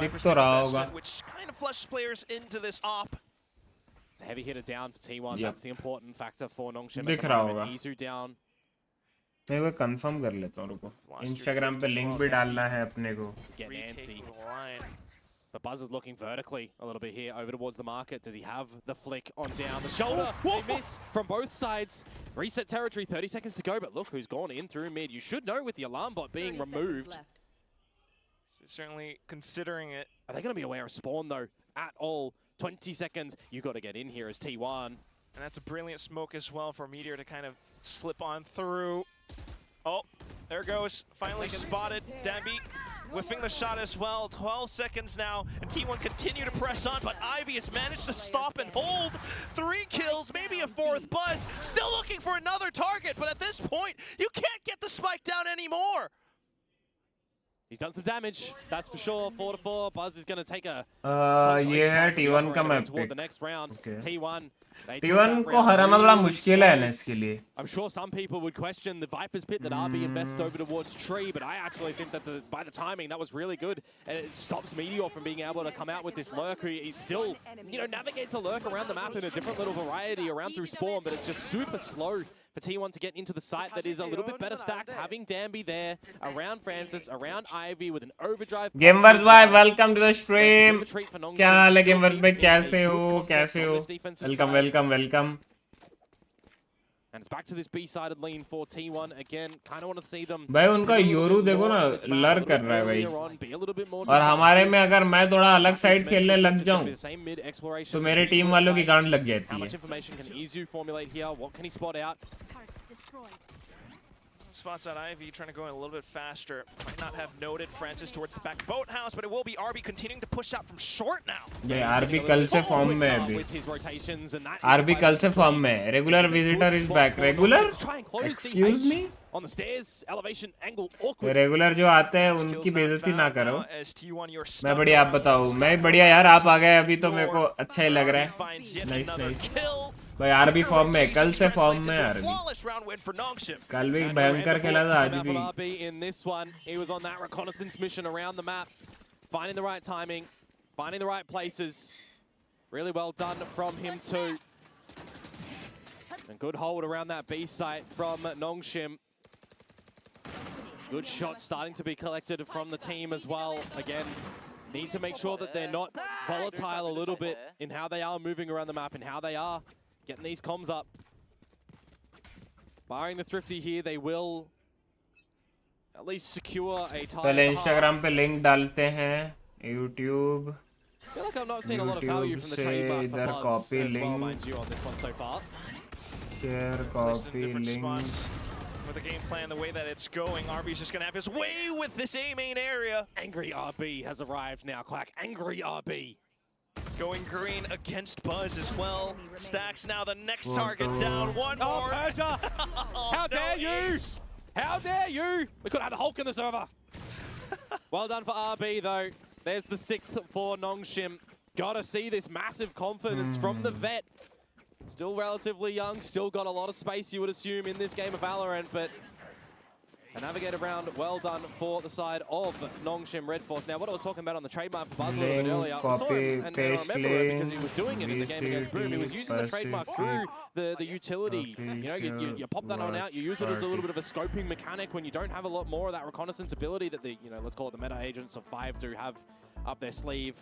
दिख तो रहा होगा. which kind of flushes players into this op. It's a heavy hitter down for T1. That's the important factor for Nongshim. दिख रहा होगा. Izu down. मैं वो कंफर्म कर लेता हूँ. रुको. Instagram पे लिंक भी डालना है अपने को. But Buzz is looking vertically a little bit here over towards the market. Does he have the flick on down the shoulder? They miss from both sides. Reset territory, 30 seconds to go. But look who's gone in through mid. You should know with the alarm bot being removed. So certainly considering it. Are they going to be aware of spawn though at all? 20 seconds. You got to get in here as T1. And that's a brilliant smoke as well for Meteor to kind of slip on through. Oh, there goes. Finally spotted. Dambi whiffing the shot as well. 12 seconds now, and T1 continue to press on, but Ivy has managed to stop and hold. 3 kills, maybe a 4th. Buzz still looking for another target, but at this point, you can't get the spike down anymore. He's done some damage, that's for sure. 4-4. Buzz is going to take a ये T1 का map toward the next round. Okay. T1 को हराना थोड़ा मुश्किल है ना इसके लिए. I'm sure some people would question the Viper's pit that RB invests over towards Tree, but I actually think that by the timing that was really good, and it stops Meteor from being able to come out with this lurk. He still, navigates a lurk around the map in a different little variety around through spawn, but it's just super slow for T1 to get into the site that is a little bit better stacked. Having Dambi there around Francis, around Ivy with an overdrive. Gamers bhai, welcome to the stream. क्या हाल है Gamers bhai, कैसे हो? Welcome. And it's back to this B-sided lean for T1 again. Kind of want to see them. भाई उनका Yoru देखो ना, लर कर रहा है भाई. और हमारे में अगर मैं थोड़ा अलग साइड खेलने लग जाऊं, तो मेरे टीम वालों की गांड लग जाती है. Spots on Ivy, trying to go in a little bit faster. Might not have noted Francis towards the back boathouse, but it will be RB continuing to push out from short now. Yeah, RB कल से form में है अभी. RB कल से form में है. Regular visitor is back. Regular? Excuse me? On the stairs, elevation angle awkward. Regular जो आते हैं उनकी बेइज्जती ना करो. मैं बढ़िया, आप बताओ. मैं बढ़िया यार, आप आ गए अभी तो मेरे को अच्छा ही लग रहा है. Nice. भाई आरबी फॉर्म में, कल से फॉर्म में आरबी. कल भी भयंकर खेला था, आज भी. In this one, he was on that reconnaissance mission around the map, finding the right timing, finding the right places. Really well done from him too. And good hold around that B site from Nongshim. Good shots starting to be collected from the team as well. Again, need to make sure that they're not volatile a little bit in how they are moving around the map and how they are getting these comms up. Barring the Thrifty here, they will at least secure a tie. पहले Instagram पे link डालते हैं. YouTube. I feel like I'm not seeing a lot of value from the trademark for Buzz as well, mind you, on this one so far. Share, copy, link. With the game plan, the way that it's going, RB's just gonna have his way with this A main area. Angry RB has arrived now, Quack. Angry RB. Going green against Buzz as well. Stacks now the next target down. One more. How dare you? How dare you? We could have the Hulk in the server. Well done for RB though. There's the 6th for Nongshim. Gotta see this massive confidence from the vet. Still relatively young, still got a lot of space you would assume in this game of Valorant, but a navigator round, well done for the side of Nongshim Red Force. Now, what I was talking about on the trademark for Buzz a little bit earlier, I saw him and I remember it because he was doing it in the game against Boom. He was using the trademark through the utility. You pop that on out, you use it as a little bit of a scoping mechanic when you don't have a lot more of that reconnaissance ability that the, let's call it the meta agents of 5 do have up their sleeve.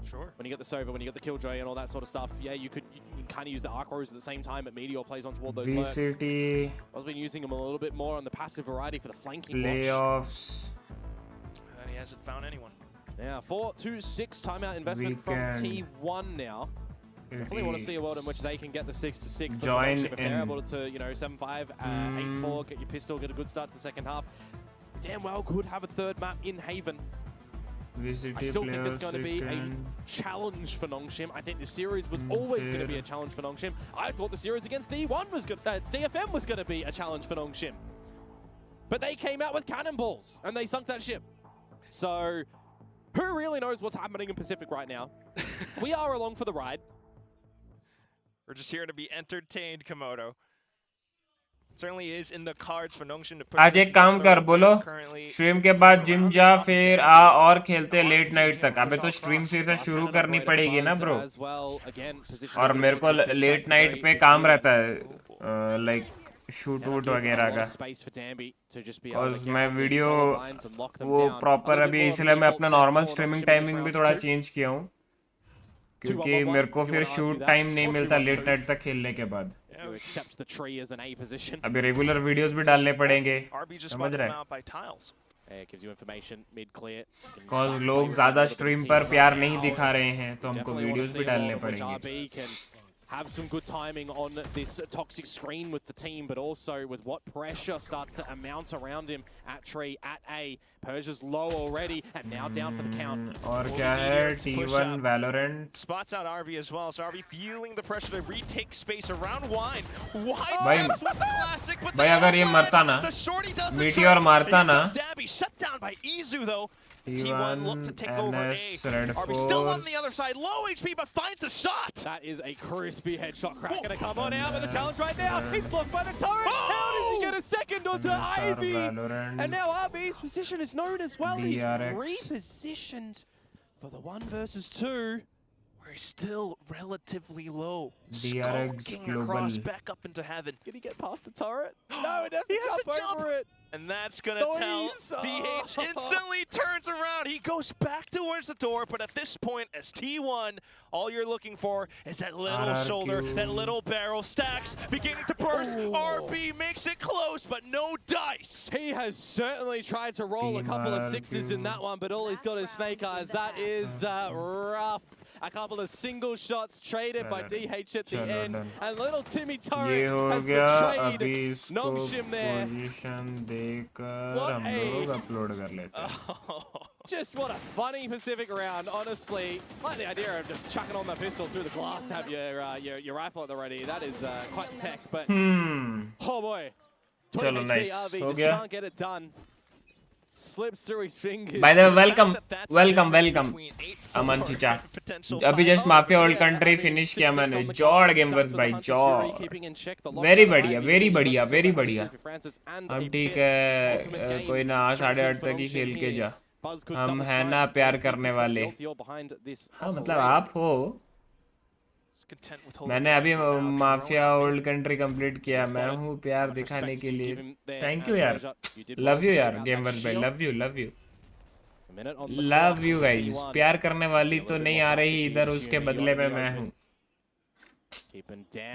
Sure. When you get the Sova, when you get the Killjoy and all that sort of stuff, yeah, you kind of use the Arc Rose at the same time, but Meteor plays on toward those VCT. lurks. I've been using him a little bit more on the passive variety for the flanking playoffs. And he hasn't found anyone. Yeah, 4-2-6 timeout investment from T1 now. Definitely want to see a world in which they can get the 6-6. But join if they're able to, 7-5, 8-4, get your pistol, get a good start to the second half. Damn well could have a third map in Haven. VCT I still think it's going to be a challenge for Nongshim. I think the series was always going to be a challenge for Nongshim. I thought the series against D1 was good. DFM was going to be a challenge for Nongshim. But they came out with cannonballs and they sunk that ship. So who really knows what's happening in Pacific right now? We are along for the ride. We're just here to be entertained, Komodo. certainly is in the cards for Nongshim to push. आज एक काम कर, बोलो stream के बाद gym जा, फिर आ और खेलते लेट नाइट तक। अबे तो स्ट्रीम फिर से शुरू करनी पड़ेगी ना ब्रो, और मेरे को लेट नाइट पे काम रहता है, लाइक शूट वूट वगैरह का, और मैं वीडियो वो प्रॉपर अभी, इसलिए मैं अपना नॉर्मल स्ट्रीमिंग टाइमिंग भी थोड़ा चेंज किया हूँ, क्योंकि मेरे को फिर शूट टाइम नहीं मिलता लेट नाइट तक खेलने के बाद। अभी रेगुलर वीडियोस भी डालने पड़ेंगे, समझ रहे हैं, बिकॉज लोग ज्यादा स्ट्रीम पर प्यार नहीं दिखा रहे हैं, तो हमको वीडियोस भी डालने पड़ेंगे। Have some good timing on this toxic screen with the team, but also with what pressure starts to amount around him at Tree, at A. Persia's low already, and now down for the count. और क्या है, T1 Valorant spots out RV as well, so RV feeling the pressure to retake space around Wine. भाई अगर ये मरता ना, meteor मारता ना, shut down by Izu though. T1 look to take over A. RB still on the other side, low HP, but finds the shot. That is a crispy headshot. Crack gonna come on out with the challenge right now. He's blocked by the turret. How does he get a second onto Ivy? And now RB's position is known as well. He's repositioned for the 1v2. Where he's still relatively low. DRX across back up into heaven. Can he get past the turret? No, he has to jump over it. And that's gonna tell. DH instantly turns around. He goes back towards the door, but at this point, as T1, all you're looking for is that little RRQ. shoulder, that little barrel. Stacks beginning to burst. RB makes it close, but no dice. He has certainly tried to roll a couple of sixes in that one, but all he's got is snake eyes. That is rough. A couple of single shots traded by DH at the end, and little Timmy Turret has betrayed Nongshim there. Just what a funny Pacific round, honestly. I like the idea of just chucking on the pistol through the glass to have your rifle at the ready. That is quite tech, but oh boy, 20 HP RV just can't get it done. Slips through his fingers. By the way, welcome अमन चीचा। अभी just mafia world country finish किया मैंने, जॉर्ड gamers भाई, जॉर्ड very बढ़िया। हम ठीक है, कोई ना, 8:30 तक ही खेल के जा, हम है ना प्यार करने वाले। हाँ मतलब आप हो, मैंने अभी माफिया ओल्ड कंट्री कंप्लीट किया, मैं हूँ प्यार दिखाने के लिए। थैंक यू यार, लव यू यार गेमर्स भाई, लव यू गाइस। प्यार करने वाली तो नहीं आ रही इधर, उसके बदले में मैं हूँ,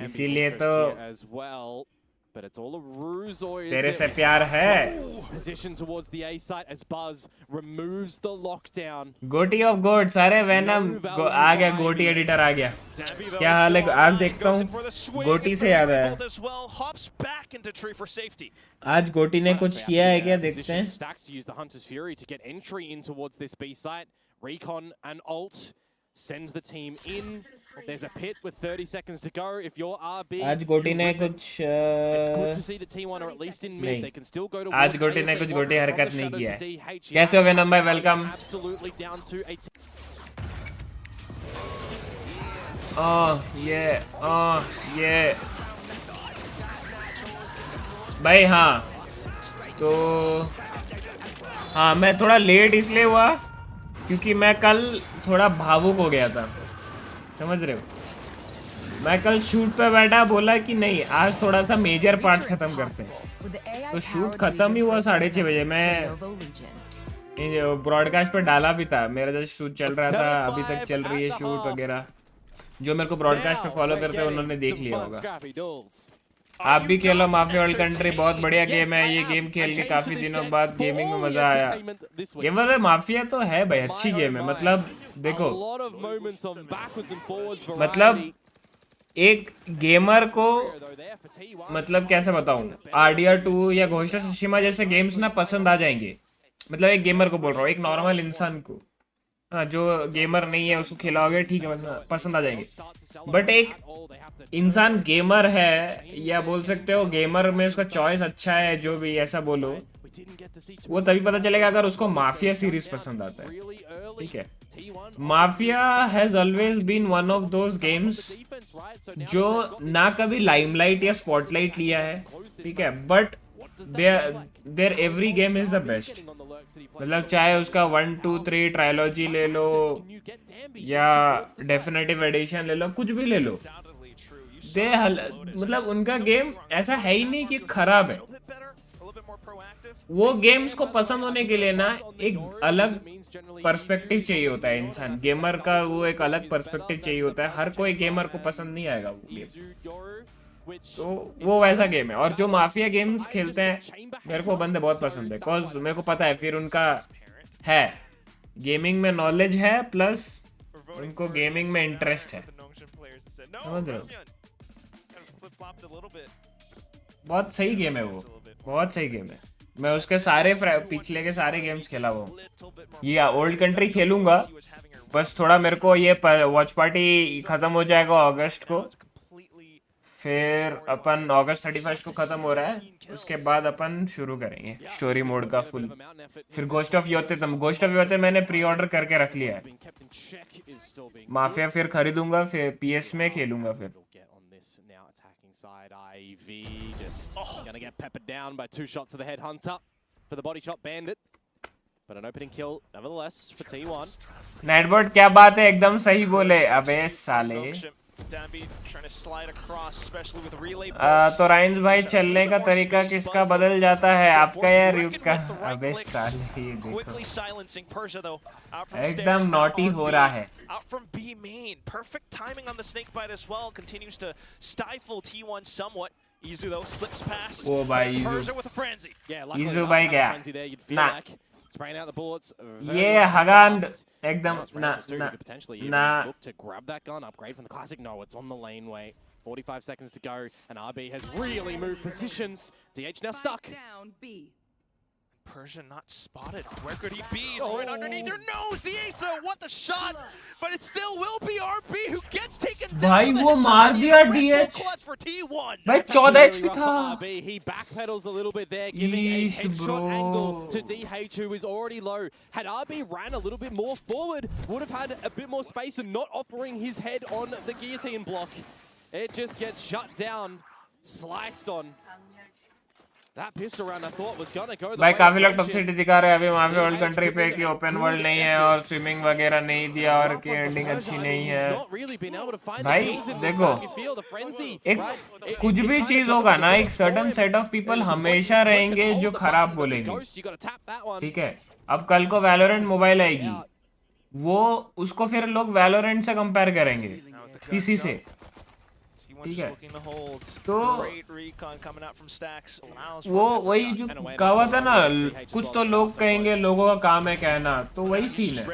इसीलिए तो तेरे से प्यार है। गोटी ऑफ गोट्स, अरे वैनम आ गया, गोटी एडिटर आ गया। क्या हाल है? आज देखता हूँ, गोटी से याद आया, आज गोटी ने कुछ किया है क्या, देखते हैं। Sends the team in. There's a pit with 30 seconds to go. If you're RB, आज गोटी ने कुछ it's good to see the T1 are at least in mid. They can still go to. आज गोटी ने कुछ गोटी हरकत नहीं किया है। कैसे हो वेनम भाई, welcome. Absolutely down to a. ये भाई, हाँ तो हाँ मैं थोड़ा लेट इसलिए हुआ क्योंकि मैं कल थोड़ा भावुक हो गया था, समझ रहे हो। मैं कल शूट पे बैठा, बोला कि नहीं आज थोड़ा सा मेजर पार्ट खत्म करते हैं, तो शूट खत्म ही हुआ 6:30 बजे। मैं ब्रॉडकास्ट पे डाला भी था, मेरा जो शूट चल रहा था, अभी तक चल रही है शूट वगैरह। जो मेरे को ब्रॉडकास्ट पे फॉलो करते हैं उन्होंने देख लिया होगा। आप भी खेलो माफिया वर्ल्ड कंट्री, बहुत बढ़िया गेम है। ये गेम खेल के काफी दिनों बाद गेमिंग में मजा आया। गेम में माफिया तो है भाई, अच्छी गेम है। मतलब देखो, मतलब एक गेमर को, मतलब कैसे बताऊं, RDR2 या घोस्ट ऑफ त्सुशिमा जैसे गेम्स ना पसंद आ जाएंगे। मतलब एक गेमर को बोल रहा हूँ, एक नॉर्मल इंसान को, हाँ जो गेमर नहीं है उसको खिलाओगे ठीक है, पसंद आ जाएंगे। बट एक इंसान गेमर है, या बोल सकते हो गेमर में उसका चॉइस अच्छा है, जो भी ऐसा बोलो, वो तभी पता चलेगा अगर उसको माफिया सीरीज पसंद आता है। ठीक है, mafia has always been one of those games जो ना कभी लाइमलाइट या स्पॉटलाइट लिया है, ठीक है, but there every game is the best. मतलब चाहे उसका 1 2 3 ट्रायलॉजी ले लो या डेफिनेटिव एडिशन ले लो, कुछ भी ले लो, मतलब उनका गेम ऐसा है ही नहीं कि खराब है। वो गेम्स को पसंद होने के लिए ना एक अलग पर्सपेक्टिव चाहिए होता है इंसान, गेमर का वो एक अलग पर्सपेक्टिव चाहिए होता है। हर कोई गेमर को पसंद नहीं आएगा वो गेम, तो वो वैसा गेम है। और जो माफिया गेम्स खेलते हैं मेरे को बंदे बहुत पसंद है, बिकॉज मेरे को पता है फिर उनका है गेमिंग में नॉलेज है, प्लस उनको गेमिंग में इंटरेस्ट है, समझ रहे हो? बहुत सही गेम है वो, बहुत सही गेम है। मैं उसके सारे पिछले के सारे गेम्स खेला वो। ये ओल्ड कंट्री खेलूंगा, बस थोड़ा मेरे को ये वॉच पार्टी खत्म हो जाएगा अगस्त को, फिर अपन अगस्त 31 को खत्म हो रहा है, उसके बाद अपन शुरू करेंगे स्टोरी मोड का फुल। फिर गोस्ट ऑफ योते मैंने प्री ऑर्डर करके रख लिया है। माफिया फिर खरीदूंगा, फिर पीएस में खेलूंगा फिर। Side IV just gonna get peppered down by 2 shots to the head hunter for the body shot bandit, but an opening kill nevertheless for T1. नेटबॉट क्या बात है, एकदम सही बोले। अबे साले तो राइंस भाई चलने का तरीका किसका बदल जाता है, आपका या RyuK का? अबे साले ये देखो एकदम नॉटी हो रहा है। Perfect timing on the snake bite as well, continues to stifle T1 somewhat. Izu though slips past. ओ भाई Izu भाई क्या ना spraying out the bullets. ये हगांड एकदम ना look to grab that gun upgrade from the classic. No, it's on the laneway. 45 seconds to go, and RB has really moved positions. DH now stuck. Persia not spotted. Where could he be? He's right underneath their nose. The ace though, what the shot! But it still will be RB who gets taken down. भाई वो मार दिया DH भाई 14 HP था। He backpedals a little bit there, giving a headshot angle to DH, who is already low. Had RB ran a little bit more forward, would have had a bit more space and not offering his head on the guillotine block. It just gets shut down, sliced on. That pistol round I thought was gonna go the भाई काफी लोग toxicity दिखा रहे हैं अभी वहाँ पे world country पे कि ओपन वर्ल्ड नहीं है और स्विमिंग वगैरह नहीं दिया और की एंडिंग अच्छी नहीं है। भाई देखो एक कुछ भी चीज होगा ना, एक सर्टेन सेट ऑफ पीपल हमेशा रहेंगे जो खराब बोलेंगे, ठीक है? अब कल को वैलोरेंट मोबाइल आएगी, वो उसको फिर लोग वैलोरेंट से कंपेयर करेंगे पीसी से, ठीक है? तो वो वही जो कहा था ना, कुछ तो लोग कहेंगे, लोगों का काम है कहना, तो वही सीन है।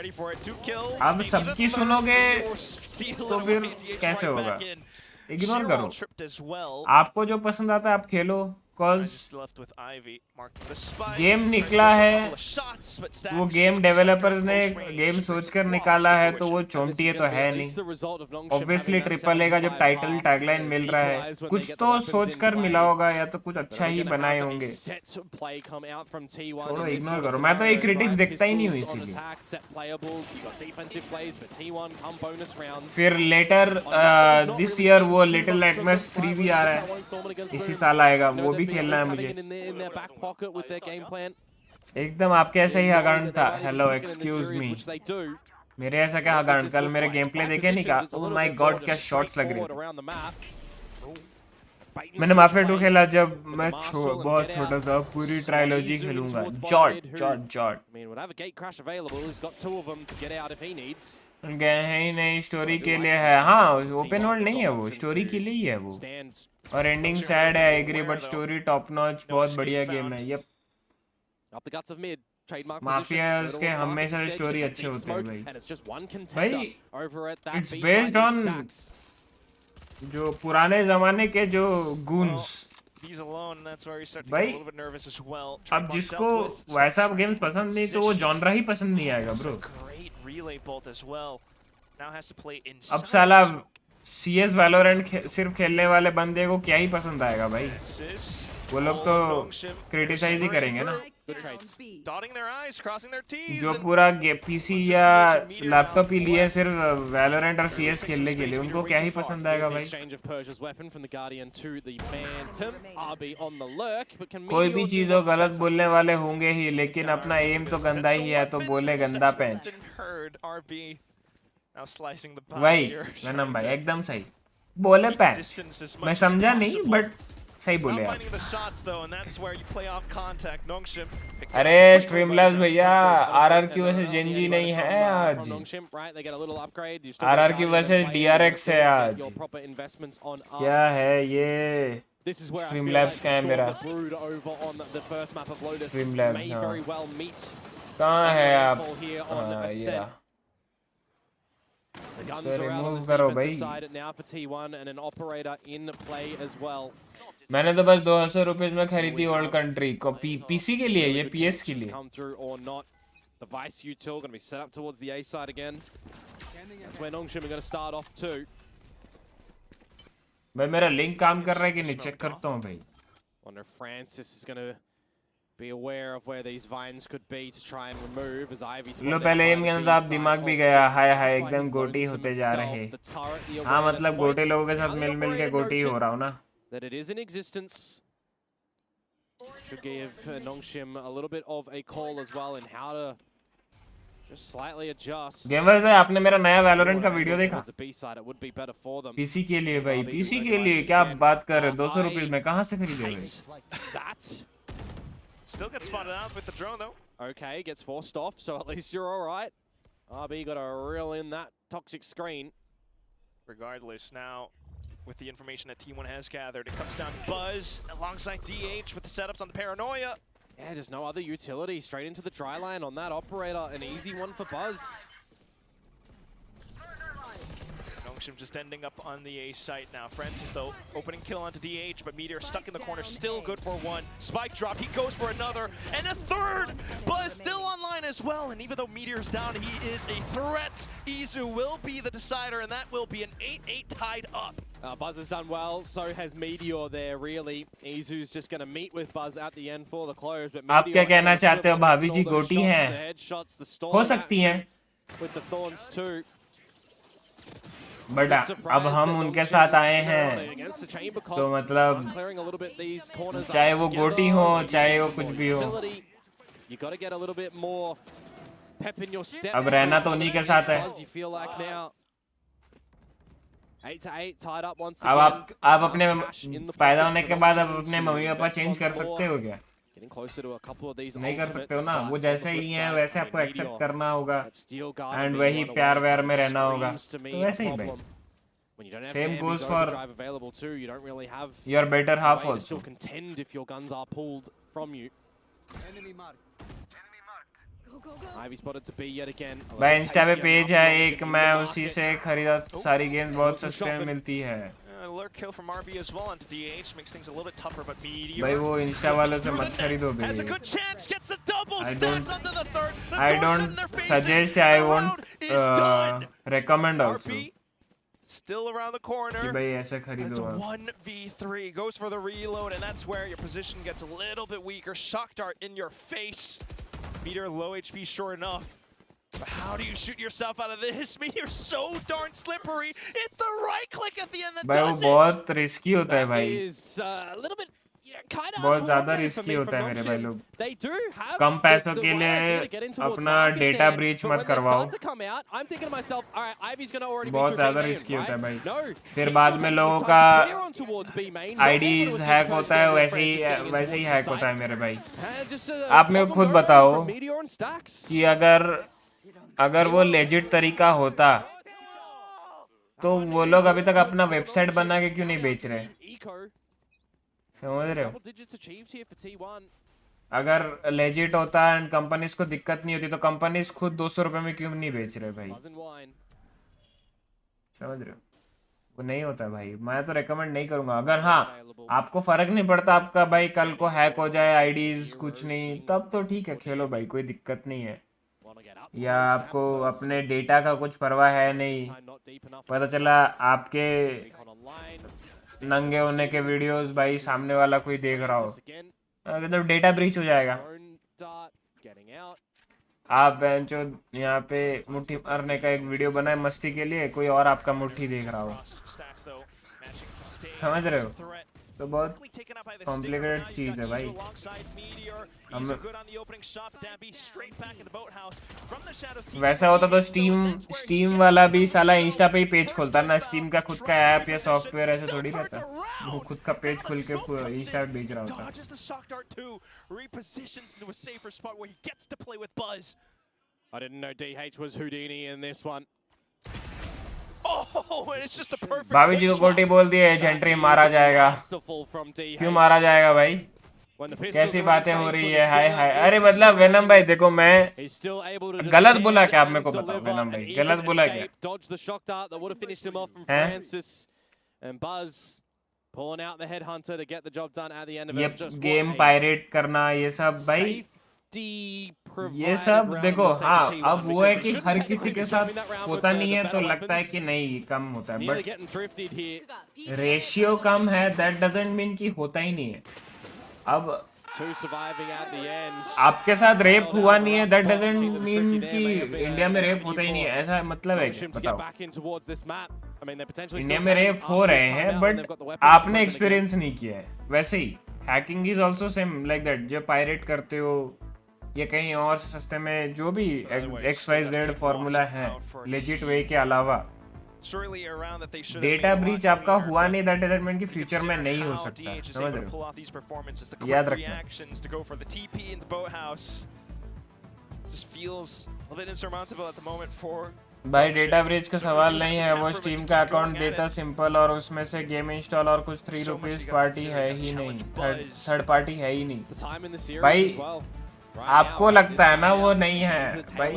अब सबकी सुनोगे तो फिर कैसे होगा? इग्नोर करो, आपको जो पसंद आता है आप खेलो, गेम निकला है, वो गेम डेवलपर्स ने गेम सोचकर निकाला है, तो वो चोंटिए तो है नहीं। ऑब्वियसली ट्रिपल ए का जब टाइटल टैगलाइन मिल रहा है, कुछ तो सोचकर मिला होगा या तो कुछ अच्छा ही बनाए होंगे। छोड़ो, इग्नोर करो, मैं तो ये क्रिटिक्स देखता ही नहीं हूँ इसीलिए। फिर लेटर दिस ईयर वो लिटिल नाइटमेयर्स 3 भी आ रहा है, इसी साल आएगा, वो भी खेलना है मुझे। एकदम आपके ऐसा ही हगान था। हेलो एक्सक्यूज मी, मेरे ऐसा क्या हगान? कल मेरे गेम प्ले देखे नहीं का? ओह माय गॉड क्या शॉट्स लग रहे थे। मैंने माफिया 2 खेला जब मैं बहुत छोटा था, पूरी ट्रायलॉजी खेलूंगा। जॉट गए हैं ही नहीं, स्टोरी के लिए है। हाँ ओपन वर्ल्ड नहीं है वो, स्टोरी के लिए ही है वो, और एंडिंग सैड है, agree, but story top notch, बहुत बढ़िया गेम है। यप, माफियाज के हमेशा स्टोरी अच्छे होते हैं भाई। इट्स बेस्ड ऑन जो पुराने जमाने के जो गून्स भाई। अब जिसको वैसा गेम्स पसंद नहीं तो वो जॉनरा ही पसंद नहीं आएगा ब्रो। अब साला CS वैलोरेंट सिर्फ खेलने वाले बंदे को क्या ही पसंद आएगा भाई, वो लोग तो क्रिटिसाइज ही करेंगे ना। Good trades. Dotting their I's, crossing their T's. जो पूरा पीसी या लैपटॉप ही लिए सिर्फ वैलोरेंट और सीएस खेलने के लिए, उनको क्या ही पसंद आएगा भाई। कोई भी चीज हो गलत बोलने वाले होंगे ही, लेकिन अपना एम तो गंदा ही है, तो बोले गंदा पैंच। वही मैनम भाई एकदम सही बोले पैंच, मैं समझा नहीं बट सही बोले यार। अरे स्ट्रीमलैब्स भैया आरआरक्यू वर्सेस जेनजी नहीं है आज, आरआरक्यू वर्सेस डीआरएक्स है आज। क्या है ये स्ट्रीमलैब्स का है मेरा, स्ट्रीमलैब्स कहाँ है आप? ये रिमूव करो भाई। मैंने तो बस 200 रुपए में खरीदी ओल्ड कंट्री को, पीसी के लिए, ये पीएस के लिए। भाई मेरा लिंक काम कर रहा है कि नहीं, चेक करता हूँ भाई। Be aware of where these vines could be to try and remove as Ivy's लो पहले एम के अंदर आप दिमाग भी गया, हाय हाय एकदम गोटी होते जा रहे। हाँ मतलब गोटे लोगों के साथ मिल मिल के गोटी हो रहा हूँ ना। That it is in existence. Should give Nongshim a little bit of a call as well in how to just slightly adjust. Gamers भाई आपने मेरा नया वैलोरेंट का वीडियो देखा? पीसी के लिए भाई, पीसी के लिए क्या बात कर रहे, 200 रुपए में कहाँ से खरीदे भाई? Still gets spotted out with the drone though. Okay, gets forced off, so at least you're all right. RB got to reel in that toxic screen. Regardless, now with the information that T1 has gathered, it comes down to Buzz alongside DH with the setups on the Paranoia. Yeah, just no other utility. Straight into the dry line on that operator. An easy one for Buzz. Nongshim just ending up on the A site now. Francis though, opening kill onto DH, but Meteor stuck in the corner, still good for one. Spike drop, he goes for another, and a third! Buzz still online as well, and even though Meteor's down, he is a threat. Izu will be the decider, and that will be an 8-8 tied up. Buzz has done well, so has Meteor there, really. Izu's just going to meet with Buzz at the end for the close, but आप क्या कहना चाहते हो भाभी जी, गोटी हैं? हो सकती हैं। With the thorns too. But अब हम उनके साथ आए हैं, तो मतलब चाहे वो गोटी हो चाहे वो कुछ भी हो, अब रहना तो उन्हीं के साथ है। अब आप अपने पैदा होने के बाद अब अपने मम्मी पापा चेंज कर सकते हो क्या? नहीं कर सकते हो ना, वो जैसे ही हैं वैसे आपको एक्सेप्ट करना होगा एंड वही प्यार व्यार में रहना होगा, तो वैसे ही भाई। Same goes for your better half also. Contend if your guns are pulled from you. Ivy spotted to B yet again. भाई इंस्टा पे पेज है एक, मैं उसी से खरीदा, सारी गेम बहुत सस्ते में मिलती है। Alert kill from RB as well onto DH makes things a little bit tougher, but Meteor. भाई वो इंस्टा वालों से मत खरीदो भाई। Has a good chance, gets the double stats onto the third. I don't suggest, I won't recommend also. Still around the corner. कि भाई ऐसे खरीदो। That's a 1v3, goes for the reload, and that's where your position gets a little bit weaker. Shock dart in your face. Meteor low HP, sure enough. But how do you shoot yourself out of this? Meteor's so darn slippery. It's the right click at the end that भाई does it. वो बहुत risky होता है भाई। बहुत ज्यादा risky होता है मेरे भाई लोग। कम पैसों के लिए अपना डेटा ब्रीच मत करवाओ, बहुत ज्यादा रिस्की होता है भाई। फिर बाद में लोगों का आईडीज हैक होता है, वैसे ही हैक होता है मेरे भाई। आप मेरे को खुद बताओ कि अगर वो लेजिट तरीका होता तो वो लोग अभी तक अपना वेबसाइट बना के क्यों नहीं बेच रहे? समझ रहे हो? अगर लेजिट होता एंड कंपनीज को दिक्कत नहीं होती तो कंपनीज खुद 200 रुपए में क्यों नहीं बेच रहे भाई? समझ रहे हो? वो नहीं होता भाई, मैं तो रेकमेंड नहीं करूंगा। अगर हाँ आपको फर्क नहीं पड़ता आपका भाई कल को हैक हो जाए आईडीज कुछ नहीं, तब तो ठीक है खेलो भाई, कोई दिक्कत नहीं है। या आपको अपने डेटा का कुछ परवाह है नहीं, पता चला आपके नंगे होने के वीडियोस भाई सामने वाला कोई देख रहा हो, मतलब डेटा ब्रीच हो जाएगा, आप बेंचो यहाँ पे मुट्ठी मारने का एक वीडियो बनाए मस्ती के लिए, कोई और आपका मुट्ठी देख रहा हो, समझ रहे हो? तो बहुत कॉम्प्लिकेटेड चीज है भाई। वैसा होता तो स्टीम वाला भी साला इंस्टा पे ही पेज खोलता ना, स्टीम का खुद का ऐप या सॉफ्टवेयर ऐसे थोड़ी रहता, वो खुद का पेज खोल के इंस्टा पे बेच रहा होता। I didn't know DH was Houdini in this one. Oh, and it's just a perfect भाभी जी को गोटी बोल दिए, जेंट्री मारा जाएगा। क्यों मारा जाएगा भाई? कैसी बातें हो रही है? हाय हाय। अरे मतलब वेनम भाई देखो, मैं गलत बोला क्या? आप मेरे को बताओ वेनम भाई, गलत बोला क्या? ये गेम पायरेट करना ये सब भाई, ये सब देखो। हाँ, अब वो है कि हर किसी के साथ होता नहीं है तो लगता है कि नहीं कम होता है, बट रेशियो कम है दैट डजंट मीन कि होता ही नहीं है। अब आपके साथ रेप हुआ नहीं है दैट डजंट मीन कि इंडिया में रेप होता ही नहीं है, ऐसा मतलब है क्या? बताओ, इंडिया में रेप हो रहे हैं बट आपने एक्सपीरियंस नहीं किया है। वैसे ही hacking is also same like that. जो पायरेट करते हो ये कहीं और सस्ते में जो भी XYZ फॉर्मूला है लेजिट वे के अलावा, डेटा ब्रीच आपका हुआ नहीं दैट डजंट मीन कि फ्यूचर में नहीं हो सकता, समझ रहे हो? याद रखना भाई, डेटा ब्रीच का सवाल नहीं है, वो स्टीम का अकाउंट देता सिंपल और उसमें से गेम इंस्टॉल और कुछ 3 रुपीज पार्टी है ही नहीं, थर्ड पार्टी है ही नहीं भाई। आपको लगता है ना वो नहीं है भाई,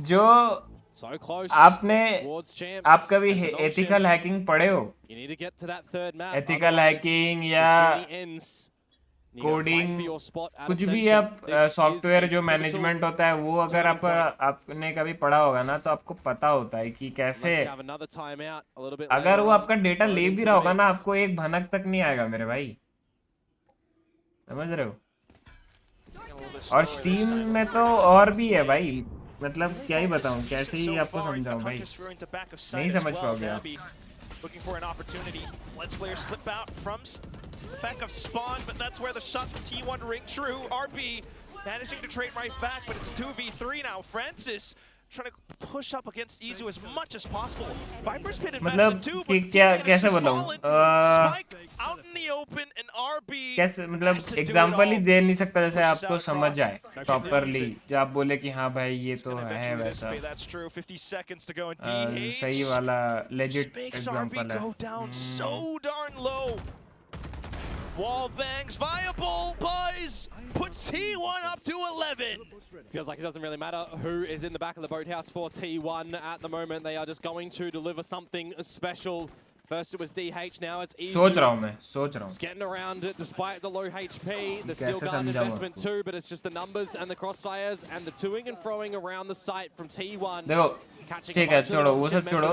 जो आपने आप कभी एथिकल हैकिंग पढ़े हो? एथिकल हैकिंग या कोडिंग कुछ भी, आप सॉफ्टवेयर जो मैनेजमेंट होता है वो अगर आपने कभी पढ़ा होगा ना तो आपको पता होता है कि कैसे अगर वो आपका डेटा ले भी रहा होगा ना आपको एक भनक तक नहीं आएगा मेरे भाई, समझ रहे हो? और स्टीम में तो और भी है भाई, मतलब क्या ही बताऊं, कैसे ही आपको समझाऊं भाई, नहीं समझ पाओगे आप। Looking for an opportunity. Let's player slip out from the back of spawn, but that's where the shot from T1 ring true. RB managing to trade right back, but it's 2v3 now. Francis trying to push up against Izu as much as possible. Viper's pitted मतलब कि क्या कैसे बताऊं, out in the open and RB कैसे मतलब example ही दे नहीं सकता जैसे आपको समझ जाए प्रॉपरली, जो आप बोले कि हाँ भाई ये तो है वैसा सही वाला लेजिट एग्जांपल है। Wall bangs viable, boys! Puts T1 up to 11. Feels like it doesn't really matter who is in the back of the boathouse for T1 at the moment. They are just going to deliver something special. First it was DH, now it's Izu. सोच रहा हूँ It's getting around it despite the low HP. The still guard investment too, but it's just the numbers and the crossfires and the toing and throwing around the site from T1. देखो ठीक है, छोड़ो वो सब छोड़ो,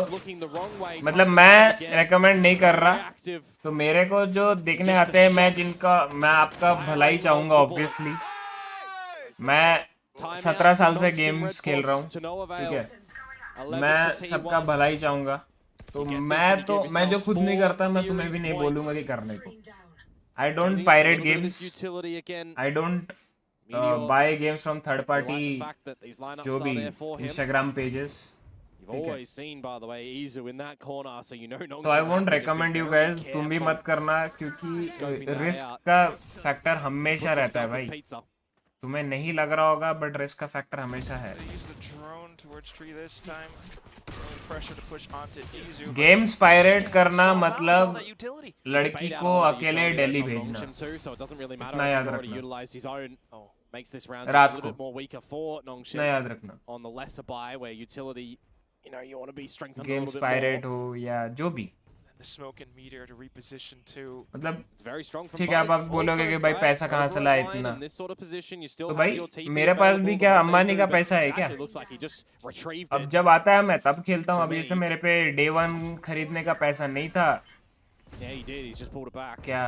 मतलब मैं recommend नहीं कर रहा, तो मेरे को जो देखने आते हैं मैं आपका भलाई चाहूंगा ऑब्वियसली। मैं 17 साल से गेम्स खेल रहा हूँ, ठीक है, मैं सबका भलाई चाहूंगा, तो मैं जो खुद नहीं करता मैं तुम्हें भी नहीं बोलूंगा कि करने को। I don't pirate games, I don't buy games from third party जो भी इंस्टाग्राम पेजेस, तो I won't recommend you guys, तुम भी मत करना क्योंकि रिस्क का फैक्टर हमेशा रहता है भाई। तुम्हें नहीं लग रहा होगा बट रिस्क का फैक्टर हमेशा है। गेम्स पायरेट करना मतलब लड़की को अकेले दिल्ली भेजना, इतना याद रखना, रात को इतना याद रखना। गेम्स पायरेट हो या जो भी, मतलब ठीक है, आप बोलोगे कि भाई पैसा कहाँ से लाए इतना, तो भाई मेरे पास भी क्या अंबानी का पैसा है क्या? अब जब आता है मैं तब खेलता हूँ, अब जैसे मेरे पे डे 1 खरीदने का पैसा नहीं था Yeah, he did. He's just pulled it back. क्या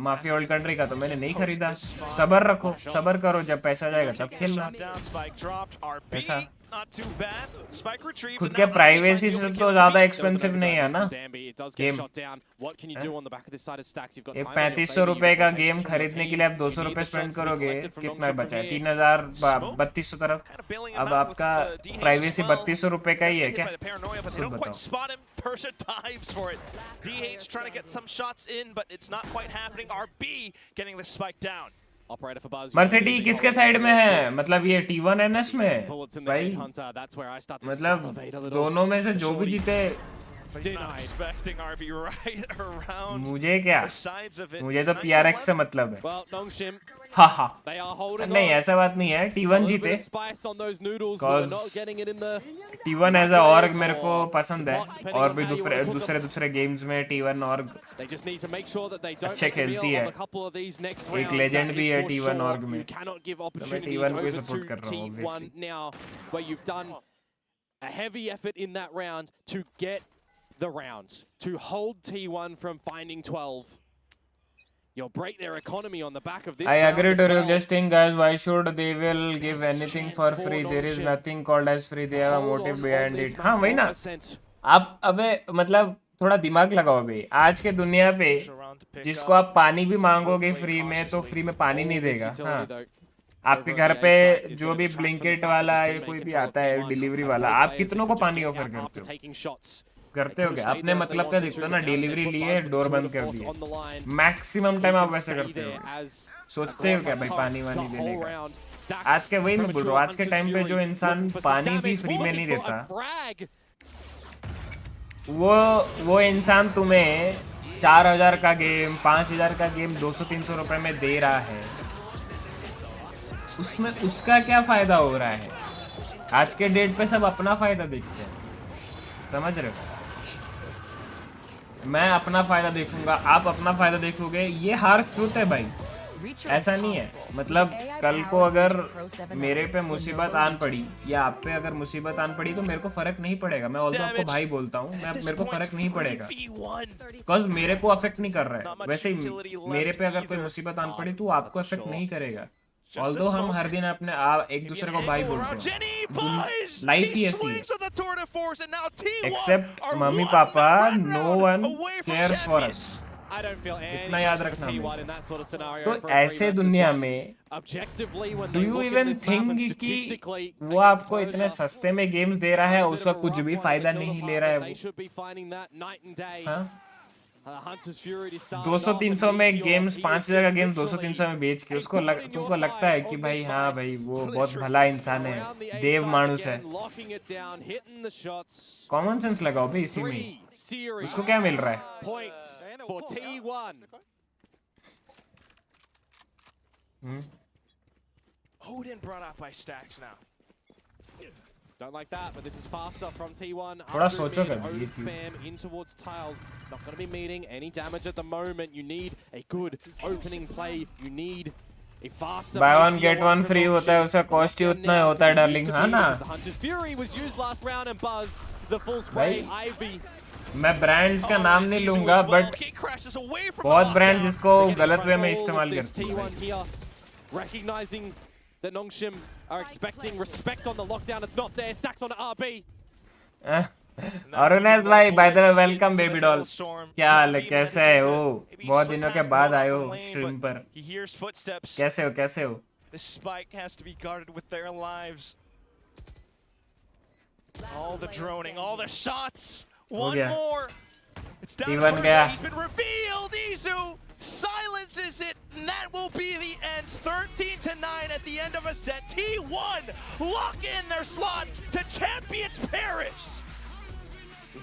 माफिया वर्ल्ड कंट्री का तो मैंने नहीं खरीदा। सबर रखो, सबर करो, जब पैसा जाएगा तब खेलना। पैसा खुद के प्राइवेसी से तो ज्यादा एक्सपेंसिव नहीं है ना गेम। एक 3500 रुपए का गेम खरीदने के लिए आप 200 रुपए स्पेंड करोगे, कितना बचा है? 3000 3200 तरफ। अब आपका प्राइवेसी 3200 रुपए का ही है क्या? खुद बताओ। मर्सिडी किसके साइड में है? मतलब ये T1 NS में भाई, मतलब दोनों में से जो भी जीते मुझे क्या, मुझे तो PRX से मतलब है। हाँ हाँ नहीं ऐसा बात नहीं है, T1 जीते। T1 एज अ ऑर्ग मेरे को पसंद है, और भी दूसरे गेम्स में T1 ऑर्ग अच्छे खेलती है। एक लेजेंड भी है T1 ऑर्ग में, तो मैं T1 को सपोर्ट कर रहा हूँ। The round to hold T1 from finding 12. You'll break their economy on the back of this. I agree to you. Just think, guys, why should they will give anything for free? There is nothing called as free. They have a motive behind it. हाँ वही ना, आप अबे मतलब थोड़ा दिमाग लगाओ भाई। आज के दुनिया पे जिसको आप पानी भी मांगोगे फ्री में, तो फ्री में पानी नहीं देगा। हाँ, आपके घर पे जो भी ब्लिंकिट वाला या कोई भी आता है डिलीवरी वाला, आप कितनों को पानी ऑफर करते हो क्या? अपने मतलब का दिखता ना, डिलीवरी लिए डोर बंद कर दिए, मैक्सिमम टाइम आप वैसे करते हो। सोचते हो क्या भाई पानी वानी देने का? आज के वही मैं बोल रहा हूँ, आज के टाइम पे जो इंसान पानी भी फ्री में नहीं देता, वो इंसान तुम्हें 4000 का गेम, 5000 का गेम 200-300 रुपए में दे रहा है, उसमें उसका क्या फायदा हो रहा है? आज के डेट पे सब अपना फायदा देखते हैं, समझ रहे हो? मैं अपना फायदा देखूंगा, आप अपना फायदा देखोगे, ये हार्श ट्रूथ है भाई। ऐसा नहीं है, मतलब कल को अगर मेरे पे मुसीबत आन पड़ी या आप पे अगर मुसीबत आन पड़ी तो मेरे को फर्क नहीं पड़ेगा। मैं ऑल्दो आपको भाई बोलता हूँ, मेरे को फर्क नहीं पड़ेगा, बिकॉज मेरे को अफेक्ट नहीं कर रहा है। वैसे ही मेरे पे अगर कोई मुसीबत आन पड़ी तो आपको अफेक्ट नहीं करेगा। ऑल्दो हम हर दिन अपने एक दूसरे को भाई बोलते हैं, लाइफ ही ऐसी है। Except mummy papa, no one cares for us, इतना याद रखना। तो ऐसे दुनिया में डू यू इवन थिंक कि वो आपको इतने सस्ते में गेम्स दे रहा है, उसका कुछ भी फायदा नहीं ले रहा है वो? हाँ? 200-300 में गेम्स, 5000 का गेम 200-300 में बेच के तुमको लगता है कि भाई हाँ भाई वो बहुत भला इंसान है, देव मानुस है। कॉमन सेंस लगाओ भाई इसी में, उसको क्या मिल रहा है? Don't like that, but this is faster from T1. थोड़ा सोचो कर ये चीज। Spam in towards tiles. Not going to be meeting any damage at the moment. You need a good opening play. You need a faster. Buy one get one free होता है, उसका cost ही उतना ही होता है डार्लिंग, हाँ ना? The Hunter's Fury was used last round and Buzz the full spray. Ivy. मैं brands का नाम नहीं लूंगा, बट बहुत ब्रांड जिसको गलत वे में इस्तेमाल करते हैं। Recognizing that Nongshim are expecting respect on the lockdown. It's not there. Stacks on RB. Arunesh भाई, by the way, welcome baby doll. क्या हाल है, कैसे है हो? बहुत दिनों के बाद आए हो स्ट्रीम पर। कैसे हो? This spike has to be guarded with their lives. All the droning, all the shots. One more. It's down to Persia. He's been revealed. Izu silences it, and that will be the end. 13-9 at the end of a set. T1 lock in their slot to Champions Paris.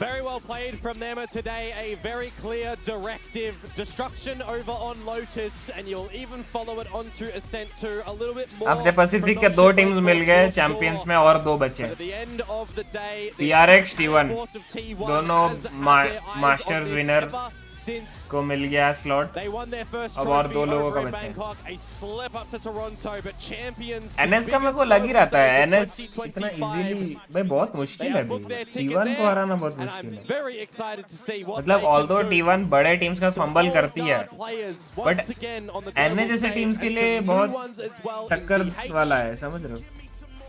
Very well played from them today. A very clear directive. Destruction over on Lotus, and you'll even follow it onto Ascent 2 a little bit more. अपने Pacific के 2 teams मिल गए champions में, और 2 बचे। TRX T1 दोनों masters winner since को मिल गया slot. they won their first अब और trophy 2 लोगों over का in बचा है. Bangkok. A slip up to Toronto, but champions. NS का मेरे को लग ही रहता है. NS इतना इजीली भाई बहुत मुश्किल है. T1 को हराना बहुत मुश्किल है. Very excited to see what मतलब they can although do. T1 बड़े टीम्स का फंबल करती है, but NS जैसे टीम्स के लिए बहुत टक्कर वाला है, समझ रहे हो?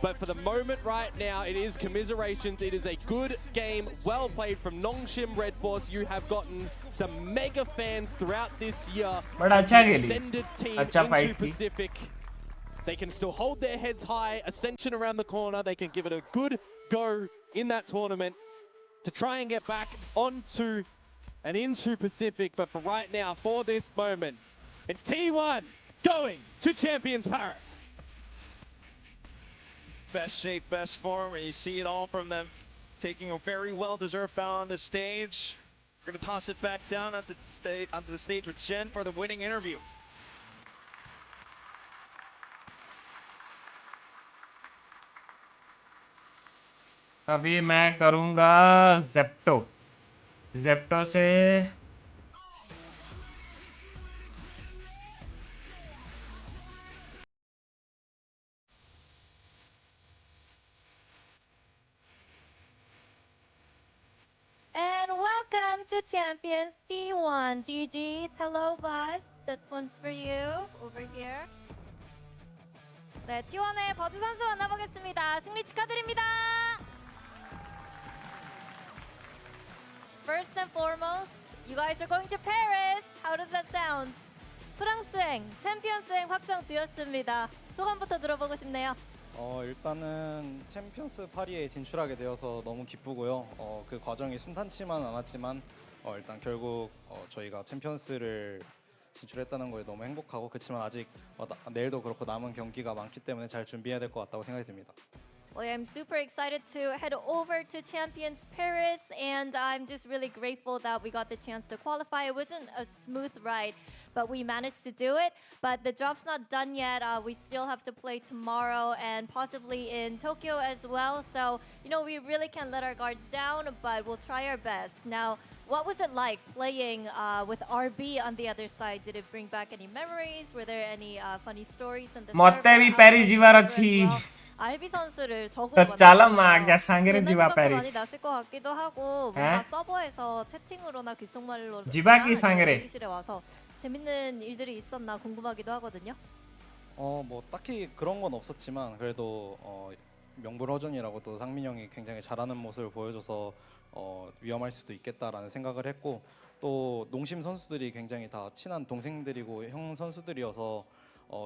But for the moment right now, it is commiserations. It is a good game, well played from Nongshim Red Force. You have gotten some mega fans throughout this year. But अच्छा खेली, Ascended team अच्छा into fight की. Pacific. They can still hold their heads high. Ascension around the corner. They can give it a good go in that tournament to try and get back onto and into Pacific. But for right now, for this moment, it's T1 going to Champions Paris. Best shape, best form, and you see it all from them taking a very well-deserved bow on the stage. We're going to toss it back down onto the stage with Jen for the winning interview. अभी मैं करूँगा Zepto से. And welcome to Champions T1. GG's. Hello, boss. This one's for you. Over here. 네, T1의 버즈 선수 만나보겠습니다. 승리 축하드립니다. First and foremost, you guys are going to Paris. How does that sound? 프랑스행, 챔피언스행 확정 지었습니다. 소감부터 들어보고 싶네요. 일단은 챔피언스 파리에 진출하게 되어서 너무 기쁘고요. 그 과정이 순탄치만 않았지만 일단 결국 저희가 챔피언스를 진출했다는 거에 너무 행복하고, 그렇지만 아직 내일도 그렇고 남은 경기가 많기 때문에 잘 준비해야 될 것 같다고 생각이 듭니다. Well, I'm super excited to head over to Champions Paris, and I'm just really grateful that we got the chance to qualify. It wasn't a smooth ride, but we managed to do it. But the job's not done yet. We still have to play tomorrow and possibly in Tokyo as well. So, you know, we really can't let our guards down, but we'll try our best. Now, what was it like playing with RB on the other side? Did it bring back any memories? Were there any funny stories in the ମୋତେ ବି Paris ଯିବାର ଅଛି. RB 선수를 적으로 ଚାଲ 마, 그냥 상계를 ଯିବା 많이 Paris. 났을 것 같기도 하고 뭔가 서버에서 채팅으로나 귓속말로 ଯିବା କି 상계ରେ? 대기실에 와서 재밌는 일들이 있었나 궁금하기도 하거든요. 뭐 딱히 그런 건 없었지만 그래도 명불허전이라고 또 상민 형이 굉장히 잘하는 모습을 보여줘서 위험할 수도 있겠다라는 생각을 했고, 또 농심 선수들이 굉장히 다 친한 동생들이고 형 선수들이어서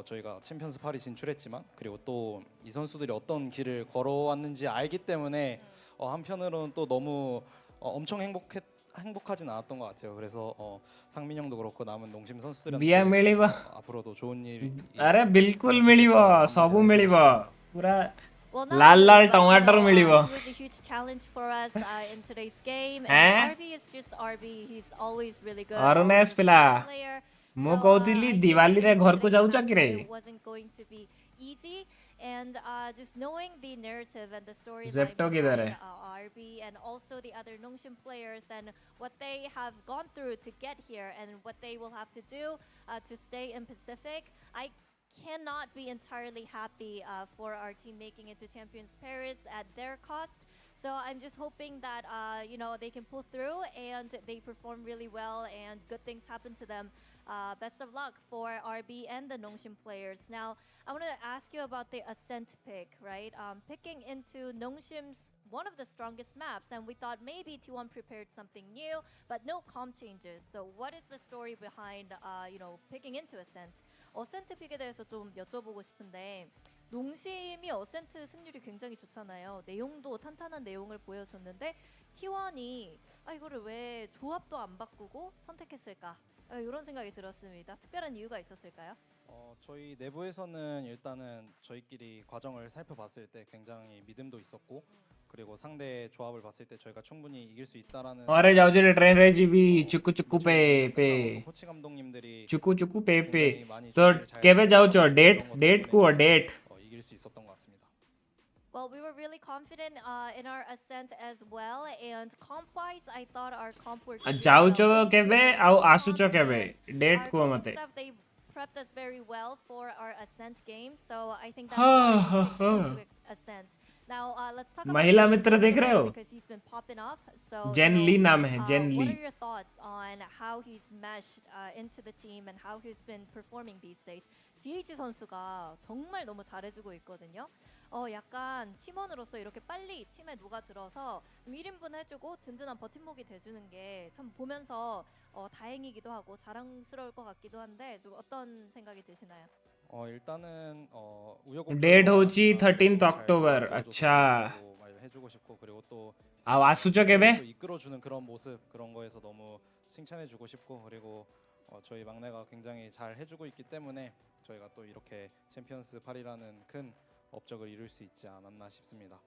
저희가 챔피언스 파리 진출했지만, 그리고 또 이 선수들이 어떤 길을 걸어왔는지 알기 때문에 한편으로는 또 너무 엄청 행복하진 않았던 것 같아요. 그래서 상민 형도 그렇고 남은 농심 선수들한테 बिया मिलिବ. 앞으로도 좋은 일. अरे बिल्कुल मिलिବ, ସବୁ मिलिବ. पूरा Well, लाल लाल टमाटर मिलिବ. It was a huge challenge for us in today's game. And RB is just RB. He's always really good. ଅରୁଣେଶ ପିଲା, player. ମୁଁ କହୁଥିଲି ଦିୱାଲି ରେ ଘରକୁ ଯାଉଛ କି ରେ? It wasn't going to be easy. And just knowing the narrative and the story Zepto किधर है? RB and also the other Nongshim players and what they have gone through to get here and what they will have to do to stay in Pacific, I cannot be entirely happy for our team making it to Champions Paris at their cost. So I'm just hoping that you know, they can pull through and they perform really well and good things happen to them. Best of luck for RB and the Nongshim players. Now, I want to ask you about the Ascent pick, right? Picking into Nongshim's one of the strongest maps, and we thought maybe T1 prepared something new, but no comp changes. So what is the story behind, you know, picking into Ascent? 어센트 픽에 대해서 좀 여쭤보고 싶은데, 농심이 어센트 승률이 굉장히 좋잖아요. 내용도 탄탄한 내용을 보여줬는데 T1이 이거를 왜 조합도 안 바꾸고 선택했을까? 이런 생각이 들었습니다. 특별한 이유가 있었을까요? 저희 내부에서는 일단은 저희끼리 과정을 살펴봤을 때 굉장히 믿음도 있었고, 그리고 상대 조합을 봤을 때 저희가 충분히 이길 수 있다라는. अरे जाओ जी train रे जी भी चुकु चुकु पे 코치 감독님들이 चुकु चुकु पे तो केबे जाओ च डेट को date 이길 수 있었던 것 같습니다. Well, we were really confident in our ascent as well, and comp-wise, I thought our comp were ଯାଉଛ କେବେ ଆଉ ଆସୁଛ କେବେ ଡେଟ୍ କୁହ coaching ମତେ staff, they prepped us very well for our ascent game, so I think that's why we came to ascent. Now, let's talk about महिला Teased मित्र देख रहे हो? because he's been popping off. So, gen Lee नाम है Jane what Lee are your thoughts on how he's meshed into the team and how he's been performing these days? DH 선수가 정말 너무 잘해주고 있거든요. 약간 팀원으로서 이렇게 빨리 팀에 녹아들어서 1인분 해주고 든든한 버팀목이 돼주는 게 참 보면서 다행이기도 하고 자랑스러울 것 같기도 한데 좀 어떤 생각이 드시나요? 일단은 date होची 13th October. अच्छा 해주고 싶고 그리고 또 ଆଉ ଆସୁଛ କେବେ? 또 이끌어주는 그런 모습 그런 거에서 너무 칭찬해주고 싶고 그리고 저희 막내가 굉장히 잘 해주고 있기 때문에 저희가 또 이렇게 챔피언스 8이라는 큰 업적을 이룰 수 있지 않았나 싶습니다.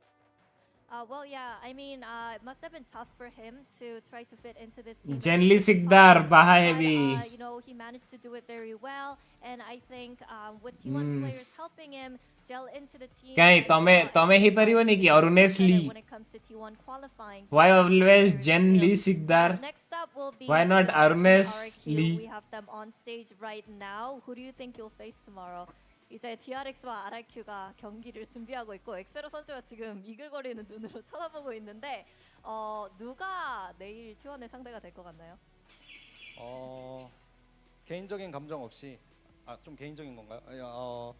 Well, yeah, I mean, it must have been tough for him to try to fit into this team. जेनली सिकदार बाहा हेवी You know, he managed to do it very well, and I think with T1 players helping him gel into the team. କାଇଁ ତମେ ହି ପାରିବନି କି ଅରୁନେଶ ଲି When it comes to T1 qualifying. why always gen Lee Sikdar Next up will be Why not DRX and Arnes RRQ. Lee? We have them on stage right now. Who do you think you'll face tomorrow? 이제 DRX와 RRQ가 경기를 준비하고 있고 엑스페로 선수가 지금 이글거리는 눈으로 쳐다보고 있는데 누가 내일 T1의 상대가 될 것 같나요? 개인적인 감정 없이 좀 개인적인 건가요?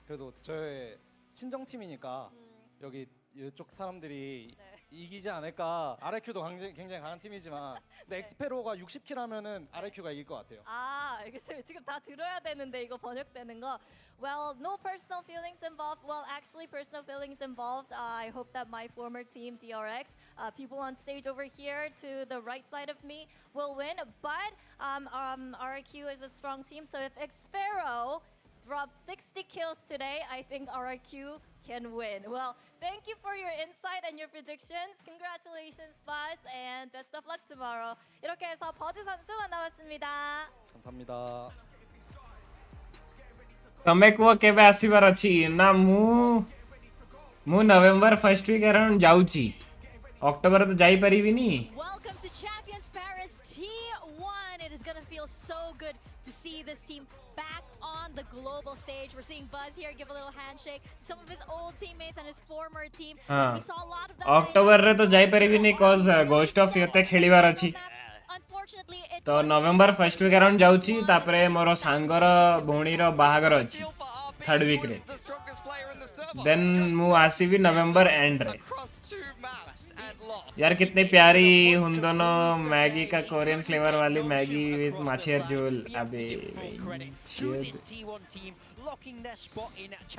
그래도 저의 친정팀이니까 여기 이쪽 사람들이 네. 이기지 않을까. RRQ도 굉장히 강한 팀이지만 근데 엑스페로가 60킬 하면은 RRQ가 이길 것 같아요. 알겠어요. 지금 다 들어야 되는데 이거 번역되는 거. Well, no personal feelings involved. Well, actually, personal feelings involved. I hope that my former team, DRX, people on stage over here to the right side of me will win. But RRQ is a strong team, so if Xfero drops 60 kills today, I think RRQ can win. Well, thank you for your insight and your predictions. Congratulations, Buzz, and best of luck tomorrow. 이렇게 해서 버즈 선수가 나왔습니다. 감사합니다. ତମେ କୁହ କେବେ ଆସିବାର ଅଛି ନା ମୁଁ November first weak around ଯାଉଛି October ତ ଯାଇପାରିବିନି Welcome to Champions Paris T1. It is going to feel so good to see this team back on the global stage. We're seeing Buzz here give a little handshake. Some of his old teammates and his former team. We saw a lot of that. October ରେ ତ ଯାଇପାରିବିନି cause Ghost of Yote ଖେଳିବାର ଅଛି Unfortunately, it ତ November first weak around ଯାଉଛି ତାପରେ ମୋର ସାଙ୍ଗର ଭଉଣୀର ବାହାଘର ଅଛି ଥର୍ଡ ୱିକ୍ ରେ ଦେନ୍ ମୁଁ ଆସିବି ନଭେମ୍ବର एंड रे यार कितनी प्यारी उन दोनों मैगी का कोरियन फ्लेवर वाली मैगी विद माछेर झोल अबे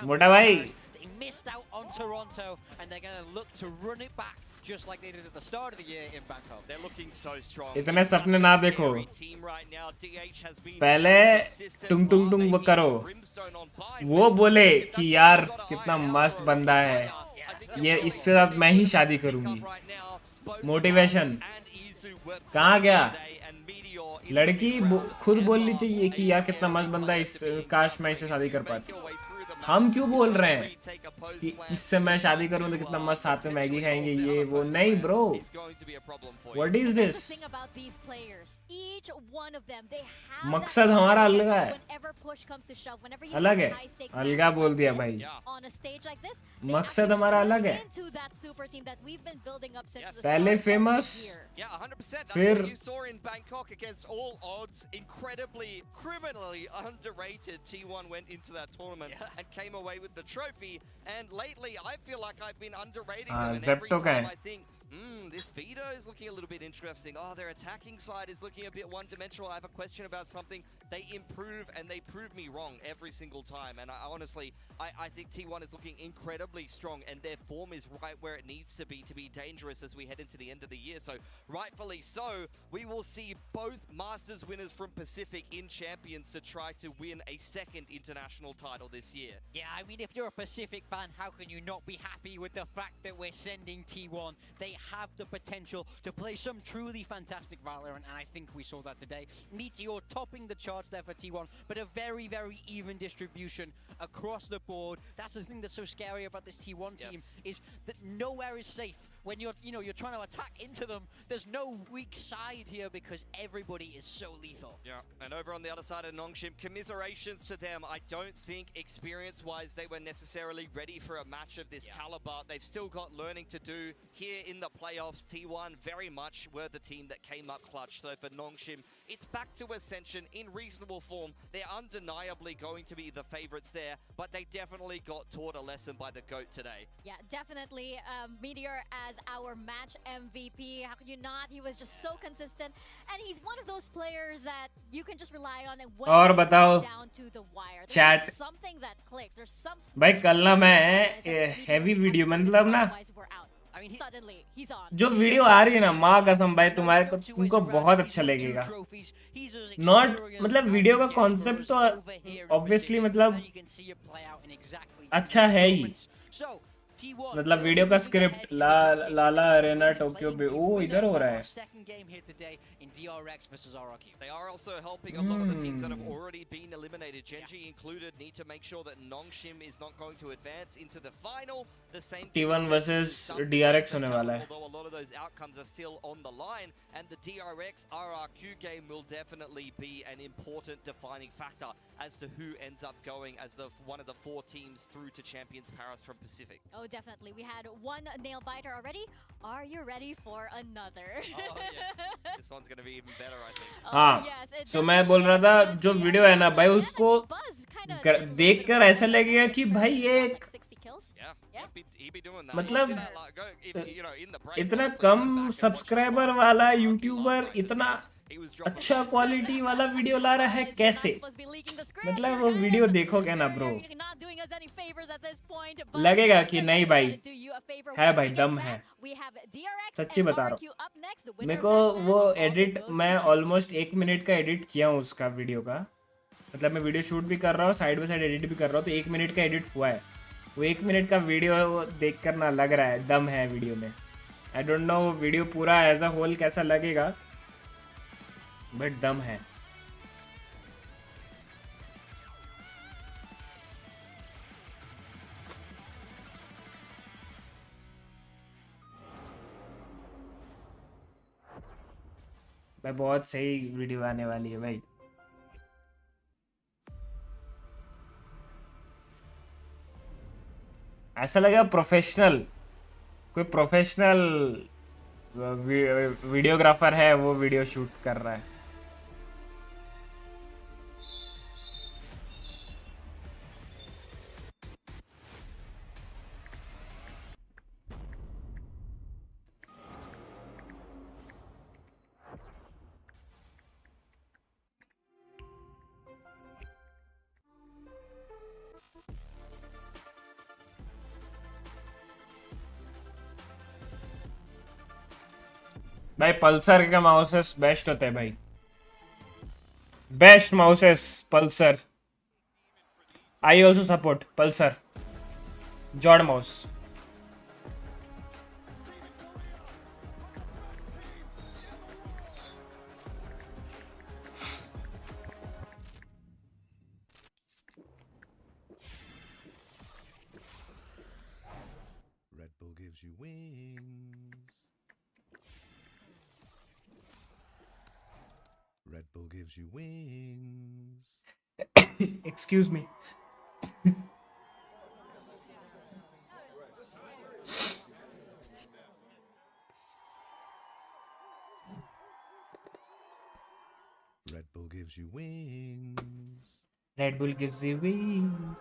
मोटा भाई missed out on Toronto and they're going to look to run it back just like they did at the start of the year in Bangkok. They're looking so strong. इतने सपने ना देखो पहले टुंग टुंग टुंग वो करो वो बोले कि यार कितना मस्त बंदा है ये इससे साथ मैं ही शादी करूंगी मोटिवेशन कहाँ गया लड़की खुद बोलनी चाहिए कि यार कितना मस्त बंदा है इस काश मैं इससे शादी कर पाती हम क्यों बोल रहे हैं कि इससे मैं शादी करूं तो कितना मस्त साथ में मैगी खाएंगे ये वो नहीं ब्रो व्हाट इज दिस मकसद हमारा अलग है अलग है अलगा बोल दिया भाई मकसद हमारा अलग है पहले फेमस फिर came away with the trophy, and lately I feel like I've been underrating them, and every Zepto time I think this Vito is looking a little bit interesting. Their attacking side is looking a bit one-dimensional. I have a question about something. They improve and they prove me wrong every single time. And honestly, I think T1 is looking incredibly strong, and their form is right where it needs to be dangerous as we head into the end of the year. So rightfully so, we will see both Masters winners from Pacific in Champions to try to win a second international title this year. Yeah, I mean, if you're a Pacific fan, how can you not be happy with the fact that we're sending T1? They have the potential to play some truly fantastic Valorant, and I think we saw that today. Meteor topping the charts there for T1, but a very, very even distribution across the board. That's the thing that's so scary about this T1 team, is that nowhere is safe. When you're trying to attack into them, there's no weak side here because everybody is so lethal. Yeah, and over on the other side of Nongshim, commiserations to them. I don't think experience-wise they were necessarily ready for a match of this caliber. They've still got learning to do here in the playoffs. T1 very much were the team that came up clutch. So for Nongshim, it's back to Ascension in reasonable form. They're undeniably going to be the favorites there, but they definitely got taught a lesson by the GOAT today. Yeah, definitely. Meteor as our match MVP. How could you not? He was just so consistent, and he's one of those players that you can just rely on. And when और it बताओ comes down to the wire, chat there's something that clicks. There's some भाई कल ना मैं heavy video मतलब ना suddenly he's on. जो video आ रही है ना माँ कसम भाई तुम्हारे को तुमको बहुत अच्छा लगेगा नॉट मतलब वीडियो का कॉन्सेप्ट तो ऑब्वियसली मतलब अच्छा है ही मतलब वीडियो का स्क्रिप्ट लाला अरेना टोक्यो पे ओ इधर हो रहा है DRX versus RRQ. They are also helping a lot of the teams that have already been eliminated. Genji included need to make sure that Nongshim is not going to advance into the final. The same T1 versus DRX होने वाला है. Although a lot of those outcomes are still on the line, and the DRX RRQ game will definitely be an important defining factor as to who ends up going as one of the 4 teams through to Champions Paris from Pacific. Oh, definitely. We had one nail biter already. Are you ready for another? Oh yeah, this one's gonna be even better, I think. हाँ so मैं बोल रहा था जो video है ना भाई उसको देखकर ऐसा लगेगा कि भाई ये मतलब इतना कम सब्सक्राइबर वाला यूट्यूबर इतना अच्छा क्वालिटी वाला वीडियो ला रहा है कैसे मतलब वो वीडियो देखोगे ना ब्रो लगेगा कि नहीं भाई है भाई दम है सच्ची बता रहा हूँ मेरे को वो एडिट मैं ऑलमोस्ट 1 मिनट का एडिट किया हूँ उसका वीडियो का मतलब मैं वीडियो शूट भी कर रहा हूँ साइड बाय साइड एडिट भी कर रहा हूँ तो 1 मिनट का एडिट हुआ है वो 1 मिनट का वीडियो देख कर ना लग रहा है दम है वीडियो में आई डोंट नो वीडियो पूरा एज अ होल कैसा लगेगा बट दम है भाई बहुत सही वीडियो आने वाली है भाई ऐसा लगा प्रोफेशनल कोई प्रोफेशनल वीडियोग्राफर है वो वीडियो शूट कर रहा है भाई पल्सर के माउसेस बेस्ट होते हैं भाई best mouses Pulsar I also support Pulsar jawed mouse Red Bull gives you wings. Red Bull gives you wings. Excuse me. Red Bull gives you wings. Red Bull gives you wings.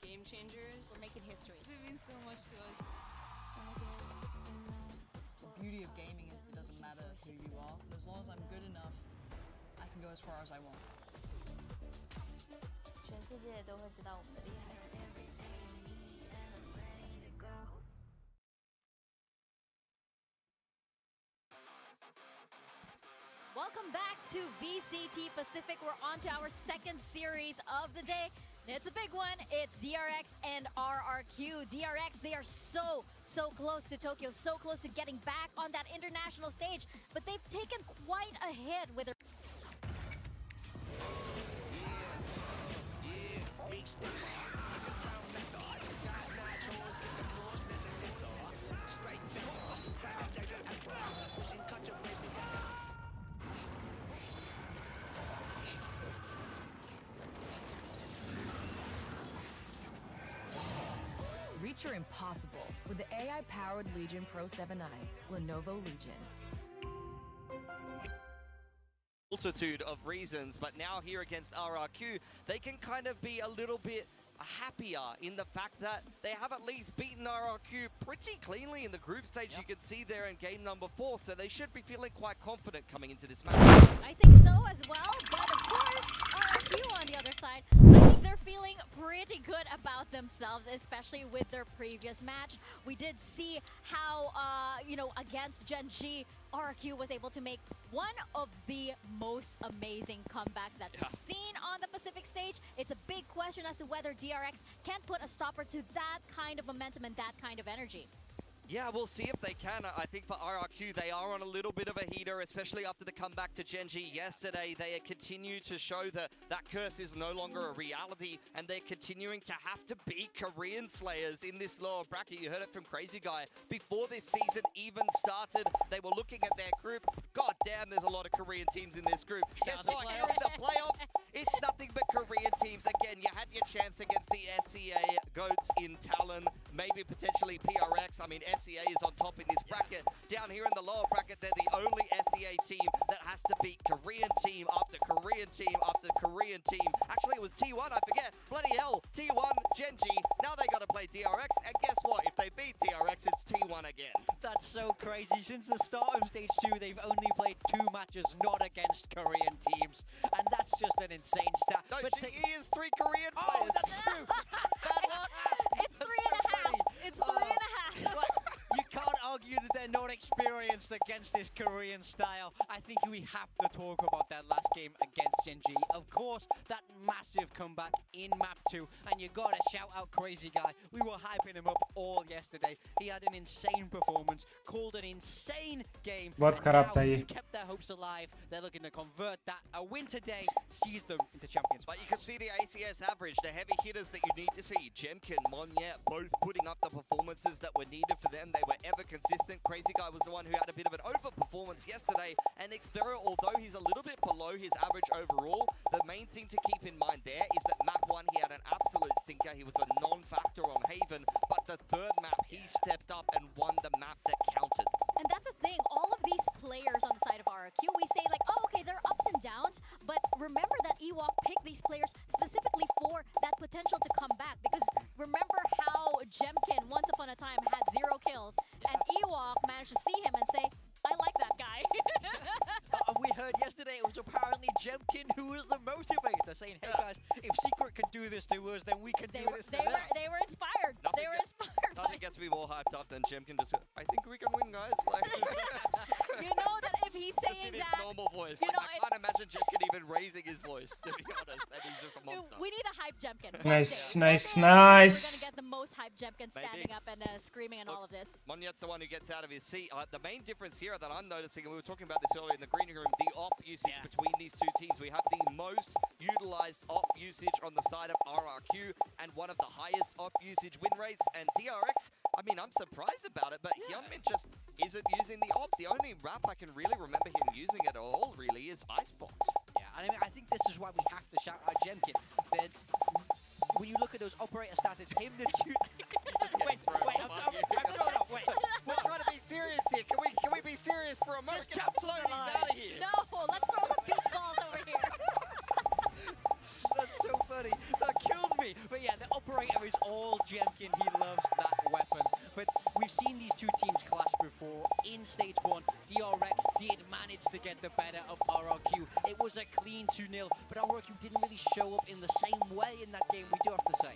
Game changers. We're making history. It means so much to us. The beauty of gaming is it doesn't matter who you well. As long as I'm good enough, I can go as far as I want. 全世界都会知道我们的厉害。Welcome back to VCT Pacific. We're on to our second series of the day. It's a big one. It's DRX and RRQ. DRX, they are so close to Tokyo, so close to getting back on that international stage, but they've taken quite a hit with their... Reach your impossible with the AI-powered Legion Pro 7i, Lenovo Legion. Multitude of reasons, but now here against RRQ, they can kind of be a little bit happier in the fact that they have at least beaten RRQ pretty cleanly in the group stage. You can see there in game number 4, so they should be feeling quite confident coming into this match. I think so as well, but of course, RRQ on the other side, I think they're feeling pretty good about themselves, especially with their previous match. We did see how, against Gen G, RRQ was able to make one of the most amazing comebacks that we've seen on the Pacific stage. It's a big question as to whether DRX can put a stopper to that kind of momentum and that kind of energy. Yeah, we'll see if they can. I think for RRQ, they are on a little bit of a heater, especially after the comeback to Gen G yesterday. They continue to show that that curse is no longer a reality, and they're continuing to have to beat Korean Slayers in this lower bracket. You heard it from Crazy Guy. Before this season even started, they were looking at their group. God damn, there's a lot of Korean teams in this group. Guess what? Here in the playoffs, it's nothing but Korean teams. Again, you had your chance against the SCA Goats in Talon, maybe potentially PRX. I mean, SCA is on top in this bracket. Down here in the lower bracket, they're the only SCA team that has to beat Korean team after Korean team after Korean team. Actually, it was T1, I forget. Bloody hell, T1, Gen G. Now they got to play DRX, and guess what? If they beat DRX, it's T1 again. That's so crazy. Since the start of Stage 2, they've only played 2 matches not against Korean teams, and that's just an insane stat. No, but GE is 3 Korean players. Oh, that's true. Bad luck. It's 3.5. It's 3.5. You can't argue that they're not experienced against this Korean style. I think we have to talk about that last game against Gen G. Of course, that massive comeback in map 2, and you gotta shout out Crazy Guy. We were hyping him up all yesterday. He had an insane performance, called an insane game. बहुत खराब था ये. Kept their hopes alive. They're looking to convert that. A win today sees them into champions. But you can see the ACS average, the heavy hitters that you need to see. Jemkin, Monyet, both putting up the performances that were needed for them. They were ever consistent. Crazy Guy was the one who had a bit of an overperformance yesterday. And Xpero, although he's a little bit below his average overall, the main thing to keep in mind there is that map 1, he had an absolute stinker. He was a non-factor on Haven. But the third map, he stepped up and won the map that counted. And that's the thing, all of these players on the side of RRQ, we say like, oh, okay, there are ups and downs, but remember that Ewok picked these players specifically for that potential to come back, because remember how Jemkin once upon a time had 0 kills, and Ewok managed to see him and say, I like that guy. We heard yesterday it was apparently Jemkin who was the motivator, saying, hey guys, if Secret can do this to us, then we can do this to them. They were inspired. Nothing gets me more hyped up than Jemkin just, I think we can win, guys. Like, you know that if he's saying just in his that, normal voice. Like, I can't imagine Jemkin even raising his voice, to be honest. And he's just a monster. We need a hype Jemkin. Nice. We're gonna get the most hype Jemkin standing up and screaming and all of this. Monyet's the one who gets out of his seat. The main difference here that I'm noticing, and we were talking about this earlier in the green room, the op usage between these two teams. We have the most utilized op usage on the side of RRQ and one of the highest op usage win rates. And DRX, I mean, I'm surprised about it, but Hyunmin just isn't using the op. The only map I can really remember him using at all, really, is Icebox. Yeah, and I mean, I think this is why we have to shout out Jemkin. That when you look at those operator stats, it's him that's shooting. Wait. We're trying to be serious here. Can we be serious for a moment? Get floating out of here. No, let's throw the beach balls over here. That's so funny. That kills me. But yeah, the operator is all Jemkin. He loves that weapon. But we've seen these two teams clash before in Stage 1. DRX did manage managed to get the better of RRQ. It was a clean 2-0, but RRQ didn't really show up in the same way in that game, we do have to say.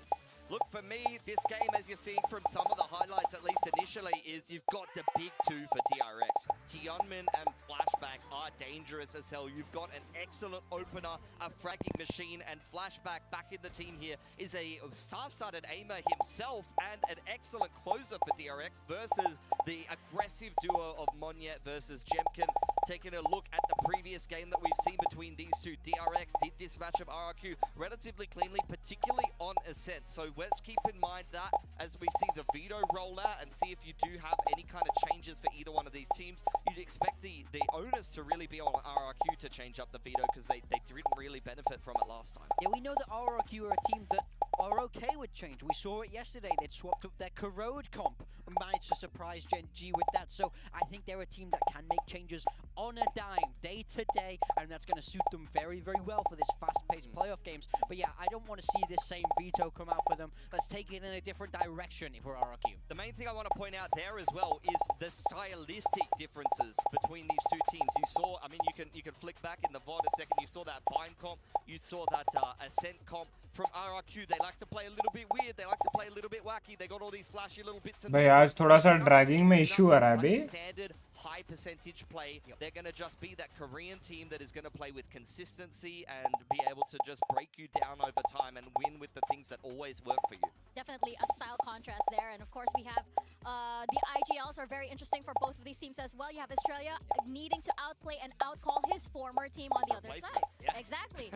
Look, for me, this game, as you're seeing from some of the highlights, at least initially, is you've got the big two for DRX. Hyunmin and Flashback are dangerous as hell. You've got an excellent opener, a fragging machine, and Flashback back in the team here is a star-started aimer himself and an excellent closer for DRX versus the aggressive duo of Monyet versus Jemkin. Taking a look at the previous game that we've seen between these two, DRX did dispatch of RRQ relatively cleanly, particularly on Ascent. So let's keep in mind that as we see the veto roll out and see if you do have any kind of changes for either one of these teams, you'd expect the owners to really be on RRQ to change up the veto because they didn't really benefit from it last time. Yeah, we know that RRQ are a team that are okay with change. We saw it yesterday. They'd swapped up their corrode comp and managed to surprise Gen G with that. So I think they're a team that can make changes on a dime, day to day, and that's going to suit them very, very well for this fast-paced playoff games. But yeah, I don't want to see this same veto come out for them. Let's take it in a different direction if we're RRQ. The main thing I want to point out there as well is the stylistic differences between these two teams. You saw, I mean, you can flick back in the VOD a second. You saw that Bind comp. You saw that Ascent comp. From RRQ, they like to play a little bit weird. They like to play a little bit wacky. They got all these flashy little bits. भाई आज थोड़ा सा dragging में issue आ रहा है बे. Standard high percentage play. They're going to just be that Korean team that is going to play with consistency and be able to just break you down over time and win with the things that always work for you. Definitely a style contrast there, and of course we have the IGLs are very interesting for both of these teams as well. You have Australia needing to outplay and outcall his former team on the other side. Yeah. Exactly.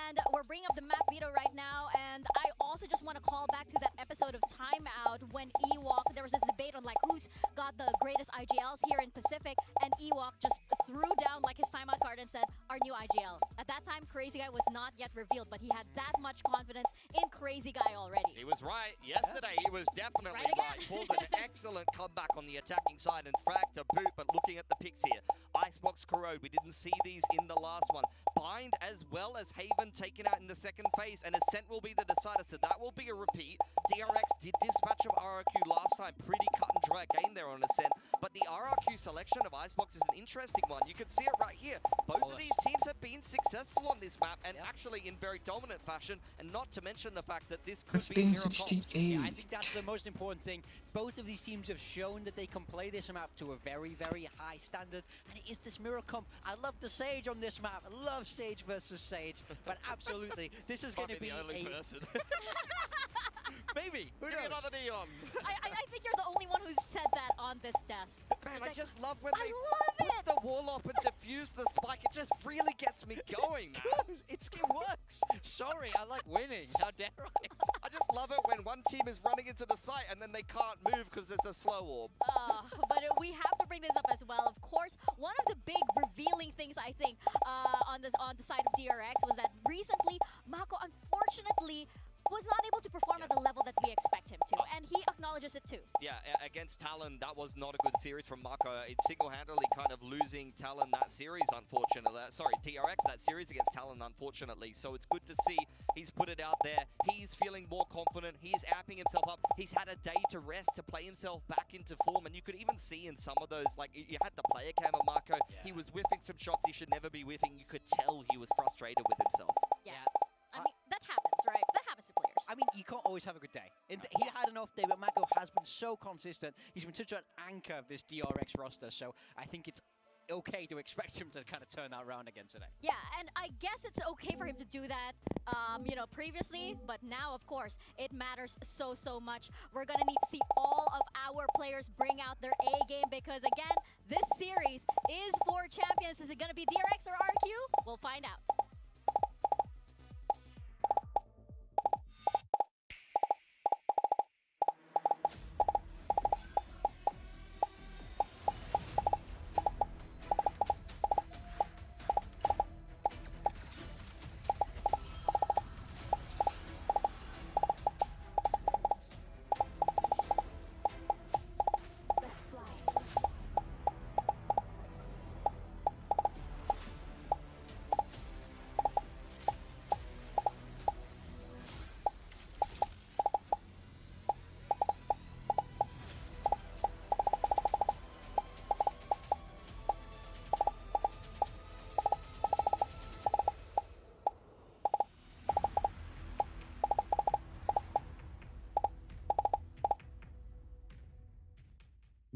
And we're bringing up the map veto right now, and I also just want to call back to that episode of Timeout when Ewok, there was this debate on like who's got the greatest IGLs here in Pacific, and Ewok just threw down like his timeout card and said, our new IGL. At that time, Crazy Guy was not yet revealed, but he had that much confidence in Crazy Guy already. He was right. Yesterday, he was definitely right. Pulled an excellent comeback on the attacking side and fragged to boot, but looking at the picks here, Icebox Corrode, we didn't see these in the last one. Bind as well as Haven taken out in the second phase, and Ascent will be the decider, so that will be a repeat. DRX did dispatch of RRQ last time, pretty cut and dry game there on Ascent, but the RRQ selection of Icebox is an interesting one. You can see it right here. Both of these teams have been successful on this map, and actually in very dominant fashion, and not to mention the fact that this could be Hero Comps. Yeah, I think that's the most important thing. Both of these teams have shown that they can play this map to a very, very high standard, and it is this mirror comp. I love the Sage on this map. I love Sage versus Sage, but absolutely, this is going to be the only person. Maybe. Who Give me knows? another neon. I think you're the only one who said that on this desk. Man, I like, just love when I they love put the wall up and defuse the spike. It just really gets me going, man. It works. Sorry, I like winning. How dare I? I just love it when one team is running into the site and then they can't move because there's a slow orb. But we have to bring this up as well. Of course, one of the big revealing things I think on the side of DRX was that recently Mako unfortunately was not able to perform at the level that we expect him to, and he acknowledges it too. Yeah, against Talon, that was not a good series from Mako. It's single-handedly kind of losing Talon that series, unfortunately. Sorry, DRX that series against Talon, unfortunately. So it's good to see he's put it out there. He's feeling more confident. He's amping himself up. He's had a day to rest to play himself back into form, and you could even see in some of those, like, you had the player cam of Mako. Yeah. He was whiffing some shots he should never be whiffing. You could tell he was frustrated with himself. Yeah. I mean, that happens, right? That happens to players. I mean, you can't always have a good day. He had an off day, but Mako has been so consistent. He's been such an anchor of this DRX roster, so I think it's okay to expect him to kind of turn that around again today. Yeah, and I guess it's okay for him to do that, previously, but now, of course, it matters so much. We're gonna need to see all of our players bring out their A game because, again, this series is for champions. Is it gonna be DRX or RRQ? We'll find out.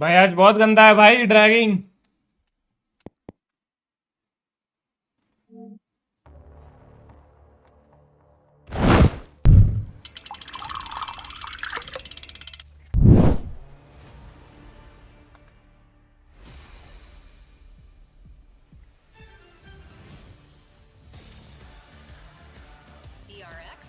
भाई आज बहुत गंदा है भाई dragging. DRX.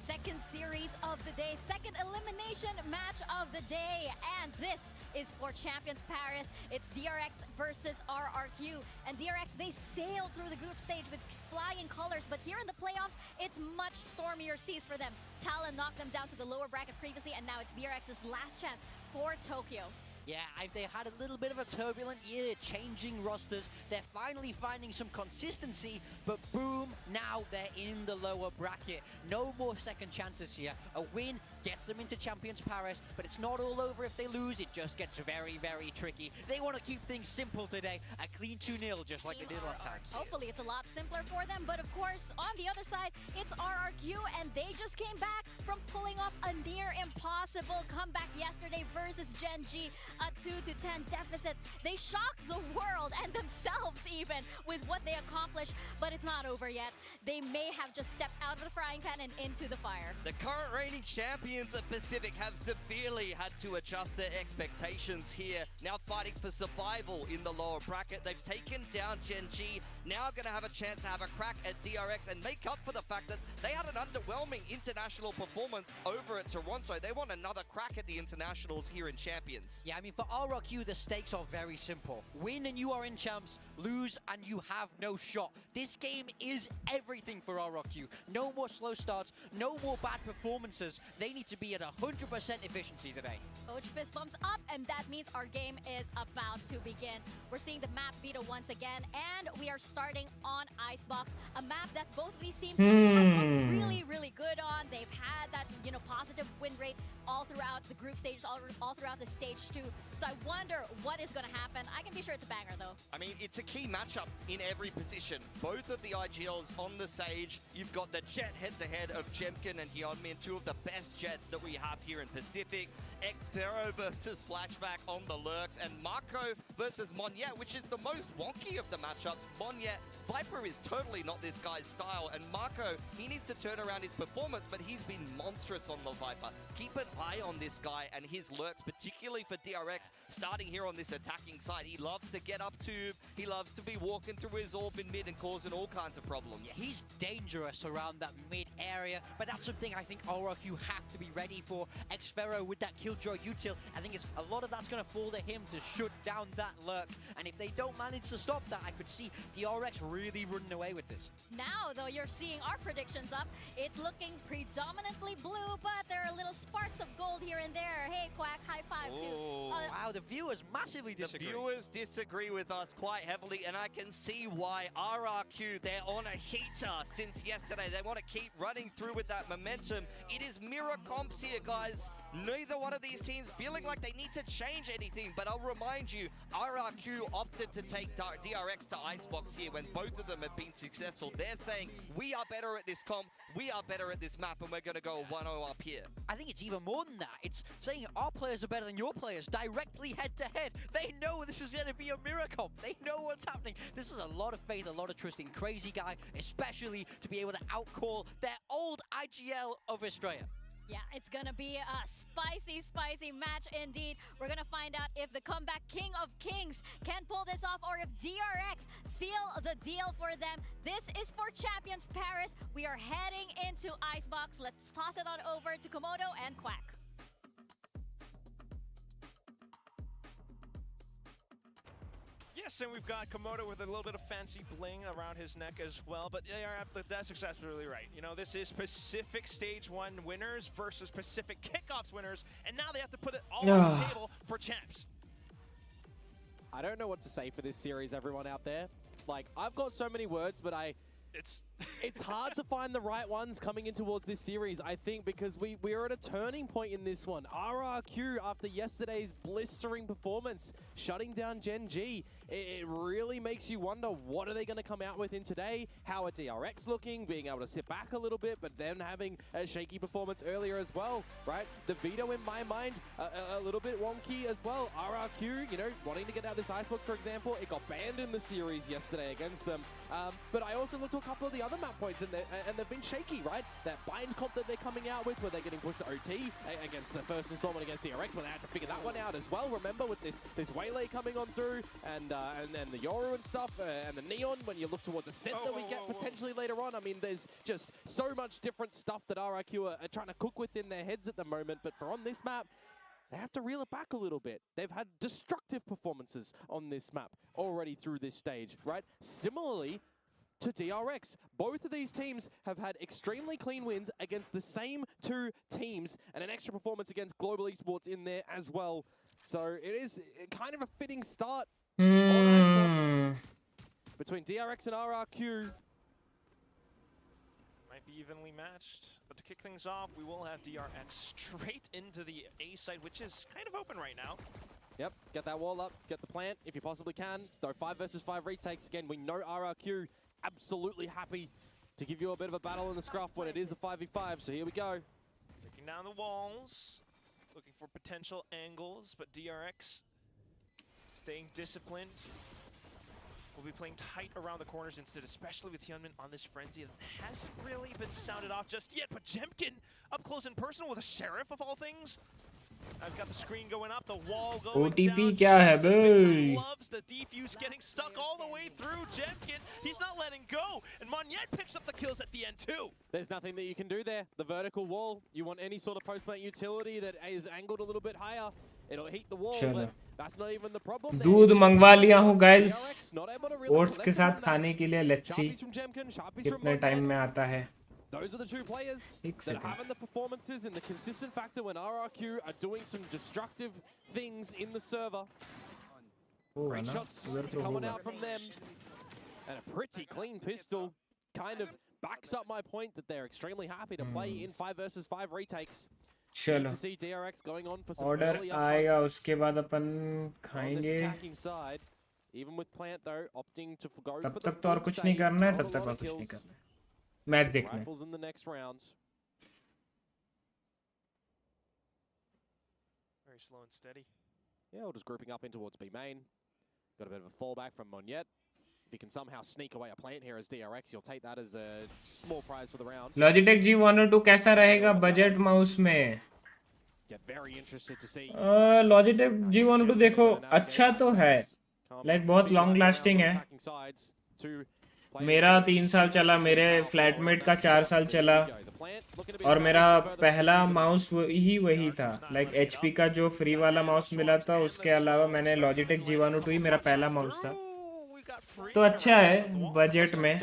Second series of the day, second elimination match of the day, and this is for Champions Paris. It's DRX versus RRQ, and DRX, they sailed through the group stage with flying colors, but here in the playoffs, it's much stormier seas for them. Talon knocked them down to the lower bracket previously, and now it's DRX's last chance for Tokyo. Yeah, they had a little bit of a turbulent year, changing rosters. They're finally finding some consistency, but boom, now they're in the lower bracket. No more second chances here. A win gets them into Champions Paris, but it's not all over if they lose. It just gets very, very tricky. They want to keep things simple today. A clean 2-0, just like they did last time. Hopefully it's a lot simpler for them, but of course, on the other side, it's RRQ, and they just came back from pulling off a near impossible comeback yesterday versus Gen G. A 2-10 deficit. They shocked the world and themselves even with what they accomplished, but it's not over yet. They may have just stepped out of the frying pan and into the fire. The current reigning champions of Pacific have severely had to adjust their expectations here. Now fighting for survival in the lower bracket. They've taken down Gen G. Now going to have a chance to have a crack at DRX and make up for the fact that they had an underwhelming international performance over at Toronto. They want another crack at the internationals here in Champions. Yeah, I mean, for RRQ, the stakes are very simple. Win and you are in champs, lose and you have no shot. This game is everything for RRQ. No more slow starts, no more bad performances. They need to be at 100% efficiency today. Coach fist bumps up, and that means our game is about to begin. We're seeing the map beta once again, and we are starting on Icebox, a map that both of these teams have looked really, really good on. They've had that, positive win rate all throughout the group stages, all throughout the stage 2. So I wonder what is going to happen. I can be sure it's a banger, though. I mean, it's a key matchup in every position. Both of the IGLs on the Sage. You've got the Jet head-to-head of Jemkin and Hyunmin, two of the best Jets that we have here in Pacific. Xfero versus Flashback on the Lurks, and Marco versus Monyet, which is the most wonky of the matchups. Monyet, Viper is totally not this guy's style, and Marco, he needs to turn around his performance, but he's been monstrous on the Viper. Keep an eye on this guy and his Lurks, particularly for DRX, starting here on this attacking side. He loves to get up tube, he loves to be walking through his orb in mid and causing all kinds of problems. Yeah, he's dangerous around that mid area, but that's something I think RRQ have to be ready for. Xfero with that Killjoy util, I think a lot of that's going to fall to him to shut down that Lurk, and if they don't manage to stop that, I could see DRX really running away with this. Now, though, you're seeing our predictions up. It's looking predominantly blue, but there are little sparks of gold here and there. Hey, Quack, high five, too. Wow, the viewers massively disagree. The viewers disagree with us quite heavily, and I can see why. RRQ, they're on a heater since yesterday. They want to keep running through with that momentum. It is mirror comps here, guys. Neither one of these teams feeling like they need to change anything, but I'll remind you, RRQ opted to take DRX to Icebox here when both of them have been successful. They're saying, we are better at this comp, we are better at this map, and we're going to go 1-0 up here. I think it's even more than that. It's saying our players are better than your players, directly head-to-head. They know this is going to be a mirror comp. They know what's happening. This is a lot of faith, a lot of trust in Crazy Guy, especially to be able to outcall their old IGL of Australia. Yeah, it's gonna be a spicy, spicy match indeed. We're gonna find out if the comeback king of kings can pull this off, or if DRX seal the deal for them. This is for Champions Paris. We are heading into Icebox. Let's toss it on over to Komodo and Quack. Yes, and we've got Komodo with a little bit of fancy bling around his neck as well, but that's absolutely right. This is Pacific Stage 1 winners versus Pacific Kickoffs winners, and now they have to put it all on the table for champs. I don't know what to say for this series, everyone out there. Like, I've got so many words, but I It's hard to find the right ones coming in towards this series, I think, because we're at a turning point in this one. RRQ, after yesterday's blistering performance, shutting down Gen G, it really makes you wonder, what are they going to come out with in today? How are DRX looking, being able to sit back a little bit, but then having a shaky performance earlier as well, right? The veto, in my mind, a little bit wonky as well. RRQ, you know, wanting to get out this Icebox, for example, it got banned in the series yesterday against them. But I also looked at a couple of the other map points, and they've been shaky, right? That bind comp that they're coming out with, where they're getting pushed to OT against the first installment against DRX, but they had to figure that one out as well. Remember, with this Waylay coming on through, and the Yoru and stuff, and the Neon, when you look towards a set that we get potentially later on. I mean, there's just so much different stuff that RRQ are trying to cook with in their heads at the moment, but for on this map, they have to reel it back a little bit. They've had destructive performances on this map already through this stage, right? Similarly to DRX, both of these teams have had extremely clean wins against the same two teams, and an extra performance against Global Esports in there as well. So it is kind of a fitting start on Esports between DRX and RRQ. Might be evenly matched, but to kick things off, we will have DRX straight into the A site, which is kind of open right now. Yep, get that wall up, get the plant if you possibly can. Though 5 versus 5 retakes, again, we know RRQ absolutely happy to give you a bit of a battle in the scruff when it is a 5v5, so here we go. Taking down the walls, looking for potential angles, but DRX staying disciplined. We'll be playing tight around the corners instead, especially with Hyunmin on this frenzy that hasn't really been sounded off just yet, but Jemkin up close and personal with a Sheriff of all things. I've got the screen going up, the wall going OTP down. क्या है बे? Loves the defuse getting stuck all the way through Jemkin. He's not letting go, and Monyet picks up the kills at the end too. There's nothing that you can do there. The vertical wall, you want any sort of post-plant utility that is angled a little bit higher. It'll heat the wall, but that's not even the problem. दूध मंगवा लिया हूँ guys, oats के साथ खाने के लिए. Let's see कितने टाइम में आता है. Those are the two players that are having the performances and the consistent factor when RRQ are doing some destructive things in the server. Great shots coming out from them. And a pretty clean pistol kind of backs up my point that they're extremely happy to play in 5 versus 5 retakes. चलो To see DRX going on for some order early आएगा, upcuts उसके बाद अपन on this खाएंगे. attacking side. Even with Plant though, opting to go तब for the तक तो और full कुछ नहीं save, करना है, got तब a तक lot और of कुछ नहीं kills. करना है. मैच देखना है. Rifles in the next round. Very slow and steady. Yeah, we're just grouping up in towards B main. Got a bit of a fallback from Monyet. If you can somehow sneak away a plant here as DRX, you'll take that as a small prize for the round. Logitech G102 कैसा रहेगा budget mouse में? Get very interested to see. Logitech G102 देखो अच्छा तो है, like बहुत long lasting है. मेरा 3 साल चला, मेरे फ्लैटमेट का 4 साल चला, और मेरा पहला माउस वही था. लाइक HP का जो फ्री वाला माउस मिला था, उसके अलावा मैंने Logitech G102 ही मेरा पहला माउस था. तो अच्छा है बजट में,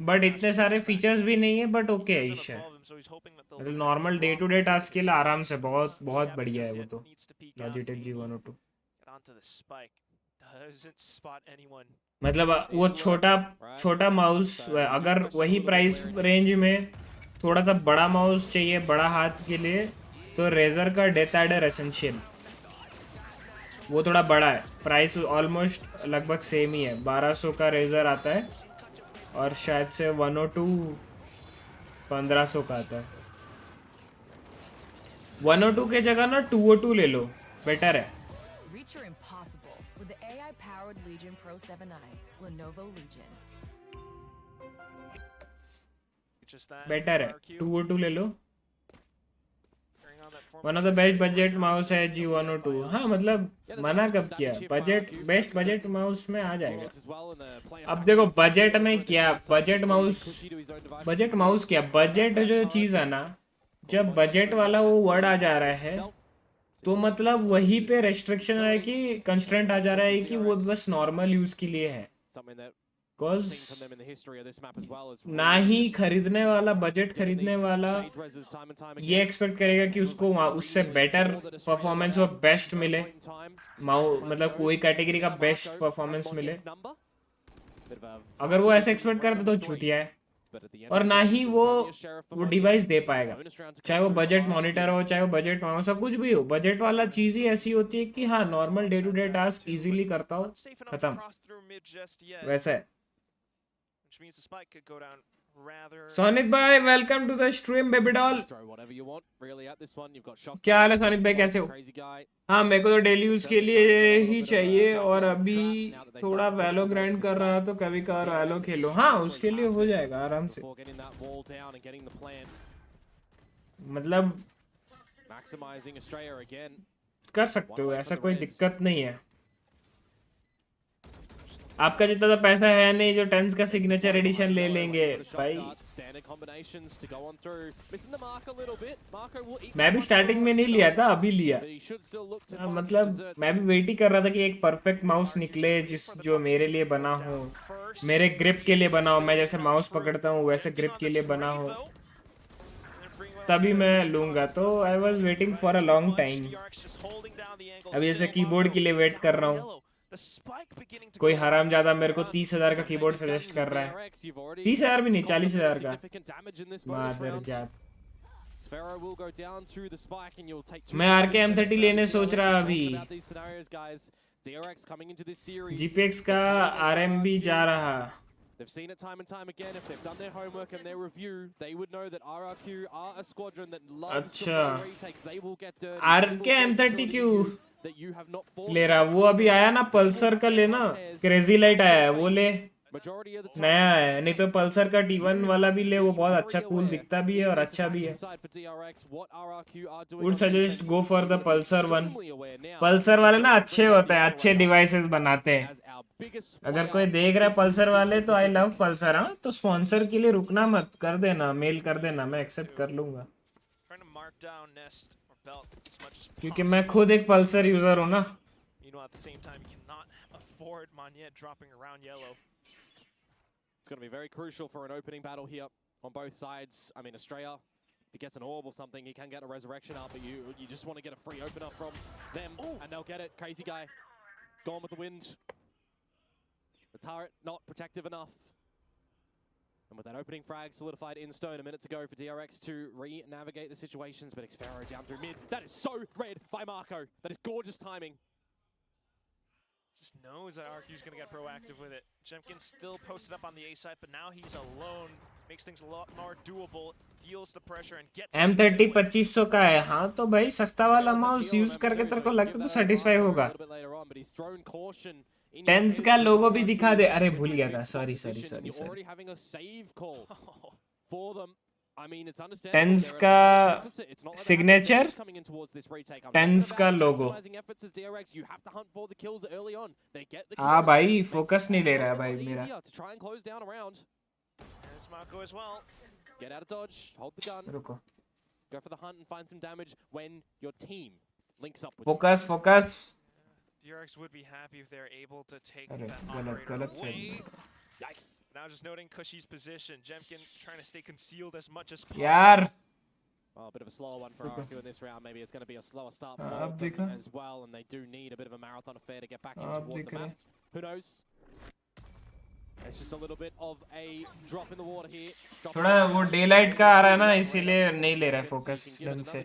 बट इतने सारे फीचर्स भी नहीं है, बट ओके इश है. मतलब normal day to day task के लिए आराम से बहुत बहुत बढ़िया है वो तो Logitech G102. मतलब वो छोटा माउस, अगर वही प्राइस रेंज में थोड़ा सा बड़ा माउस चाहिए बड़ा हाथ के लिए, तो रेजर का डेथ एडर एसेंशियल, वो थोड़ा बड़ा है. प्राइस ऑलमोस्ट लगभग सेम ही है. 1200 का रेजर आता है, और शायद से 102 1500 का आता है. 102 के जगह ना 202 ले लो, बेटर है. Reach your impossible with the AI-powered Legion Pro 7i, Lenovo Legion. Better है, 202 ले लो. One of the best budget mouse है G102. हाँ मतलब मना कब किया, बजट बेस्ट बजट माउस में आ जाएगा. अब देखो बजट में क्या, बजट माउस क्या, बजट जो चीज़ है ना, जब बजट वाला वो वर्ड आ जा रहा है, तो मतलब वहीं पे रेस्ट्रिक्शन है कि कंस्ट्रेंट आ जा रहा है कि वो बस नॉर्मल यूज के लिए है. ना ही खरीदने वाला, बजट खरीदने वाला ये एक्सपेक्ट करेगा कि उसको उससे बेटर परफॉर्मेंस और बेस्ट मिले, मतलब कोई कैटेगरी का बेस्ट परफॉर्मेंस मिले. अगर वो ऐसे एक्सपेक्ट करता तो चूतिया है, और ना ही वो डिवाइस दे पाएगा, चाहे वो बजट मॉनिटर हो, चाहे वो बजट माउस हो, कुछ भी हो। बजट वाला चीज ही ऐसी होती है कि हाँ normal day to day task easily करता हो, खत्म, वैसा है। सोनित भाई welcome to the stream baby doll. क्या हाल है सोनित भाई, कैसे हो? हाँ मेरे को तो डेली यूज के लिए ही चाहिए, और अभी थोड़ा वैलो ग्राइंड कर रहा तो कभी कभार वैलो खेलो। हाँ उसके लिए हो जाएगा आराम से, मतलब कर सकते हो, ऐसा कोई दिक्कत नहीं है। आपका जितना तो पैसा है नहीं जो टेंस का सिग्नेचर एडिशन ले लेंगे भाई। मैं भी स्टार्टिंग में नहीं लिया था, अभी लिया। मतलब मैं भी वेट ही कर रहा था कि एक परफेक्ट माउस निकले जो मेरे लिए बना हो, मेरे ग्रिप के लिए बना हो, मैं जैसे माउस पकड़ता हूँ वैसे ग्रिप के लिए बना हो, तभी मैं लूंगा। तो I was waiting for a long time. अभी जैसे कीबोर्ड के लिए वेट कर रहा हूँ, कोई हरामजादा मेरे को 30,000 का कीबोर्ड सजेस्ट कर रहा है, 30,000 भी नहीं 40,000 का, मादरजात। मैं RK M30 लेने सोच रहा अभी, GPX का RMB जा रहा। They've seen it time and time again. If they've done their homework and their review, they would know that RRQ are a squadron that loves to play retakes. They will get dirty. RK M30 क्यों ले रहा? वो अभी आया ना Pulsar का लेना, crazy light आया है, वो ले, नया है। नहीं तो पल्सर का T1 वाला भी ले, वो बहुत अच्छा कूल दिखता भी है और अच्छा भी है। Would suggest go for the Pulsar 1। Pulsar वाले ना अच्छे होते हैं, अच्छे डिवाइसेस बनाते हैं। अगर कोई देख रहा है पल्सर वाले तो आई लव पल्सर। हाँ तो स्पॉन्सर के लिए रुकना मत, कर देना, मेल कर देना, मैं एक्सेप्ट कर लूंगा, क्योंकि मैं खुद एक पल्सर यूजर हूँ ना। It's going to be very crucial for an opening battle here on both sides. I mean, Australia, if he gets an orb or something, he can get a resurrection up, but you just want to get a free opener from them, and they'll get it. Crazy guy, gone with the wind. The turret not protective enough. And with that opening frag solidified in stone, a minute to go for DRX to re-navigate the situations, but Xfero down through mid. That is so read by Marco. That is gorgeous timing. Just knows that RRQ is going to get proactive with it. Jemkin still posted up on the A side, but now he's alone. Makes things a lot more doable. Feels the pressure and gets M30 2500 का है। हाँ तो भाई सस्ता वाला mouse use करके तेरे को लगता तो सेटिस्फाई होगा। टेंस का लोगो भी दिखा दे। अरे भूल गया था, sorry sorry sorry sorry. Tense का सिग्नेचर, टेंस का लोगो। हाँ भाई फोकस नहीं ले रहा है भाई मेरा। रुको, focus focus. DRX would be happy if they're able to take अरे that गलत away. Yikes. Now just noting Cushy's position. Jemkin trying to stay concealed as much as possible. यार a bit of a slower one for RRQ in this round. Maybe it's going to be a slower start for them as well, and they do need a bit of a marathon affair to get back in towards the map. Who knows? It's just a little bit of a drop in the water here. थोड़ा वो daylight का आ रहा है ना, इसीलिए नहीं ले रहा है फोकस ढंग से।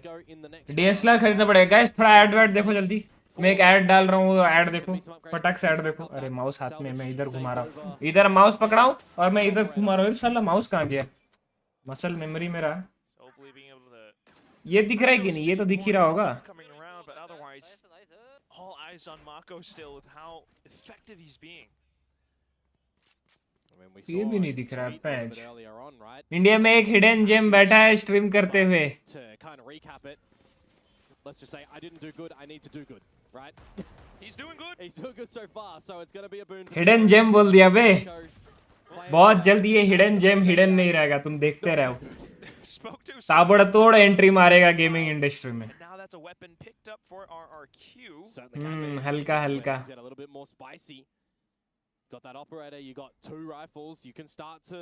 DSLR खरीदना पड़ेगा गाइस। थोड़ा ऐड वैड देखो जल्दी, मैं एक ऐड डाल रहा हूँ, ऐड देखो, फटाक से ऐड देखो। अरे माउस हाथ में, मैं इधर घुमा रहा हूँ, इधर माउस पकड़ा हूँ और मैं इधर घुमा रहा हूँ। साला माउस कहाँ गया? मसल मेमोरी में रहा। ये दिख रहा है कि नहीं? ये तो दिख ही रहा होगा। ये भी नहीं दिख रहा है पैच। इंडिया में एक हिडन जेम बैठा है स्ट्रीम करते हुए। Let's just say I didn't do good, I need to do good, right? He's doing good. He's doing good so far, so it's going to be a boon. Hidden gem बोल दिया बे। बहुत जल्दी ये hidden GeM hidden नहीं रहेगा, तुम देखते रहो। ताबड़तोड़ एंट्री मारेगा गेमिंग इंडस्ट्री में। हल्का हल्का। Got that operator, you got 2 rifles, you can start to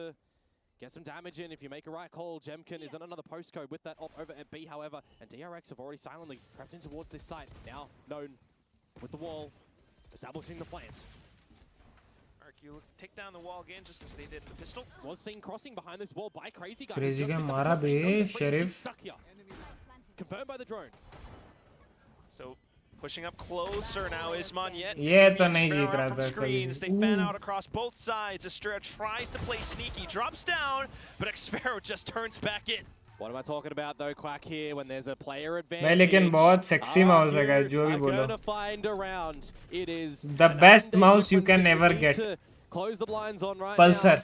get some damage in if you make a right call. Jemkin is on another postcode with that op over at B, however, and DRX have already silently crept in towards this site. Now known with the wall, establishing the plant. RRQ look to take down the wall again, just as they did in the pistol. Was seen crossing behind this wall by Crazy Guy. Crazy Guy मारा बे Sheriff. Confirmed by the drone. So pushing up closer now is Monyet. ये तो नहीं जीत रहा था screens. They fan out across both sides. Estrella tries to play sneaky, drops down, but Xfero just turns back in. What am I talking about though, Quack, here when there's a player advantage? भाई लेकिन बहुत sexy mouse है guys, जो भी बोलो. Gonna find around. It is the best mouse you can ever get. Close the blinds on right Pulsar. now.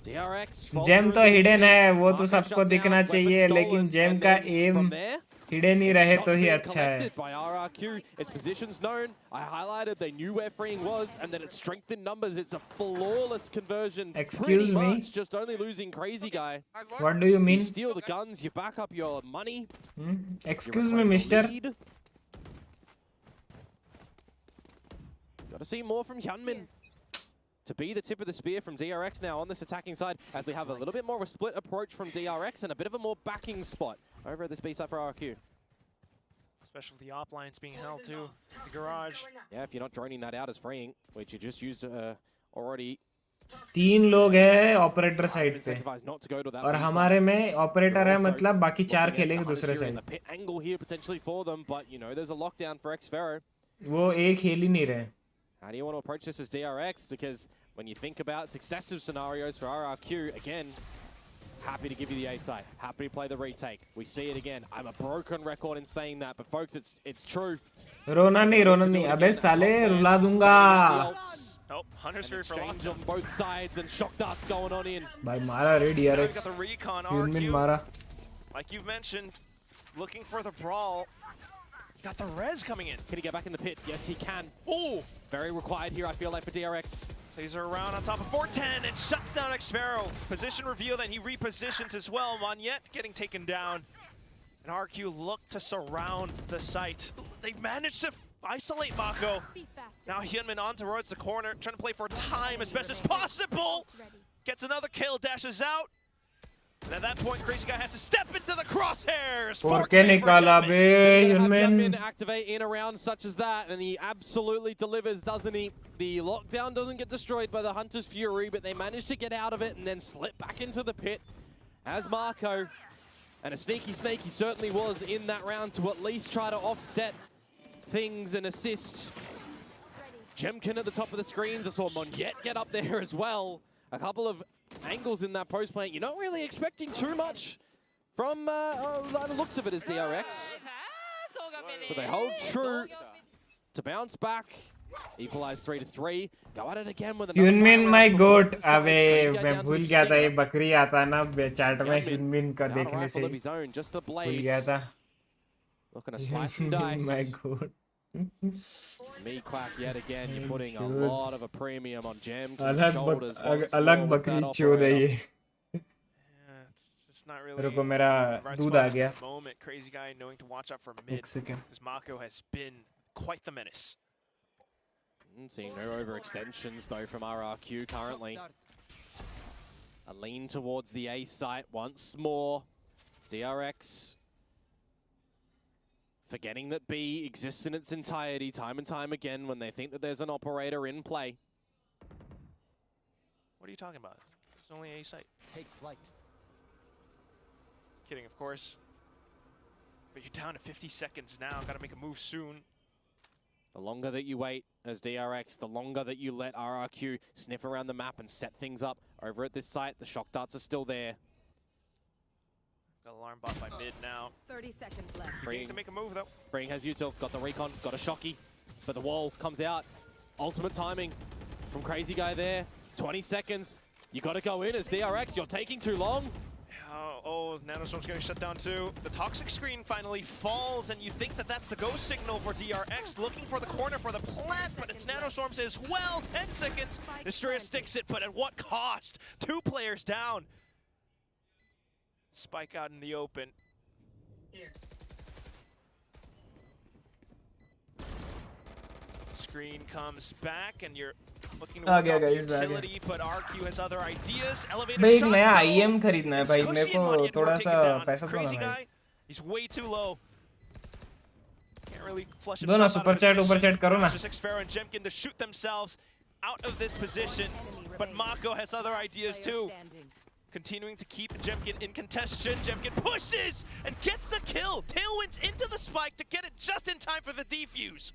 DRX. Gem तो hidden है, वो तो सबको दिखना चाहिए, लेकिन जेम का एम हिडन ही रहे तो ही अच्छा है. By RRQ, its position's known. I highlighted they knew where freeing was, and then it's strength in numbers. It's a flawless conversion. Excuse me. Just only losing Crazy Guy. What do you mean? You steal the guns, you back up your money. Excuse me, mister. Got to see more from Hyunmin. To be the tip of the spear from DRX now on this attacking side, as we have a little bit more of a split approach from DRX and a bit of a more backing spot over at this B side for RRQ. Especially with the op lines being held too. The garage. Yeah, if you're not droning that out as freeing, which you just used already. 3 लोग हैं operator side पे और हमारे में operator है, मतलब बाकी 4 खेलेंगे दूसरे side. Angle here potentially for them, but you know there's a lockdown for Xfero. वो एक खेल ही नहीं रहे. How do you want to approach this as DRX? Because when you think about successive scenarios for RRQ, again, happy to give you the A side, happy to play the retake. We see it again. I'm a broken record in saying that, but folks, it's true. रोना नहीं. अबे साले रुला दूंगा. Oh, Hunter's Fury for exchange on both sides and shock darts going on in. भाई मारा रे DRX. Got the recon Hyunmin मारा. Like you've mentioned, looking for the brawl. Got the res coming in. Can he get back in the pit? Yes, he can. Oh! Very required here, I feel like, for DRX. Laser around on top of 410 and shuts down Xfero. Position revealed and he repositions as well. Monyet getting taken down. And RQ look to surround the site. They managed to isolate Mako. Now Hyunmin on towards the corner, trying to play for time as best as possible. Gets another kill, dashes out. And at that point, Crazy Guy has to step into the crosshairs. Porque निकाला बे Hyunmin activate in a round such as that, and he absolutely delivers, doesn't he? The lockdown doesn't get destroyed by the Hunter's Fury, but they manage to get out of it and then slip back into the pit as Marco. And a sneaky snake he certainly was in that round to at least try to offset things and assist. Jemkin at the top of the screens. I saw Monyet get up there as well. A couple of angles in that post plant. You're not really expecting too much from the looks of it as DRX. But they hold true to bounce back. Equalize 3-3. Go at it again with another. Hyunmin my goat. अबे मैं भूल गया था ये बकरी आता ना chat में Hyunmin का देखने से भूल गया था. Looking to slice and dice. My goat. Me Quack yet again. You're putting a lot of a premium on Jam to the shoulders. अलग बकरी चोद है ये. Not really. रुको मेरा दूध आ गया. Moment, Crazy Guy knowing to watch out for mid. Because Mako has been quite the menace. Seeing no overextensions though from RRQ currently. A lean towards the A site once more. DRX forgetting that B exists in its entirety time and time again when they think that there's an operator in play. What are you talking about? It's only A site. Take flight. Kidding, of course. But you're down to 50 seconds now. Got to make a move soon. The longer that you wait as DRX, the longer that you let RRQ sniff around the map and set things up over at this site. The shock darts are still there. Got alarm bot by mid now. 30 seconds left. Beginning to make a move though. Freeing has util, got the recon, got a shocky, but the wall comes out. Ultimate timing from Crazy Guy there. 20 seconds. You got to go in as DRX. You're taking too long. Oh, Nanostorm's getting shut down too. The toxic screen finally falls, and you think that that's the go signal for DRX, looking for the corner for the plant, but it's Nanostorm's as well. 10 seconds. Destroyer sticks it, but at what cost? 2 players down. Spike out in the open. Screen comes back, and you're looking to work out the utility, but RQ has other ideas. Elevator भाई एक shot, नया though. IM खरीदना है भाई मेरे को Cushion थोड़ा Monyet सा taken down. पैसा Crazy थोड़ा Guy, he's way too low. Can't really flush दो ना himself out super of position. Chat करो ना. Just Xfero and Jemkin to shoot themselves out of this position, but Mako has other ideas too. Continuing to keep Jemkin in contention. Jemkin pushes and gets the kill. Tailwinds into the spike to get it just in time for the defuse.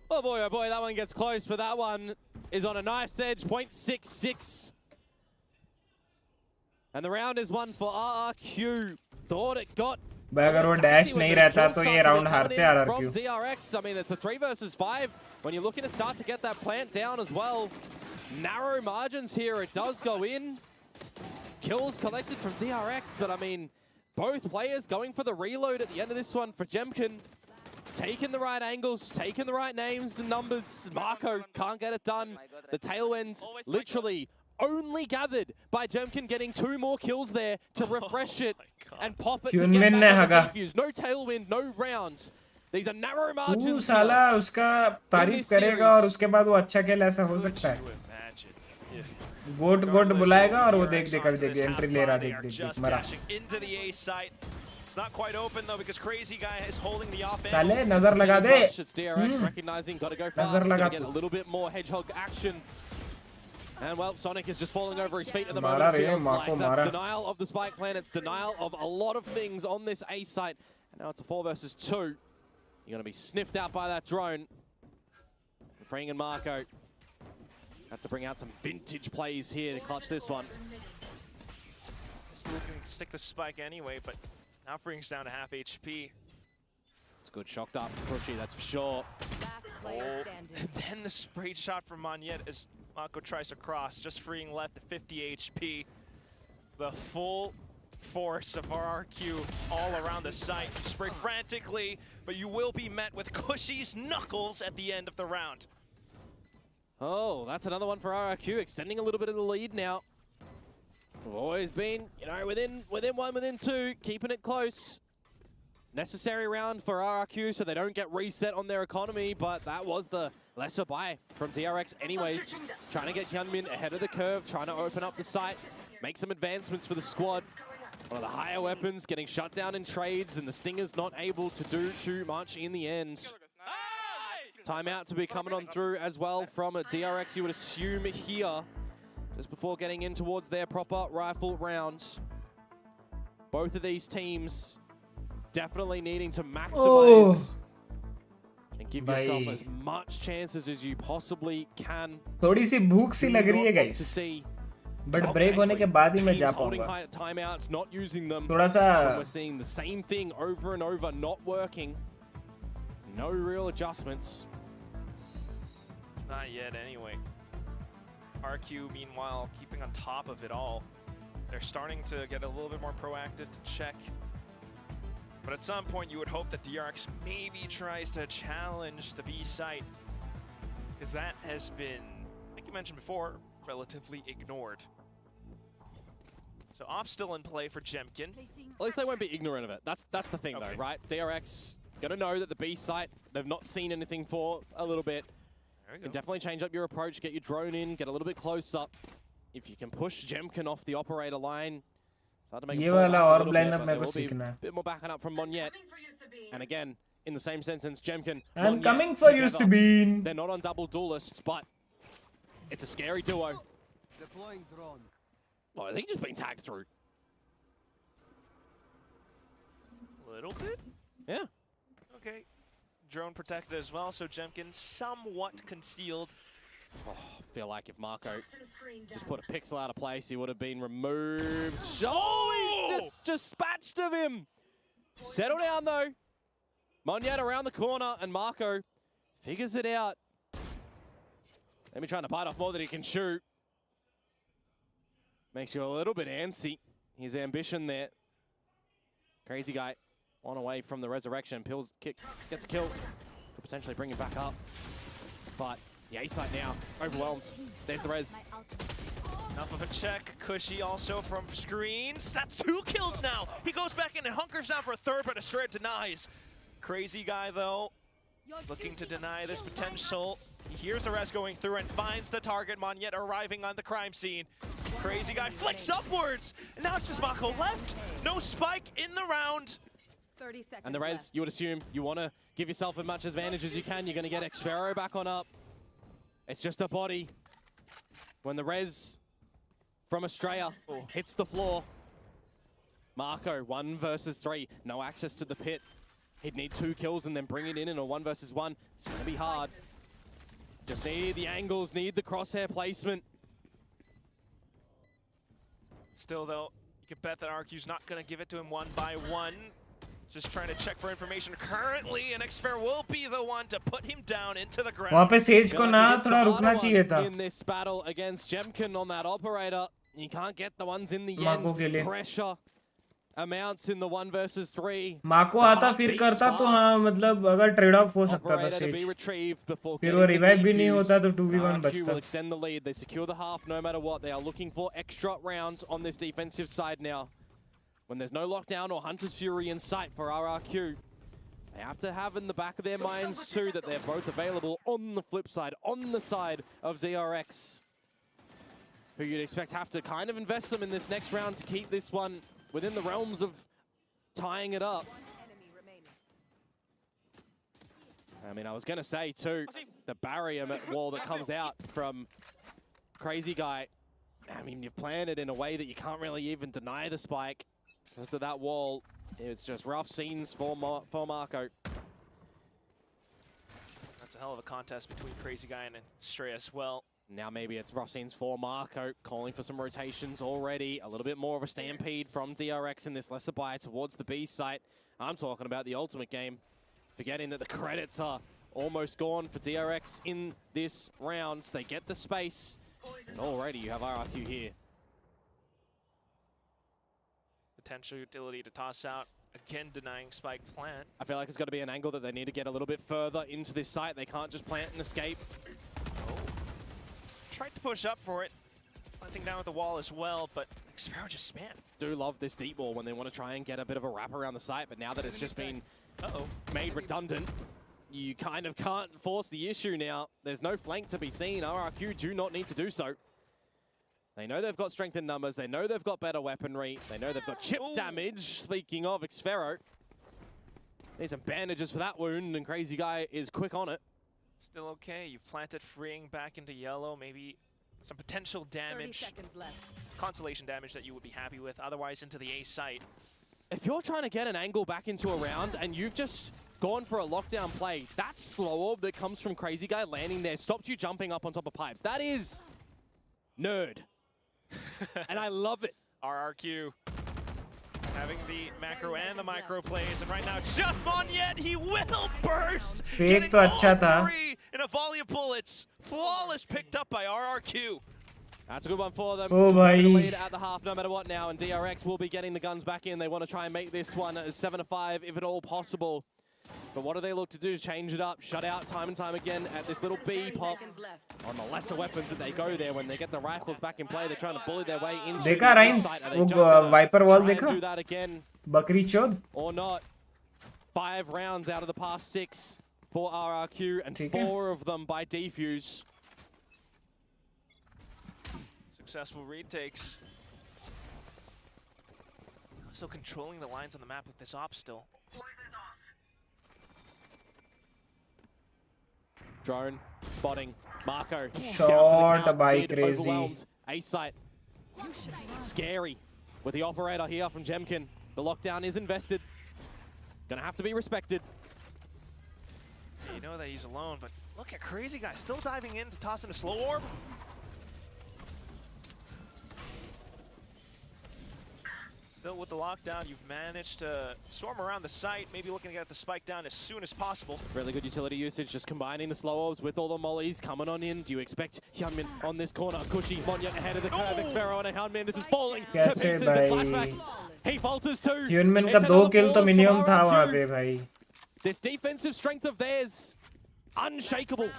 Oh boy, that one gets close, but that one is on a nice edge, 0.66. And the round is won for RRQ. Thought it got... भाई अगर वो dash नहीं रहता तो ये round हारते RRQ. From DRX, I mean, it's a 3 versus 5. When you're looking to start to get that plant down as well. Narrow margins here, it does go in. Kills collected from DRX, but I mean, both players going for the reload at the end of this one for Jemkin. Taking the right angles, taking the right names and numbers. Mako can't get it done. The tailwind literally only gathered by Jemkin getting 2 more kills there to refresh it and pop it to get back on the defuse. No tailwind, no round. These are narrow margins. साला उसका तारीफ करेगा और उसके बाद वो अच्छा खेल ऐसा हो सकता है. गोट बुलाएगा और वो देख एंट्री ले रहा देख मरा. It's not quite open though because Crazy Guy is holding the offense. साले नजर लगा दे. It's DRX recognizing, gotta go fast, gotta get a little bit more hedgehog action. And well, Sonic is just falling over his feet at the moment. It feels like that's denial of the spike plan. It's denial of a lot of things on this A site. And now it's a 4 versus 2. You're gonna be sniffed out by that drone. Freeing and Marco have to bring out some vintage plays here to clutch this one. Still gonna stick the spike anyway, but now Freeing's down to half HP. It's a good shock dart from Pushy, that's for sure. And then the spray shot from Monyet as Mako tries to cross, just Freeing left at 50 HP. The full force of RRQ all around the site. You spray frantically, but you will be met with Cushy's knuckles at the end of the round. Oh, that's another one for RRQ, extending a little bit of the lead now. We've always been, you know, within 1, within 2, keeping it close. Necessary round for RRQ so they don't get reset on their economy, but that was the lesser buy from DRX anyways. Trying to get Hyunmin ahead of the curve, trying to open up the site, make some advancements for the squad. One of the higher weapons getting shut down in trades, and the Stinger's not able to do too much in the end. Timeout to be coming on through as well from a DRX, you would assume here, just before getting in towards their proper rifle rounds. Both of these teams definitely needing to maximize and give yourself as much chances as you possibly can. थोड़ी सी भूख सी लग रही है guys. But break होने के बाद ही मैं जा पाऊंगा. Timeouts, not using them. थोड़ा सा we're seeing the same thing over and over, not working. No real adjustments. Not yet anyway. RQ, meanwhile, keeping on top of it all. They're starting to get a little bit more proactive to check. But at some point, you would hope that DRX maybe tries to challenge the B site, because that has been, like you mentioned before, relatively ignored. So Op's still in play for Jemkin. At least they won't be ignorant of it. That's the thing though, right? DRX gonna know that the B site they've not seen anything for a little bit. You can definitely change up your approach, get your drone in, get a little bit closer. If you can push Jemkin off the operator line, start to make ये वाला और lineup मेरे को सीखना है. Bit more backing up from Monyet. And again, in the same sentence, Jemkin. I'm coming for you, Sabine. They're not on double duelists, but it's a scary duo. Deploying drone. Oh, I think just been tagged through. A little bit? Yeah. Okay. Drone protected as well, so Jemkin somewhat concealed. Oh, I feel like if Marco just put a pixel out of place, he would have been removed. Oh, he's just dispatched of him. Settle down though. Monyet around the corner, and Marco figures it out. Maybe trying to bite off more than he can shoot. Makes you a little bit antsy. His ambition there. Crazy Guy on away from the resurrection. Pills kick, gets a kill. Could potentially bring him back up. But the A site now, overwhelmed. There's the res. Enough of a check. Cushy also from screens. That's 2 kills now. He goes back in and hunkers down for a third, but Astrid denies. Crazy Guy, though, looking to deny this potential. He hears the res going through and finds the target. Monyet arriving on the crime scene. Crazy Guy flicks upwards, and now it's just Mako left. No spike in the round. 30 seconds and the res, you would assume you want to give yourself as much advantage as you can. You're going to get Xfero back on up. It's just a body. When the res from Australia hits the floor. Marco, 1 versus 3. No access to the pit. He'd need 2 kills and then bring it in a 1 versus 1. It's going to be hard. Just need the angles, need the crosshair placement. Still, though, you can bet that RRQ's not going to give it to him 1 by 1. Just trying to check for information currently, and Xfair will be the one to put him down into the ground. वहाँ पे says को ना थोड़ा रुकना चाहिए था. In this battle against Jemkin on that operator, you can't get the ones in the end. Pressure amounts in the 1 versus 3. माको आता फिर करता तो हाँ मतलब अगर ट्रेड ऑफ हो सकता था सेज. फिर वो रिवाइव भी नहीं होता तो 2v1 बचता. Will extend the lead. They secure the half no matter what. They are looking for extra rounds on this defensive side now. When there's no lockdown or Hunter's Fury in sight for RRQ, they have to have in the back of their minds too that they're both available on the flip side, on the side of DRX, who you'd expect have to kind of invest them in this next round to keep this one within the realms of tying it up. I mean, I was going to say too, the barrier wall that comes out from Crazy Guy, I mean, you've planned it in a way that you can't really even deny the spike. Because of that wall, it's just rough scenes for Marco. That's a hell of a contest between Crazy Guy and Stray as well. Now maybe it's rough scenes for Marco, calling for some rotations already. A little bit more of a stampede from DRX in this lesser buy towards the B site. I'm talking about the ultimate game. Forgetting that the credits are almost gone for DRX in this round. So they get the space, and already you have RRQ here. Potential utility to toss out, again denying spike plant. I feel like it's got to be an angle that they need to get a little bit further into this site. They can't just plant and escape. Oh. Tried to push up for it, planting down at the wall as well, but Xfair just spammed. Do love this deep wall when they want to try and get a bit of a wrap around the site, but now that it's just been made redundant, you kind of can't force the issue now. There's no flank to be seen. RRQ do not need to do so. They know they've got strength in numbers. They know they've got better weaponry. They know they've got chip damage. Speaking of Xfero, need some bandages for that wound, and Crazy Guy is quick on it. Still okay. You've planted freeing back into yellow. Maybe some potential damage. 30 seconds left. Consolation damage that you would be happy with. Otherwise, into the A site. If you're trying to get an angle back into a round and you've just gone for a lockdown play, that slow orb that comes from Crazy Guy landing there stops you jumping up on top of pipes. That is nerd. And I love it. RRQ having the macro and the micro plays, and right now just Monyet, he will burst. Getting all 3 in a volley of bullets. Flawless picked up by RRQ. That's a good one for them. Oh, bhai. The lead at the half no matter what now, and DRX will be getting the guns back in. They want to try and make this one 7-5 if at all possible. But what do they look to do? Change it up, shut out time and time again at this little B pop. On the lesser weapons that they go there when they get the rifles back in play, they're trying to bully their way into the site. Are they just Viper wall try and do that again? Bakri chod? Or not? 5 rounds out of the past 6 for RRQ, and 4 of them by defuse. Successful retakes. Still controlling the lines on the map with this op still. Drone spotting Marco. Short by Crazy. A site. Scary with the operator here from Jemkin. The lockdown is invested. Gonna have to be respected. You know that he's alone, but look at Crazy Guy still diving in to toss in a slow orb. Still with the lockdown, you've managed to swarm around the site, maybe looking to get the spike down as soon as possible. Really good utility usage, just combining the slow orbs with all the mollies coming on in. Do you expect Hyunmin on this corner? Cushy, Monyet ahead of the curve, Xfero and Hyunmin. This is falling to pieces. A flashback. He falters too. Hyunmin का 2 kill तो minimum था वहाँ पे भाई. This defensive strength of theirs, unshakable.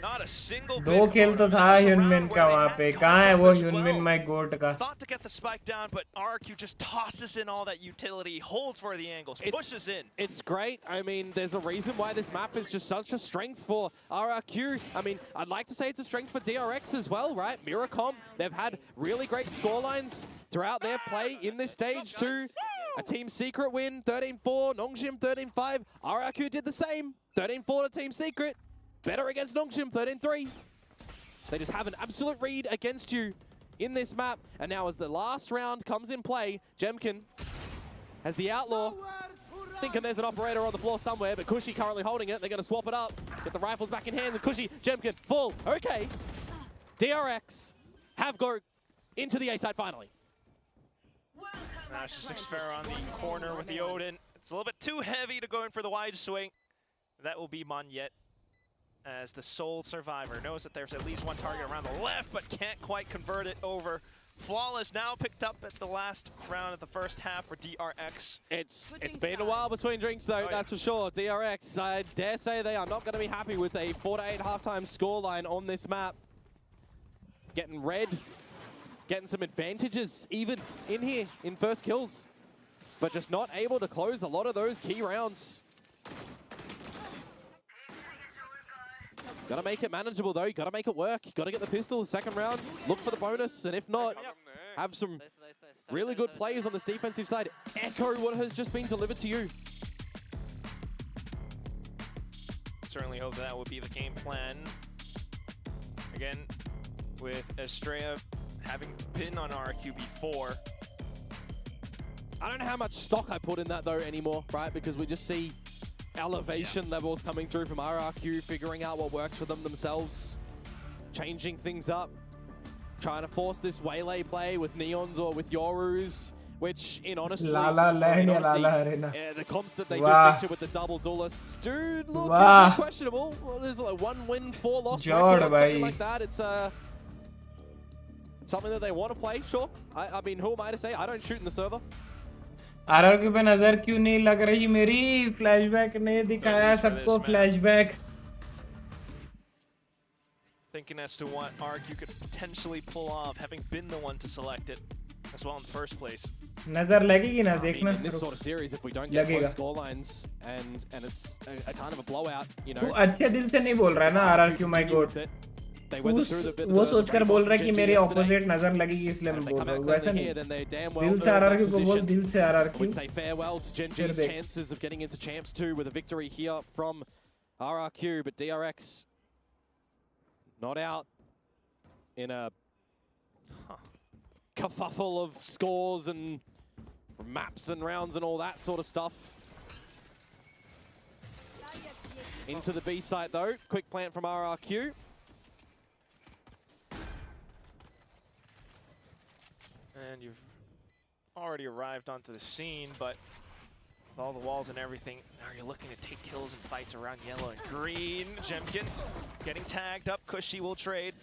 Not a single 2 kill तो था Hyunmin का वहाँ पे. कहाँ है वो Hyunmin my goat का? Thought to get the spike down, but RRQ just tosses in all that utility, holds for the angles, pushes in. It's great. I mean, there's a reason why this map is just such a strength for RRQ. I mean, I'd like to say it's a strength for DRX as well, right? Miracom, they've had really great scorelines throughout their play in this stage too. A team secret win, 13-4, Nongshim 13-5. RRQ did the same, 13-4 to team secret. better against Nongshim, 13-3. They just have an absolute read against you in this map. And now as the last round comes in play, Jemkin has the Outlaw. Thinking there's an operator on the floor somewhere, but Cushy currently holding it. They're going to swap it up. Get the rifles back in hand. And Cushy, Jemkin, full. Okay. DRX have go into the A side finally. Nash just fair on the corner with the Odin. It's a little bit too heavy to go in for the wide swing. That will be Monyet, as the sole survivor knows that there's at least one target around the left, but can't quite convert it over. Flawless now picked up at the last round of the first half for DRX. It's been a while between drinks though, that's for sure. DRX, I dare say they are not going to be happy with a 4-8 halftime scoreline on this map. Getting red, getting some advantages even in here in first kills, but just not able to close a lot of those key rounds. Gotta make it manageable though, gotta make it work. Gotta get the pistols second round, look for the bonus, and if not, have some really good players on this defensive side. Echo what has just been delivered to you. Certainly hope that would be the game plan. Again, with Estrella having been on RRQ before. I don't know how much stock I put in that though anymore, right? Because we just see elevation levels coming through from RRQ, figuring out what works for them themselves, changing things up, trying to force this waylay play with Neons or with Yorus, which in honesty, the comps that they do feature with the double duelists do look questionable. Well, there's like 1 win, 4 loss record, something like that. It's something that they want to play, sure. I mean, who am I to say? I don't shoot in the server. RRQ पे नजर क्यों नहीं लग रही मेरी? Flashback ने दिखाया सबको flashback. Thinking as to what RRQ could potentially pull off, having been the one to select it as well in the first place. नजर लगेगी ना देखना. In this sort of series, if we don't get close scorelines and it's a kind of a blowout, you know. तू अच्छे दिल से नहीं बोल रहा है ना RRQ my god. वो सोचकर बोल रहा है कि मेरे ऑपोजिट नजर लगेगी इसलिए मैं बोल रहा हूँ. वैसा नहीं. दिल से RRQ को बोल, दिल से RRQ. Would say farewell to Gen G's chances of getting into Champs 2 with a victory here from RRQ, but DRX not out in a kerfuffle of scores and maps and rounds and all that sort of stuff. Into the B site though, quick plant from RRQ. And you've already arrived onto the scene, but with all the walls and everything, now you're looking to take kills and fights around yellow and green. Jemkin getting tagged up. Cushy will trade.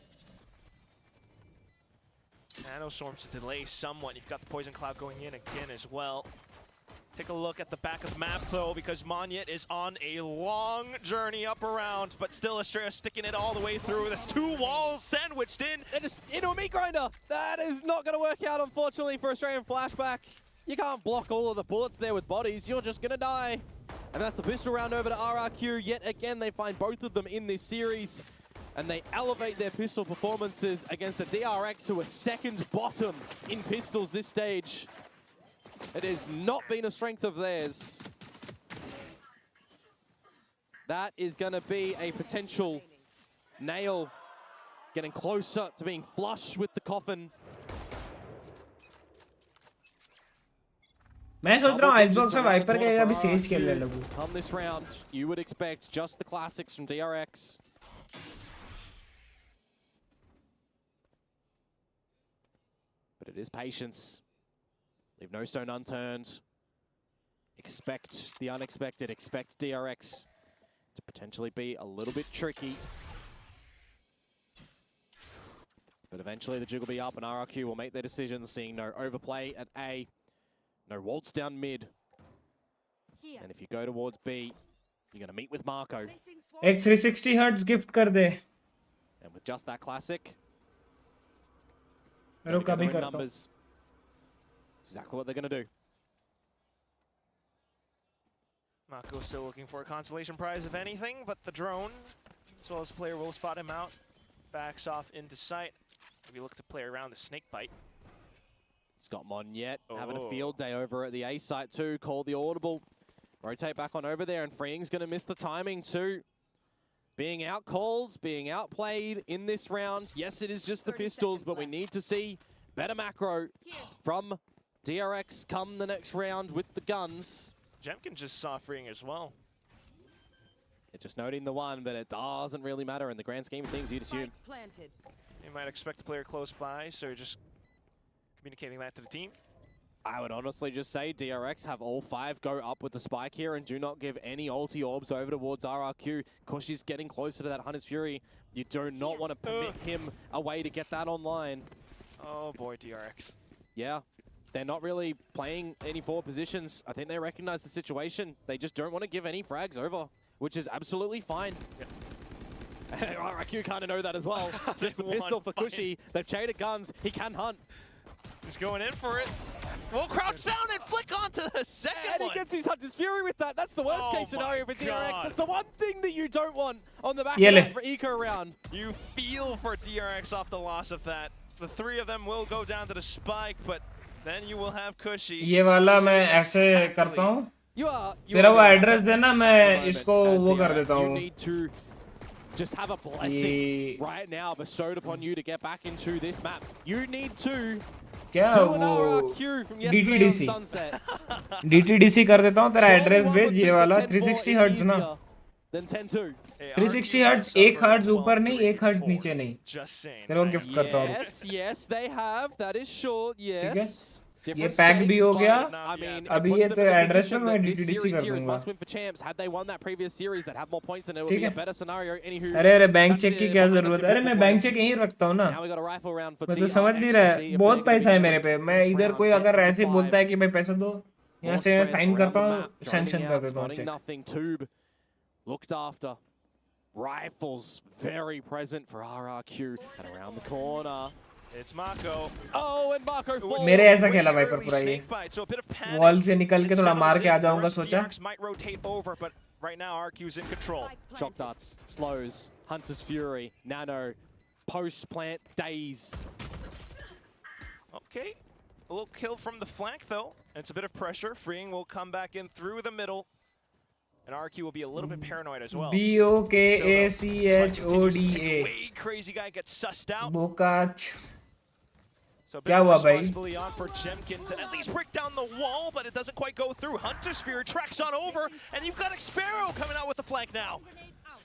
Nanoswarms delay somewhat. You've got the Poison Cloud going in again as well. Take a look at the back of the map though, because Monyet is on a long journey up around, but still Estrella sticking it all the way through. There's 2 walls sandwiched in. They're just into a meat grinder. That is not going to work out, unfortunately, for Australian Flashback. You can't block all of the bullets there with bodies. You're just going to die. And that's the pistol round over to RRQ. Yet again, they find both of them in this series, and they elevate their pistol performances against the DRX, who are second bottom in pistols this stage. It has not been a strength of theirs. That is going to be a potential nail, getting closer to being flush with the coffin. मैं सोच रहा हूँ icebox से wiper के अभी says खेलने लगूँ. On this round, you would expect just the classics from DRX. But it is patience. Leave no stone unturned. Expect the unexpected. Expect DRX to potentially be a little bit tricky. But eventually the jig will be up and RRQ will make their decision, seeing no overplay at A. No waltz down mid. And if you go towards B, you're going to meet with Marco. एक 360 Hz gift कर दे. And with just that classic, numbers. Exactly what they're going to do. Marco still looking for a consolation prize, if anything, but the drone, as well as the player, will spot him out. Backs off into sight. Maybe look to play around the snake bite. Scott Monyet having a field day over at the A site too. Call the audible. Rotate back on over there, and Freeing's going to miss the timing too. being out-called, being outplayed in this round. Yes, it is just the pistols, but we need to see better macro from DRX come the next round with the guns. Jemkin just saw freeing as well. Just noting the one, but it doesn't really matter in the grand scheme of things, you'd assume. You might expect a player close by, so you're just communicating that to the team. I would honestly just say DRX have all 5 go up with the spike here and do not give any ulti orbs over towards RRQ because she's getting closer to that Hunter's Fury. You do not want to permit him a way to get that online. Oh boy, DRX. Yeah, they're not really playing any forward positions. I think they recognize the situation. They just don't want to give any frags over, which is absolutely fine. Yeah. RRQ kind of know that as well. Just the pistol for Cushy. They've traded guns. He can hunt. He's going in for it. We'll crouch down and flick onto the second one. And he gets his Hunter's Fury with that. That's the worst case scenario for DRX. That's the one thing that you don't want on the back of that eco round. You feel for DRX off the loss of that. The 3 of them will go down to the spike, but then you will have Cushy. ये वाला मैं ऐसे करता हूँ. तेरा वो address देना मैं इसको वो कर देता हूँ. Just have a blessing right now bestowed upon you to get back into this map. You need to क्या do an RRQ from yesterday on Sunset. DTDC कर देता हूँ तेरा एड्रेस भेज ये वाला 360 हर्ट्ज ना. Then 10-2. 360 हर्ट्ज 1 हर्ट्ज ऊपर नहीं 1 हर्ट्ज नीचे नहीं. तेरे को गिफ्ट करता हूँ. Yes, they have. That is short. Yes. ये पैक भी हो गया. अभी ये तो एड्रेस पे मैं DTDC कर दूंगा. ठीक है. अरे बैंक चेक की क्या जरूरत है? अरे मैं बैंक चेक यहीं रखता हूँ ना. मैं तो समझ नहीं रहा. बहुत पैसा है मेरे पे. मैं इधर कोई अगर ऐसे बोलता है कि भाई पैसा दो, यहाँ से साइन करता हूँ, सैंक्शन कर देता हूँ. Looked after. Rifles very present for RRQ and around the corner. It's Mako. Oh, and Mako falls. मेरे ऐसा खेला भाई पर पूरा ये. वॉल से निकल के थोड़ा मार के आ जाऊंगा सोचा. Right now, RQ's in control. Shock darts, slows, Hunter's Fury, Nano, post plant, daze. Okay, a little kill from the flank though. It's a bit of pressure. Freeing will come back in through the middle. And RQ will be a little bit paranoid as well. BOKACHODA. Way crazy guy gets sussed out. Bokach. So big responsibility on for Jemkin to at least break down the wall, but it doesn't quite go through. Hunter's Fury tracks on over, and you've got Xpero coming out with the flank now.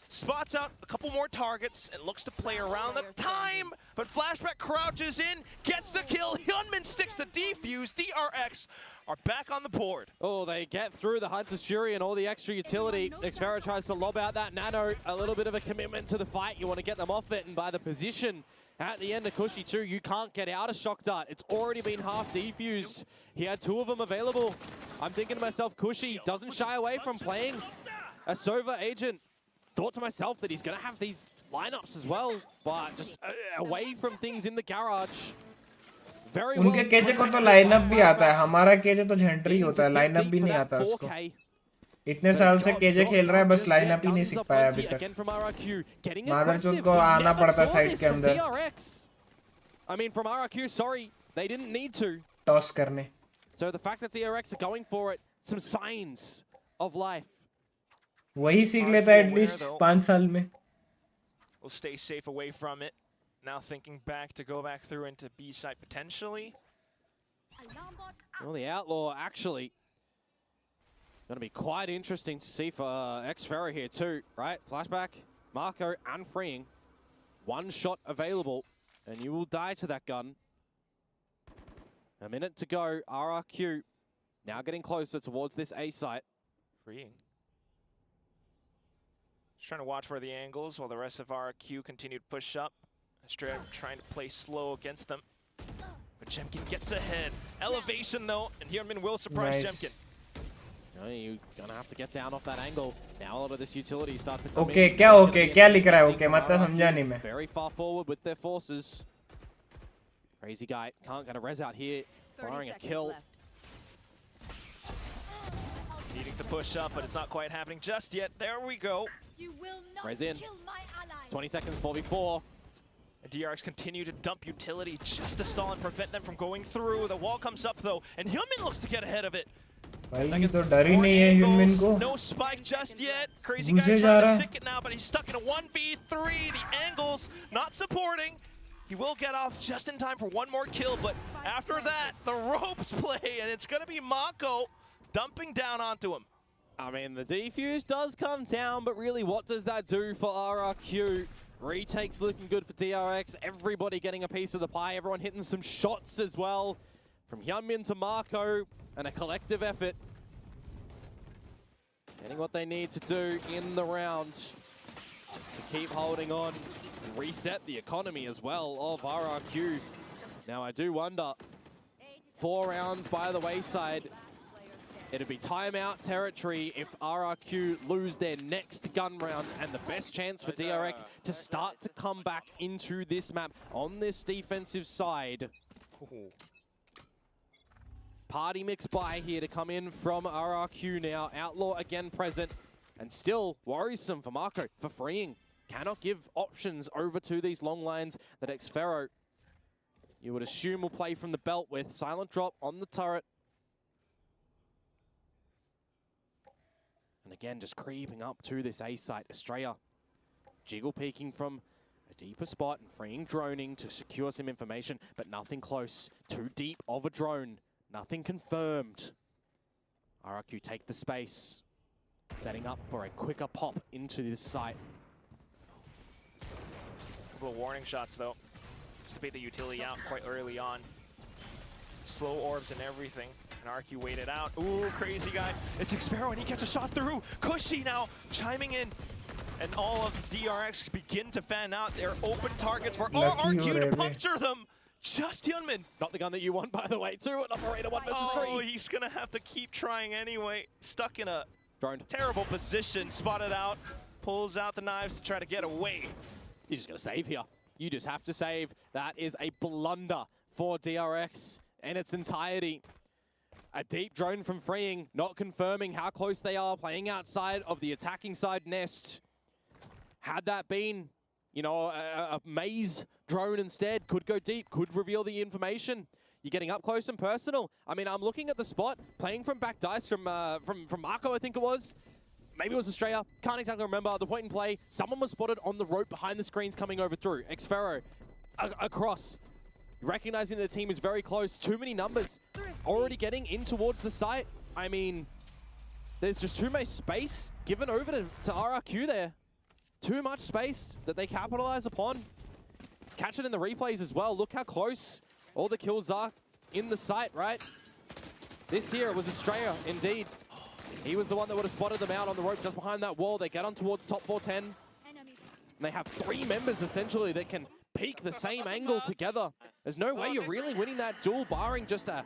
Spots out a couple more targets and looks to play around the time, but Flashback crouches in, gets the kill. Hyunmin sticks the defuse. DRX are back on the board. Oh, they get through the Hunter's Fury and all the extra utility. Xpero tries to lob out that Nano. A little bit of a commitment to the fight. You want to get them off it, and by the position at the end of Cushy too, you can't get out of Shock Dart. It's already been half defused. He had 2 of them available. I'm thinking to myself, Cushy doesn't shy away from playing a Sova agent. Thought to myself that he's going to have these lineups as well, but just away from things in the garage. Very well. उनके KJ को तो lineup भी आता है. हमारा KJ तो झंडरी होता है. लाइनअप भी नहीं आता उसको. इतने साल से केजे खेल रहा है, बस लाइनअप ही नहीं सीख पाया अभी तक. मादरचोद को आना पड़ता है साइड के अंदर. I mean, from RRQ, sorry, they didn't need to. Toss करने. So the fact that DRX are going for it, some signs of life. वही सीख लेता है एटलीस्ट 5 साल में. We'll stay safe away from it. Now thinking back to go back through into B side potentially. Well, the Outlaw actually going to be quite interesting to see for Xpero here too, right? Flashback, Marco and Freeing. 1 shot available, and you will die to that gun. A minute to go. RRQ now getting closer towards this A site. Freeing. Just trying to watch for the angles while the rest of RRQ continue to push up. Straight trying to play slow against them. But Jemkin gets ahead. Elevation though, and Hyunmin will surprise Jemkin. You're gonna have to get down off that angle. Now a lot of this utility starts to come in. Okay, क्या okay? क्या लिख रहा है? Okay, मतलब समझा नहीं मैं. Very far forward with their forces. Crazy guy can't get a res out here. Firing a kill. Needing to push up, but it's not quite happening just yet. There we go. Res in. 20 seconds, 4v4. And DRX continue to dump utility just to stall and prevent them from going through. The wall comes up though, and Hyunmin looks to get ahead of it. भाई तो डर ही नहीं है human को. No spike just yet. Crazy guy trying to stick it now, but he's stuck in a 1v3. The angles not supporting. He will get off just in time for one more kill, but after that, the ropes play, and it's going to be Mako dumping down onto him. I mean, the defuse does come down, but really, what does that do for RRQ? Retake's looking good for DRX. Everybody getting a piece of the pie. Everyone hitting some shots as well. From Hyunmin to Mako, and a collective effort. Getting what they need to do in the round to keep holding on and reset the economy as well of RRQ. Now, I do wonder, 4 rounds by the wayside. It'd be timeout territory if RRQ lose their next gun round, and the best chance for DRX to start to come back into this map on this defensive side. Party mix buy here to come in from RRQ now. Outlaw again present, and still worrisome for Mako for freeing. Cannot give options over to these long lines that Xfero, you would assume, will play from the belt with. Silent drop on the turret. And again, just creeping up to this A site. Estrella jiggle peeking from a deeper spot and freeing droning to secure some information, but nothing close. Too deep of a drone. Nothing confirmed. RRQ take the space, setting up for a quicker pop into this site. Couple of warning shots though, just to bait the utility out quite early on. Slow orbs and everything, and RQ waited out. Ooh, crazy guy. It's Xfero, and he gets a shot through. Cushy now chiming in, and all of DRX begin to fan out. They're open targets for RRQ to puncture them. Just Hyunmin. Not the gun that you want, by the way, too. An operator 1 versus 3. Oh, he's gonna have to keep trying anyway. Stuck in a drone. Terrible position. Spotted out. Pulls out the knives to try to get away. You just gotta save here. You just have to save. That is a blunder for DRX in its entirety. A deep drone from freeing, not confirming how close they are, playing outside of the attacking side nest. Had that been, you know, a maze drone instead, could go deep, could reveal the information. You're getting up close and personal. I mean, I'm looking at the spot, playing from back dice from Mako, I think it was. Maybe it was Australia, can't exactly remember. The point in play, someone was spotted on the rope behind the screens coming over through. Xfero, across. Recognizing the team is very close, too many numbers. Already getting in towards the site. I mean, there's just too much space given over to RRQ there. Too much space that they capitalize upon. Catch it in the replays as well. Look how close all the kills are in the site, right? This here was Australia, indeed. He was the one that would have spotted them out on the rope just behind that wall. They get on towards top 410. And they have 3 members, essentially, that can peek the same angle together. There's no way you're really winning that duel, barring just a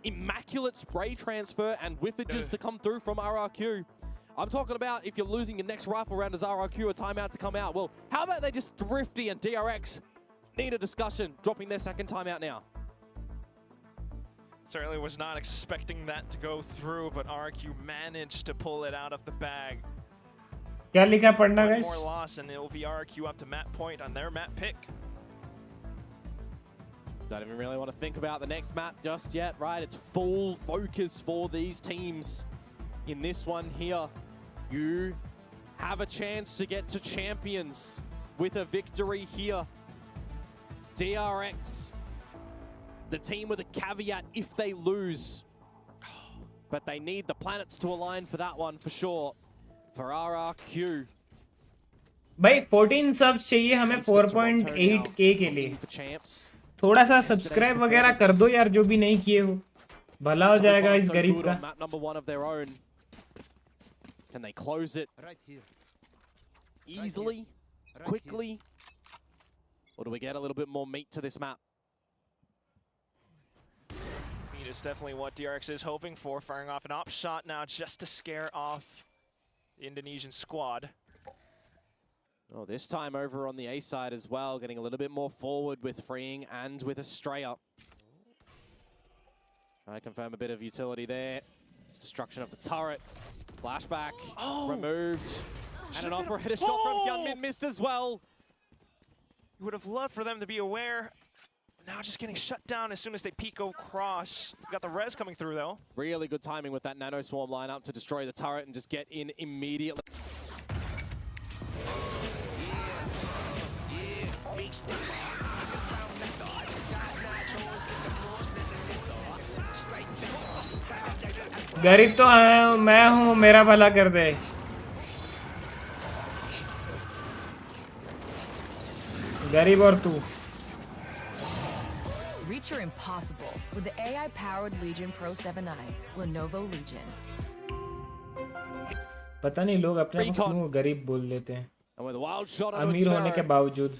immaculate spray transfer and whiffages to come through from RRQ. I'm talking about if you're losing your next rifle round as RRQ, a timeout to come out. Well, how about they just Thrifty and DRX need a discussion, dropping their second timeout now? Certainly was not expecting that to go through, but RRQ managed to pull it out of the bag. क्या लिखा पढ़ना One guys? more loss and it will be RRQ up to map point on their map pick. Don't even really want to think about the next map just yet, right? It's full focus for these teams. In this one here, you have a chance to get to champions with a victory here. DRX, the team with a caveat if they lose. But they need the planets to align for that one for sure. For RRQ. भाई 14 subs चाहिए हमें 4.8k के लिए. थोड़ा सा subscribe वगैरह कर दो यार, जो भी नहीं किए हो. भला हो जाएगा इस गरीब का. Map number 1 of their own. Can they close it easily, quickly? Or do we get a little bit more meat to this map? Meat is definitely what DRX is hoping for, firing off an op shot now just to scare off the Indonesian squad. Oh, this time over on the A side as well, getting a little bit more forward with freeing and with Estrella. Trying to confirm a bit of utility there. Destruction of the turret. Flashback removed. And an operator shot from Hyunmin missed as well. You would have loved for them to be aware. Now just getting shut down as soon as they peek across. We've got the res coming through though. Really good timing with that Nano Swarm lineup to destroy the turret and just get in immediately. गरीब तो है, मैं हूँ, मेरा भला कर दे। गरीब और तू। Reach your impossible with the AI-powered Legion Pro 7i, Lenovo Legion. पता नहीं लोग अपने आप को क्यों गरीब बोल लेते हैं, अमीर होने के बावजूद।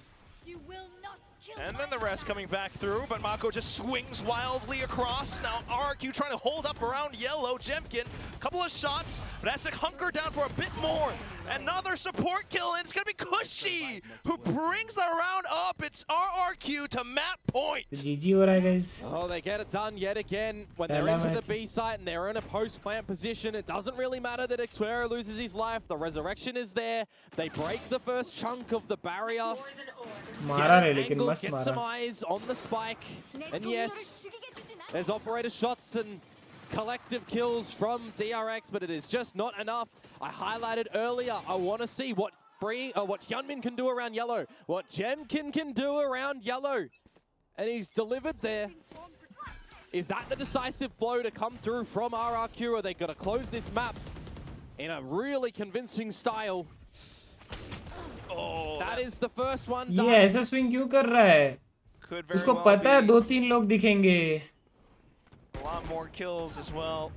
And then the rest coming back through, but Mako just swings wildly across. Now RRQ trying to hold up around yellow. Jemkin, a couple of shots, but has to hunker down for a bit more. Another support kill, and it's going to be Cushy who brings the round up. It's RRQ to map point. GG हो रहा है guys. Oh, they get it done yet again. When they're into the B site and they're in a post-plant position, it doesn't really matter that Xero loses his life. The resurrection is there. They break the first chunk of the barrier. मारा रे लेकिन मस्त Get मारा. some eyes on the spike. And yes, there's operator shots and collective kills from DRX, but it is just not enough. I highlighted earlier, I want to see what Hyunmin can do around yellow, what Jemkin can do around yellow. And he's delivered there. Is that the decisive blow to come through from RRQ, or are they going to close this map in a really convincing style? Oh, that is the first one ये done. ऐसा swing क्यों कर रहा है? उसको पता है 2-3 लोग दिखेंगे. A lot more kills as well.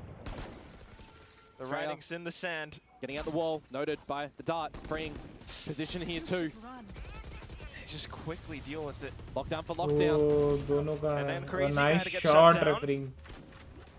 The writing's in the sand. Getting out the wall, noted by the dart, freeing position here too. Just quickly deal with it. Lockdown for lockdown. Oh, दोनों का And then है. Crazy Nice Guy to get shot shut down. refereeing.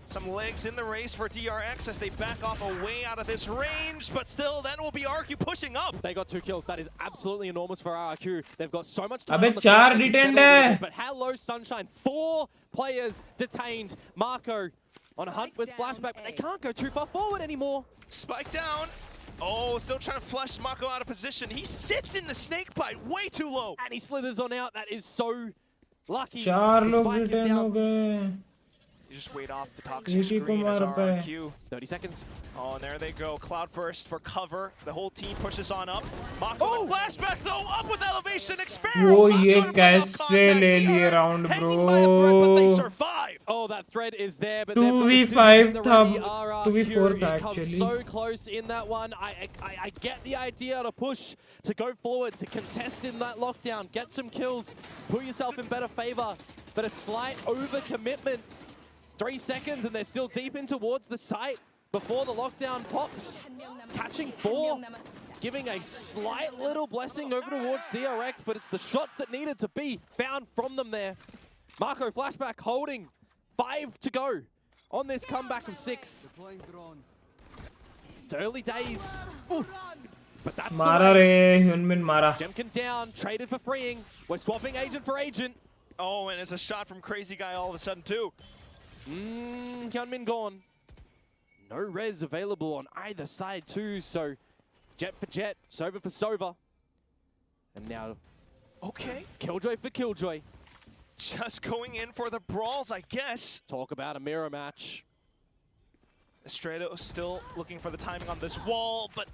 Some legs in the race for DRX as they back off away out of this range, but still, then will be RRQ pushing up. They got 2 kills. That is absolutely enormous for RRQ. They've got so much time. अबे 4 detained है. But hello, Sunshine. 4 players detained. Marco on a hunt with flashback, but they can't go too far forward anymore. Spike down. Oh, still trying to flush Mako out of position. He sits in the snake bite way too low. And he slithers on out. That is so lucky. 4 लोग detain हो गए. You just wait off the toxic screen as RRQ. 30 seconds. Oh, and there they go. Cloudburst for cover. The whole team pushes on up. Mako with flashback though, up with elevation. Xero. वो ये कैसे ले लिए round bro? Oh, that thread is there, but 2v5 था, 2v4 था comes actually. so close in that one. I get the idea to push, to go forward, to contest in that lockdown, get some kills, put yourself in better favor, but a slight overcommitment. 3 seconds and they're still deep in towards the site before the lockdown pops. Catching 4, giving a slight little blessing over towards DRX, but it's the shots that needed to be found from them there. Marco flashback holding 5 to go on this comeback of 6. It's early days. Ooh. But that's मारा रे, Hyunmin मारा. Jemkin down, traded for freeing. We're swapping agent for agent. Oh, and it's a shot from Crazy Guy all of a sudden too. Hyunmin gone. No res available on either side too, so jet for jet, Sova for Sova. And now, okay, Killjoy for Killjoy. Just going in for the brawls, I guess. Talk about a mirror match. Estrado still looking for the timing on this wall, but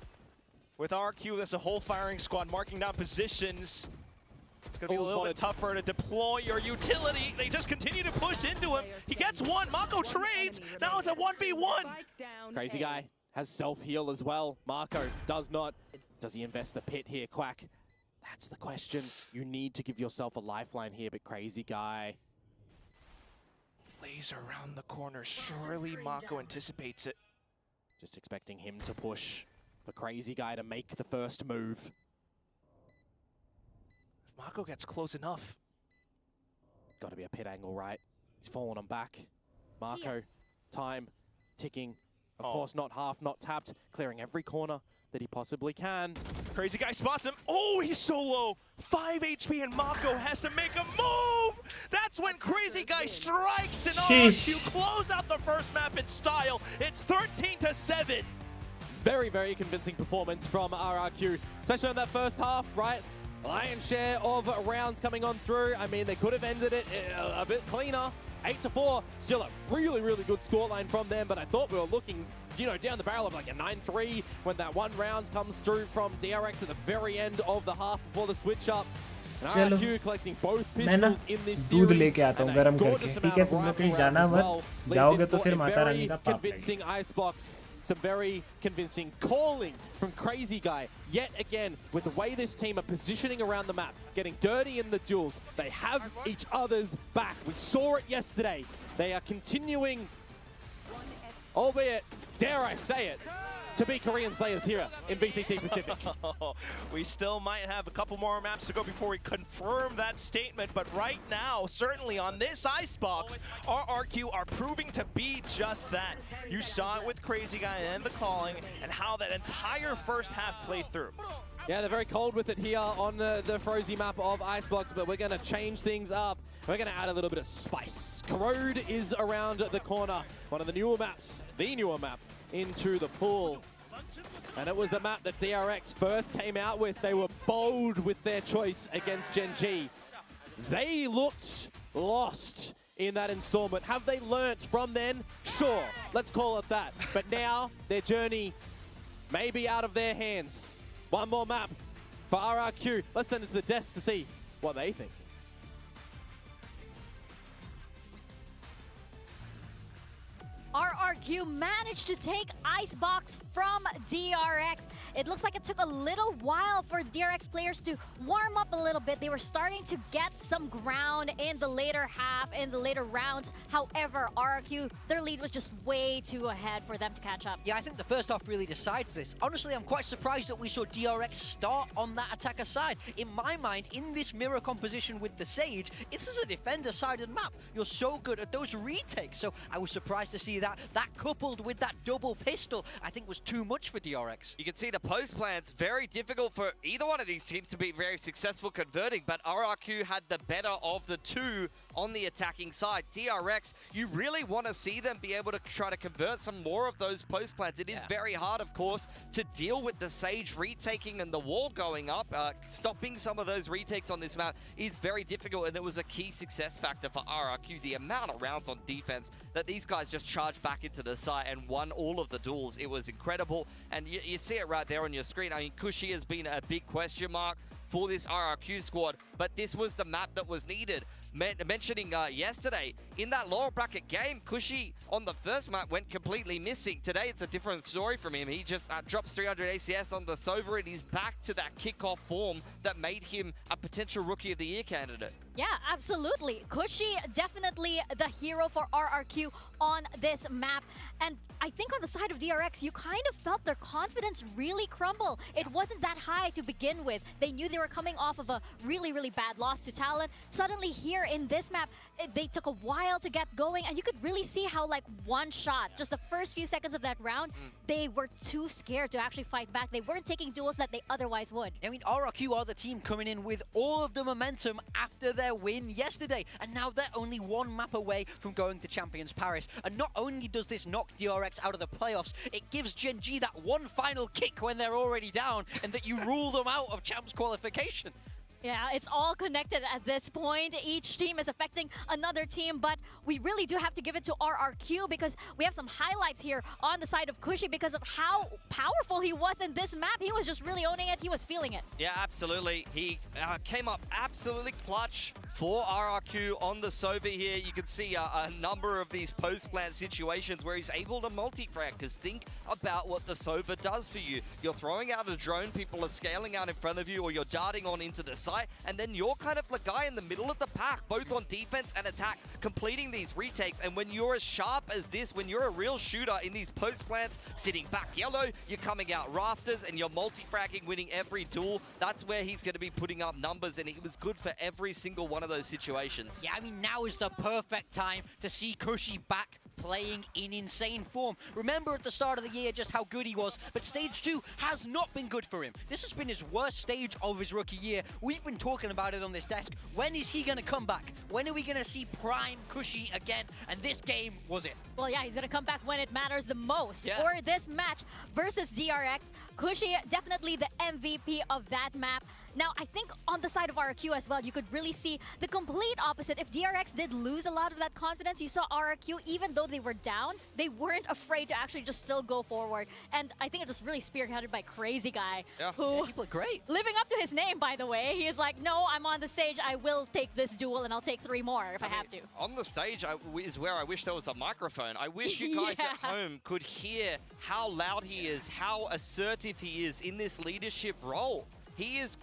with RQ, there's a whole firing squad marking down positions. It's going to be a little bit tougher to deploy your utility. They just continue to push into him. He gets one. Mako trades. Now it's a 1v1. Crazy Guy has self-heal as well. Marco does not. Does he invest the pit here, Quack? That's the question. You need to give yourself a lifeline here, but Crazy Guy. Laser around the corner. Surely Mako anticipates it. Just expecting him to push. For Crazy Guy to make the first move. Mako gets close enough. Got to be a pit angle, right? He's fallen on back. Marco, time ticking. Of course, not half, not tapped. Clearing every corner that he possibly can. Crazy Guy spots him. Oh, he's so low. 5 HP and Mako has to make a move. That's when Crazy Guy strikes and RRQ close out the first map in style. It's 13-7. Very, very convincing performance from RRQ, especially in that first half, right? Lion's share of rounds coming on through. I mean, they could have ended it a bit cleaner. 8-4, still a really, really good scoreline from them, but I thought we were looking, down the barrel of like a 9-3 when that one round comes through from DRX at the very end of the half before the switch up. And RRQ collecting both pistols in this series. दूध लेके आता हूँ गरम करके. ठीक है, तुम लोग कहीं जाना मत. जाओगे तो फिर माता रानी का पाप लगेगा. Convincing icebox. Some very convincing calling from Crazy Guy. Yet again, with the way this team are positioning around the map, getting dirty in the duels, they have each other's back. We saw it yesterday. They are continuing, albeit, dare I say it, to be Korean Slayers here in VCT Pacific. We still might have a couple more maps to go before we confirm that statement, but right now, certainly on this icebox, RRQ are proving to be just that. You saw it with Crazy Guy and the calling, and how that entire first half played through. Yeah, they're very cold with it here on the Frozy map of Icebox, but we're going to change things up. We're going to add a little bit of spice. Corrode is around the corner. One of the newer maps, the newer map, into the pool. And it was a map that DRX first came out with. They were bold with their choice against Gen G. They looked lost in that installment. Have they learnt from then? Sure, let's call it that. But now their journey may be out of their hands. One more map for RRQ. Let's send it to the desk to see what they think. RRQ managed to take Icebox from DRX. It looks like it took a little while for DRX players to warm up a little bit. They were starting to get some ground in the later half, in the later rounds. However, RRQ, their lead was just way too ahead for them to catch up. Yeah, I think the first half really decides this. Honestly, I'm quite surprised that we saw DRX start on that attacker side. In my mind, in this mirror composition with the Sage, this is a defender-sided map. You're so good at those retakes, so I was surprised to see that. That coupled with that double pistol, I think was too much for DRX. You can see the post plans, very difficult for either one of these teams to be very successful converting, but RRQ had the better of the two on the attacking side. DRX, you really want to see them be able to try to convert some more of those post plans. It is very hard, of course, to deal with the Sage retaking and the wall going up. Stopping some of those retakes on this map is very difficult, and it was a key success factor for RRQ. The amount of rounds on defense that these guys just charged back into the site and won all of the duels, it was incredible. And you see it right there on your screen. I mean, Cushy has been a big question mark for this RRQ squad, but this was the map that was needed. Mentioning yesterday, in that lower bracket game, Cushy on the first map went completely missing. Today, it's a different story from him. He just drops 300 ACS on the Sova, and he's back to that kickoff form that made him a potential Rookie of the Year candidate. Yeah, absolutely. Cushy, definitely the hero for RRQ on this map. And I think on the side of DRX, you kind of felt their confidence really crumble. It wasn't that high to begin with. They knew they were coming off of a really, really bad loss to Talon. Suddenly here in this map, they took a while to get going, and you could really see how like one shot, just the first few seconds of that round, they were too scared to actually fight back. They weren't taking duels that they otherwise would. I mean, RRQ are the team coming in with all of the momentum after their win yesterday, and now they're only one map away from going to Champions Paris. And not only does this knock DRX out of the playoffs, it gives Gen G that one final kick when they're already down, and that you rule them out of Champs qualification. Yeah, it's all connected at this point. Each team is affecting another team, but we really do have to give it to RRQ because we have some highlights here on the side of Cushy because of how powerful he was in this map. He was just really owning it. He was feeling it. Yeah, absolutely. He came up absolutely clutch for RRQ on the Sova here. You can see a number of these post-plant situations where he's able to multi-frag, because think about what the Sova does for you. You're throwing out a drone, people are scaling out in front of you, or you're darting on into the site, and then you're kind of the guy in the middle of the pack, both on defense and attack, completing these retakes. And when you're as sharp as this, when you're a real shooter in these post-plants, sitting back yellow, you're coming out rafters, and you're multi-fragging, winning every duel, that's where he's going to be putting up numbers, and he was good for every single one of those situations. Yeah, I mean, now is the perfect time to see Cushy back playing in insane form. Remember at the start of the year just how good he was, but stage 2 has not been good for him. This has been his worst stage of his rookie year. We've been talking about it on this desk. When is he going to come back? When are we going to see prime Cushy again? And this game was it. Well, yeah, he's going to come back when it matters the most. Yeah. For this match versus DRX, Cushy definitely the MVP of that map. Now, I think on the side of RRQ as well, you could really see the complete opposite. If DRX did lose a lot of that confidence, you saw RRQ, even though they were down, they weren't afraid to actually just still go forward. And I think it was really spearheaded by Crazy Guy, who he played great. Living up to his name, by the way. He is like, no, I'm on the stage. I will take this duel, and I'll take 3 more if I have to. On the stage is where I wish there was a microphone. I wish you guys at home could hear how loud he is, how assertive he is in this leadership role. He is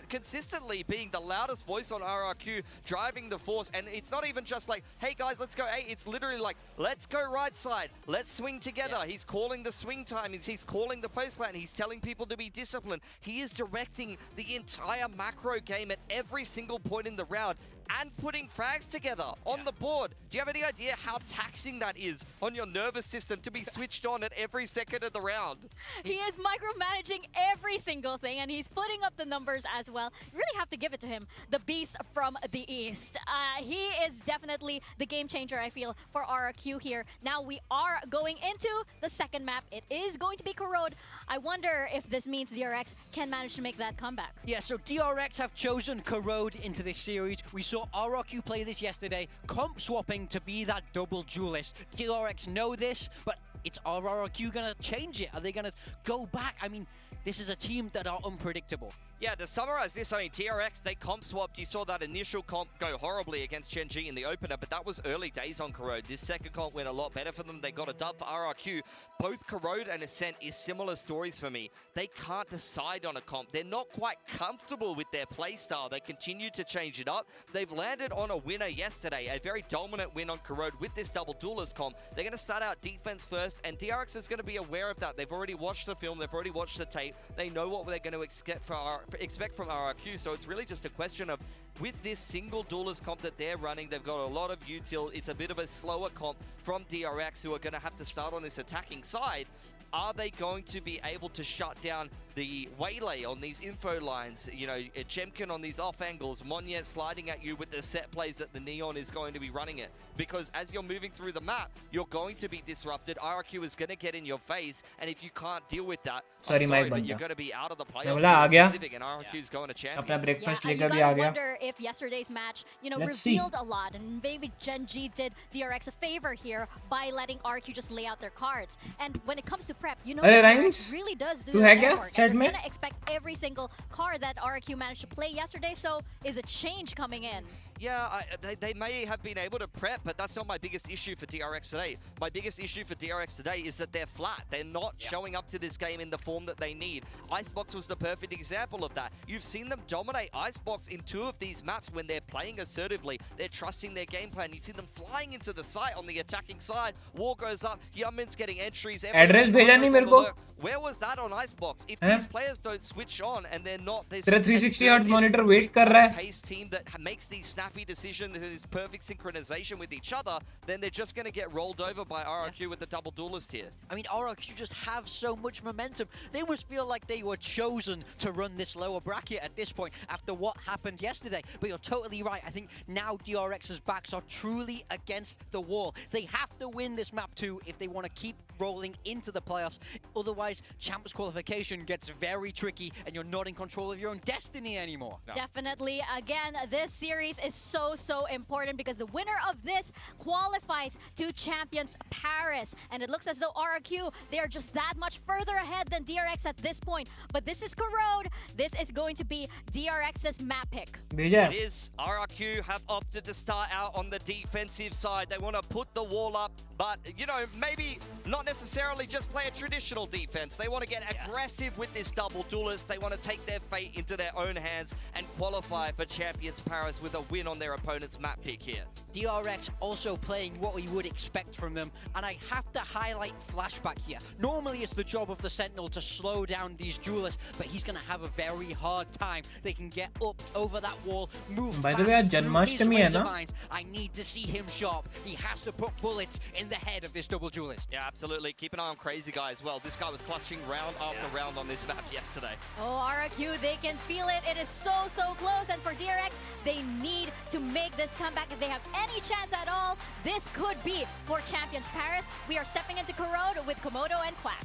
consistently being the loudest voice on RRQ, driving the force, and it's not even just like, hey guys, let's go. Hey, it's literally like, let's go right side, let's swing together. He's calling the swing time, he's calling the post plan, he's telling people to be disciplined. He is directing the entire macro game at every single point in the round and putting frags together on the board. Do you have any idea how taxing that is on your nervous system to be switched on at every second of the round? He is micromanaging every single thing, and he's putting up the numbers as well. You really have to give it to him, the beast from the East. He is definitely the game changer, I feel, for RRQ here. Now we are going into the second map. It is going to be Corrode. I wonder if this means DRX can manage to make that comeback. Yeah, so DRX have chosen Corrode into this series. We saw RRQ play this yesterday, comp swapping to be that double duelist. DRX know this, but it's RRQ gonna change it? Are they gonna go back? I mean, this is a team that are unpredictable. Yeah, to summarize this, I mean, TRX, they comp swapped. You saw that initial comp go horribly against Gen.G in the opener, but that was early days on Corrode. This second comp went a lot better for them. They got a dub for RRQ. Both Corrode and Ascent is similar stories for me. They can't decide on a comp. They're not quite comfortable with their playstyle. They continue to change it up. They've landed on a winner yesterday, a very dominant win on Corrode with this double duelist comp. They're going to start out defense first, and DRX is going to be aware of that. They've already watched the film. They've already watched the tape. They know what they're going to expect from RRQ, so it's really just a question of, with this single duelist comp that they're running, they've got a lot of util. It's a bit of a slower comp from DRX, who are going to have to start on this attacking side. Are they going to be able to shut down the waylay on these info lines? You know, Jemkin on these off angles, Monye sliding at you with the set plays that the Neon is going to be running it. Because as you're moving through the map, you're going to be disrupted. RRQ is going to get in your face, and if you can't deal with that, sorry, but you're going to be out of the playoffs. And RRQ is going to champions. You gotta wonder if yesterday's match, you know, revealed a lot, and maybe Gen.G did DRX a favor here by letting RRQ just lay out their cards. And when it comes to prep, you know, DRX really does do the work. And you're gonna expect every single card that RRQ managed to play yesterday, so is a change coming in? Yeah, they may have been able to prep, but that's not my biggest issue for DRX today. My biggest issue for DRX today is that they're flat. They're not showing up to this game in the form that they need. Icebox was the perfect example of that. You've seen them dominate Icebox in 2 of these maps when they're playing assertively. They're trusting their game plan. You see them flying into the site on the attacking side. War goes up. Yunmin's getting entries. Address bheja nahi mere ko. Where was that on Icebox? If these players don't switch on and they're not this 360 Hz monitor wait kar raha hai. Pace team that makes these snappy decisions, this perfect synchronization with each other, then they're just going to get rolled over by RRQ with the double duelist here. I mean, RRQ just have so much momentum. They must feel like they were chosen to run this lower bracket at this point after what happened yesterday. But you're totally right. I think now DRX's backs are truly against the wall. They have to win this map too if they want to keep rolling into the playoffs. Otherwise, Champs qualification gets very tricky and you're not in control of your own destiny anymore. No. Definitely. Again, this series is so important because the winner of this qualifies to Champions Paris. And it looks as though RRQ, they are just that much further ahead than DRX at this point. But this is Corrode. This is going to be DRX's map pick. It is. RRQ have opted to start out on the defensive side. They want to put the wall up, but, you know, maybe not necessarily just play a traditional defense. They want to get aggressive with this double duelist. They want to take their fate into their own hands and qualify for Champions Paris with a win on their opponent's map pick here. DRX also playing what we would expect from them, and I have to highlight Flashback here. Normally it's the job of the Sentinel to slow down these duelists, but he's going to have a very hard time. They can get up over that wall, move By the way, Janmashtami hai na? I need to see him sharp. He has to put bullets in the head of this double duelist. Yeah, absolutely. Keep an eye on Crazy Guy as well. This guy was clutching round after round on this map yesterday. Oh, RRQ, they can feel it. It is so close, and for DRX, they need to make this comeback. If they have any chance at all, this could be for Champions Paris. We are stepping into Corrode with Komodo and Quack.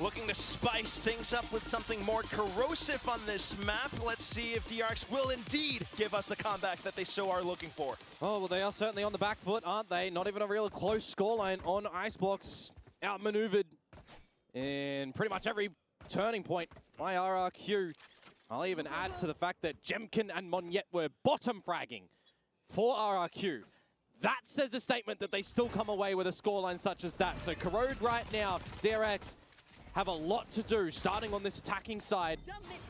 looking to spice things up with something more corrosive on this map. Let's see if DRX will indeed give us the comeback that they so are looking for. Oh, well, they are certainly on the back foot, aren't they? Not even a real close scoreline on Icebox. Outmaneuvered in pretty much every turning point by RRQ. I'll even add to the fact that Jemkin and Monyet were bottom fragging for RRQ. That says a statement that they still come away with a scoreline such as that. So Corrode right now, DRX have a lot to do, starting on this attacking side,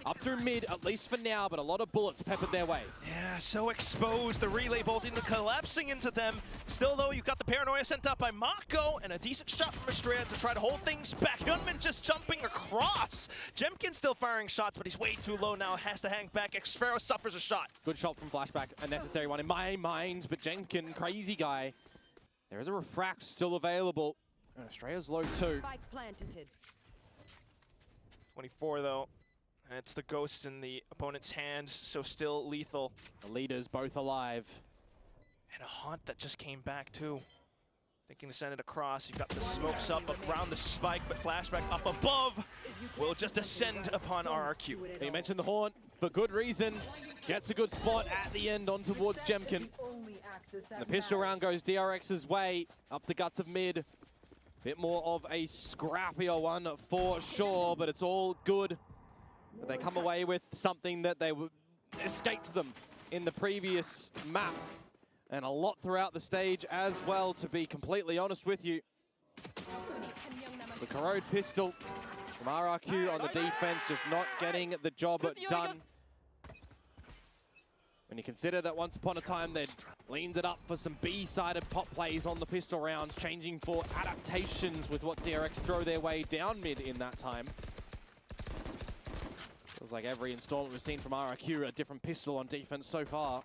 up through mid, at least for now, but a lot of bullets peppered their way. Yeah, so exposed, the relay bolting and collapsing into them. Still though, you've got the paranoia sent up by Mako, and a decent shot from Estrella to try to hold things back. Hyunmin just jumping across. Jemkin still firing shots, but he's way too low now, has to hang back. Xfero suffers a shot. Good shot from Flashback, a necessary one in my mind, but Jemkin, crazy guy. There is a refract still available, and Estrella's low too. 24 though, and it's the ghosts in the opponent's hands, so still lethal. The leaders both alive. And a Haunt that just came back too. Thinking to send it across, you've got the smokes up around the spike, but Flashback up above will just descend upon RRQ. You mentioned the Haunt, for good reason. Gets a good spot at the end on towards Jemkin. The pistol round goes DRX's way, up the guts of mid. Bit more of a scrappier one for sure, but it's all good. But they come away with something that they escaped them in the previous map. And a lot throughout the stage as well, to be completely honest with you. The Corrode pistol from RRQ on the defense, just not getting the job done. When you consider that once upon a time they'd leaned it up for some B-sided pop plays on the pistol rounds, changing for adaptations with what DRX throw their way down mid in that time. Feels like every installment we've seen from RRQ, a different pistol on defense so far.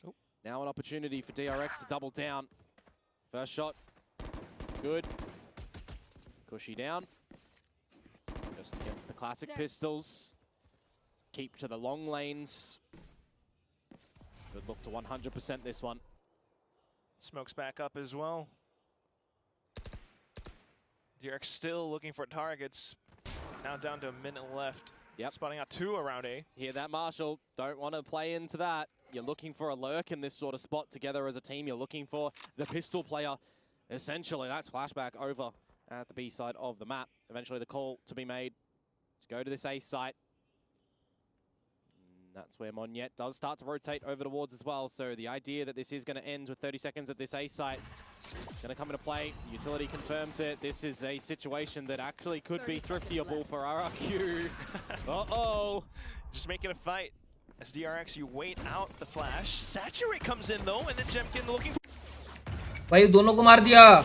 Oh. Now an opportunity for DRX to double down. First shot, good. Cushy down. Just against the classic pistols. Keep to the long lanes. Good look to 100% this one. Smokes back up as well. DRX still looking for targets. Now down to a minute left. Yep. Spotting out 2 around A. Hear that, Marshall? Don't want to play into that. You're looking for a lurk in this sort of spot together as a team. You're looking for the pistol player. Essentially, that's Flashback over at the B side of the map. Eventually the call to be made to go to this A site. That's where Monyet does start to rotate over towards as well. So the idea that this is going to end with 30 seconds at this A site is going to come into play. Utility confirms it. This is a situation that actually could be thriftyable for RRQ. Uh-oh. Just make it a fight. As DRX, you wait out the flash. Saturate comes in though, and then Jemkin looking. भाई दोनों को मार दिया.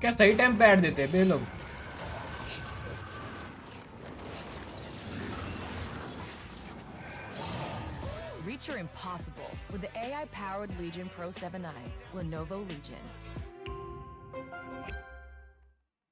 क्या सही time पे add देते हैं बे लोग. Reach your impossible with the AI-powered Legion Pro 7i, Lenovo Legion.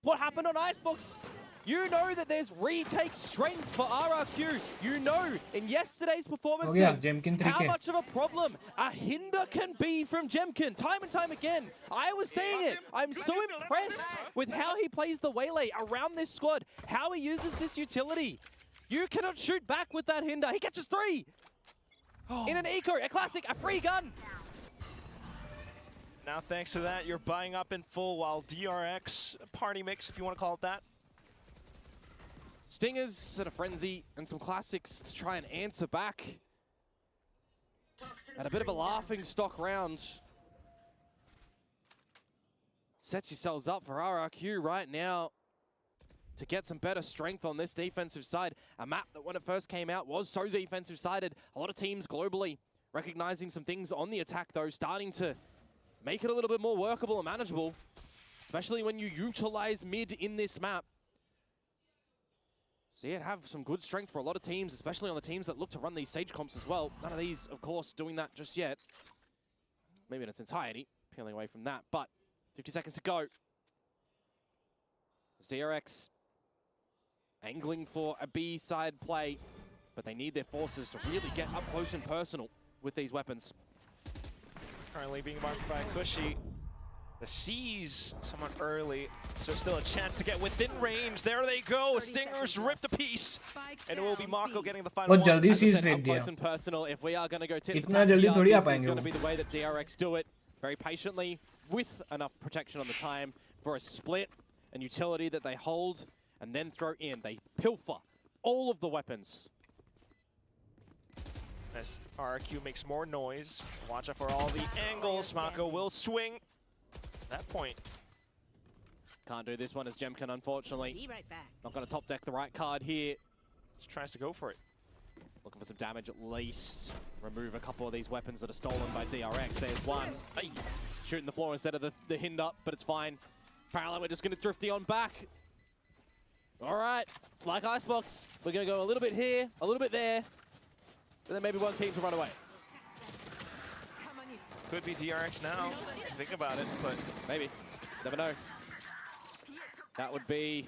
What happened on Icebox? You know that there's retake strength for RRQ. You know in yesterday's performances how much of a problem a hinder can be from Jemkin. Time and time again, I was saying it. I'm so impressed with how he plays the waylay around this squad, how he uses this utility. You cannot shoot back with that hinder. He catches 3 in an eco, a classic, a free gun. Now thanks to that, you're buying up in full while DRX, party mix if you want to call it that. Stingers at a frenzy and some classics to try and answer back. And a bit of a laughing stock round. Sets yourselves up for RRQ right now to get some better strength on this defensive side. A map that when it first came out was so defensive sided. A lot of teams globally recognizing some things on the attack though, starting to make it a little bit more workable and manageable. Especially when you utilize mid in this map. See it have some good strength for a lot of teams, especially on the teams that look to run these Sage comps as well. None of these, of course, doing that just yet. Maybe in its entirety, peeling away from that, but 50 seconds to go. As DRX angling for a B side play, but they need their forces to really get up close and personal with these weapons. Currently being marked by Cushy. The C's somewhat early, so still a chance to get within range. There they go. Stingers ripped a piece, and it will be Mako getting the final बहुत one. जल्दी As I C's said, फेंक up दिया. close and personal. If we are going to go tit for इतना tat जल्दी here, थोड़ी आ this is पाएंगे going to वो. be the way that DRX do it. Very patiently, with enough protection on the time for a split and utility that they hold and then throw in. They pilfer all of the weapons. As RRQ makes more noise, watch out for all the angles. Mako will swing. At that point, Can't do this one as Jemkin, unfortunately. Be right back. Not going to top deck the right card here. just tries to go for it. Looking for some damage at least. Remove a couple of these weapons that are stolen by DRX. There's one. Hey, shooting the floor instead of the hind up, but it's fine. Parallel, we're just going to drifty on back. All right, it's like Icebox. We're going to go a little bit here, a little bit there, and then maybe one team to run away. Could be DRX now. Think about it, but Maybe. Never know. That would be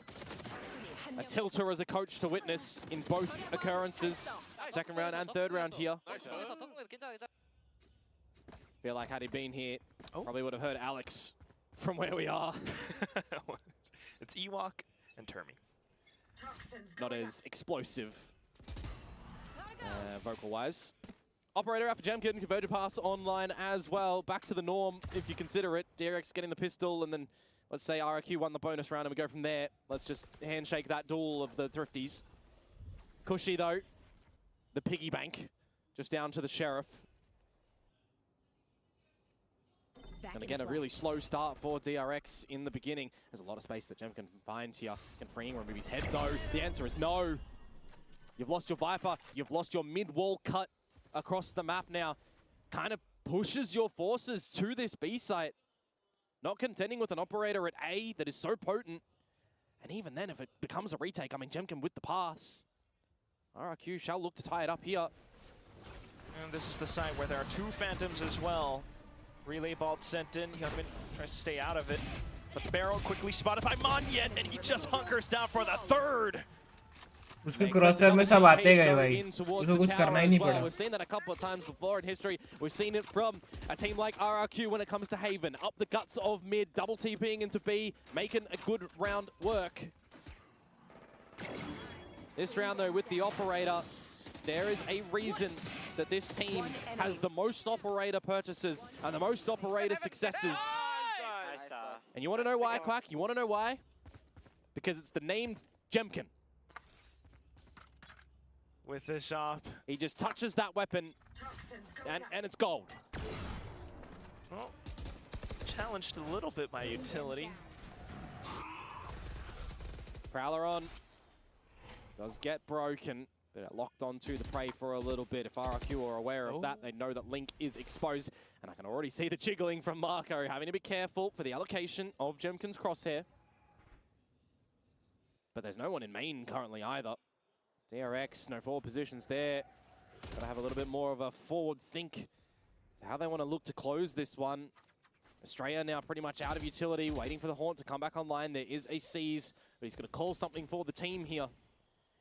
a tilter as a coach to witness in both occurrences. Second round and third round here. Feel like had he been here, probably would have heard Alex from where we are. it's Ewok and Termi. Not as explosive vocal-wise. Operator out for Jemkin, converted pass online as well. Back to the norm if you consider it. DRX getting the pistol, and then let's say RRQ won the bonus round and we go from there. Let's just handshake that duel of the Thrifties. Cushy though, the piggy bank, just down to the Sheriff. And again, a really slow start for DRX in the beginning. There's a lot of space that Jem can find here. Can freeing remove his head though? The answer is no. You've lost your Viper, you've lost your mid-wall cut across the map now. Kind of pushes your forces to this B site. Not contending with an operator at A that is so potent. And even then, if it becomes a retake, I mean, Jemkin with the pass. RRQ shall look to tie it up here. And this is the site where there are two Phantoms as well. Relay Bolt sent in, Hyunmin tries to stay out of it. But the barrel quickly spotted by Monyet, and he just hunkers down for the third. उसके crossfire में सब आते गए भाई, उसको कुछ करना ही नहीं पड़ा. We've seen that a couple of times before in history. We've seen it from a team like RRQ when it comes to Haven. Up the guts of mid, double TPing into B, making a good round work. This round though with the operator, there is a reason that this team has the most operator purchases and the most operator successes. And you want to know why, Quack? You want to know why? Because it's the name Jemkin. With this shop. He just touches that weapon, and it's gold. Well, challenged a little bit by utility. Prowler on. Does get broken, but it locked onto the prey for a little bit. If RRQ are aware of that, they know that Link is exposed. And I can already see the jiggling from Marco, having to be careful for the allocation of Jemkin's crosshair. But there's no one in main currently either. DRX, no forward positions there. Gotta have a little bit more of a forward think to how they want to look to close this one. Australia now pretty much out of utility, waiting for the Haunt to come back online. There is a seize, but he's going to call something for the team here.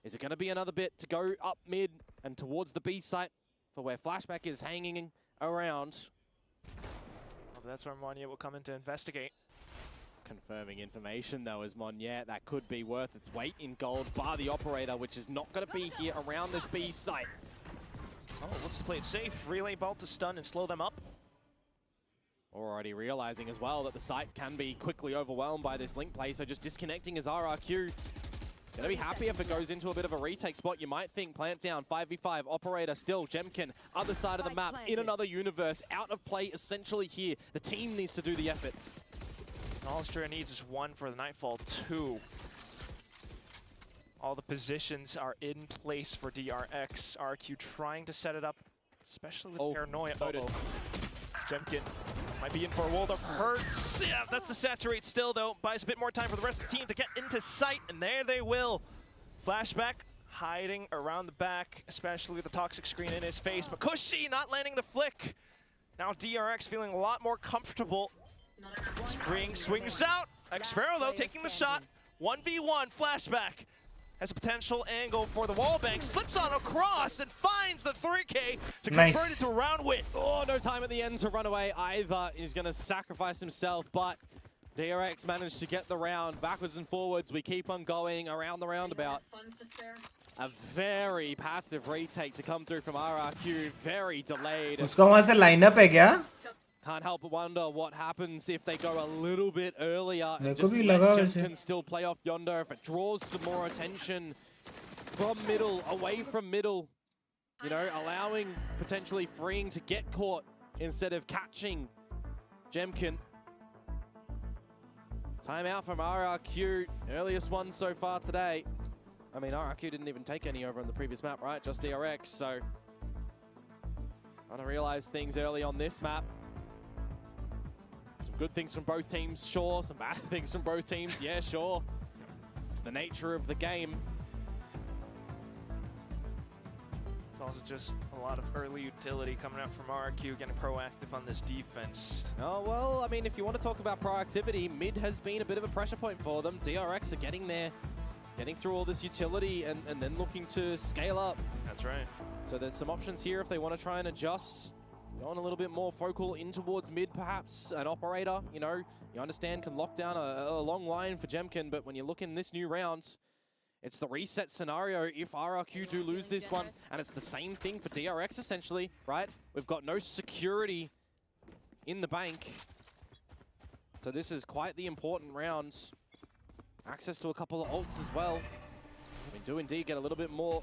Is it going to be another bit to go up mid and towards the B site for where Flashback is hanging around? Oh, that's where Monyet will come in to investigate. Confirming information though is Monyet. That could be worth its weight in gold, bar the operator, which is not going to be here around this B site. Oh, looks to play it safe. Relay Bolt to stun and slow them up. Already realizing as well that the site can be quickly overwhelmed by this Link play, so just disconnecting his RRQ. Gonna be happy if it goes into a bit of a retake spot. You might think plant down, 5v5, operator still, Jemkin, other side of the map, in another universe, out of play essentially here. The team needs to do the effort. All Australia needs is 1 for the Nightfall 2. All the positions are in place for DRX. RQ trying to set it up, especially with Paranoia. Jemkin might be in for a world of hurts. Yeah, that's the saturate still though. Buys a bit more time for the rest of the team to get into sight, and there they will. Flashback hiding around the back, especially with the toxic screen in his face. But Cushy not landing the flick. Now DRX feeling a lot more comfortable. Spring swings out. Xfero though taking the shot. 1v1 Flashback. has a potential angle for the wall bank, slips on across and finds the 3K to Nice. convert it to a round win. Oh, no time at the end to run away either. He's going to sacrifice himself, but DRX managed to get the round backwards and forwards. We keep on going around the roundabout. A very passive retake to come through from RRQ, very delayed. उसका वहाँ से lineup है क्या? Can't help but wonder what happens if they go a little bit earlier and मेरे को just भी let लगा Jem वैसे. can still play off yonder if it draws some more attention from middle, away from middle. You know, allowing, potentially freeing to get caught instead of catching Jemkin. Timeout from RRQ, earliest one so far today. I mean, RRQ didn't even take any over on the previous map, right? Just DRX, so trying to realize things early on this map. Some good things from both teams, sure. Some bad things from both teams, yeah, sure. It's the nature of the game. It's also just a lot of early utility coming out from RRQ, getting proactive on this defense. Oh, well, I mean, if you want to talk about proactivity, mid has been a bit of a pressure point for them. DRX are getting there, getting through all this utility and then looking to scale up. That's right. So there's some options here if they want to try and adjust. Going a little bit more focal in towards mid, perhaps. An operator, you know, you understand, can lock down a long line for Jemkin, but when you look in this new round, it's the reset scenario if RRQ do lose this one, and it's the same thing for DRX, essentially, right? We've got no security in the bank. So this is quite the important round. Access to a couple of ults as well. We do indeed get a little bit more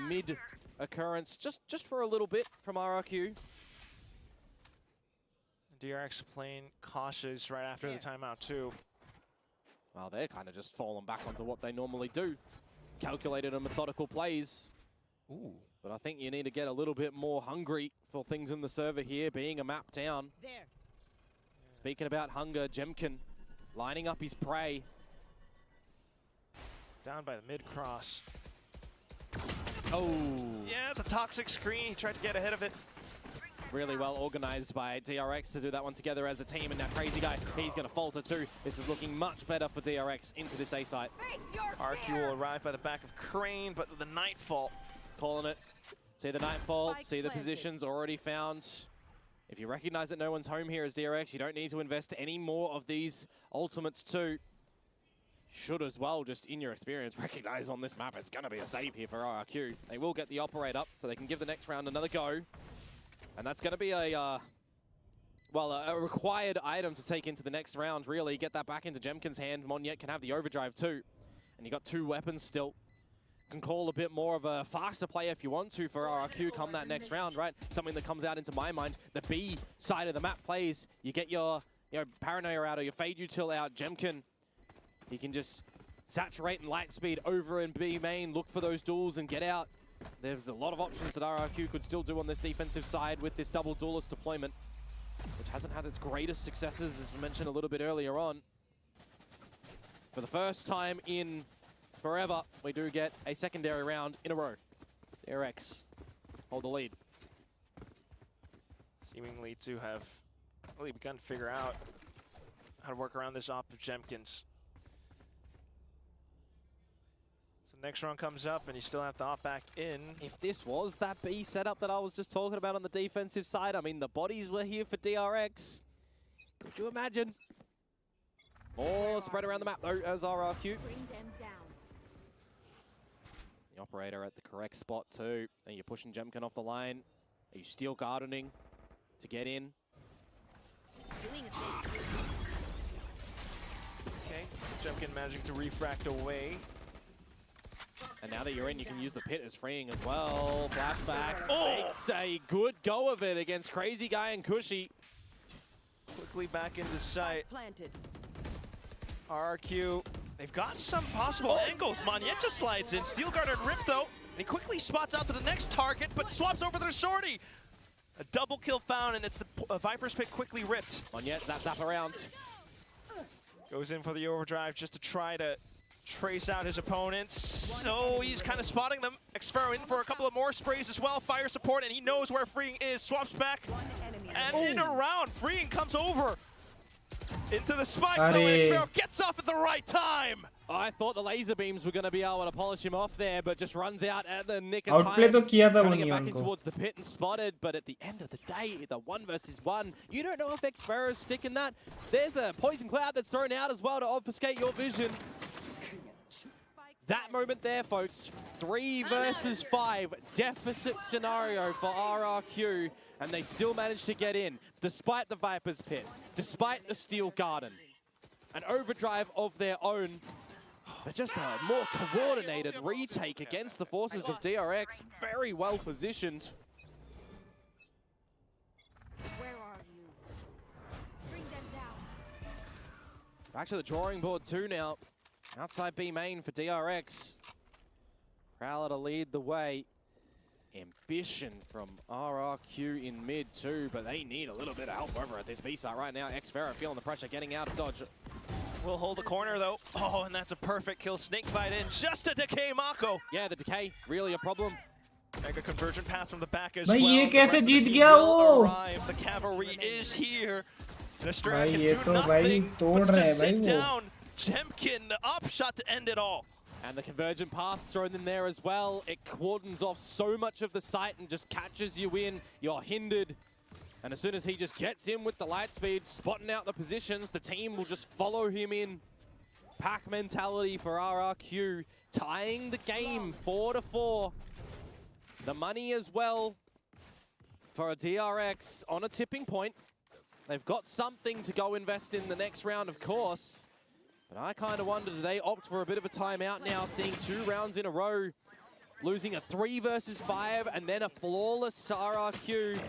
mid occurrence, just for a little bit from RRQ. DRX playing cautious right after the timeout too. Well, they're kind of just falling back onto what they normally do. Calculated and methodical plays. Ooh, but I think you need to get a little bit more hungry for things in the server here, being a map down. There. Speaking about hunger, Jemkin lining up his prey. Down by the mid cross. Oh. Yeah, the toxic screen, he tried to get ahead of it. Really well organized by DRX to do that one together as a team, and now Crazy Guy, he's going to falter too. This is looking much better for DRX into this A site. RQ will arrive by the back of Crane, but with the Nightfall. Calling it. See the Nightfall, see the positions already found. If you recognize that no one's home here as DRX, you don't need to invest any more of these ultimates too. Should as well, just in your experience, recognize on this map it's going to be a save here for RRQ. They will get the operator up so they can give the next round another go. And that's going to be a required item to take into the next round, really. Get that back into Jemkin's hand. Monyet can have the overdrive too. And you got two weapons still. Can call a bit more of a faster play if you want to for RRQ come that next round, right? Something that comes out into my mind, the B side of the map plays. You get your Paranoia out or your Fade Util out. Jemkin, he can just saturate and light speed over in B main, look for those duels and get out. There's a lot of options that RRQ could still do on this defensive side with this double duelist deployment, which hasn't had its greatest successes, as we mentioned a little bit earlier on. For the first time in forever, we do get a secondary round in a row. DRX hold the lead. Seemingly to have really begun to figure out how to work around this op of Jemkins. Next round comes up and you still have to hop back in. If this was that B setup that I was just talking about on the defensive side, I mean, the bodies were here for DRX. Could you imagine? More spread around the map though as RRQ. Bring them down. The operator at the correct spot too. And you're pushing Jemkin off the line. Are you steel gardening to get in? Okay, Jemkin managing to refract away. And now that you're in, you can use the pit as freeing as well. Flashback makes a good go of it against Crazy Guy and Cushy. Quickly back into sight. Planted. RRQ, they've got some possible angles. Monyet just slides in. Steel Guard and Rip though. And he quickly spots out to the next target, but swaps over to the shorty. A double kill found, and it's the Viper's pick quickly ripped. Monyet zap around. Goes in for the overdrive just to try to trace out his opponents. So he's kind of spotting them. Xfero in for a couple of more sprays as well. Fire support, and he knows where Freeing is. Swaps back, and in a round, Freeing comes over into the spike, though, and Xfero gets off at the right time. I thought the laser beams were going to be able to polish him off there, but just runs out at the nick of Outplay time. तो किया था वो Trying to get back Neon in को. towards the pit and spotted, but at the end of the day, the 1 versus 1, you don't know if Xfero's sticking that. There's a poison cloud that's thrown out as well to obfuscate your vision. That moment there, folks, 3 versus 5, deficit scenario for RRQ, and they still managed to get in, despite the Viper's Pit, despite the Steel Garden. An overdrive of their own, but just a more coordinated retake against the forces of DRX, very well positioned. Where are you? Bring them down. Back to the drawing board too now. Outside B main for DRX. Prowler to lead the way. Ambition from RRQ in mid too, but they need a little bit of help over at this B site right now. Xfero feeling the pressure, getting out of dodge. Will hold the corner though. Oh, and that's a perfect kill. Snakebite in just to decay Mako. Yeah, the decay, really a problem. Mega convergent path from the back as भाई well. ये The rest कैसे of the Jeet team गया will वो? arrive. The cavalry is here. Nestor भाई can ये do तो भाई nothing तोड़ but रहे हैं just भाई sit वो. down. Jemkin, the upshot to end it all. And the convergent path's thrown in there as well. It cordons off so much of the site and just catches you in. You're hindered. And as soon as he just gets in with the light speed, spotting out the positions, the team will just follow him in. Pack mentality for RRQ, tying the game 4-4. The money as well for a DRX on a tipping point. They've got something to go invest in the next round, of course. But I kind of wonder, do they opt for a bit of a timeout now, seeing 2 rounds in a row, losing a 3 versus 5 and then a flawless RRQ.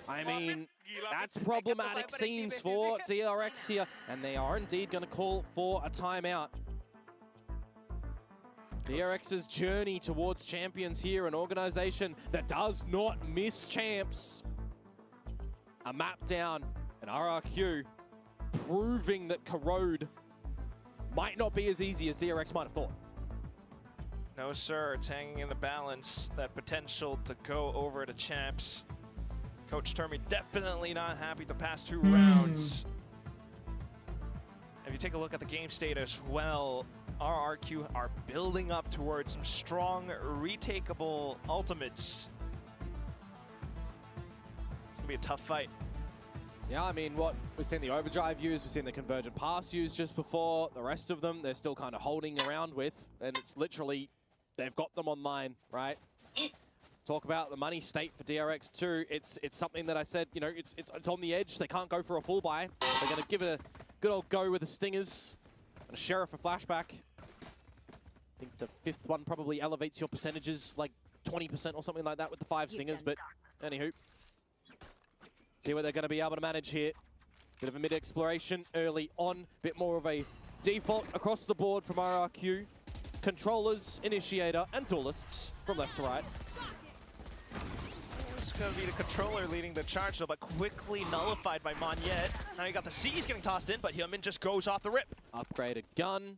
I mean, that's problematic scenes for DRX here, and they are indeed going to call for a timeout. DRX's journey towards champions here, an organization that does not miss champs. A map down, and RRQ proving that Corrode might not be as easy as DRX might have thought. No, sir. It's hanging in the balance. That potential to go over to champs. Coach Termy definitely not happy the past 2 rounds. If you take a look at the game state as well, RRQ are building up towards some strong, retakeable ultimates. It's gonna be a tough fight. Yeah, I mean, what we've seen the overdrive used, we've seen the convergent pass used just before. The rest of them, they're still kind of holding around with, and it's literally, they've got them online, right? Talk about the money state for DRX too. It's something that I said, you know, it's on the edge. They can't go for a full buy. They're going to give it a good old go with the Stingers and a Sheriff a flashback. I think the 5th one probably elevates your percentages like 20% or something like that with the 5 Stingers, but anywho. See what they're going to be able to manage here. Bit of a mid-exploration early on. Bit more of a default across the board from RRQ. Controllers, Initiator, and Duelists from left to right. It's going to be the controller leading the charge, though, but quickly nullified by Monyet. Now you got the C's getting tossed in, but Hyunmin just goes off the rip. Upgraded gun.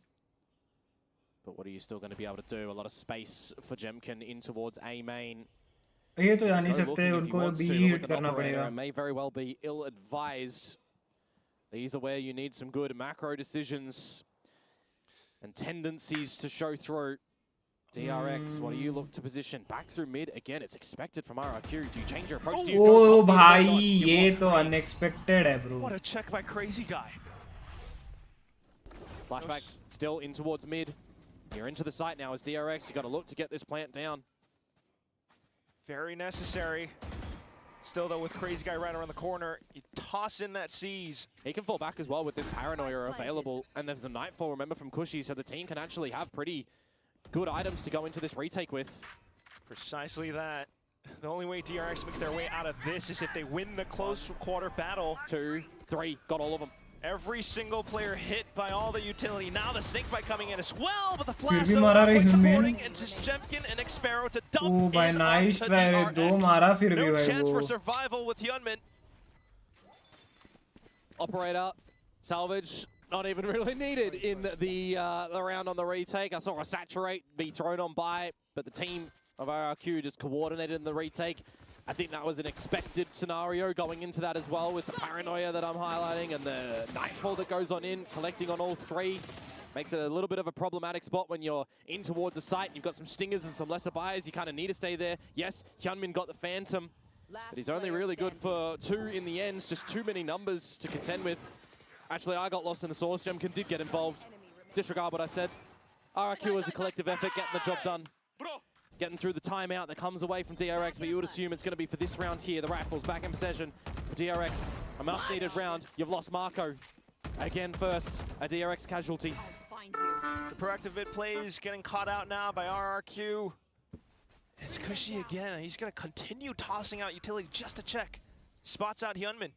But what are you still going to be able to do? A lot of space for Jemkin in towards A main. ये तो जा नहीं सकते उनको भी hit करना पड़ेगा. May very well be ill-advised. These are where you need some good macro decisions and tendencies to show through. DRX, what do you look to position? Back through mid again. It's expected from RRQ. Do you change your approach? Do you ओ भाई ये तो unexpected है bro. What a check by Crazy Guy. Flashback still in towards mid. You're into the site now as DRX. You got to look to get this plant down. Very necessary. Still, though, with Crazy Guy right around the corner, you toss in that C's. He can fall back as well with this Paranoia available. And there's a Nightfall, remember, from Cushy, so the team can actually have pretty good items to go into this retake with. Precisely that. The only way DRX makes their way out of this is if they win the close quarter battle. 2, 3, got all of them. Every single player hit by all the utility. Now the Snakebite coming in as well, but the फिर flash भी though, मारा रे quick Hyunmin. supporting into Jemkin and Xfero to dump ओ भाई in nice onto try रे DRX. 2 मारा फिर भी No भाई chance for वो. survival with Hyunmin. Operator, salvage, not even really needed in the round on the retake. I saw a Saturate be thrown on by, but the team of RRQ just coordinated in the retake. I think that was an expected scenario going into that as well with the Paranoia that I'm highlighting and the Nightfall that goes on in, collecting on all 3. Makes it a little bit of a problematic spot when you're in towards the site. You've got some stingers and some lesser buyers. You kind of need to stay there. Yes, Hyunmin got the Phantom, but he's only really good for 2 in the end. Just too many numbers to contend with. Actually, I got lost in the source. Jemkin did get involved. Disregard what I said. RRQ is a collective effort, getting the job done. Getting through the timeout that comes away from DRX, but you would assume it's going to be for this round here. The Rifles back in possession. For DRX, a much-needed round. You've lost Marco. Again first, a DRX casualty. The proactive mid plays getting caught out now by RRQ. It's Cushy again. He's going to continue tossing out utility just to check. Spots out Hyunmin.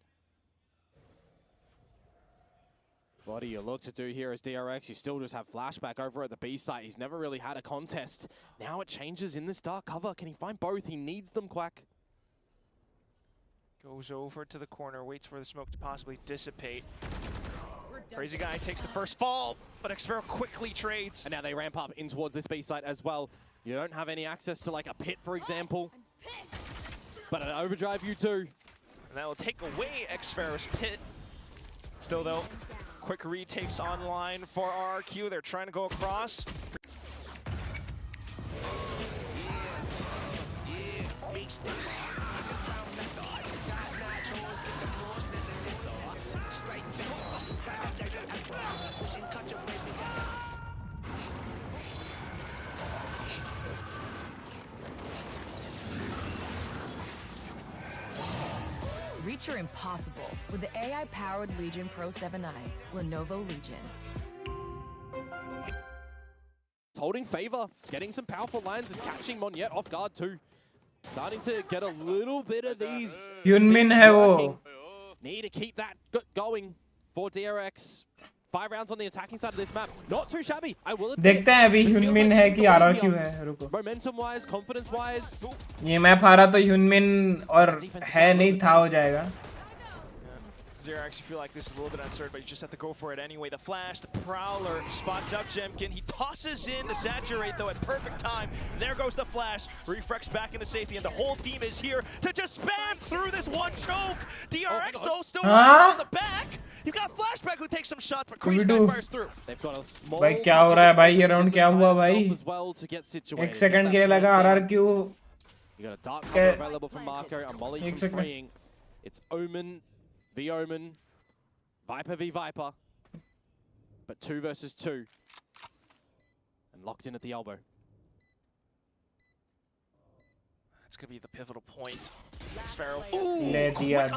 What do you look to do here as DRX? You still just have flashback over at the B site. He's never really had a contest. Now it changes in this dark cover. Can he find both? He needs them, Quack. Goes over to the corner, waits for the smoke to possibly dissipate. Crazy guy takes the first fall, but Xfero quickly trades. And now they ramp up in towards this B site as well. You don't have any access to like a pit, for example. But an overdrive you do. And that will take away Xfero's pit. Still though, quick retakes online for RRQ. They're trying to go across. Reach your impossible with the AI-powered Legion Pro 7i, Lenovo Legion. It's holding favor, getting some powerful lines and catching Monyet off guard too. Starting to get a little bit of these. Hyunmin hai wo. Need to keep that going for DRX. 5 rounds on the attacking side of this map. Not too shabby, I will admit. देखते हैं अभी Hyunmin है कि RRQ है. रुको. Momentum wise, confidence wise. ये map हारा तो Hyunmin और है नहीं था हो जाएगा. DRX, you feel like this is a little bit uncertain, but you just have to go for it anyway. The flash, the prowler spots up Jemkin. He tosses in the saturate though at perfect time. There goes the flash. Reflex back into safety, and the whole team is here to just spam through this one choke. DRX though still on the back. You got flashback who takes some shots, but Crazy Guy fires through. They've got a small. भाई क्या हो रहा है भाई ये round क्या हुआ भाई? एक सेकंड के लिए लगा RRQ. You got a dark cover available from Marco, a molly from freeing. It's Omen v Omen, Viper v Viper, but 2 versus 2, and locked in at the elbow. That's gonna be the pivotal point. Xfero. ले दिया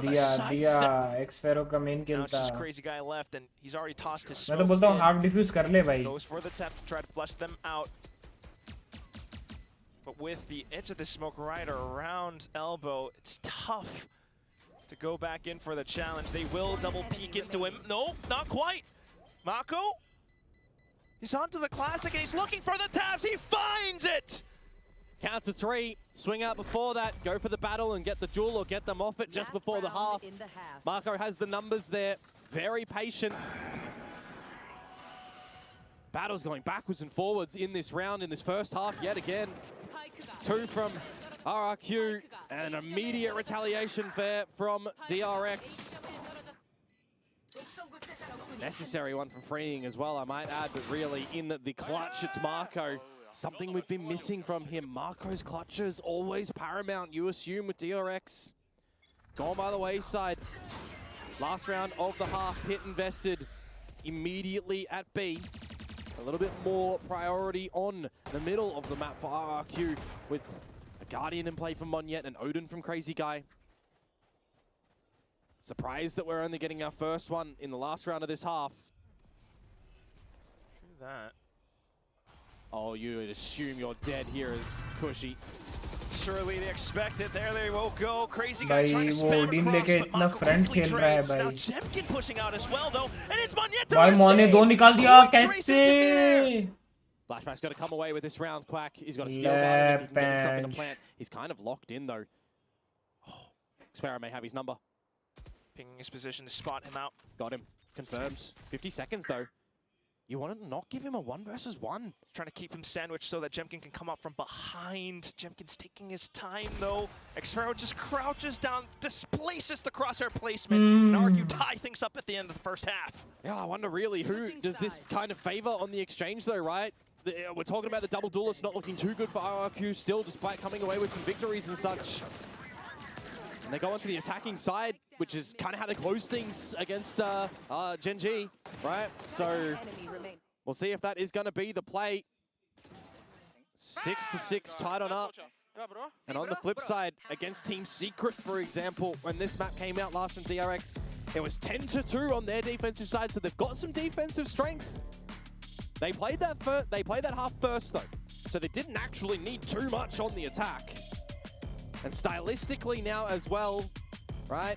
Xfero का main kill Now it's था. just Crazy Guy left, and he's already tossed his मैं smoke. तो बोलता हूँ half defuse कर ले भाई. Goes for the tap to try to flush them out. But with the edge of the smoke right around elbow, it's tough to go back in for the challenge. They will double peek into him. No, not quite. Mako, he's onto the classic and he's looking for the taps. He finds it. Count to 3, swing out before that, go for the battle and get the duel or get them off it just before the half. Marco has the numbers there, very patient. Battle's going backwards and forwards in this round, in this first half yet again. 2 from RRQ and an immediate retaliation fair from DRX. Necessary one from freeing as well, I might add, but really in the clutch, it's Marco. Something we've been missing from him. Marco's clutches always paramount, you assume, with DRX. Gone by the wayside. Last round of the half, hit invested immediately at B. A little bit more priority on the middle of the map for RRQ with a Guardian in play from Monyet and Odin from Crazy Guy. Surprised that we're only getting our first one in the last round of this half. True that. Oh, you would assume you're dead here as Cushy. Surely they expect it. There they will go. Crazy Guy trying to वो spam Odin across, लेके but इतना Mako front quickly खेल रहा है trades. भाई. Now Jemkin pushing out as well though, and it's Monyet to भाई मौने receive. 2 निकाल दिया Trace into midair. कैसे? Flashback's got to come away with this round, Quack. He's got to steal guard if he can get himself in a plant. He's kind of locked in though. Xfero may have his number. Pinging his position to spot him out. Got him. Confirms. 50 seconds though. You want to not give him a 1 versus 1. Trying to keep him sandwiched so that Jemkin can come up from behind. Jemkin's taking his time though. Xpero just crouches down, displaces the crosshair placement, and RRQ tie things up at the end of the first half. Yeah, I wonder really who does this kind of favor on the exchange though, right? We're talking about the double duelist not looking too good for RRQ still, despite coming away with some victories and such. And they go onto the attacking side, which is kind of how they close things against Gen G, right? So we'll see if that is going to be the play. 6-6 tied on up. And on the flip side, against Team Secret, for example, when this map came out last from DRX, it was 10-2 on their defensive side, so they've got some defensive strength. They played that half first though, so they didn't actually need too much on the attack. And stylistically now as well, right?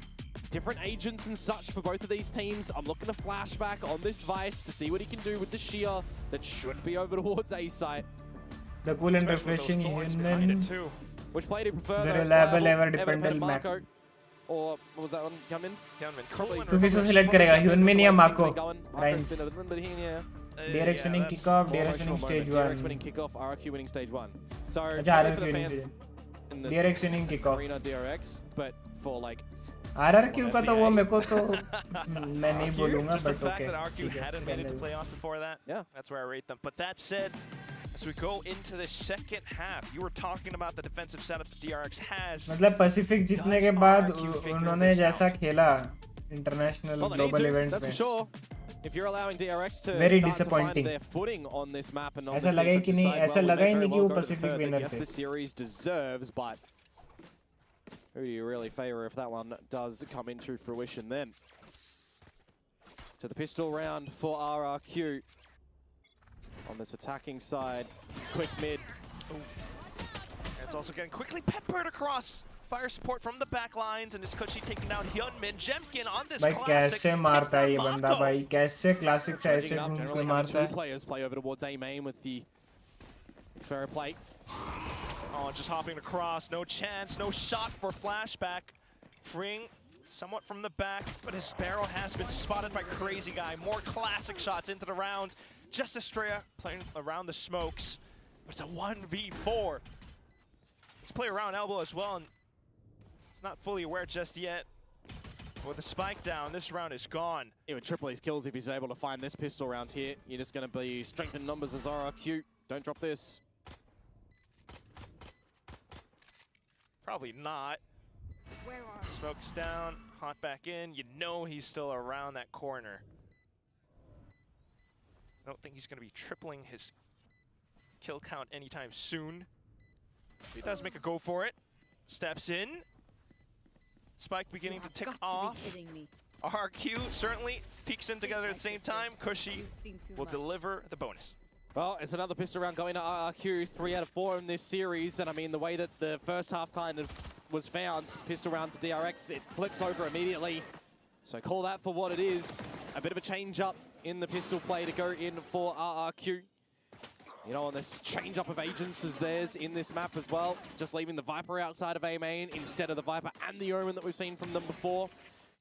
Different agents and such for both of these teams. I'm looking to flashback on this Vice to see what he can do with the shear that should be over towards A site. The cool and refreshing human. Which play do you prefer? The reliable ever dependent Mac. Or what was that one? Gunman. तू किसको select करेगा? Human या Mako? Rhymes. DRX winning kickoff, DRX winning stage 1. DRX winning kickoff, RRQ winning stage 1. So RRQ for the fans winning DRX winning kickoff. Arena DRX, but for like RRQ का तो वो मेरे को तो मैं नहीं बोलूँगा, just the but fact okay. that RRQ hadn't made it to playoff before that, yeah, that's where I rate them. But that said, as we go into the second half, you were talking about the defensive setup that DRX has. मतलब Pacific जीतने के बाद उन्होंने जैसा खेला international global event that's में. for sure. If you're allowing DRX to Very start disappointing. to find their footing on this map and on ऐसा this लगा ही कि defensive नहीं, side, ऐसा well, लगा ही they may नहीं कि well वो go to the Pacific third. winner Yes, थे. the series deserves, but who do you really favor if that one does come into fruition then? To the pistol round for RRQ. On this attacking side, quick mid. Ooh. And it's also getting quickly peppered across. Fire support from the back lines, and this Kushi taking down Hyunmin. Jemkin on this भाई classic. कैसे मारता है ये बंदा भाई, कैसे classic से ऐसे Up, घूम के generally मारता two है. players play over towards A main with the Xpero plate. Oh, just hopping across, no chance, no shot for flashback. Freeing somewhat from the back, but his Sparrow has been spotted by Crazy Guy. More classic shots into the round. Just Estrella playing around the smokes, but it's a 1v4. Let's play around elbow as well, and not fully aware just yet. With the spike down, this round is gone. He would triple his kills if he's able to find this pistol round here. You're just going to be strength in numbers as RRQ. Don't drop this. Probably not. Smoke's down, hot back in. You know he's still around that corner. I don't think he's going to be tripling his kill count anytime soon. He does make a go for it. Steps in. Spike beginning to tick off. RRQ certainly peeks in together at the same time. Kushi will deliver the bonus. Well, it's another pistol round going to RRQ, 3 out of 4 in this series. And I mean, the way that the first half kind of was found, pistol round to DRX, it flips over immediately. So call that for what it is. A bit of a change up in the pistol play to go in for RRQ. You know, on this change up of agents as theirs in this map as well. Just leaving the Viper outside of A main instead of the Viper and the Omen that we've seen from them before.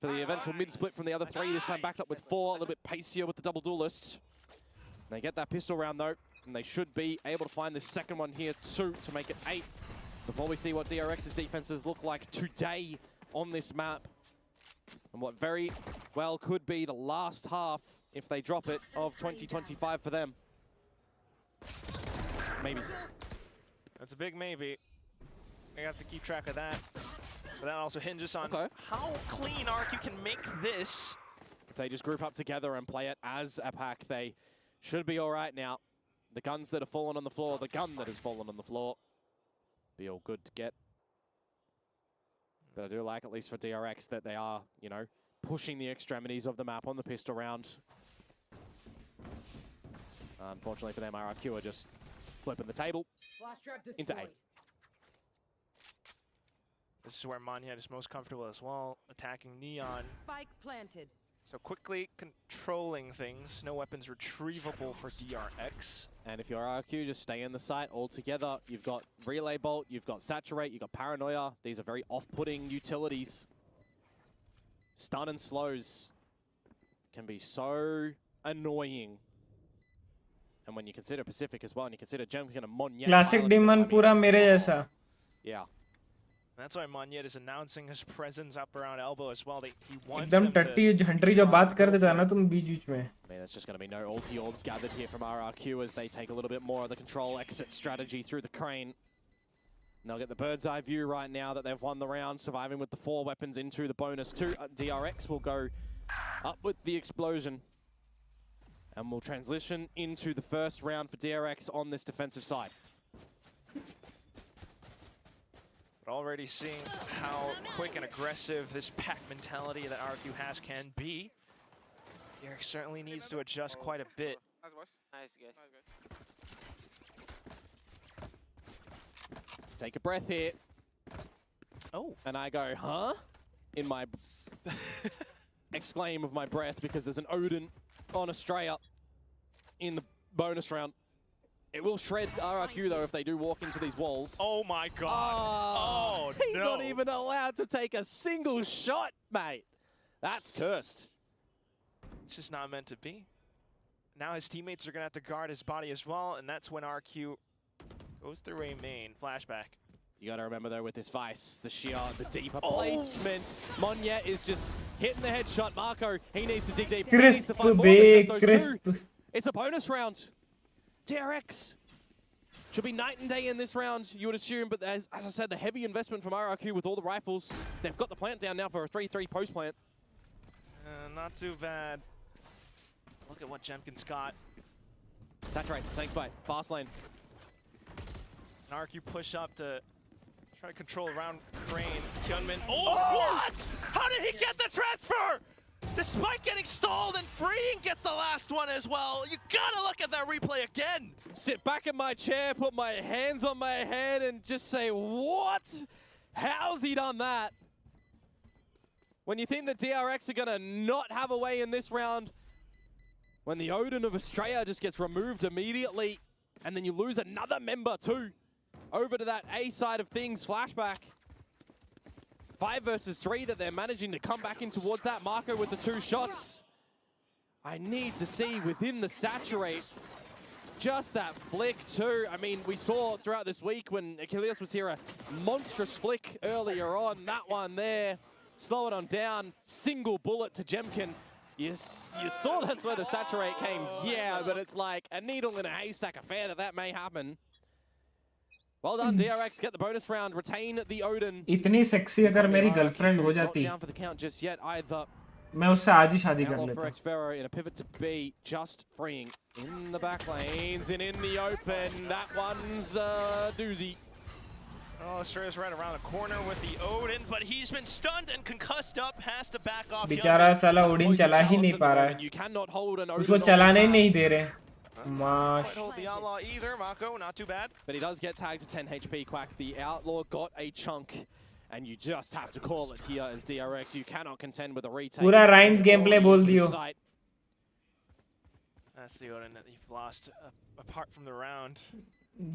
For the eventual mid split from the other 3, this time backed up with 4, a little bit pacier with the double duelist. They get that pistol round though, and they should be able to find this second one here too to make it 8. Before we see what DRX's defenses look like today on this map. And what very well could be the last half, if they drop it, of 2025 for them. Maybe. That's a big maybe. We have to keep track of that. But that also hinges on how clean RRQ can make this. If they just group up together and play it as a pack, they should be all right now. The guns that have fallen on the floor, the gun that has fallen on the floor, be all good to get. But I do like, at least for DRX, that they are, you know, pushing the extremities of the map on the pistol round. Unfortunately for them, RRQ are just flipping the table into 8. This is where Manyad is most comfortable as well, attacking Neon. Spike planted. So quickly controlling things. No weapons retrievable for DRX. And if you're RRQ, just stay in the site altogether. You've got Relay Bolt, you've got Saturate, you've got Paranoia. These are very off-putting utilities. Stun and slows can be so annoying And when you consider Pacific as well, and you consider Jemkin and Monyet. Classic Demon पूरा मेरे जैसा. Yeah. That's why Monyet is announcing his presence up around elbow as well. He wants एकदम them टट्टी to झंडरी जो बात कर देता है ना तुम बीच में. Man, there's just going to be no ulti orbs gathered here from RRQ as they take a little bit more of the control exit strategy through the crane. And they'll get the bird's eye view right now that they've won the round, surviving with the 4 weapons into the bonus 2. DRX will go up with the explosion. And we'll transition into the first round for DRX on this defensive side. But already seeing how quick and aggressive this pack mentality that RRQ has can be. DRX certainly needs to adjust quite a bit. Nice guys. Take a breath here. Oh. And I go, huh? In my exclaim of my breath because there's an Odin on Australia in the bonus round. It will shred RRQ though if they do walk into these walls. Oh my god. Oh, he's not even allowed to take a single shot, mate. That's cursed. It's just not meant to be. Now his teammates are going to have to guard his body as well, and that's when RQ goes through a main flashback. You got to remember though with this Vice, the sheer, the deeper placement. Monyet is just hitting the headshot. Marco, he needs to dig deep. He needs to find more than just those two. It's a bonus round. DRX should be night and day in this round, you would assume, but as I said, the heavy investment from RRQ with all the rifles. They've got the plant down now for a 3-3 post-plant. Not too bad. Look at what Jemkin's got. Saturate, thanks bye. Fast lane. And RRQ push up to try to control around Crane. Hyunmin. Oh, what? How did he get the transfer? Despite getting stalled, and Freeing gets the last one as well. You gotta look at that replay again. Sit back in my chair, put my hands on my head, and just say, what? How's he done that? When you think the DRX are gonna not have a way in this round, when the Odin of Australia just gets removed immediately, and then you lose another member too, over to that A side of things, flashback. 5 versus 3 that they're managing to come back in towards that Marco with the 2 shots. I need to see within the saturate just that flick too. I mean, we saw throughout this week when Achilles was here a monstrous flick earlier on. That one there, slow it on down, single bullet to Jemkin. You saw that's where the saturate came. Yeah, but it's like a needle in a haystack affair that may happen. Well done, DRX, get the bonus round, retain the Odin. इतनी sexy अगर मेरी girlfriend हो जाती मैं उससे आज ही शादी कर लेता. In a pivot to B, just freeing in the back lanes and in the open. That one's a doozy. Oh, Australia's right around the corner with the Odin, but he's been stunned and concussed up, has to back off. बेचारा साला Odin चला ही नहीं पा रहा है. उसको चलाने ही नहीं दे रहे. Might hold the Outlaw either, Mako, not too bad. But he does get tagged to 10 HP, Quack. The Outlaw got a chunk, and you just have to call it here as DRX. You cannot contend with a retake. पूरा Ryan's gameplay बोल दियो. That's the Odin that you've lost apart from the round.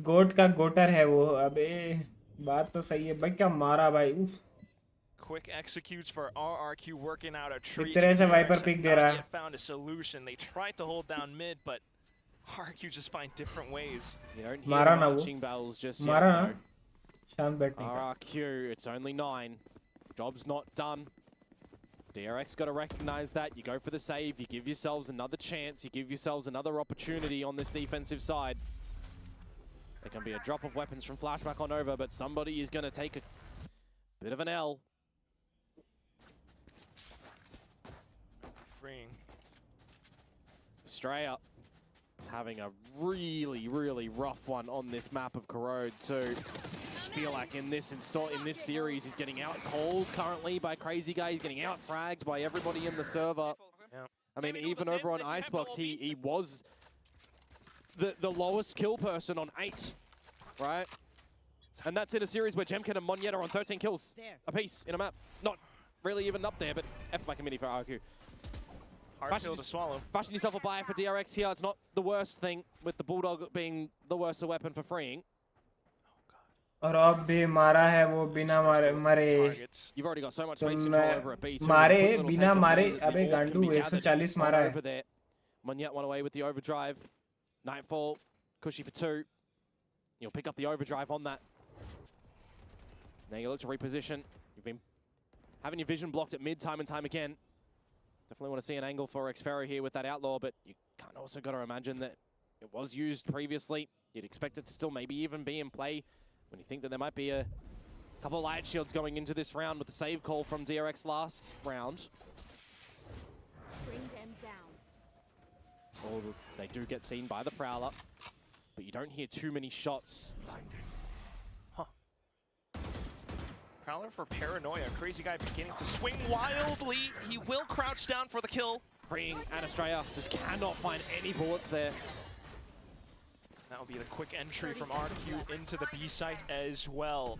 गोट का गोटर है वो. अबे बात तो सही है भाई. क्या मारा भाई. Quick executes for RRQ working out a treat. इतने से Viper pick दे रहा है. Found a solution. They tried to hold down mid, but RRQ just find different ways. You don't hear marching bells just yet. RRQ, it's only 9. Job's not done. DRX got to recognize that. You go for the save. You give yourselves another chance. You give yourselves another opportunity on this defensive side. There can be a drop of weapons from flashback on over, but somebody is going to take a bit of an L. Freeing. Australia is having a really, really rough one on this map of Corrode too. Just feel like in this series, he's getting out cold currently by Crazy Guy. He's getting out fragged by everybody in the server. Yeah. I mean, even over on Icebox, he was the lowest kill person on 8, right? And that's in a series where Jemkin and Monyet are on 13 kills apiece in a map. Not really even up there, but F by committee for RRQ. Hard kill to swallow. Fashion yourself a buy for DRX here. It's not the worst thing, with the Bulldog being the worst weapon for freeing. और अब भी मारा है वो बिना मारे. You've already got so much space control over a B2. मारे बिना मारे. अबे गांडू 140 मारा है. Monyet one away with the overdrive. Nightfall, cushy for 2. You'll pick up the overdrive on that. Now you look to reposition. You've been having your vision blocked at mid time and time again. Definitely want to see an angle for Xferro here with that Outlaw, but you can't also got to imagine that it was used previously. You'd expect it to still maybe even be in play when you think that there might be a couple of light shields going into this round with the save call from DRX last round. Bring them down. Oh, they do get seen by the Prowler, but you don't hear too many shots. Huh. Prowler for Paranoia. Crazy Guy beginning to swing wildly. He will crouch down for the kill. Freeing Anastraya, just cannot find any bullets there. That will be the quick entry from RRQ into the B site as well.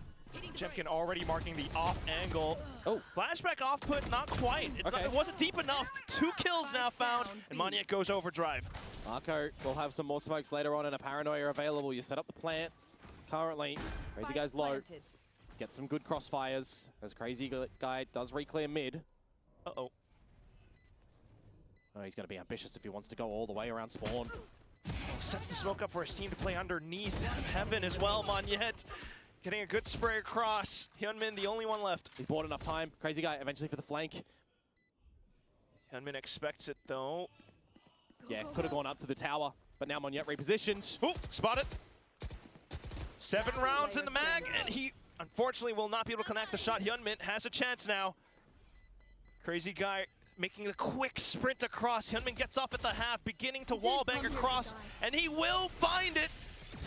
Jemkin already marking the off angle. Oh, flashback off put, not quite. It wasn't deep enough. 2 kills now found, and Monyet goes overdrive. Marco will have some more smokes later on and a Paranoia available. You set up the plant currently. Crazy Guy's low. Get some good crossfires as Crazy Guy does re-clear mid. Uh-oh. Oh, he's going to be ambitious if he wants to go all the way around spawn. Oh, sets the smoke up for his team to play underneath heaven as well. Monyet getting a good spray across. Hyunmin, the only one left. He's bought enough time. Crazy Guy eventually for the flank. Hyunmin expects it though. Yeah, could have gone up to the tower, but now Monyet repositions. Oh, spotted. 7 rounds in the mag, and he unfortunately will not be able to connect the shot. Hyunmin has a chance now. Crazy Guy making the quick sprint across. Hyunmin gets off at the half, beginning to wallbang across, and he will find it.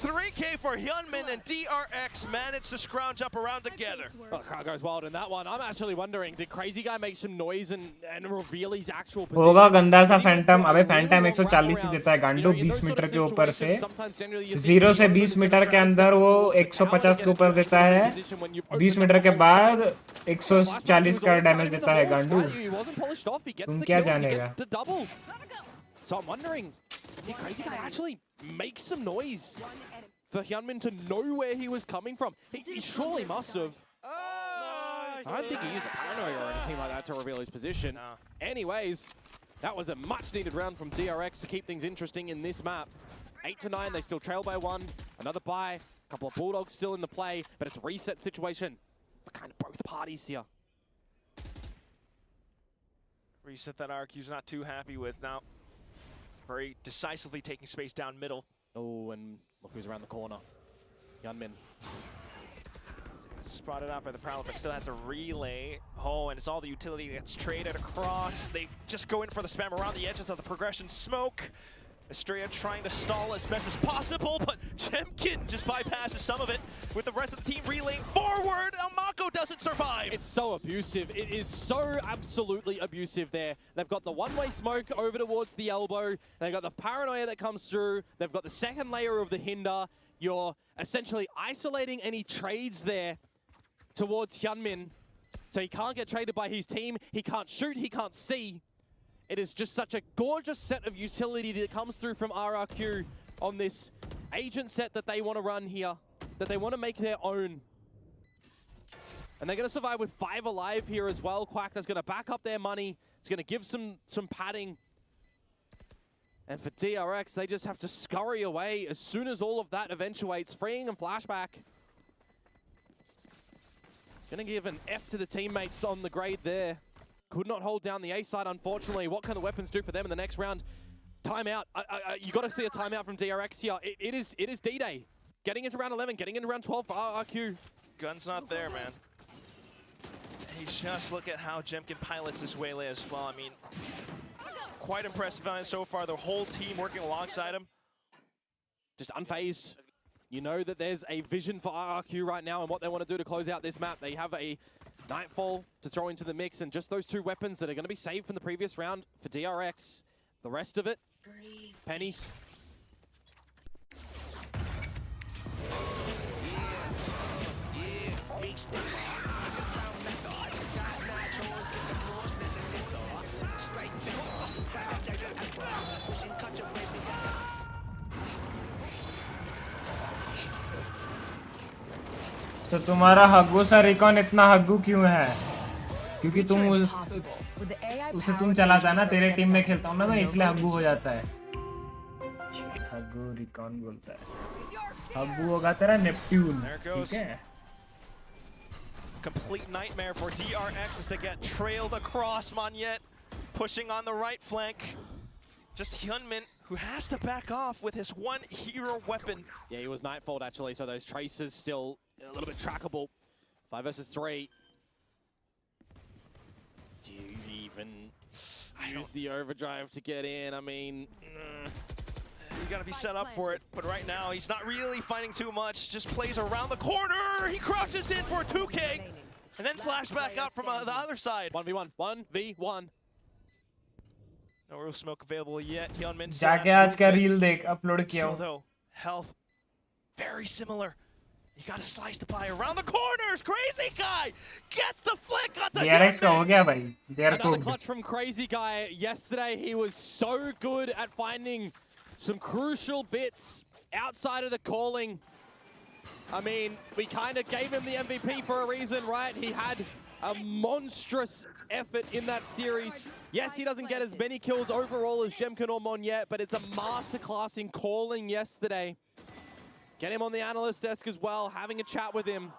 3K for Hyunmin, and DRX managed to scrounge up around together. Well, the crowd goes wild in that one. I'm actually wondering, did Crazy Guy make some noise and reveal his actual position? होगा गंदा सा Phantom. अबे Phantom 140 ही देता है गांडू 20 metre के ऊपर से. 0 से 20 मीटर के अंदर वो 150 के ऊपर देता है. 20 मीटर के बाद 140 का डैमेज देता है गांडू. तुम क्या जानेगा? So I'm wondering, did Crazy Guy actually make some noise for Hyunmin to know where he was coming from? He surely must have. I don't think he used a Paranoia or anything like that to reveal his position. No. Anyways, that was a much-needed round from DRX to keep things interesting in this map. 8-9, they still trail by 1. Another buy, a couple of Bulldogs still in the play, but it's a reset situation for kind of both parties here. Reset that RRQ's not too happy with now. Very decisively taking space down middle. Oh, and look who's around the corner. Hyunmin. Spotted out by the Prowler, but still has a relay. Oh, and it's all the utility that's traded across. They just go in for the spam around the edges of the progression smoke. Estrella trying to stall as best as possible, but Jemkin just bypasses some of it with the rest of the team relaying forward. Mako doesn't survive. It's so abusive. It is so absolutely abusive there. They've got the one-way smoke over towards the elbow. They've got the Paranoia that comes through. They've got the second layer of the hinder. You're essentially isolating any trades there towards Hyunmin. So he can't get traded by his team. He can't shoot. He can't see. It is just such a gorgeous set of utility that comes through from RRQ on this agent set that they want to run here, that they want to make their own. And they're going to survive with 5 alive here as well. Quack, that's going to back up their money. It's going to give some padding. And for DRX, they just have to scurry away as soon as all of that eventuates, freeing and flashback. Going to give an F to the teammates on the grade there. Could not hold down the A side, unfortunately. What can the weapons do for them in the next round? Timeout. You got to see a timeout from DRX here. It is D-Day. Getting into round 11, getting into round 12 for RRQ. Gun's not there, man. Hey, just look at how Jemkin pilots this waylay as well. I mean, quite impressive so far. The whole team working alongside him. Just unfazed. You know that there's a vision for RRQ right now and what they want to do to close out this map. They have a Nightfall to throw into the mix and just those 2 weapons that are going to be saved from the previous round for DRX. The rest of it, pennies. तो तुम्हारा हग्गू सा recon इतना हग्गू क्यों है? क्योंकि तुम उसे तुम चलाता है ना, तेरे टीम में खेलता हूँ ना मैं, इसलिए हग्गू हो जाता है. हगू रिकॉन बोलता है हगू होगा तेरा नेपट्यून ठीक है Complete nightmare for DRX as they get trailed across. Monyet pushing on the right flank. Just Hyunmin, who has to back off with his one hero weapon. Yeah, he was Nightfall actually, so those traces still a little bit trackable. 5 versus 3. Do you even use the overdrive to get in? I mean, you gotta be set up for it, but right now he's not really fighting too much. Just plays around the corner. He crouches in for a 2K, and then flashback out from the other side. 1v1, 1v1. No real smoke available yet. Hyunmin जाके आज का reel देख upload किया still though, health very similar. You gotta slice the pie around the corners. Crazy Guy gets the flick on the DRX का हो गया भाई Another clutch from Crazy Guy. Yesterday he was so good at finding some crucial bits outside of the calling. I mean, we kind of gave him the MVP for a reason, right? He had a monstrous effort in that series. Yes, he doesn't get as many kills overall as Jemkin or Monyet, but it's a masterclass in calling yesterday. Get him on the analyst desk as well, having a chat with him.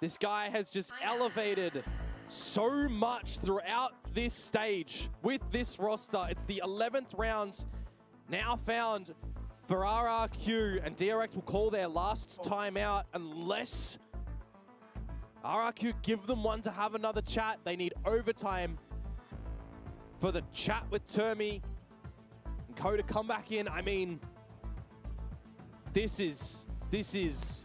This guy has just elevated so much throughout this stage with this roster. It's the 11th round now found for RRQ, and DRX will call their last timeout unless RRQ give them one to have another chat. They need overtime for the chat with Termi and Ko to come back in. I mean, this is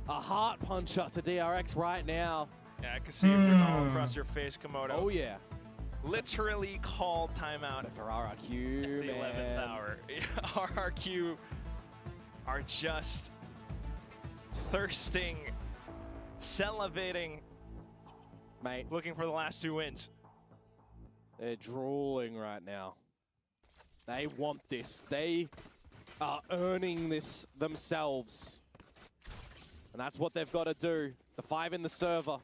a heart puncher to DRX right now. Yeah, I can see it written all across your face, Komodo. Oh yeah. Literally called timeout but for RRQ, at the 11th hour. RRQ are just thirsting, salivating, mate, looking for the last 2 wins. They're drooling right now. They want this. They are earning this themselves. And that's what they've got to do. The 5 in the server.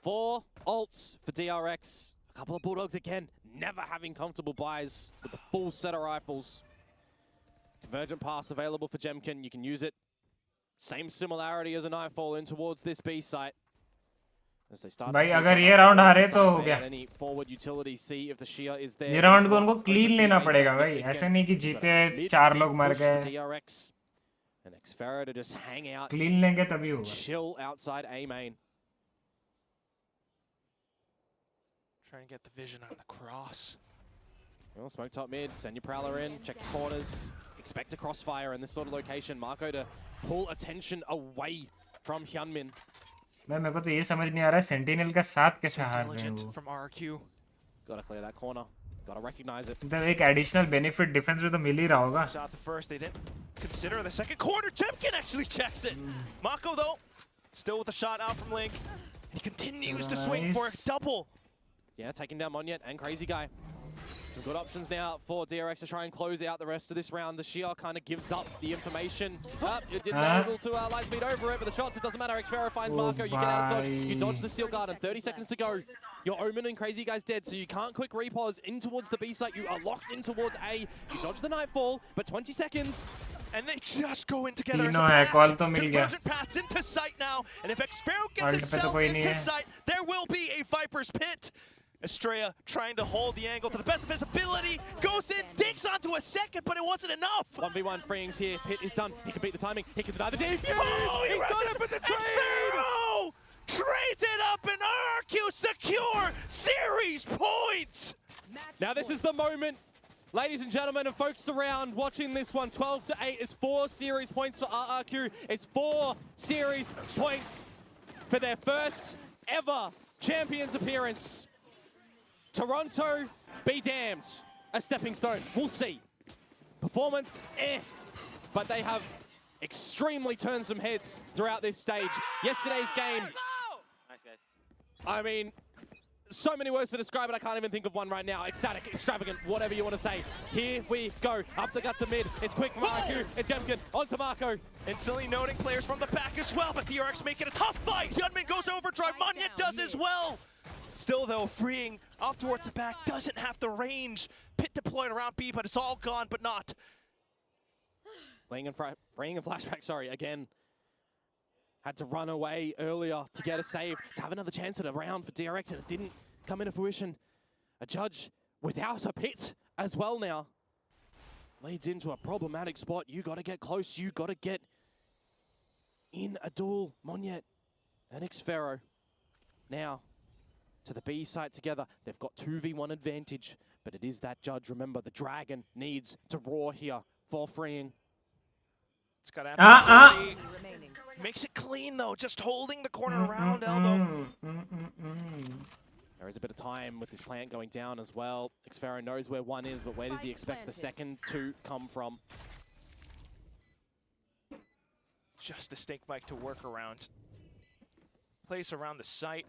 4 ults for DRX. A couple of Bulldogs again, never having comfortable buys with the full set of rifles. Convergent pass available for Jemkin. You can use it. Same similarity as a Nightfall in towards this B site. As they start भाई अगर ये round हारे तो हो गया any forward utility, see if the Shia is there. ये round को उनको क्लीन लेना पड़ेगा भाई ऐसे नहीं कि जीते 4 लोग मर गए DRX and Xfera to just hang out. Clean लेंगे तभी होगा Chill outside A main. Try and get the vision on the cross. Well, smoke top mid, send your prowler in, check the corners, expect a crossfire in this sort of location. Marco to pull attention away from Hyunmin. मेरे को तो ये समझ नहीं आ रहा है sentinel का साथ कैसे हार रहे हैं वो from RRQ. Gotta clear that corner. Gotta recognize it. तो एक एडिशनल बेनिफिट डिफेंस में तो मिल ही रहा होगा Shot the first, they didn't consider the second corner. Jemkin actually checks it. Mako though, still with a shot out from Link. He continues to swing for a double. Yeah, taking down Monyet and Crazy Guy. Some good options now for DRX to try and close out the rest of this round. The Shia kind of gives up the information. It didn't able to light speed over it, but the shots, it doesn't matter. Xfera finds Marco, you get out of dodge, you dodge the Steel Guard, and 30 seconds to go. Your Omen and Crazy Guy's dead, so you can't quick repause in towards the B site. You are locked in towards A. You dodge the Nightfall, but 20 seconds. And they just go in together. तीनों है call तो मिल गया Convergent paths into sight now, and if Xfera gets itself into sight, there will be a Viper's Pit. Estrella trying to hold the angle to the best of his ability, goes in, digs onto a second, but it wasn't enough. 1v1 freeings here, Pit is done. He can beat the timing, he can deny the defuse. Oh, he's got it with the trade! Trades it up and RRQ secure series points. Now this is the moment, ladies and gentlemen, and folks around watching this one, 12-8, it's 4 series points for RRQ. It's 4 series points for their first ever Champions appearance. Toronto, be damned. A stepping stone, we'll see. Performance, but they have extremely turned some heads throughout this stage. Yesterday's game, nice guys. I mean, so many words to describe it, I can't even think of one right now. Ecstatic, extravagant, whatever you want to say. Here we go, up the gut to mid. It's quick from RQ, it's Jemkin, onto Marco. Instantly noting players from the back as well, but DRX making a tough fight. Hyunmin goes overdrive, Monyet does as well. Still though, freeing off towards the back, doesn't have the range. Pit deployed around B, but it's all gone, but not. Freeing and flashback, sorry, again. Had to run away earlier to get a save, to have another chance at a round for DRX, and it didn't come into fruition. A judge without a pit as well now. Leads into a problematic spot. You got to get close. You got to get in a duel. Monyet and Xfero now to the B site together. They've got 2v1 advantage, but it is that judge. Remember, the Dragon needs to roar here for freeing. It's got to makes it clean though, just holding the corner around elbow. There is a bit of time with his plant going down as well. Xfero knows where one is, but where does he expect the second to come from? Just a stake mic to work around. Place around the site.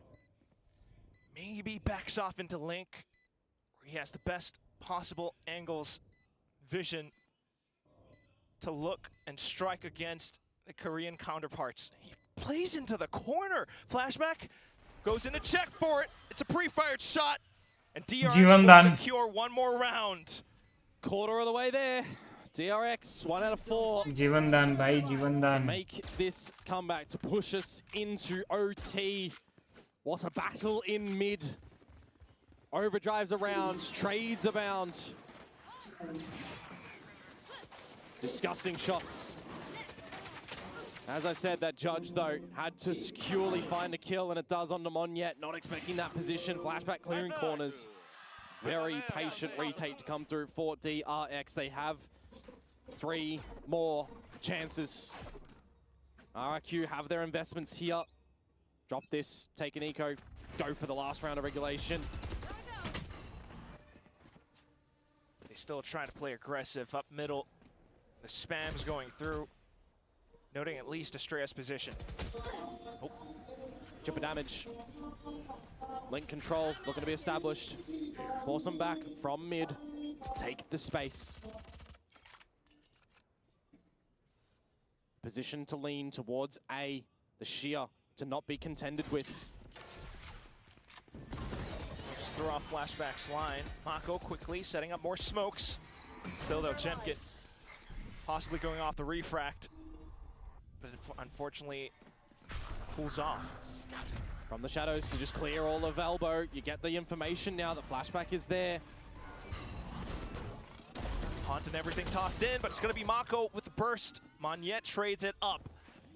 Maybe backs off into Link, where he has the best possible angles, vision to look and strike against the Korean counterparts. He plays into the corner. Flashback goes in to check for it. It's a pre-fired shot, and DRX will secure one more round. Quarter of the way there. DRX, 1 out of 4. Jivan Dan, bhai, Jivan Dan. To make this comeback, to push us into OT. What a battle in mid. Overdrives around, trades abound. Disgusting shots. As I said, that judge, though, had to securely find a kill, and it does on Monyet. Not expecting that position. Flashback clearing corners. Very patient retake to come through for DRX. They have 3 more chances. RRQ have their investments here. Drop this, take an eco, go for the last round of regulation. They still trying to play aggressive up middle. The spam's going through, noting at least Estrella's position. Oh. Chip of damage. Link control looking to be established. Force them back from mid. Take the space. Position to lean towards A. The sheer to not be contended with. Just throw off Flashback's line. Mako quickly setting up more smokes. Still though, Jemkit possibly going off the refract, but unfortunately pulls off. From the shadows to just clear all of elbow. You get the information now that Flashback is there. Haunt and everything tossed in, but it's going to be Mako with the burst. Monyet trades it up.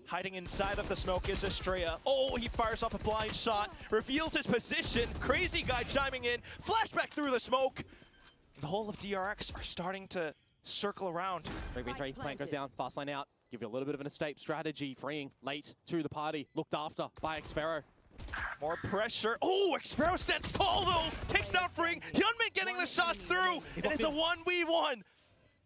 Hiding inside of the smoke is Estrella. Oh, he fires off a blind shot, reveals his position. Crazy guy chiming in. Flashback through the smoke. The whole of DRX are starting to circle around. 3v3, plant goes down, fast line out. Give you a little bit of an escape strategy. Freeing late to the party. Looked after by Xfero. More pressure. Oh, Xfero stands tall though. Takes down Freeing. Hyunmin getting the shots through. And it's a 1v1.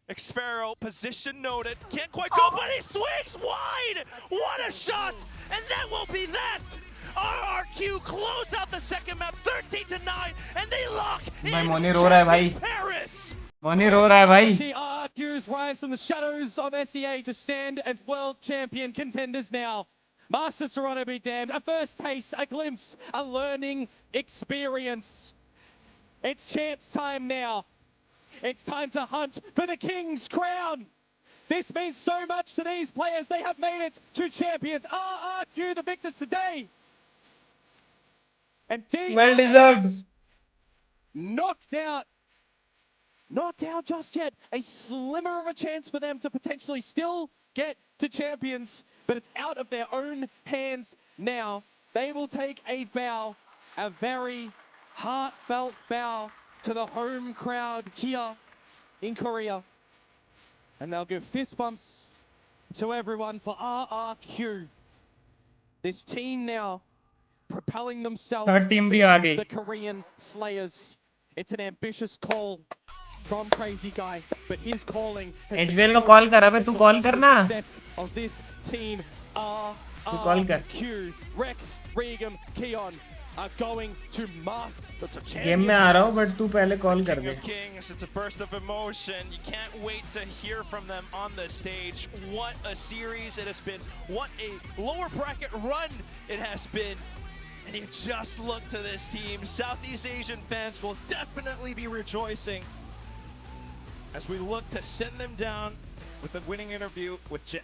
Xfero, position noted. Can't quite go, but he swings wide! What a shot! And that will be that! RRQ close out the second map, 13-9, and they lock in Paris! The RRQs rise from the shadows of SEA to stand as world champion contenders now. Master Toronto be damned. A first taste, a glimpse, a learning experience. It's champs time now. It's time to hunt for the King's crown. This means so much to these players. They have made it to champions. RRQ the victors today. And DRX well deserved. Knocked out. Not down just yet. A slimmer of a chance for them to potentially still get to champions, but it's out of their own hands now. They will take a bow, a very heartfelt bow to the home crowd here in Korea. And they'll give fist bumps to everyone for RRQ. This team now propelling themselves to the Korean Slayers. It's an ambitious call from Crazy Guy, but his calling HBL को call कर अबे तू call करना of this team. RRQ, Rex, Regum, Keon are going to master the champions. Game में आ रहा हूँ but तू पहले कॉल कर दे. Kings, it's a burst of emotion. You can't wait to hear from them on the stage. What a series it has been. What a lower bracket run it has been. And you just look to this team. Southeast Asian fans will definitely be rejoicing as we look to send them down with the winning interview with Jin.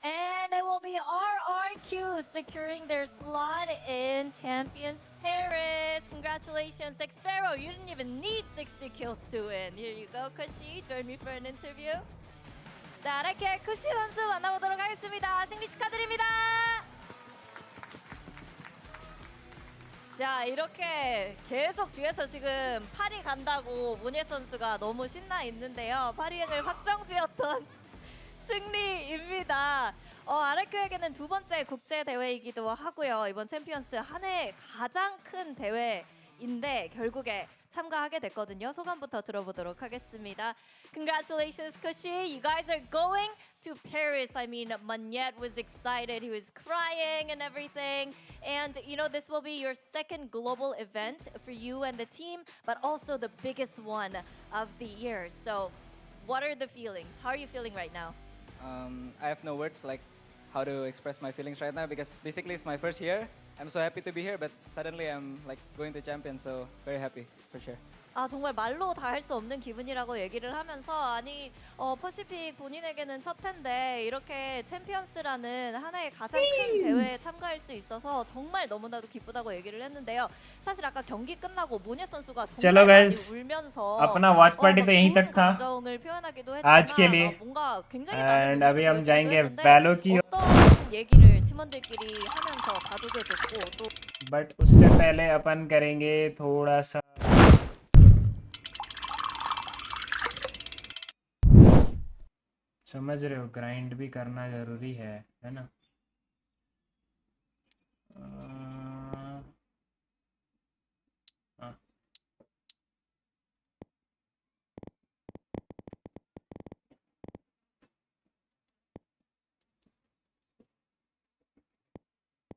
And it will be RRQ securing their slot in Champions Paris. Congratulations, Xero. You didn't even need 60 kills to win. Here you go, Kushi. Join me for an interview. 자, 이렇게 쿠시 선수 만나보도록 하겠습니다. 승리 축하드립니다. 자, 이렇게 계속 뒤에서 지금 파리 간다고 문예 선수가 너무 신나 있는데요. 파리행을 확정지었던 승리입니다. RRQ에게는 두 번째 국제 대회이기도 하고요. 이번 챔피언스 한 해 가장 큰 대회인데 결국에 참가하게 됐거든요. 소감부터 들어보도록 하겠습니다. Congratulations, Kushi. You guys are going to Paris. I mean, Magnet was excited. He was crying and everything. And, you know, this will be your second global event for you and the team, but also the biggest one of the year. So, what are the feelings? How are you feeling right now? I have no words like how to express my feelings right now because basically it's my first year. I'm so happy to be here, but suddenly I'm like going to champion, so very happy for sure. 아, 정말 말로 다 할 수 없는 기분이라고 얘기를 하면서 아니 퍼시픽 본인에게는 첫 해인데 이렇게 챔피언스라는 하나의 가장 큰 대회에 참가할 수 있어서 정말 너무나도 기쁘다고 얘기를 했는데요. 사실 아까 경기 끝나고 문예 선수가 정말 많이 울면서 अपना watch party तो यहीं तक था 감정을 표현하기도 आज के लिए 뭔가 굉장히 많은 and अभी हम 부분을 जाएंगे 보여주기도 बैलो 했는데 की 어떤 얘기를 팀원들끼리 하면서 가족해줬고 또 बट उससे पहले अपन करेंगे थोड़ा सा समझ रहे हो ग्राइंड भी करना जरूरी है ना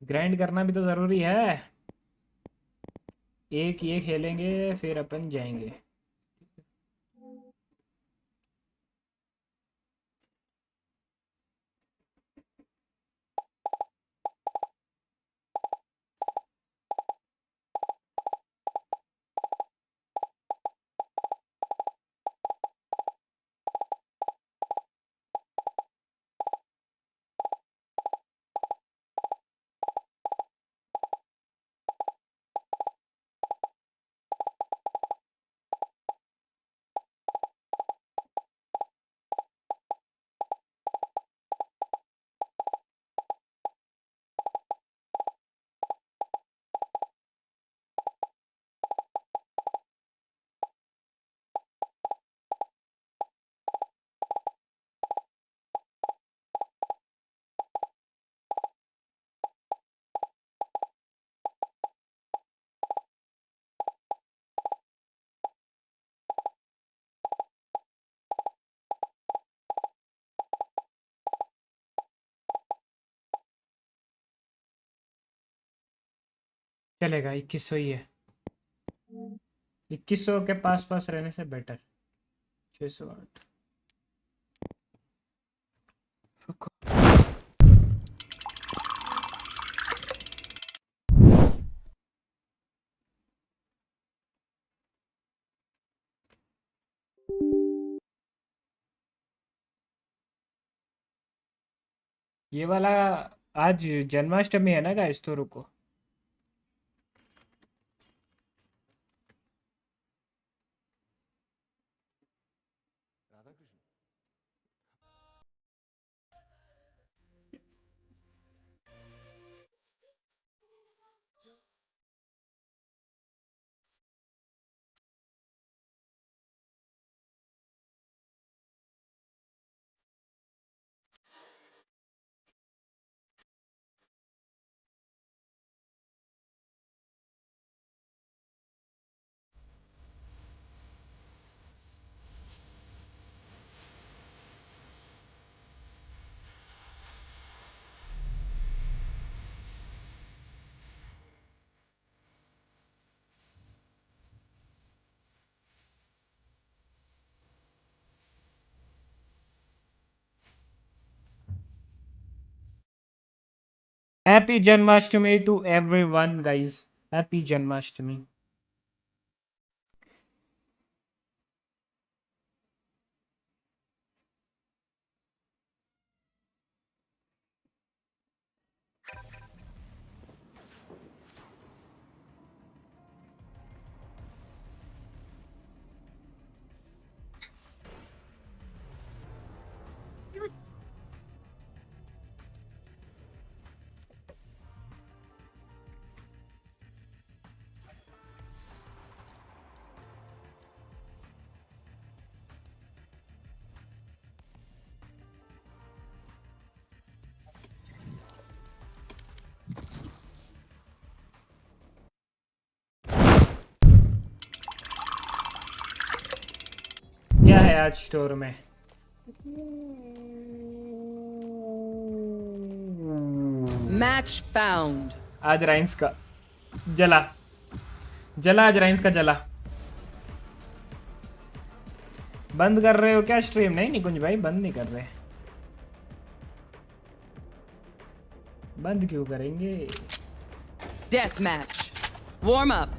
ग्राइंड करना भी तो ज़रूरी है एक ये खेलेंगे फिर अपन जाएंगे चलेगा 2100 ही है 2100 के पास पास रहने से बेटर 608 ये वाला आज जन्माष्टमी है ना गाइस तो रुको Happy Janmashtami to everyone, guys. Happy Janmashtami. क्या है आज स्टोर में? Match found. आज राइंस का जला आज राइंस का जला। बंद कर रहे हो क्या स्ट्रीम? नहीं निकुंज भाई, बंद नहीं कर रहे। बंद क्यों करेंगे? Death match. Warm up.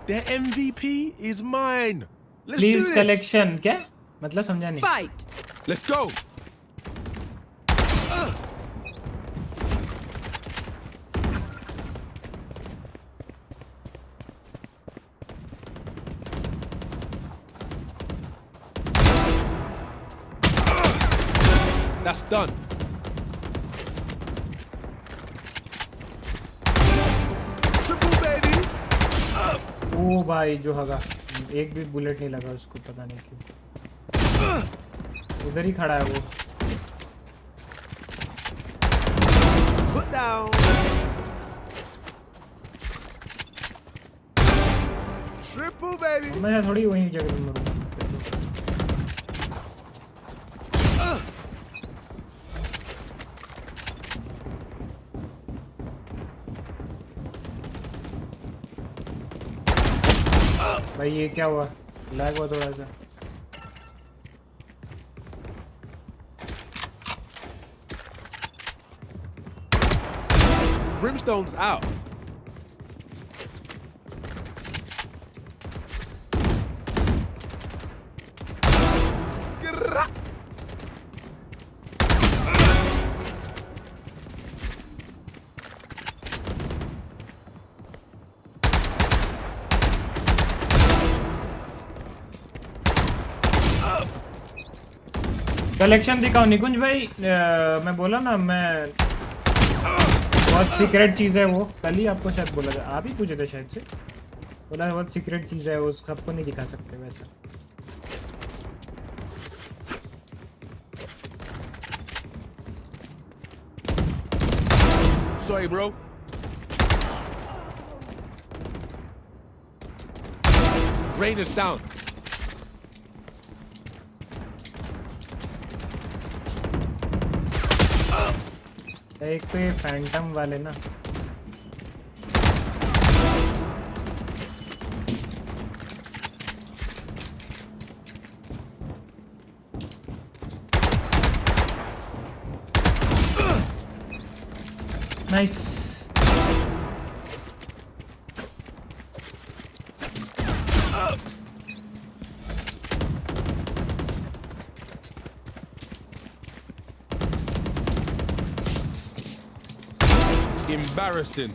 The MVP is mine. Let's please do this. Collection क्या मतलब समझा नहीं। Fight. Let's go. That's done. Triple baby. ओ भाई जो होगा, एक भी बुलेट नहीं लगा उसको, पता नहीं क्यों। उधर ही खड़ा है वो। Put down. Triple baby. मैं थोड़ी वहीं जगह पे मरूं। भाई ये क्या हुआ? लैग हुआ थोड़ा सा। Brimstone's out. कलेक्शन दिखाओ निकुंज भाई। मैं बोला ना, मैं बहुत सीक्रेट चीज़ है वो। कल ही आपको शायद बोला था, आप ही पूछे थे शायद से। बोला बहुत सीक्रेट चीज़ है, उसको आपको नहीं दिखा सकते वैसा। Sorry, bro. Rain is down. एक तो ये फैंटम वाले ना। नाइस। Embarrassing.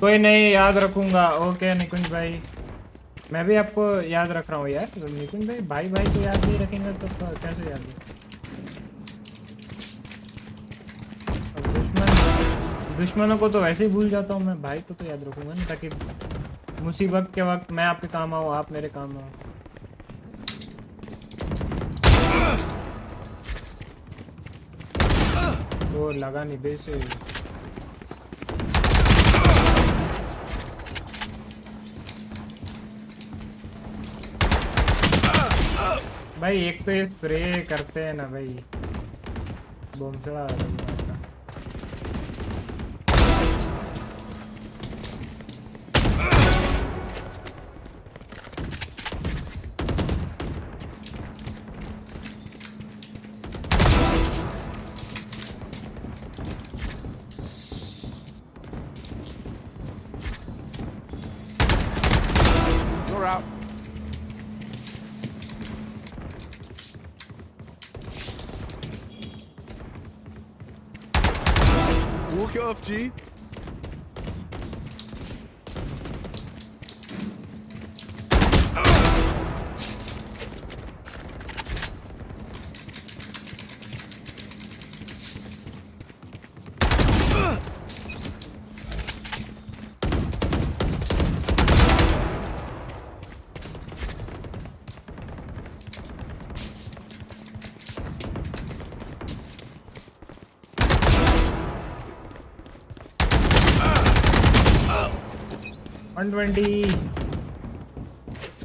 कोई नहीं, याद रखूंगा। ओके निकुंज भाई, मैं भी आपको याद रख रहा हूँ यार। निकुंज भाई भाई भाई को याद नहीं रखेंगे तो कैसे याद है? दुश्मनों को तो वैसे ही भूल जाता हूँ मैं, भाई को तो याद रखूंगा ना, ताकि मुसीबत के वक्त मैं आपके काम आऊँ, आप मेरे काम आओ। तो लगा नहीं बेसे। भाई एक तो ये स्प्रे करते हैं ना भाई, बम चढ़ा रहा है। Walk it off, G.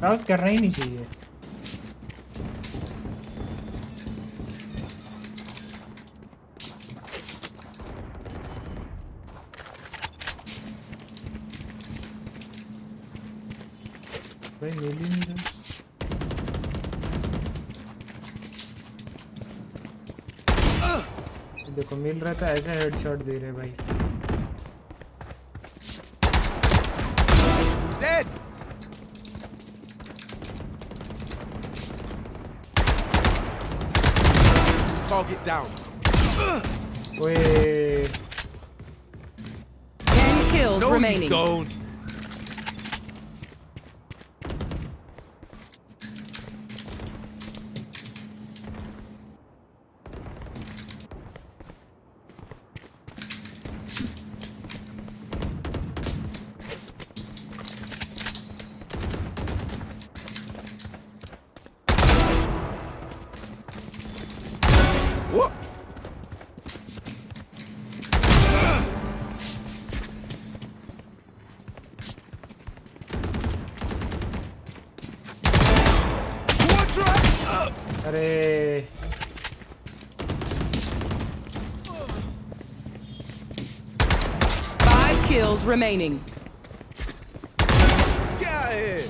राउट करना ही नहीं चाहिए। भाई मिल ही नहीं रहा। देखो मिल रहा था, ऐसे हेडशॉट दे रहे भाई। Dead. Target down. Wait. 10 kills No, remaining. you don't. What? अरे 5 kills remaining. Get out of here.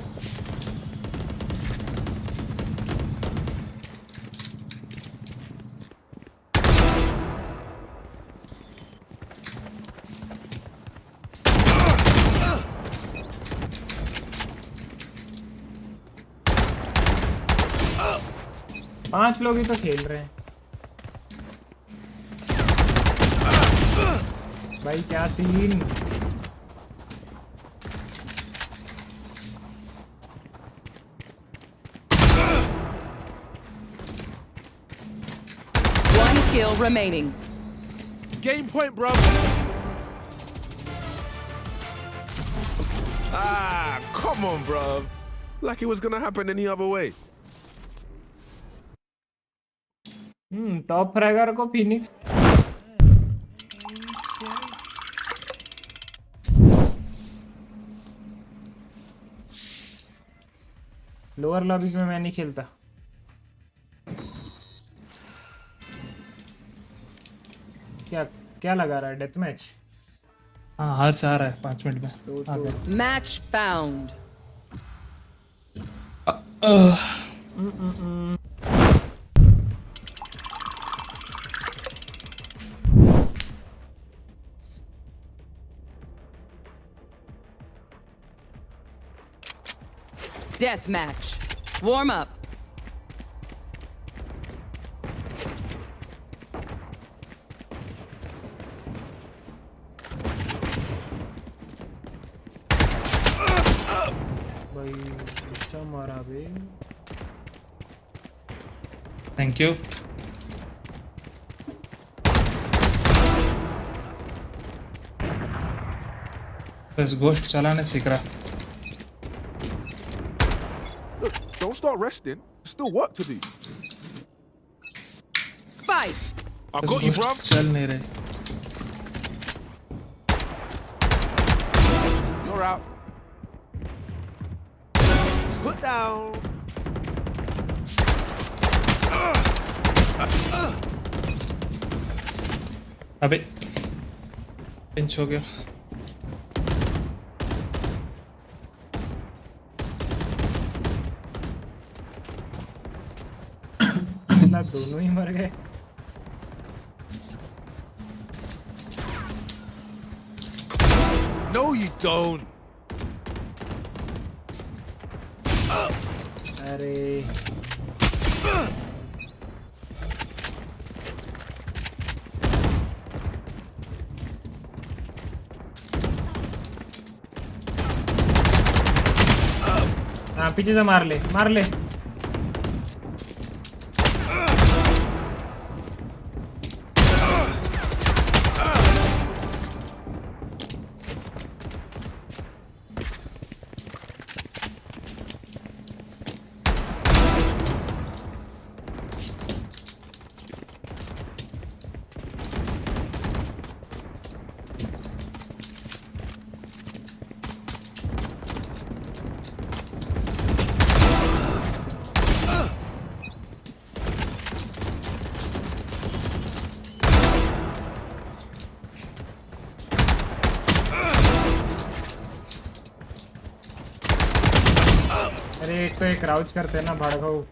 पांच लोग ही तो खेल रहे हैं भाई, क्या scene. One kill remaining. Game point, bro. Ah, come on, bro. Like it was gonna happen any other way. Top fragger को फिनिक्स लोअर लॉबी में मैं नहीं खेलता। क्या क्या लगा रहा है? Death match? हाँ हर से आ रहा है 5 मिनट में। Match found. Death match. Warm up. भाई अच्छा मारा बे। Thank you. बस घोस्ट चलाने सीख रहा। Look, don't start resting. There's still work to do. Fight. I बस got you, घोस्ट bruv. चल नहीं रहे। You're out. Put down. अबे पिंच हो गया। दोनों ही मर गए। No, you don't. अरे हाँ पीछे से मार ले मार ले। अरे एक तो एक क्राउच करते हैं ना भाड़गाऊ।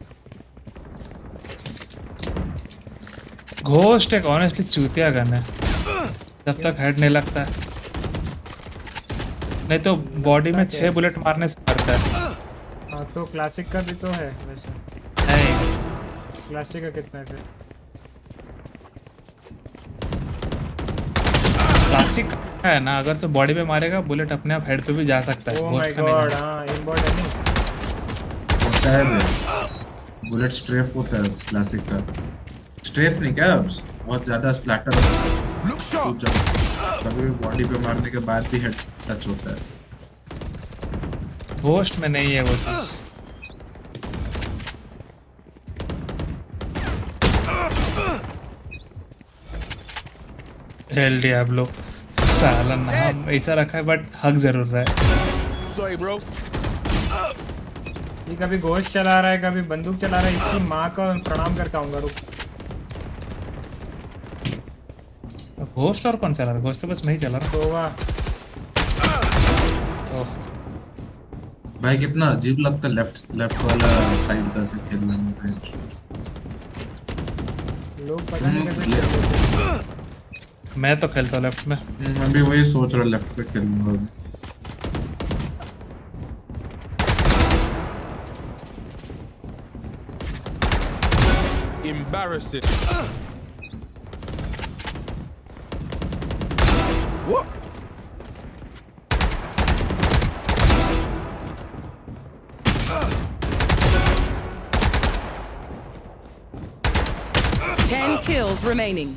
घोस्ट एक ऑनेस्टली चूतिया गन है जब तक हेड नहीं लगता है, नहीं तो बॉडी में 6 बुलेट मारने से मरता है। हाँ तो क्लासिक का भी तो है वैसे। नहीं क्लासिक का कितना है? क्लासिक है ना, अगर तो बॉडी पे मारेगा बुलेट अपने आप हेड पे भी जा सकता है। ओह माय गॉड हाँ इनबॉट है नहीं होता है बुलेट स्ट्रेफ होता है क्लासिक का। स्ट्रेफ नहीं क्या बहुत ज्यादा स्प्लैटर कभी भी बॉडी पे मारने के बाद भी हेड टच होता है। घोस्ट में नहीं है वो चीज। एल डियाब्लो साला नाम ऐसा रखा है बट हक जरूर रहा है। Sorry, bro. ये कभी घोस्ट चला रहा है कभी बंदूक चला रहा है, इसकी माँ का प्रणाम करके आऊंगा। रुक घोस्ट और कौन चला रहा है? घोस्ट तो बस मैं ही चला रहा हूँ। भाई कितना अजीब लगता है लेफ्ट वाला साइड करके खेलने में। लोग पता नहीं कैसे खेलते हैं। मैं तो खेलता हूँ लेफ्ट में। मैं भी वही सोच रहा लेफ्ट पे खेलूंगा। Embarrassing. What? Ten kills remaining.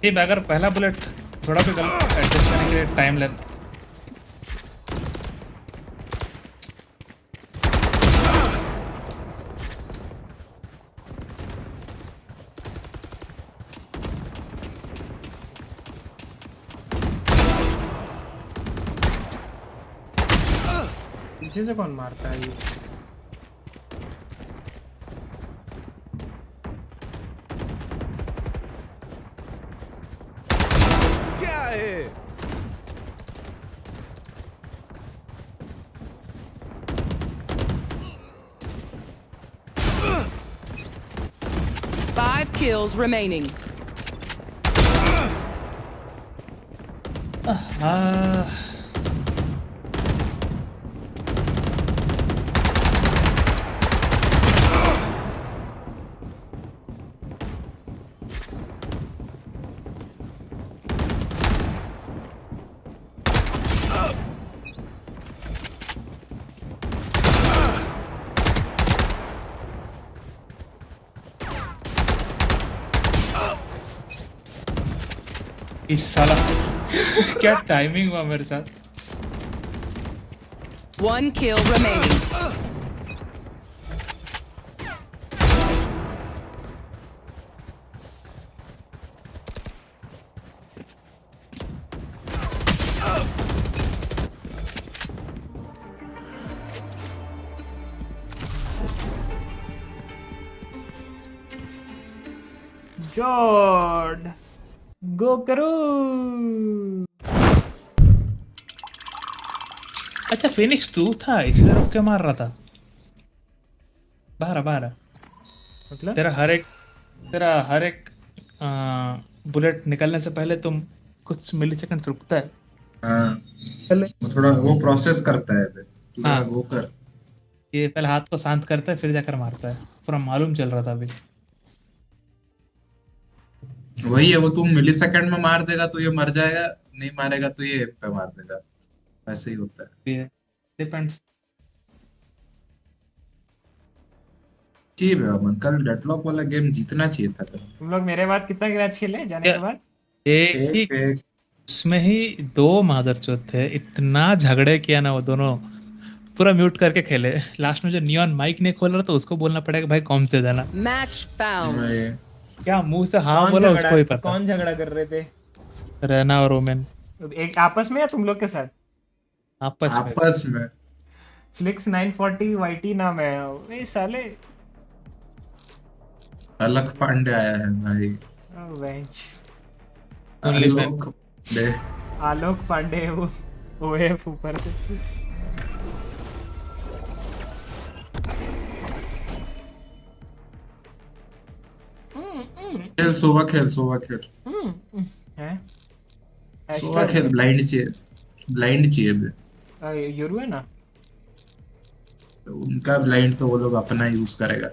ठीक अगर पहला बुलेट थोड़ा भी गलत एडजस्ट करने के लिए टाइम लेता पीछे से कौन मारता है ये? Get out of here. Five kills remaining. इस साला क्या टाइमिंग हुआ मेरे साथ। One kill remaining. जॉर्ड गो करो। अच्छा फिनिक्स तू था इसलिए रुक के मार रहा था। 12 मतलब तेरा हर एक बुलेट निकलने से पहले तुम कुछ मिलीसेकंड रुकता है। हाँ पहले वो थोड़ा वो प्रोसेस करता है पूरा हाँ। वो कर। ये पहले हाथ को शांत करता है फिर जाकर मारता है। पूरा मालूम चल रहा था अभी। वही है वो, तुम मिलीसेकंड में मार देगा तो ये मर जाएगा, नहीं मारेगा तो ये पे मार देगा, ऐसे ही होता है। ये डिपेंड्स। ठीक है अमन, कल डेडलॉक वाला गेम जीतना चाहिए था कल। तुम लोग मेरे बाद कितना मैच खेले जाने के बाद? एक उसमें ही 2 मादरचोद थे, इतना झगड़े किया ना वो दोनों, पूरा म्यूट करके खेले। लास्ट में जो नियॉन माइक नहीं खोल रहा तो उसको बोलना पड़ेगा भाई कॉम से देना। Match found. क्या मुंह से हाँ बोला उसको ही पता। कौन झगड़ा कर रहे थे? रहना और ओमेन एक आपस में या तुम लोग के साथ? आपस में। फ्लिक्स 940 वाईटी नाम है ये साले। अलग पांडे आया है भाई। वेंच आलोक पांडे वो ओएफ ऊपर से। खेल सोवा खेल हैं सोवा खेल। ब्लाइंड चाहिए अबे यूरू है ना, तो उनका ब्लाइंड तो वो लोग अपना यूज करेगा।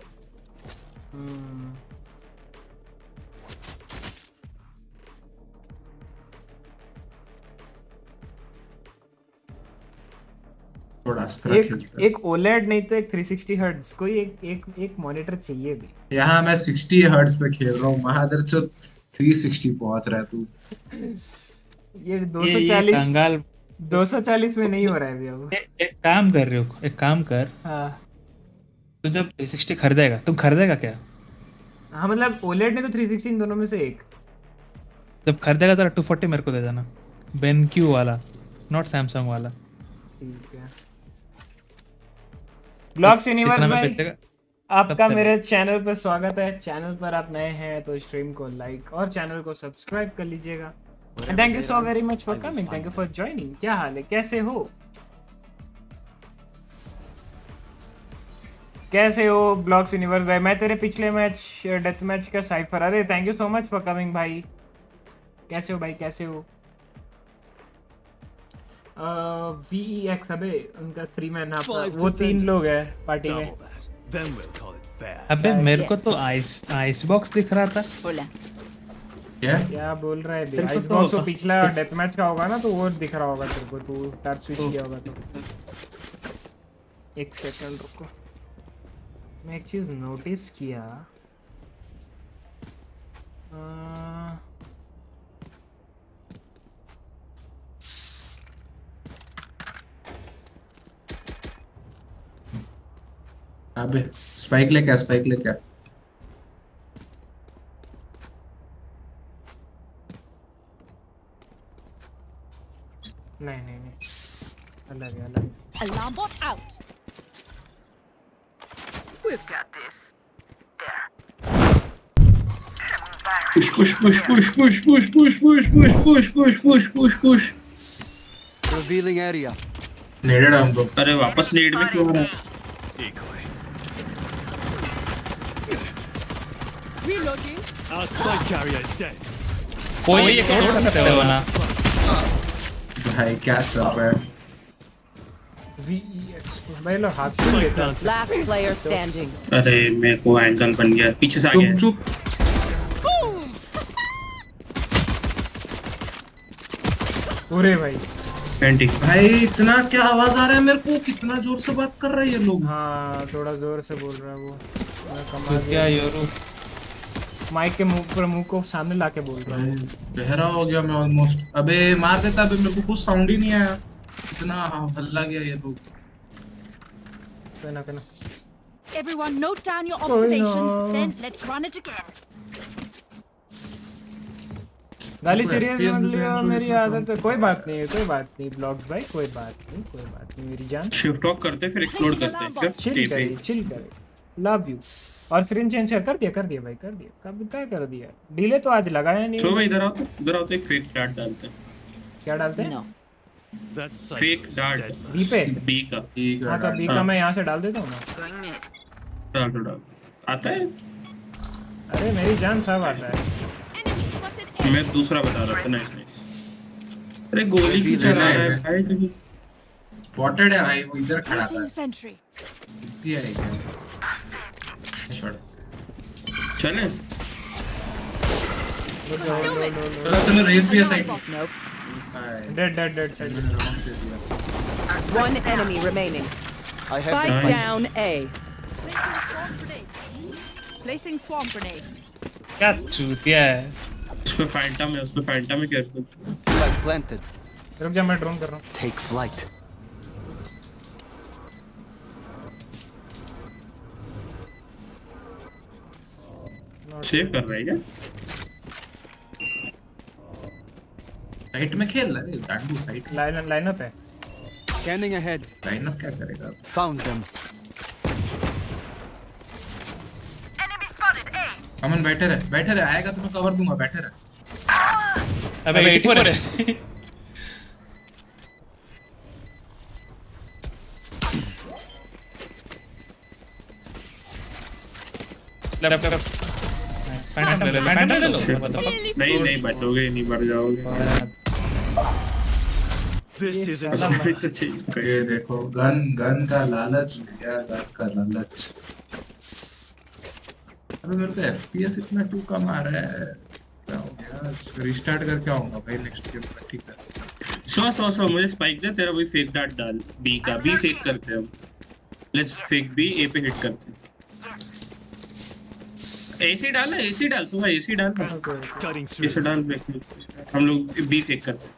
थोड़ा अस्त्र खेलता है। एक ओलेड नहीं तो एक 360 हर्ट्ज कोई एक मॉनिटर चाहिए भी। यहाँ मैं 60 हर्ट्ज पे खेल रहा हूँ, महादरचोद 360 पहुंच रहा है तू। ये 240 में नहीं हो रहा है अभी। अब एक काम कर रहे हो, एक काम कर। हाँ तू जब 360 खरीदेगा, तुम खरीदेगा क्या? हाँ मतलब ओलेड नहीं तो 360 इन दोनों में से एक। जब खरीदेगा तेरा 240 मेरे को दे देना, बेनक्यू वाला, नॉट सैमसंग वाला। ठीक है। ब्लॉग्स यूनिवर्स भाई आपका मेरे चैनल पर स्वागत है। चैनल पर आप नए हैं तो स्ट्रीम को लाइक और चैनल को सब्सक्राइब कर लीजिएगा। And thank you so very much for coming, thank you for joining. क्या हाल है, कैसे हो ब्लॉग्स यूनिवर्स भाई? मैं तेरे पिछले मैच डेथ मैच का साइफर। अरे thank you so much for coming भाई। कैसे हो भाई, कैसे हो? VEX अबे उनका 3 मैन वो 3 लोग हैं पार्टी में। अबे मेरे को तो आइस बॉक्स दिख रहा था। क्या बोल रहा है बे? आइस बॉक्स वो पिछला डेथ मैच का होगा ना, तो वो दिख रहा होगा तेरे को, तू टैब स्विच किया होगा तो। एक सेकंड रुको, मैं एक चीज नोटिस किया। अबे स्पाइक लेके आ। नहीं अलग। Alarm bot out. We've got this. Push. Revealing area. नेडेड हम लोग। अरे वापस लीड में क्यों आ रहा है? Reloading. Our spike carrier is dead. कोई एक तोड़ सकते हो ना भाई, क्या चल रहा है? VEX भाई लो हाथ से लेता। Last player standing. अरे मेरे को एंगल बन गया, पीछे से आ गया। चुप अरे भाई पेंटिंग भाई, इतना क्या आवाज आ रहा है मेरे को? कितना जोर से बात कर रहा है ये लोग। हाँ थोड़ा जोर से बोल रहा है वो। तो क्या योरू माइक के मुंह को सामने लाके बोल रहा हूँ। बहरा हो गया मैं ऑलमोस्ट। अबे मार देता, अबे मेरे को कुछ साउंड ही नहीं आया, इतना हल्ला गया ये लोग। कहना Everyone note down your observations, then let's run it again. गाली सीरियस मत लियो, मेरी आदत है। कोई बात नहीं ब्लॉग्स भाई, कोई बात नहीं मेरी जान। शिफ्ट टॉक करते फिर एक्सप्लोर करते हैं। चिल करे लव यू। और स्क्रीन चेंज कर दिया भाई, कर दिया। कब क्या कर दिया? डिले तो आज लगाया नहीं। चलो भाई इधर आओ तो एक फेक डार्ट डालते हैं। क्या डालते हैं? फेक डार्ट बी पे, बी का। हां तो बी का मैं यहां से डाल देता हूं ना। डाल आता है। अरे मेरी जान सब आता है। मैं दूसरा बता रहा था। नाइस। अरे गोली की चला रहा है भाई। स्पॉटेड है भाई, वो इधर खड़ा था। इतनी है क्या? शॉट चले चलो रेस भी है side. Dead side. One enemy remaining. Spike down A. Placing swarm grenade. क्या चूतिया है। उसमें फैंटम है केयरफुल। Flag planted. रुक जा, मैं ड्रोन कर रहा हूं। Take flight. सेव कर रहा है क्या? साइड में खेल रहा है गांडू। साइड लाइनअप है। Scanning ahead. लाइनअप क्या करेगा? Found them. Enemy spotted A. अमन बैठे रहे, आएगा तो मैं कवर दूंगा। बैठे रहे। अबे 84 है। लेफ्ट पैंटम ले लो। नहीं बचोगे, नहीं मर जाओगे। This is ये देखो गन का लालच, क्या गन का लालच। अबे मेरे को FPS इतना क्यों कम आ रहा है? क्या हो गया? रिस्टार्ट करके आऊंगा भाई नेक्स्ट गेम में। ठीक है सो मुझे स्पाइक दे। तेरा वही फेक डार्ट डाल बी का। बी फेक करते हैं हम। लेट्स फेक बी, ए पे हिट करते हैं। एसी डाल सुबह, एसी डाल। हम लोग बी फेक करते हैं।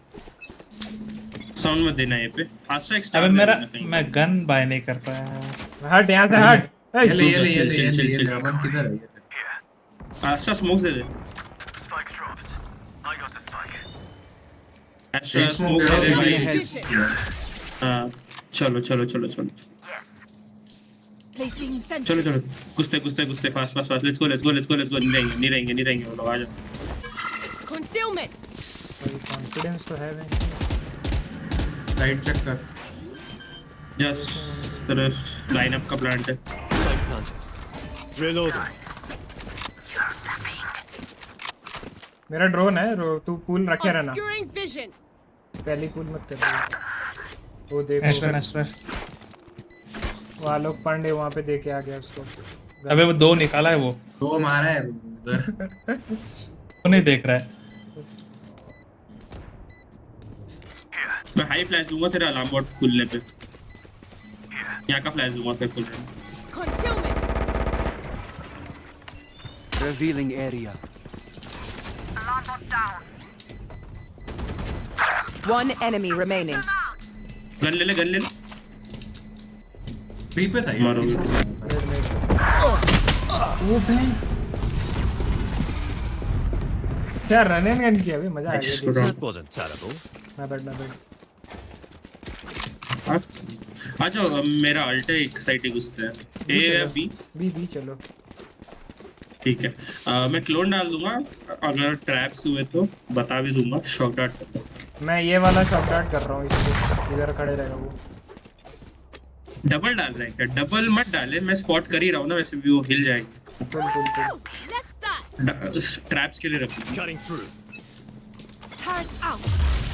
साउंड मत देना ये पे। Fast track start. अबे मैं गन बाय नहीं कर पाया। हट यहां से हट। ये ले अमन किधर है? ये आस्ट्रा स्मोक दे दे। आस्ट्रा स्मोक दे दे। हां चलो Placing sentry. चलो कुश्ते फास्ट लेट्स गो। नहीं रहेंगे वो लोग। आ जाओ। Concealment. कॉन्फिडेंस तो है भाई। साइड चेक कर। जस्ट तरफ लाइनअप का प्लांट है। Reloading. मेरा ड्रोन है। तू पूल रखे रहना। Obscuring vision. पहली पूल मत कर। वो देखो एस्ट्रा वो आलोक पांडे वहां पे देके आ गया उसको। अबे वो 2 निकाला है। वो 2 मारा है उधर। वो नहीं देख रहा है। मैं हाई फ्लैश दूंगा तेरा अलार्म बॉट खुलने पे। यहाँ का फ्लैश दूंगा फिर खुलने। Concealment. Revealing area. Alarm bot down. One enemy remaining. Gun ले ले। बी पे था ये। मारो। वो भाई क्या रनिंग गन किया अभी। मजा आ गया। That wasn't terrible. मैं बैठ अच्छा मेरा अल्ट है। एक साइड ही घुसते हैं। ए या बी चलो ठीक है। मैं क्लोन डाल दूंगा। अगर ट्रैप्स हुए तो बता भी दूंगा। शॉट डार्ट मैं ये वाला शॉट डार्ट कर रहा हूँ। इधर खड़े रहेगा वो। डबल डाल रहा है क्या? डबल मत डाले, मैं स्पॉट कर ही रहा हूँ ना। वैसे भी वो हिल जाएगी। ट्रैप्स के लिए रखूंगा। Cutting through. Turret out.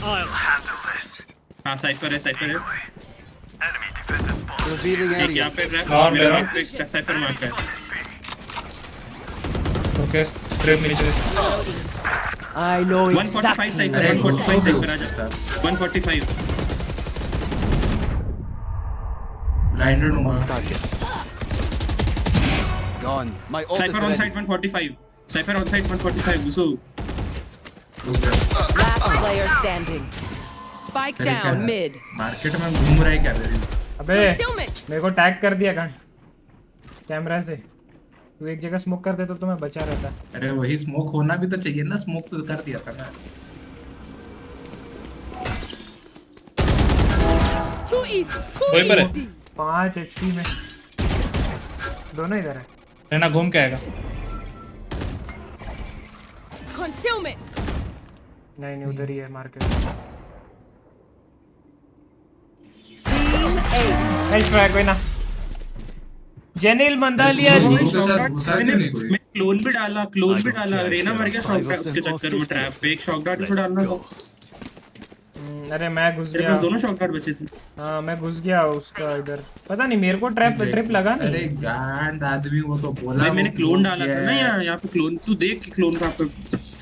I'll handle this. हाँ साइफर है। Enemy defender spotted. Revealing एक यहाँ area. पे साइफर मार्क है। ओके ट्रेप में नीचे। I know 145 cipher. 145 साइफर आ जा। 145 ब्लाइंडेड हूं। Gone. My ult is cipher on ready. Side 145 cipher on side 145 घुसो। Last player standing. Spike down mid. Market में घूम रहा है क्या तेरे? अबे मेरे को टैग कर दिया गन कैमरा से। तू एक जगह स्मोक कर देता तो मैं बचा रहता। अरे वही स्मोक होना भी तो चाहिए ना, स्मोक तो कर दिया था ना। Too easy. वही पर है। 5 HP में दोनों इधर है। रहना घूम के आएगा। Concealment. नहीं उधर ही है मार्केट। नाइस ट्राई कोई ना। जेनिल मंदालिया जी मैं क्लोन भी डाला रेना मर गया शॉक डार्ट उसके चक्कर में ट्रैप पे। एक शॉक डार्ट भी डालना था। अरे मैं घुस गया। दोनों शॉक डार्ट बचे थे। हाँ मैं घुस गया उसका इधर, पता नहीं मेरे को ट्रिप लगा नहीं। अरे गांड आदमी वो तो बोला मैंने क्लोन डाला था ना यहाँ पे क्लोन तू देख क्लोन का पे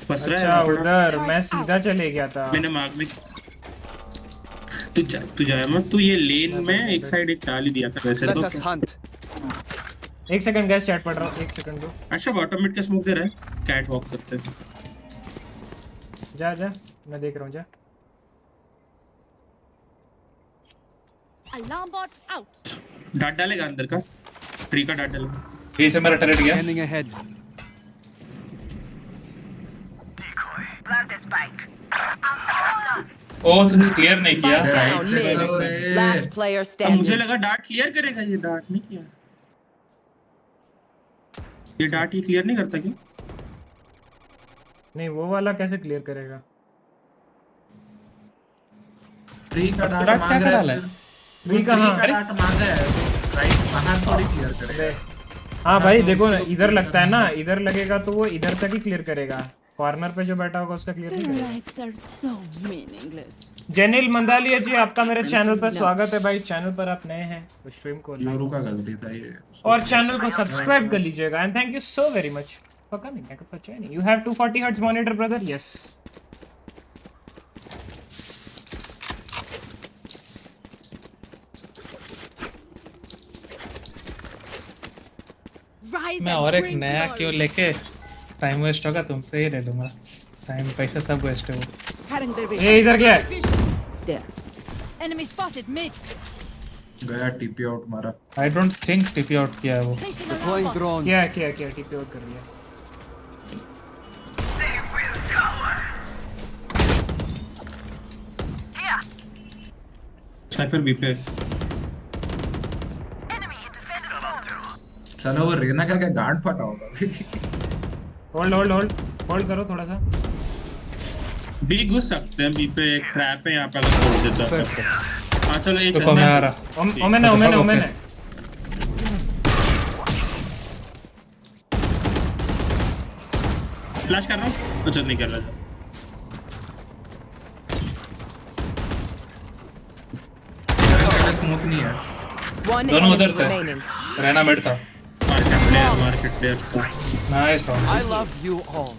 फंस रहा है। अच्छा उधर मैं सीधा चले गया था। मैंने मार्क में तू जाए मत, तू ये लेन में एक साइड एक डाल ही दिया था वैसे तो। एक सेकंड गैस चैट पढ़ रहा हूँ, एक सेकंड दो। अच्छा बॉटम मिड का स्मोक दे रहा है, कैट वॉक करते हैं। जा मैं देख रहा हूँ जा। Alarm bot out. डाट डालेगा अंदर का, ट्री का डाट डालेगा। ये से मेरा टर्रेट गया। Standing ahead. ओ तुमने क्लियर नहीं किया। Last player standing. मुझे लगा डाट क्लियर करेगा, ये डाट नहीं किया। ये डाट ये क्लियर नहीं करता क्या? नहीं वो वाला कैसे क्लियर करेगा? ट्री का डाट मांग रहा है। ट्री कहाँ? डाट मांग रहा है राइट, बाहर थोड़ी क्लियर करेगा। हाँ भाई देखो ना, इधर लगता है ना, इधर लगेगा तो वो इधर तक ही क्लियर करेगा। कॉर्नर पे जो बैठा होगा उसका क्लियर नहीं करेगा। जेनिल मंदालिया जी आपका मेरे चैनल पर स्वागत है भाई। चैनल पर आप नए हैं तो स्ट्रीम को यूरो का गलती था ये, और चैनल को सब्सक्राइब कर लीजिएगा। And thank you so very much for coming, thank you for joining. You have 240 hertz monitor brother? Yes. मैं और एक नया क्यों लेके टाइम वेस्ट होगा, तुमसे ही ले लूंगा। टाइम पैसा सब वेस्ट है वो। ये इधर क्या है? Enemy spotted mid. गया टीपी आउट मारा। I don't think TP out किया है वो। क्या टीपी आउट कर दिया। साइफर बी पे। चलो वो रेना का क्या गांड फटा होगा। होल्ड करो थोड़ा सा। बी घुस सकते हैं, बी पे एक ट्रैप है यहाँ पे, अगर खोल देता है। हाँ चलो ये चलता मैं आ है। रहा। ओमेन है। फ्लैश कर रहा हूँ, कुछ नहीं कर रहा था। स्मोक नहीं है। दोनों उधर थे, रहना मिड था। मार्केट प्लेयर था। Nice. I love you all.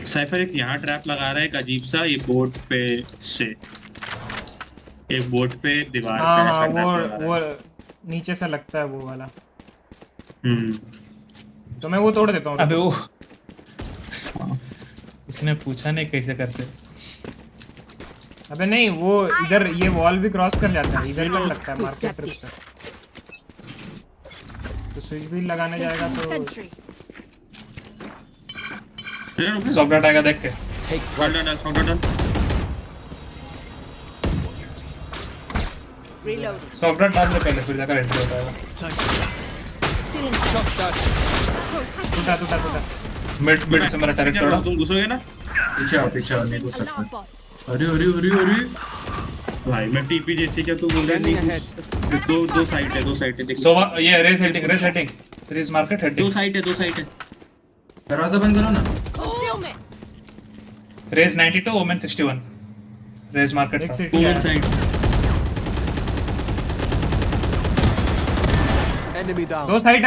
Cipher एक यहाँ ट्रैप लगा रहा है, एक अजीब सा, ये बोट पे से एक बोट पे दीवार पे ऐसा ट्रैप लगा रहा है। वो नीचे से लगता है वो वाला। तो मैं वो तोड़ देता हूँ। अबे वो इसने पूछा नहीं कैसे करते। अबे नहीं वो इधर ये वॉल भी क्रॉस कर जाता है, इधर तक लगता है मार्केट ट्रिप से। तो स्विच भी लगाने जाएगा तो सॉफ्ट आएगा देख के। सॉफ्ट डाल दे पहले, फिर जाकर एंट्री होता है। टूटा। मिड से मेरा टैरेट तोड़ा। तुम घुसोगे ना? पीछे आओ नहीं घुस सकते। अरे भाई मैं टीपी जैसे क्या तू बोल रहा है? दो साइड है देख। सो ये Raze heading Raze market heading. दो साइड है। दरवाजा बंद करो ना। Raze 92 Omen 61। रेस मार्केट दो साइड।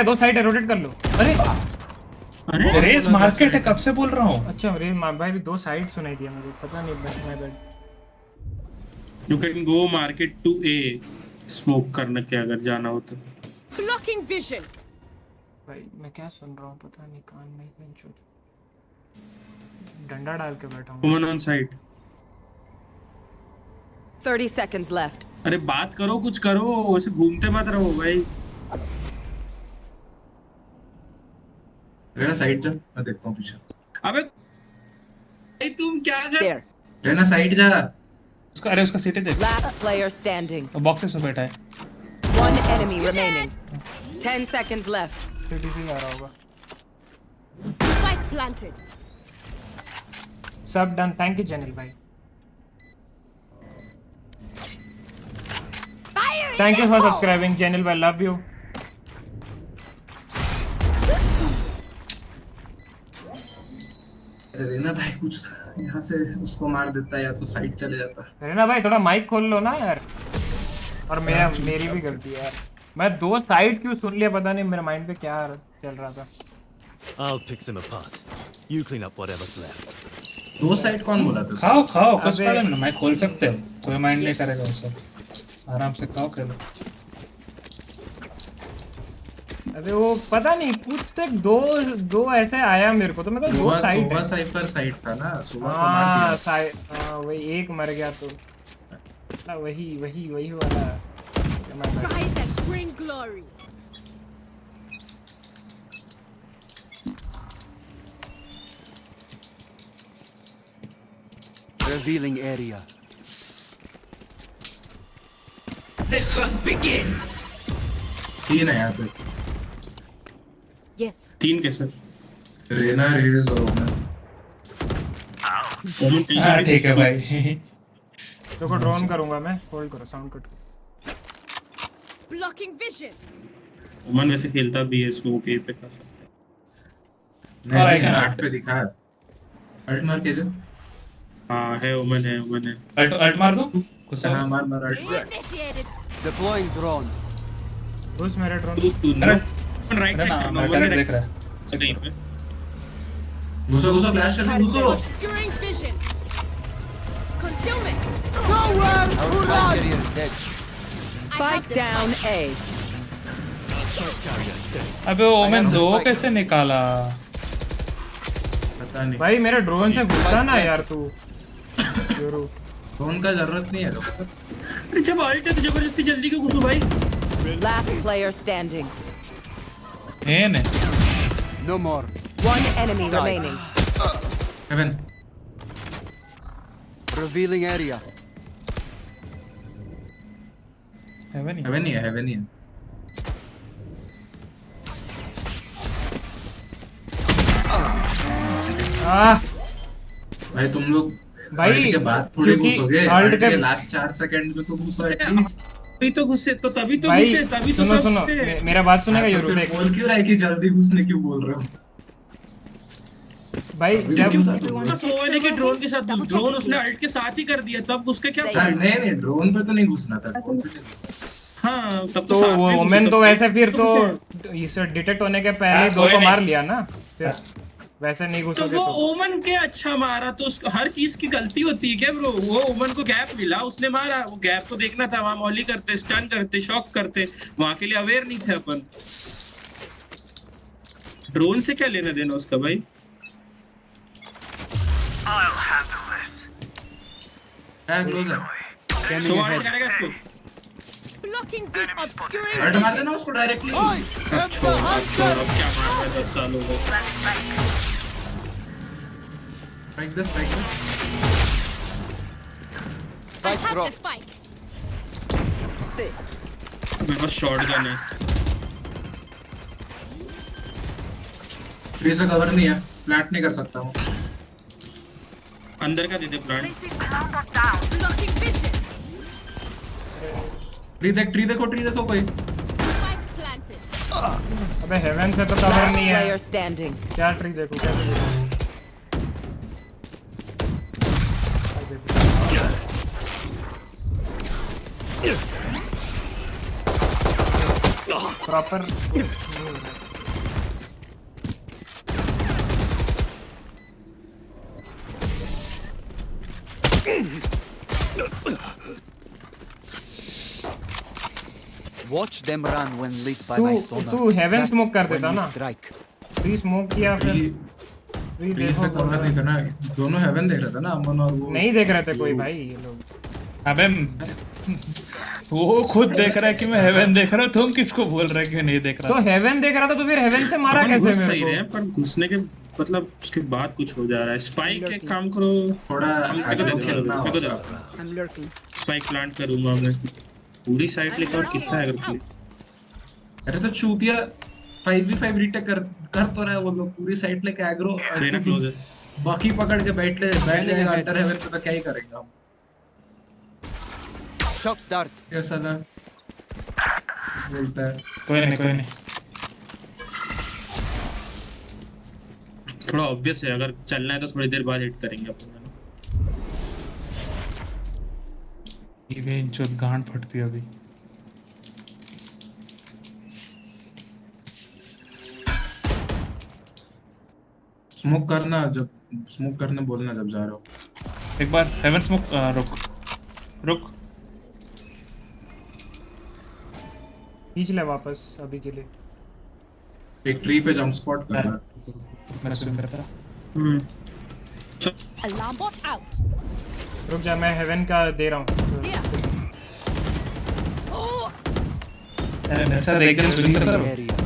दो साइड है, रोटेट कर लो। अरे रेस मार्केट है, कब से बोल रहा हूँ। अच्छा रेस भाई भी दो साइड सुनाई दिया मुझे, पता नहीं। You can go market to A. Smoke करने के अगर जाना हो तो. Blocking vision. भाई मैं क्या सुन रहा हूँ पता नहीं कान में पेंचो डंडा डाल के बैठा हूँ. Woman on site. 30 seconds left. अरे बात करो कुछ करो ऐसे घूमते मत रहो भाई. रेना साइड जा मैं देखता हूँ पीछे. अबे भाई तुम क्या कर? रेना साइड जा. उसका अरे उसका सीट देख. Last player standing. वो बॉक्सेस में बैठा है. One enemy remaining. 10 seconds left. सीटी से आ रहा होगा. Spike planted. सब डन. थैंक यू जेनिल भाई. Thank you for subscribing, Janil. I love you. Raina भाई कुछ यहाँ से उसको मार देता है या तो साइड चले जाता. रेना भाई थोड़ा माइक खोल लो ना यार. और मेरी भी गलती है यार. मैं 2 साइड क्यों सुन लिया पता नहीं मेरे माइंड पे क्या चल रहा था. I'll pick them apart. You clean up whatever's left. 2 side कौन बोला था? खाओ कुछ प्रॉब्लम नहीं. मैं खोल सकते हो. कोई माइंड नहीं करेगा उससे. आराम से खाओ खेलो. अबे वो पता नहीं कुछ तक दो ऐसे आया मेरे को तो मैं 2 साइड. सुबह साइफर साइड था ना. सुबह को मार दिया. हां वही एक मर गया तो वही वाला. Rise and bring glory. Revealing area. The hunt begins. 3 है यहाँ पे. Yes. 3 कैसे? रेना रेज और ओमन. ठीक है भाई. देखो ड्रोन करूंगा मैं. होल्ड करो साउंड कट. Blocking vision. ओमन वैसे खेलता भी है स्मोक ए पे कर सकते हैं. नहीं आर्ट पे दिखा है. अल्ट मार के जो. हाँ है ओमन है. अल्ट मार दो कुछ. हाँ मार अल्ट. Deploying drone. घुस मेरे ड्रोन. राइट साइड करना. ओमन देख रहा है कहीं पे. घुसो फ्लैश कर घुसो. Obscuring vision. Concealment. Our spike carrier is dead. Spike down A. अबे ओमन 2 कैसे निकाला? पता नहीं भाई मेरे ड्रोन से घुसा ना यार तू. ड्रोन का जरूरत नहीं है लोग. जब अल्ट है तो जबरदस्ती जल्दी क्यों घुसो भाई? Last player standing. ने No more. One enemy remaining. Heaven. Revealing area. Heaven he है. भाई तुम लोग भाई के बाद थोड़ी घुसोगे. अल्ट के लास्ट 4 सेकंड में तो घुसो एटलीस्ट. तो घुसे तो तभी तो भाई घुसे तभी तो सुनो मेरा बात सुनेगा यूरो. देख बोल क्यों रहा है कि जल्दी घुसने क्यों बोल रहे हो भाई. जब सोने के ड्रोन के साथ ड्रोन उसने अल्ट के साथ ही कर दिया तब उसके क्या. नहीं ड्रोन पे तो नहीं घुसना था. हाँ तब तो वो ओमेन तो वैसे फिर तो इसे डिटेक्ट होने के पहले 2 को मार लिया ना. फिर वैसे नहीं घुसोगे तो वो ओमन के अच्छा मारा तो उसको हर चीज की गलती होती है क्या ब्रो. वो ओमन को गैप मिला उसने मारा. वो गैप को देखना था. वहां मॉली करते स्टन करते शॉक करते. वहां के लिए अवेयर नहीं थे अपन. ड्रोन से क्या लेना देना उसका भाई. I'll handle this. सवाल करेगा इसको. Blocking vision. Obscuring अल्ट मार देना उसको डायरेक्टली. छोड़ अब क्या मार रहा है 10 साल हो गए. Strike this. I have the spike. मेरे पास शॉटगन है. फ्री से कवर नहीं है. फ्लैट नहीं कर सकता हूँ. अंदर का दे दे प्लांट. Blocking vision. ट्री देखो कोई. Spike planted. अबे हेवन से तो कवर नहीं है. Player standing. क्या ट्री देखो. Proper Watch them run when lit by my sonar. तू heaven smoke कर देता ना? Strike. Free smoke किया फिर फ्री से कवर नहीं करना, दोनों हेवन देख रहा था ना अमन और वो नहीं देख रहे थे कोई भाई ये लोग। अबे वो खुद देख रहा है कि मैं हेवन देख रहा हूँ, तुम किसको बोल रहे हो कि नहीं देख रहा? तो हेवन देख रहा था तो फिर हेवन से मारा कैसे मेरे सही को? है पर घुसने के मतलब उसके बाद कुछ हो जा रहा है। स्पाइक एक काम करो थोड़ा स्पाइक प्लांट करूंगा मैं पूरी साइड लेकर और कितना है अगर अरे तो चूतिया 5v5 रीटेक कर तो रहा है वो लोग पूरी साइड लेके एग्रो रेना क्लोज है, बाकी पकड़ के बैठ जाएगा अंडर हेवन पे तो क्या ही करेंगे हम। Shock dart. कैसा ना बोलता है कोई नहीं थोड़ा ऑब्वियस है अगर चलना है तो थोड़ी देर बाद हिट करेंगे अपन। ये इंचो गांड फटती है अभी। स्मोक करना जब स्मोक करने बोलना जब जा रहे हो। एक बार हेवन स्मोक रुक खींच ले वापस अभी के लिए। एक ट्री पे जंप स्पॉट करना। मैं सुन करता। Alarm bot out. रुक जा मैं हेवन का दे रहा हूँ। ऐसा देख के सुन करता।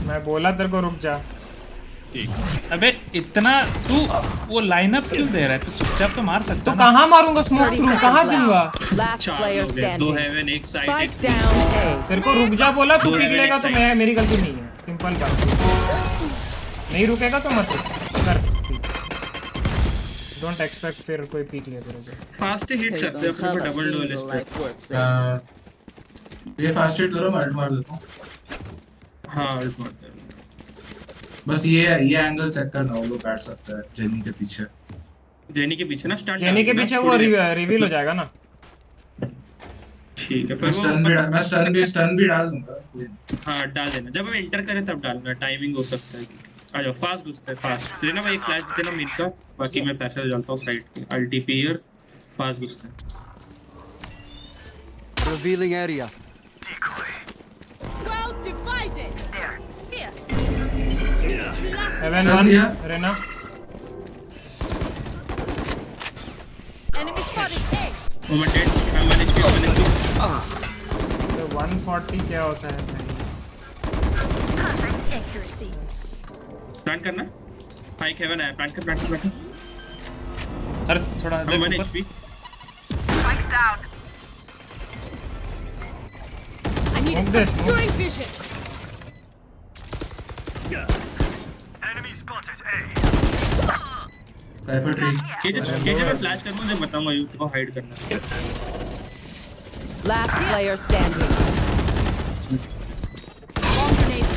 मैं बोला तेरे को रुक जा। अबे इतना तू वो लाइनअप क्यों दे रहा है? तू चुपचाप तो मार सकता तो कहाँ मारूंगा स्मोक थ्रू कहाँ दूंगा? Last player दो standing. हेवन एक साइड Spike down A. तेरे को रुक जा बोला तू पीक लेगा तो मैं मेरी गलती नहीं है। सिंपल बात। नहीं रुकेगा तो मत कर। डोंट एक्सपेक्ट फिर कोई पीक ले तेरे को। फास्ट हिट करते हैं अपने को डबल डुअलिस्ट। ये फास्ट हिट करो मैं अल्ट मार देता हूँ। हाँ अल्ट मारते हैं। बस ये एंगल चेक करना वो लोग बैठ सकता है जेनी के पीछे। जेनी के पीछे ना स्टंट जेनी के पीछे वो रिवील हो जाएगा ना। ठीक है मैं स्टन भी डाल दूंगा। हाँ डाल देना जब हम एंटर करें तब डालना। टाइमिंग हो सकता है आ जाओ फास्ट घुसते हैं फास्ट लेना भाई फ्लैश देना मिड का बाकी मैं पैसे डालता हूँ साइड पे अल्टीपी हियर फास्ट घुसते हैं। Revealing area. Well divided. Here. Heaven one Reyna. Enemy spotted A. Moment I'm 1 HP open into 140 क्या होता है भाई? Accuracy. प्लान करना फाइक हेवन है प्लान कर। अरे थोड़ा 1 HP Spike down. I need obscuring vision. Enemy spotted A. Cipher tree ये जब मैं फ्लैश करूंगा जब बताऊंगा यूथ को हाइड करना। Last player standing. Bomb grenade.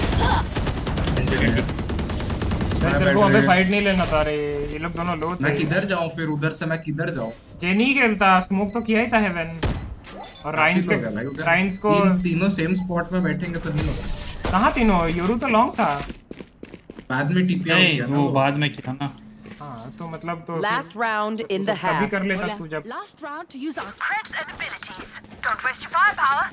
तेरे को अबे फाइट नहीं लेना था रे। ये लोग दोनों लो थे। मैं किधर जाऊं फिर उधर से मैं किधर जाऊं? जेनी खेलता स्मोक तो किया ही था हेवन और राइन्स को तीनों सेम स्पॉट में बैठेंगे तो नहीं हो सकता। कहाँ तीनों? यूरू तो लॉन्ग था। बाद में टीपी आउट किया ना वो बाद में किया ना। हाँ तो मतलब तो Last round in the तभी half. कर leता तू जब Last round to use our Strengths and abilities. Don't waste your firepower.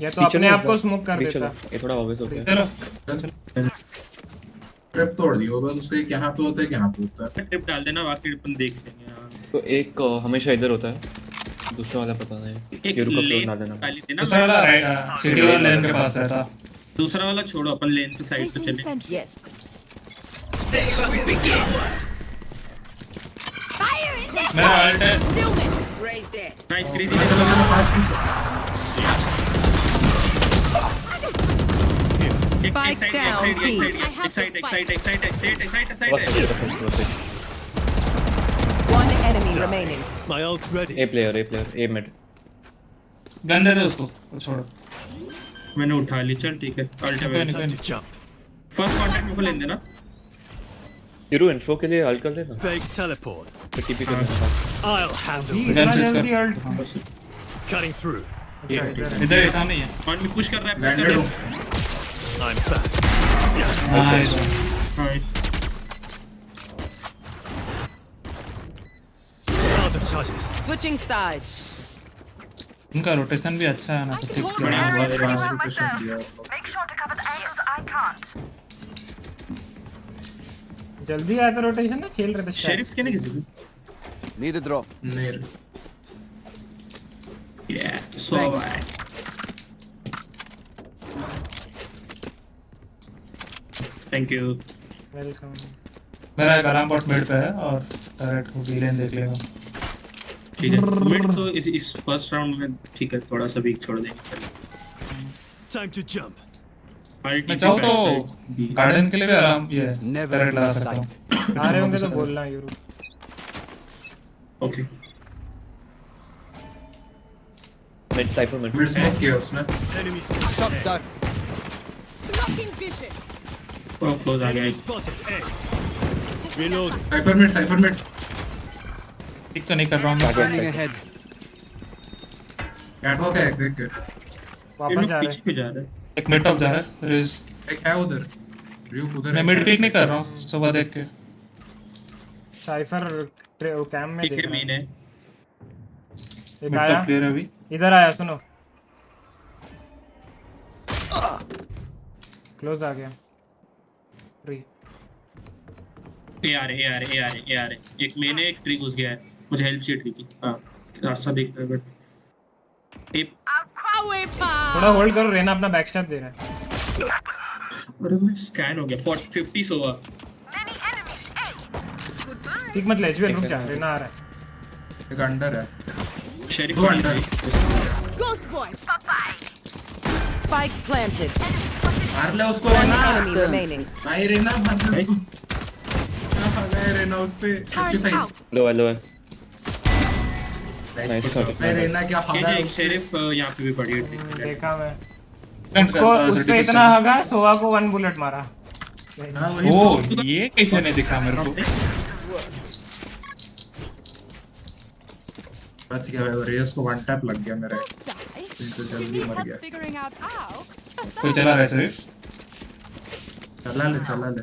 या तो अपने आप को स्मोक कर देता। ये थोड़ा ऑब्वियस हो गया। ट्रिप तोड़ दियो बस उसके यहाँ पे होता है यहाँ पे होता है। टिप डाल देना बाकी अपन देख लेंगे। तो एक हमेशा इधर होता है, दूसरा वाला पता नहीं। एक यूरो का लेन डाल देना। डाली देना। दूसरा वाला राइट सिटी वाला लेन के पास रहता। दूसरा वाला छोड़ो अपन लेन से साइड पे चले। Yes. मेरा अल्ट है। Nice crazy. Spike down B. One enemy remaining. My ult's ready. A player, A mid. Gun दे दे उसको, छोड़ो। मैंने उठा ली, चल ठीक है। अल्ट फर्स्ट कांटेक्ट मेरे को लेने देना। यूरो इन्फो के लिए अल्ट कर देना। Fake teleport. तो टीपी कर देना। I'll handle this. Cutting through. इधर ऐसा नहीं है। और मैं पुश कर रहा है। I'm back. Nice. Out of charges. Switching sides. उनका रोटेशन भी अच्छा है ना, तो ठीक Bring है। it to anywhere myself. Make sure to cover the angles I can't. जल्दी आया था रोटेशन ना, खेल रहे थे शेरिफ्स के नहीं किसी को Need a drop. नहीं so थैंक यू वेलकम। मेरा एक अलार्म बॉट मिड पे है और टरेट को भी लेन देख लेगा। ठीक है, मिड तो इस फर्स्ट राउंड में ठीक है, थोड़ा सा वीक छोड़ देंगे। Time to jump. मैं चाहूँ तो गार्डन के लिए भी आराम ये टरेट लगा सकता हूँ। आ रहे होंगे तो बोलना Yoru. Okay mid Cypher mid smoke किया उसने। Enemy Shot dark. Blocking vision. Close आ गया। spotted. A. Reload. Cypher mid. ठीक तो नहीं कर रहा हूँ मैं। Scanning ahead. कैटवॉक है, देख के। वापस जा रहे पीछे क्यों जा रहे हैं? एक मिड टॉप जा रहा है। रिज एक है उधर। RyuK उधर। मैं मिड पिक नहीं कर रहा हूँ, सुबह देख के। साइफर कैम में एक है मेन है। एक मिड आया टॉप क्लियर है अभी। इधर आया, सुनो क्लोज आ गया। फ्री ए आ रहे। एक मेन है, एक ट्री घुस गया है। मुझे हेल्प चाहिए ट्री की। हां रास्ता देख रहा है बट थोड़ा होल्ड करो, रेना अपना बैक स्टेप दे रहा है। अरे मैं स्कैन हो गया 50 सोवा। ठीक मत ले, रुक जा, रेना आ रहा है। एक अंडर है। शेरिफ दो under. Ghost boy. Spike planted. मार ले उसको One रेना। enemy remaining. भाई रेना मार ले उसको। कहां गए रेना उस पे? 55। लो है। Nice shot. भाई रेना क्या ये हागा? एक शेरिफ यहाँ पे भी पड़ी है ट्री पे। देखा मैं उसको, उस पे इतना हगा, सोवा को 1 बुलेट मारा। हां वही। ओ ये कैसे नहीं दिखा मेरे को। बच गया भाई, रेस को 1 टैप लग गया मेरा। तो जल्दी मर गया। कोई चला रहा है सिर्फ। चला ले।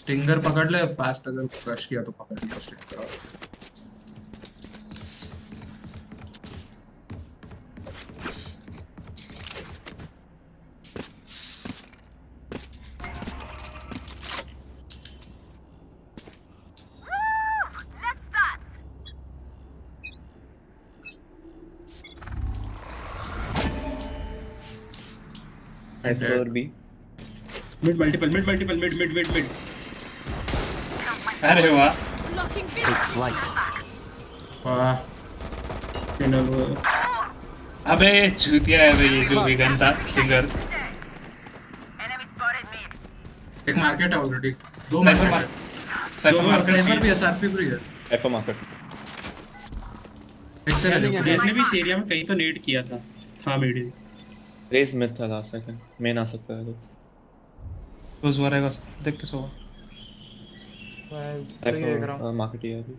स्टिंगर पकड़ ले फास्ट, अगर क्रश किया तो पकड़ ले Stinger. Cypher B. Mid multiple mid. अरे वाह। Take flight. वाह। अबे चूतिया है भाई ये जो विगन था स्टिंगर। एक मार्केट है ऑलरेडी। दो साइफर मार्केट। साइफर भी है, साइफर भी है। Cipher market. इसने भी इस एरिया में कहीं तो नेट किया था मिड। रेस में था लास्ट सेकंड। मेन आ सकता है तो। क्लोज हो रहेगा, देख के सो। मैं देख रहा हूं। मार्केट ही है अभी।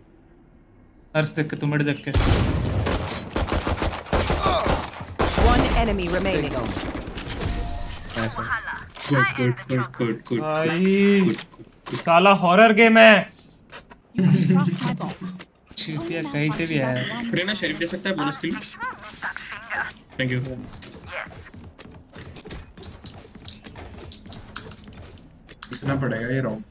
अर्स देख के, तुम मिड देख के। One enemy remaining. गुड। भाई साला हॉरर गेम है। चूतिया कहीं से भी आया। रेना शेरिफ दे सकता है बोनस के लिए? Thank you. कितना पड़ेगा ये राउंड?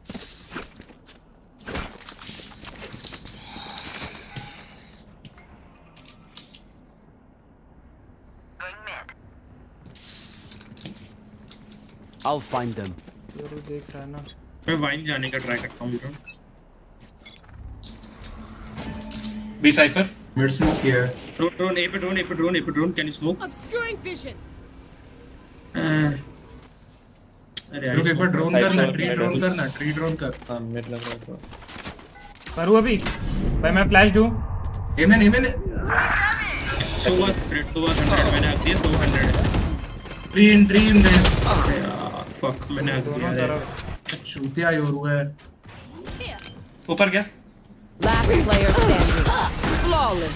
I'll find them. जरूर देख रहा है ना। मैं वाइन जाने का ट्राई करता हूँ। बी साइफर मिड स्मोक किया है। ड्रोन ए पे drone can you smoke? Obscuring vision. अरे रुक, एक बार ड्रोन करना, ट्री ड्रोन कर। हां मिड लग रहा है। करूँ अभी भाई, मैं फ्लैश दूं। ए मैंने So 100 मैंने आग दिया। 100 ड्रीम देस। फक मैंने आग दिया। चूतिया योरू है। ऊपर क्या? Last player standing. Flawless.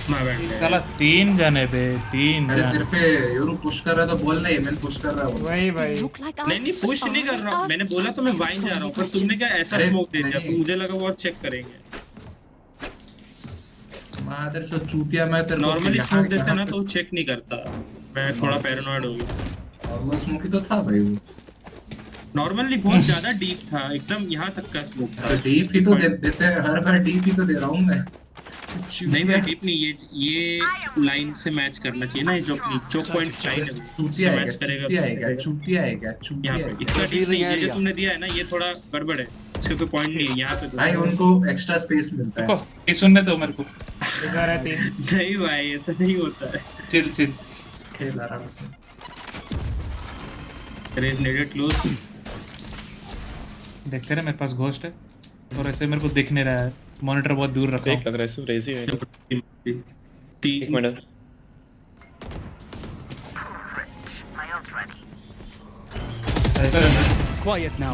साला 3 जाने पे 3 अरे जाने। तेरे पे योरू पुश कर रहा था, बोल नहीं, मैं पुश कर रहा हूँ। वही भाई। नहीं पुश नहीं कर रहा हूँ, मैंने बोला तो मैं वाइन जा रहा हूँ, पर तुमने क्या ऐसा स्मोक दे दिया? मुझे लगा वो और चेक करेंगे। मादर जो चूतिया मैं तेरे नॉर्मली स्मोक देते ना तो चेक नहीं करता, मैं थोड़ा पैरानॉइड हो गया। और वो स्मोक ही तो था भाई, वो नॉर्मली बहुत ज्यादा डीप था, एकदम यहाँ तक का स्मोक था। डीप ही तो देते हैं हर बार, डीप ही तो दे रहा हूँ मैं। नहीं भाई डीप नहीं, ये लाइन से मैच करना चाहिए ना, जो अपनी चोक पॉइंट लाइन है चूतिया मैच करेगा। चूतिया है क्या? इतना डीप नहीं, ये जो तुमने दिया है ना ये थोड़ा गड़बड़ है, इसका कोई पॉइंट नहीं है यहाँ पे। भाई उनको एक्स्ट्रा स्पेस मिलता है। ये सुनने दो मेरे को। नहीं भाई ऐसा नहीं होता है। चिल चिल खेल आराम से। Raze needed close. देखते रहे, मेरे पास घोस्ट है और ऐसे मेरे को दिख नहीं रहा है, मॉनिटर बहुत दूर रखा एक लग रहा है रेजी है। 1 मिनट Quiet now.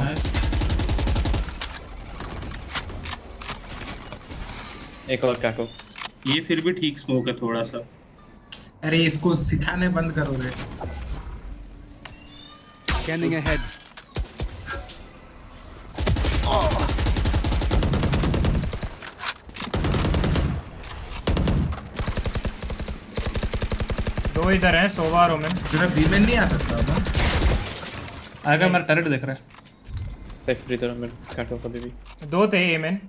एक और कैको। ये फिर भी ठीक स्मोक है थोड़ा सा। अरे इसको सिखाने बंद करो रे। Scanning ahead. दो इधर हैं, सोवा रो में। तेरा बी में नहीं आ सकता ना? आगे मेरा टर्रेट दिख रहा है। सेक्रेटरी तरह में कैटो का भी। दो थे ए में।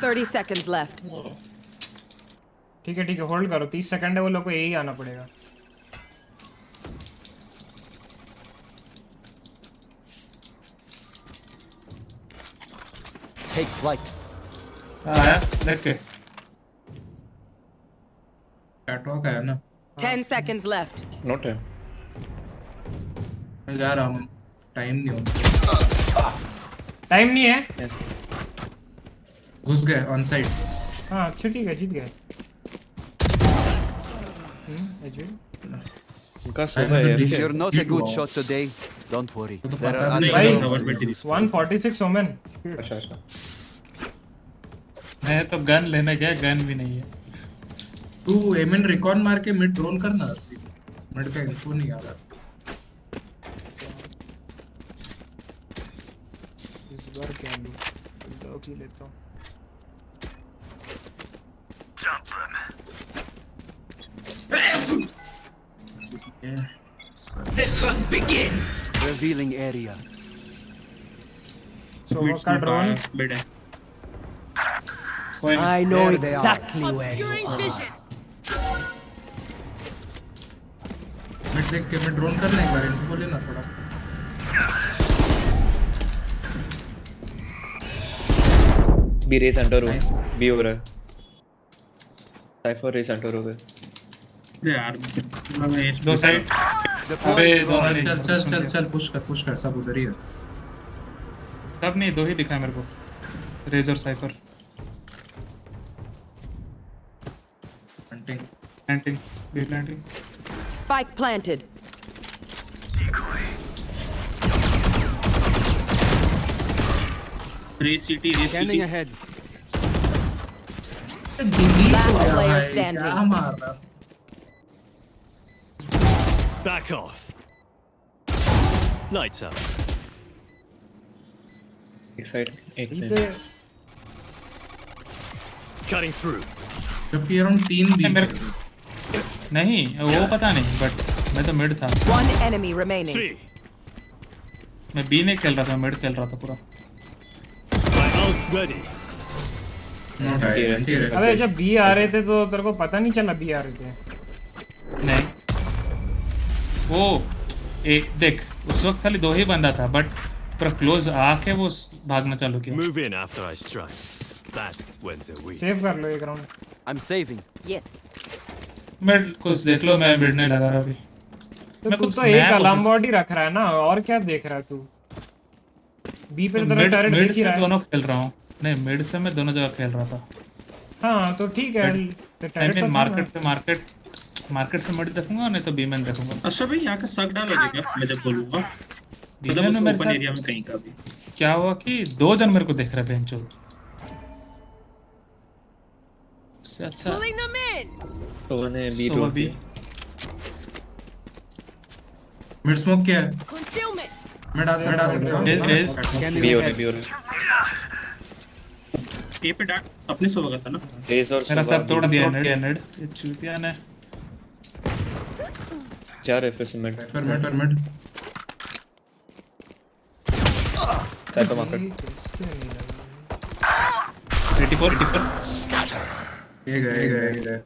30 seconds left. ठीक है होल्ड करो, 30 सेकंड है, वो लोग को यही आना पड़ेगा। Take flight. आया देख के। कैटवॉक है ना? 10 seconds left. नोट है। मैं जा रहा हूँ, टाइम नहीं होता। टाइम नहीं है। घुस गए ऑन साइड। हाँ ठीक है, जीत गए। If you're not a good shot today, don't worry. There are others. 146 women. अच्छा मैं तो गन लेने गया, गन भी नहीं है। तू एमएन रिकॉन मार के मिड रोल करना, मिड का इन्फो नहीं आ रहा। इस बार क्या लूं, की लेता हूं। The hunt begins. Revealing area. So का ड्रोन बेड है। I know exactly where you are. Mid देख के मैं ड्रोन करना, एक बार इन्फो लेना थोड़ा। बी रेस एंटर हो, बी हो रहा है। साइफर रेस एंटर हो गए यार। दो साइड। अबे दोनों चल पुश कर, सब उधर ही है। सब नहीं, दो ही दिखा है मेरे को, रेज और Cypher. Planting B planting. Spike planted. Raze city Scanning ahead. Last player standing. क्या मार रहा? Back off. Lights up. एक साइड एक Cutting through. जब ये राउंड 3 भी नहीं, वो पता नहीं, बट मैं तो मिड था। One enemy remaining. मैं बी नहीं खेल रहा था, मिड खेल रहा था पूरा। My ult's ready. अबे जब बी आ रहे थे तो तेरे को पता नहीं चला बी आ रहे थे? नहीं, वो एक देख, उस वक्त खाली दो ही बंदा था, बट पूरा क्लोज आके वो भागना चालू किया। Move in after I strike. That's when they're weak. Save कर लो एक round. I'm saving. Yes. Mid कुछ देख लो, मैं मिड नहीं लगा रहा अभी। तो तू तो एक अलार्म बॉट ही रख रहा है ना, और क्या देख रहा है तू? बी पे तेरा टैरेट दिख ही रहा है। दोनों खेल रहा हूँ। नहीं, मिड से मैं दोनों जगह खेल रहा था। हाँ तो ठीक है, टैरेट मार्केट से मिड देखूंगा, नहीं तो बी में देखूंगा। अच्छा भाई यहाँ का सक डालोगे क्या मैं जब बोलूँगा? मतलब उस ओपन एरिया में कहीं का भी। क्या हुआ कि 2 जन मेरे को देख रहे बेंचो। उससे अच्छा तो मैंने बी तो बी मिड स्मोक क्या है? Concealment. मिड आ सकता है। रेस बी हो रहा है। ए पे डाक अपने से होगा था ना। मेरा सब तोड़ दिया नेड ये चूतिया ने। 4 एफएसमेंट फॉर्मेट टाइप मार्केट 84 ये गए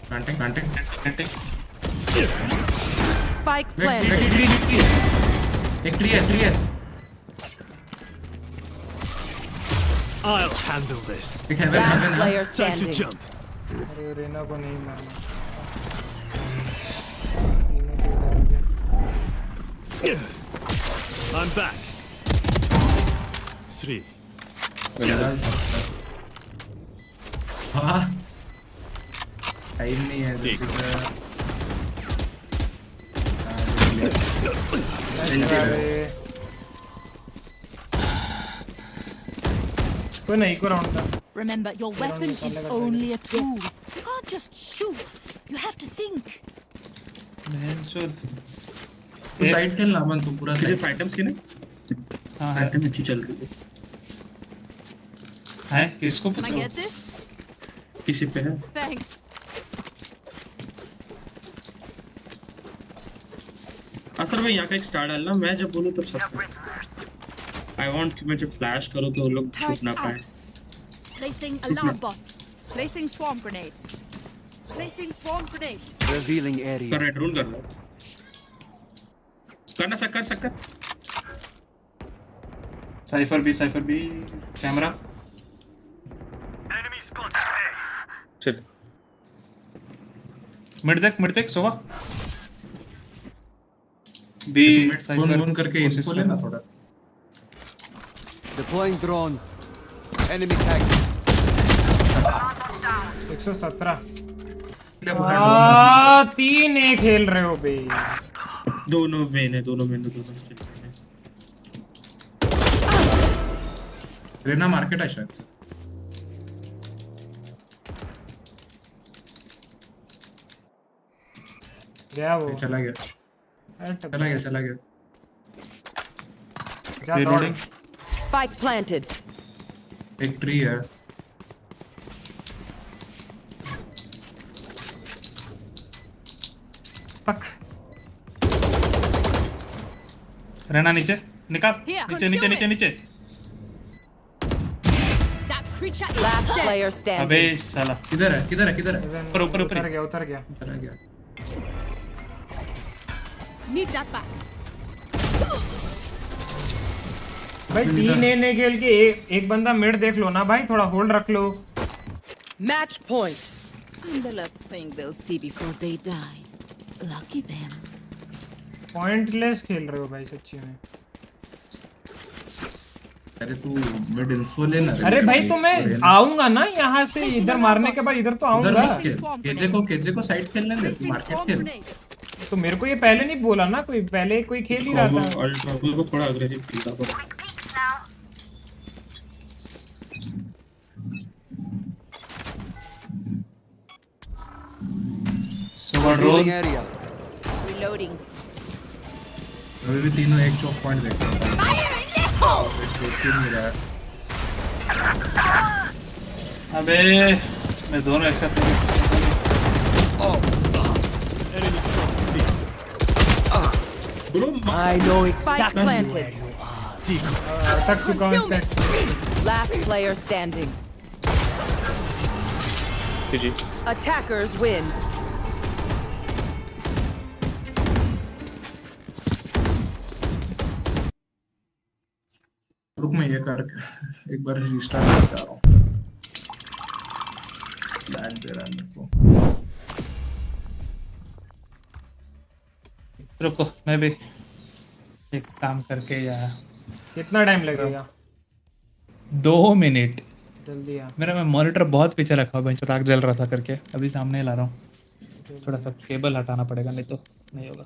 planting Spike planted. एक ट्री है I'll handle this. Last player Time to standing. jump. अरे रेना को नहीं मारना। I'm back. 3. हाँ टाइम नहीं है कोई नहीं को राउंड था। Remember, your weapon is only a tool. You can't just shoot. You have to think. तू साइड खेलना मन तू पूरा किसी फाइटम्स की नहीं। हाँ फाइटम अच्छी चल रही है किसको Can I get this? किसी पे है। Thanks. असर भाई यहाँ का एक स्टार डालना, मैं जब बोलूँ तब सब। I want कि मैं जब फ्लैश करूँ तो लोग छुप ना पाए। Placing alarm bot. Placing swarm grenade. Placing swarm grenade. Revealing area. कर रेड रोल कर लो। करना सक्कर। Cypher B camera shit mid देख सोवा बी फोन करके इनको लेना थोड़ा। Deploying drone. Enemy tag. 117 3 3 एक खेल रहे हो बे। दोनों स्टिल में। रेना मार्केट है शायद से। गया वो चला गया जा दौड़। Spike planted. एक ट्री है पक रहना नीचे निकाल Here, नीचे That creature is Last dead. player standing. अबे साला किधर है ऊपर उतर गया। Need that back. भाई 3 ने खेल के एक बंदा मिड देख लो ना भाई, थोड़ा होल्ड रख लो। Match point. And the last thing they'll see before they die. Lucky them. Pointless खेल रहे हो भाई सच्ची में। अरे तू मिड इन्फो लेना। अरे भाई तो मैं आऊंगा ना यहाँ से, इधर मारने के बाद इधर तो आऊंगा। केजे को साइड खेलने दे, तू मार्केट खेल। तो मेरे को ये पहले नहीं बोला ना, पहले कोई खेल ही रहा था। अल्ट्रा को थोड़ा अग्रेसिव खेलता था। Revealing area. Reloading. अभी भी तीनों एक चौक पॉइंट देखते हैं। अबे मैं दोनों ऐसा I know exactly where you are. Last player standing. GG. Attackers win. रुक मैं ये करके एक बार रिस्टार्ट करता हूँ। लैग दे रहा है मेरे को। रुको मैं भी एक काम करके या कितना टाइम लगेगा? 2 मिनट जल्दी आ। मेरा मैं मॉनिटर बहुत पीछे रखा हुआ बेंच, राख जल रहा था करके अभी सामने ला रहा हूँ। थोड़ा सा केबल हटाना पड़ेगा नहीं तो नहीं होगा।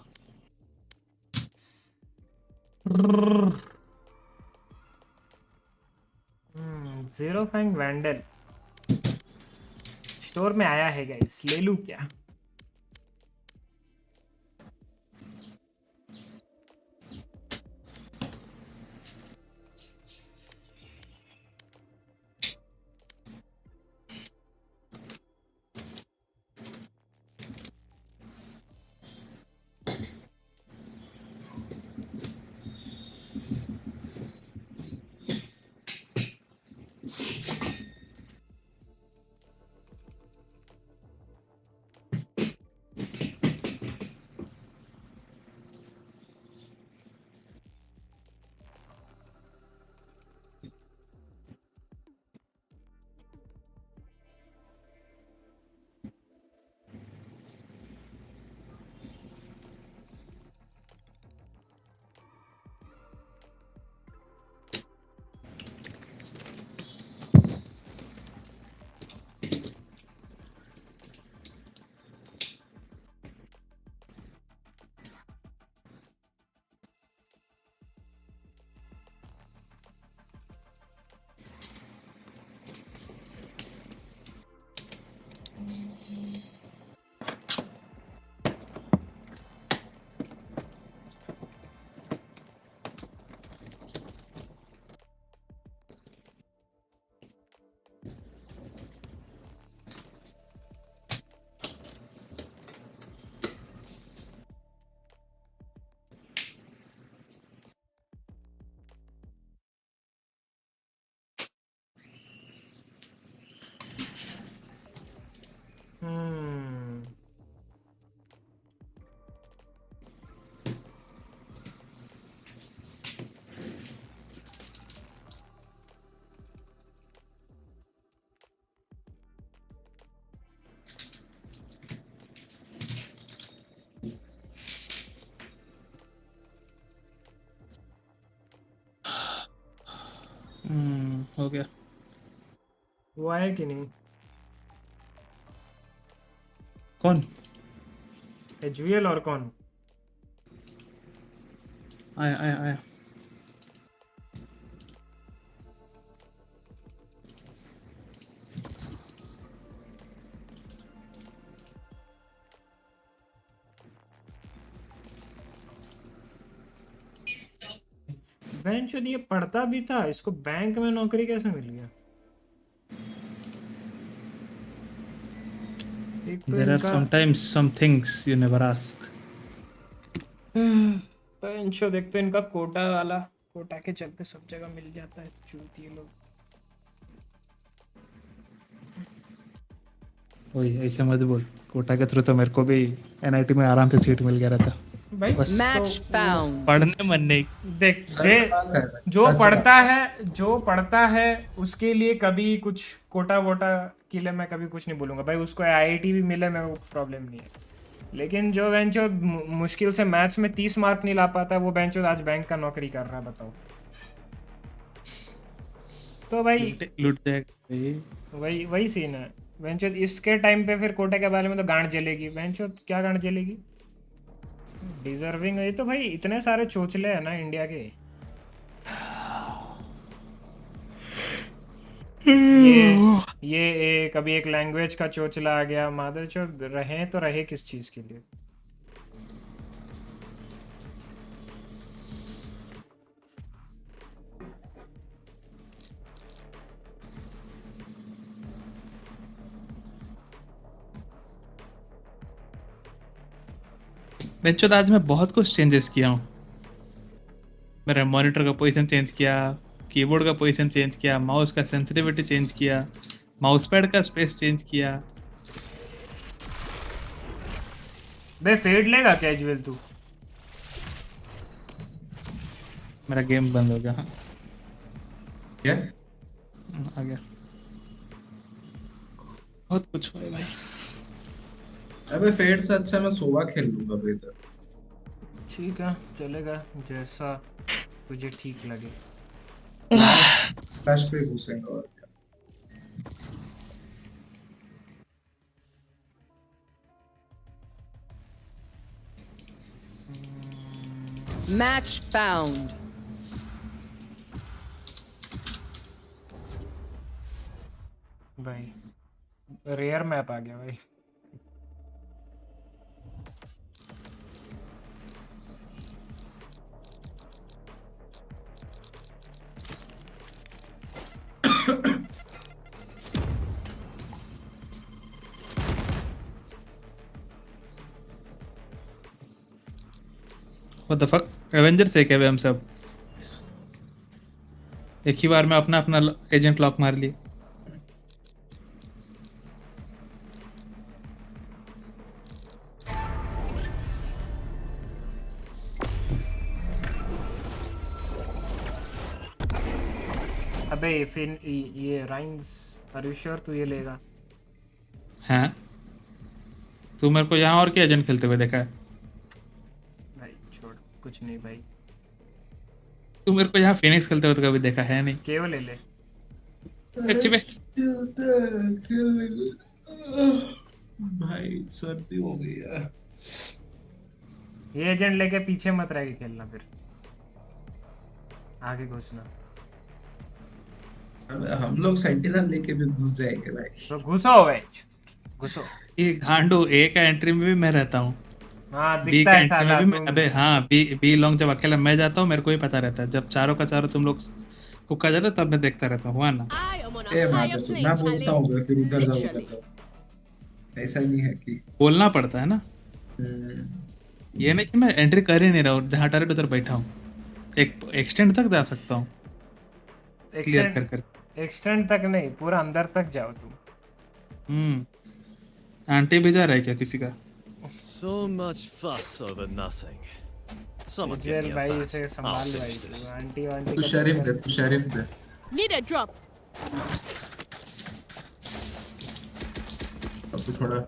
ज़ीरो फैंग वैंडल स्टोर में आया है गाइस, ले लूं क्या? हो गया। हुआ है कि नहीं? कौन? एचवीएल और कौन? आया आया आया। बेंच ये पढ़ता भी था, इसको बैंक में नौकरी कैसे मिल गया? There are sometimes some things you never ask. बेंचो देखते इनका कोटा वाला, कोटा के चलते सब जगह मिल जाता है चूतिए लोग। वही ऐसे मत बोल, कोटा के थ्रू तो मेरे को भी एनआईटी में आराम से सीट मिल गया रहता भाई। Match found. पढ़ने मन नहीं। देख जो पढ़ता है उसके लिए कभी कुछ कोटा वोटा के लिए मैं कभी कुछ नहीं बोलूंगा भाई। उसको आईआईटी भी मिले मेरे को प्रॉब्लम नहीं है, लेकिन जो बेंचो मुश्किल से मैथ्स में 30 मार्क नहीं ला पाता वो बेंचो आज बैंक का नौकरी कर रहा है, बताओ। तो भाई लूट जाएगा। वही सीन है बेंचो। इसके टाइम पे फिर कोटे के बारे में तो गांड जलेगी बेंचो। क्या गांड जलेगी? डिजर्विंग है तो भाई, इतने सारे चोचले हैं ना इंडिया के। ये कभी एक लैंग्वेज का चोचला आ गया, मादरचोद रहे तो रहे किस चीज के लिए? बेंचो आज मैं बहुत कुछ चेंजेस किया हूँ। मेरे मॉनिटर का पोजीशन चेंज किया, कीबोर्ड का पोजीशन चेंज किया, माउस का सेंसिटिविटी चेंज किया, माउस पैड का स्पेस चेंज किया। बे फेड लेगा कैजुअल तू? मेरा गेम बंद हो गया। हाँ क्या आ गया? बहुत कुछ हुआ है भाई। अबे फेड से अच्छा मैं सोवा खेल लूंगा बेहतर। ठीक है चलेगा, जैसा तुझे ठीक लगे। फ्लैश पे घुसेंगे और क्या। Match found. भाई रेयर मैप आ गया भाई। What the fuck? एवेंजर्स है क्या हम सब? एक ही बार में अपना अपना एजेंट लॉक मार लिए। अबे फिन ये राइंस आर यू श्योर तू ये लेगा? हाँ तू मेरे को यहाँ और क्या एजेंट खेलते हुए देखा है? भाई छोड़, कुछ नहीं भाई। तू मेरे को यहाँ फिनिक्स खेलते हुए तो कभी देखा है नहीं। केवल ले ले। अच्छी बे भाई सर्दी हो गई यार। ये एजेंट लेके पीछे मत रह के खेलना, फिर आगे घुसना। अबे हम लोग सेंटिनल लेके भी घुस जाएंगे भाई। तो घुसो भाई, घुसो। ये गांडू ए का एंट्री में भी मैं रहता हूँ। हाँ बी दिखता का है एंट्री साला में भी तुम। अबे हाँ बी लॉन्ग जब अकेला मैं जाता हूँ मेरे को ही पता रहता है। जब चारों का चारों तुम लोग हुक्का जाते तब मैं देखता रहता हूँ। हुआ ना? मैं बोलता हूँ फिर उधर जाओ। ऐसा नहीं है कि बोलना पड़ता है ना। ये नहीं कि मैं एंट्री कर ही नहीं रहा हूँ, जहाँ डायरेक्ट उधर बैठा हूँ। एक एक्सटेंड तक जा सकता हूँ क्लियर कर कर। एक्सटेंड तक नहीं, पूरा अंदर तक जाओ तुम। आंटी भी जा रहा है क्या किसी का? So much fuss over nothing. Someone jail give me a भाई bat. इसे I'll संभाल भाई finish this. तू। आंटी वांटी तू का शरीफ चक्कर- दे, तू शरीफ दे। Need a drop. अब तो थोड़ा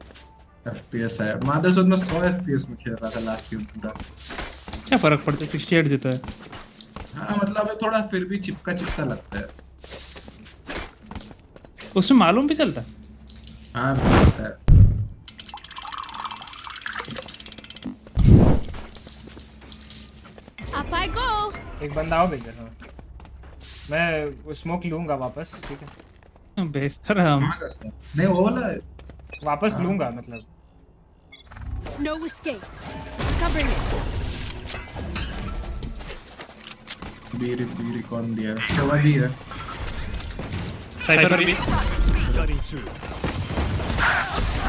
FPS है। मादरसोद में 100 FPS में खेल रहा था लास्ट गेम पूरा। क्या फर्क पड़ता है? 68 जीता है। हाँ मतलब थोड़ा फिर भी चिपका चिपका लगता है। उसमें मालूम भी चलता है। हाँ लगता है। Up I go. एक बंदा आओ इधर। हाँ मैं स्मोक लूंगा वापस, ठीक है? बेहतर हम नहीं वो वाला वापस लूंगा मतलब। No escape. Covering it. बीरी कौन दिया? शिवाजी है। साइफर भी Cutting through.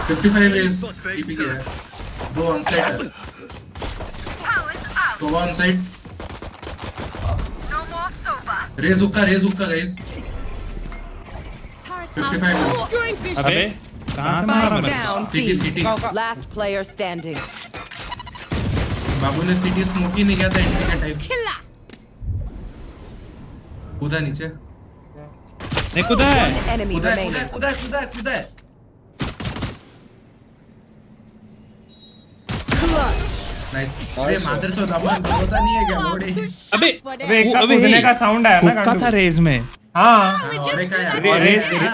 55 is TP है। दो ऑन साइड है। दो ऑन साइड। रेज हुक्का गाइस। 55 अबे कहाँ से मारा मैंने? Down city B. City. Last player standing. बाबू ने सिटी स्मोक ही नहीं किया था एंट्री का टाइम। कूदा नीचे। नहीं कूदा है। One enemy कूदा remaining. कूदा। नाइस। अरे मादरसोद अपन भरोसा नहीं है क्या मोड़ी? अबे अबे एक का कूदने का साउंड आया ना हुक्का गांडू। था रेज में। हाँ और एक आया।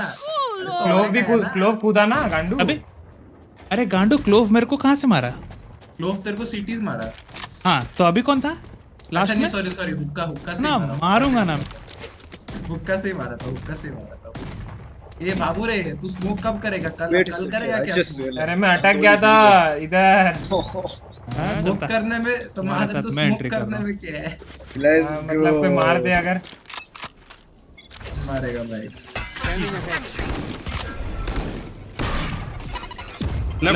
क्लोव भी क्लोव कूदा ना गांडू। अबे अरे गांडू क्लोव मेरे को कहाँ से मारा? क्लोव तेरे को सिटीज मारा। हाँ तो अभी कौन था लास्ट में? सॉरी हुक्का से ना मारा। मारूंगा ना। हुक्का से मारा था। ये बाबू रे तू स्मोक कब करेगा? कल करेगा क्या? अरे मैं अटक गया था इधर। स्मोक करने में तो मादर से स्मोक करने में क्या है? मतलब कोई मार दे अगर। मारेगा भाई। A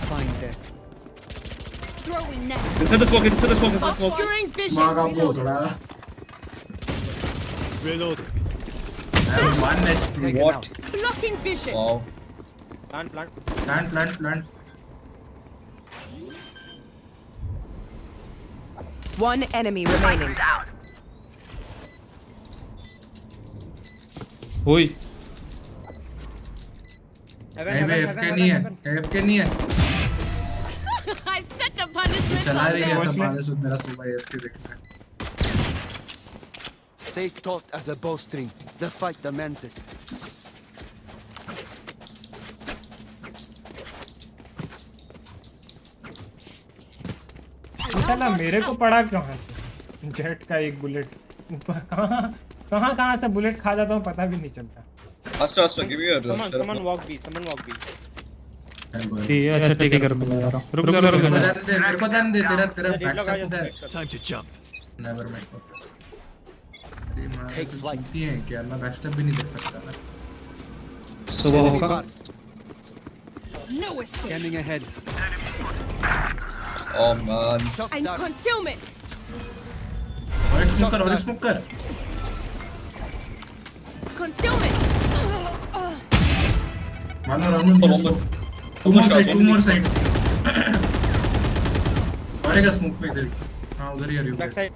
fine death. Throwing net. Inside the smoke. Obscuring vision. मागा पोसड़ा। Reloading. One HP. What? Blocking vision. Wow. Plant. One enemy remaining. ओए AFK नहीं है। I set the punishment चला on रही है them. तो मादरसोद मेरा सुबह AFK देखना है। Stay taut as a bowstring. The fight demands it. साला मेरे को पड़ा कहाँ से? जेट का एक बुलेट ऊपर कहाँ से बुलेट खा जाता हूँ पता भी नहीं चलता। Astra, give me your someone walk B. ठीक है अच्छा ठीक है कर मैं जा रहा हूँ। रुक जा मेरे को जान दे तेरा बैकस्टैप उधर। Time to jump. Never mind. अरे मार सुनती है क्या? मैं बैकस्टैप भी नहीं देख सकता ना। सुबह होगा। No escape. Scanning ahead. Oh man. And concealment. और स्मोक कर। Concealment. One more. Two more side. मारेगा स्मोक पे इधर। हाँ उधर ही RyuK। Back side.